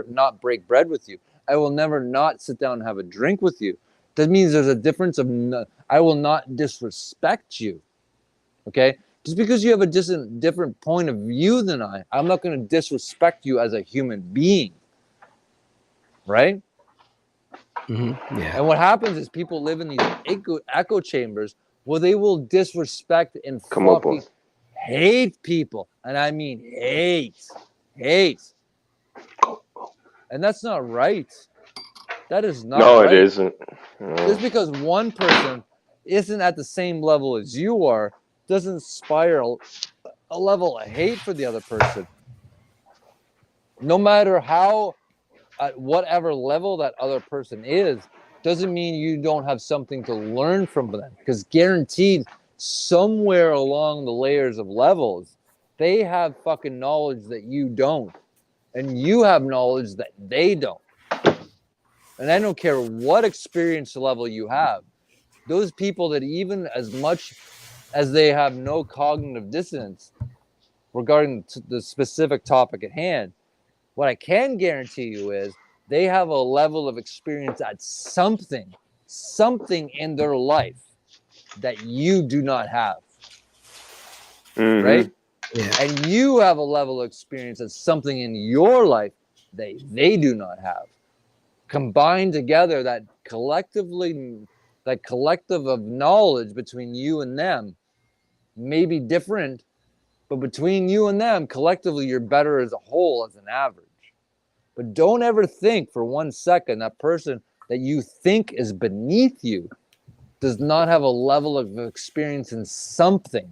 not break bread with you. I will never not sit down and have a drink with you. That means there's a difference of I will not disrespect you. Okay? Just because you have a different point of view than I'm not going to disrespect you as a human being. Right? Mm-hmm. Yeah. And what happens is people live in these echo chambers where they will disrespect and fucking hate people. And I mean hate. And that's not right. That is not No, right. it isn't. No. Just because one person isn't at the same level as you are doesn't inspire a level of hate for the other person. No matter how, at whatever level that other person is, doesn't mean you don't have something to learn from them. Because guaranteed, somewhere along the layers of levels, they have fucking knowledge that you don't. And you have knowledge that they don't. And I don't care what experience level you have. Those people that even as much as they have no cognitive dissonance regarding the specific topic at hand, what I can guarantee you is they have a level of experience at something in their life that you do not have. Mm-hmm. Right? Yeah. And you have a level of experience at something in your life that they do not have. Combined together, that collective of knowledge between you and them may be different, but between you and them, collectively, you're better as a whole, as an average. But don't ever think for 1 second that person that you think is beneath you does not have a level of experience in something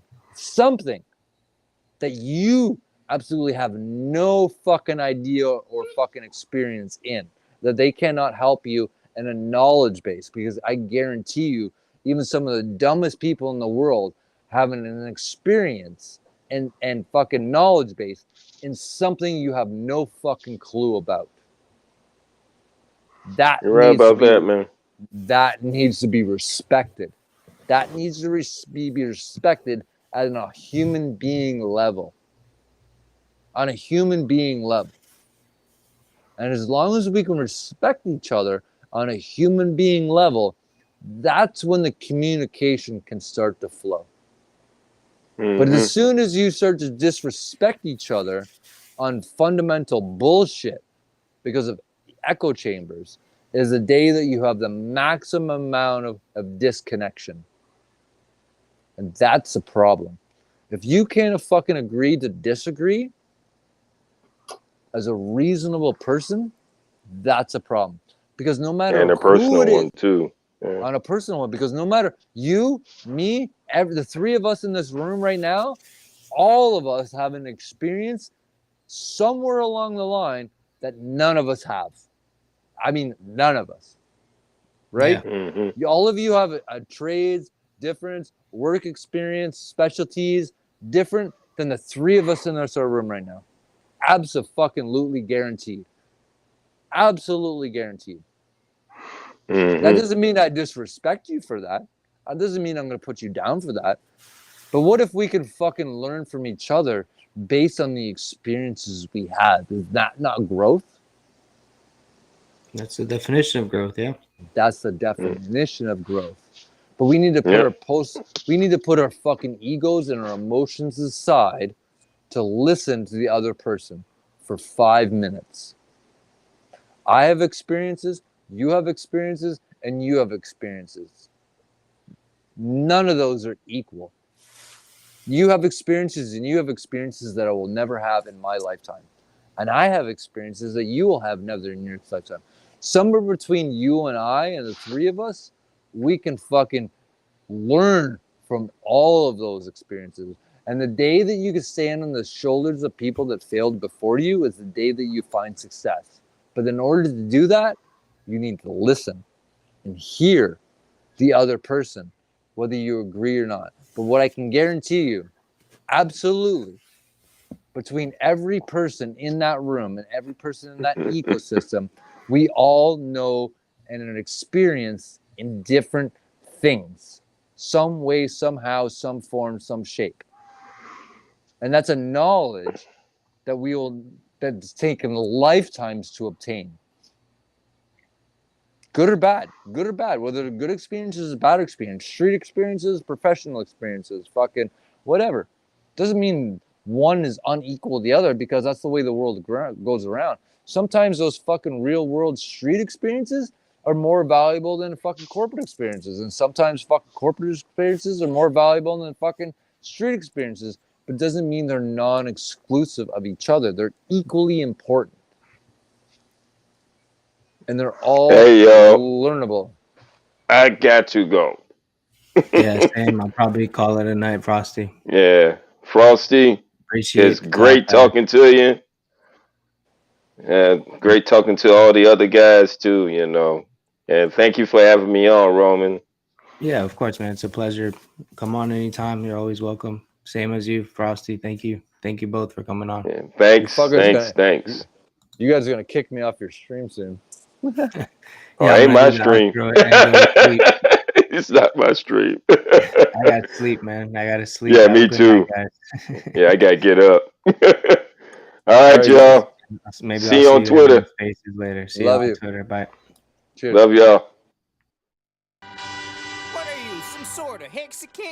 that you absolutely have no fucking idea or fucking experience in, that they cannot help you in a knowledge base. Because I guarantee you, even some of the dumbest people in the world having an experience and fucking knowledge base in something you have no fucking clue about. You're right about that, man. That needs to be respected. That needs to be respected at a human being level. On a human being level. And as long as we can respect each other on a human being level, that's when the communication can start to flow. Mm-hmm. But as soon as you start to disrespect each other on fundamental bullshit because of echo chambers, is the day that you have the maximum amount of disconnection. And that's a problem. If you can't fucking agree to disagree as a reasonable person, that's a problem. Because no matter and a personal who it is, one too. Yeah. on a personal one, because no matter you, me, the three of us in this room right now, all of us have an experience somewhere along the line that none of us have. I mean, none of us. Right? Yeah. Mm-hmm. All of you have a trades, difference, work experience, specialties, different than the three of us in this room right now. Absolutely guaranteed. Absolutely guaranteed. Mm-hmm. That doesn't mean I disrespect you for that. That doesn't mean I'm going to put you down for that. But what if we can fucking learn from each other based on the experiences we had? Is that not growth? That's the definition of growth, yeah. That's the definition of growth. But we need to put our fucking egos and our emotions aside to listen to the other person for 5 minutes. I have experiences, you have experiences, and you have experiences. None of those are equal. You have experiences and you have experiences that I will never have in my lifetime. And I have experiences that you will have never in your lifetime. Somewhere between you and I and the three of us, we can fucking learn from all of those experiences. And the day that you can stand on the shoulders of people that failed before you is the day that you find success. But in order to do that, you need to listen. and hear the other person, whether you agree or not. But what I can guarantee you, absolutely, between every person in that room and every person in that ecosystem, we all know and an experience in different things, some way, somehow, some form, some shape. And that's a knowledge that that's taken lifetimes to obtain. Good or bad, whether they're good experiences or bad experiences, street experiences, professional experiences, fucking whatever. Doesn't mean one is unequal to the other, because that's the way the world goes around. Sometimes those fucking real world street experiences are more valuable than fucking corporate experiences. And sometimes fucking corporate experiences are more valuable than fucking street experiences. But it doesn't mean they're non-exclusive of each other. They're equally important. And they're all learnable. I got to go. Yeah, same. I'll probably call it a night, Frosty. Yeah, Frosty. Appreciate It's the call, great guys. talking to you. Great talking to all the other guys too. You know, and thank you for having me on, Roman. Yeah, of course, man. It's a pleasure. Come on anytime. You're always welcome. Same as you, Frosty. Thank you. Thank you both for coming on. Yeah, thanks. You guys are gonna kick me off your stream soon. Oh, ain't my stream. It's not my stream. I got to sleep, man. I got to sleep. Yeah, Have me a good too. night, guys. Yeah, I gotta get up. All right, y'all. Maybe See I'll you on see you Twitter. Spaces later. See Love you you. on Twitter. Bye. Cheers. Love y'all. What are you, some sort of Mexican?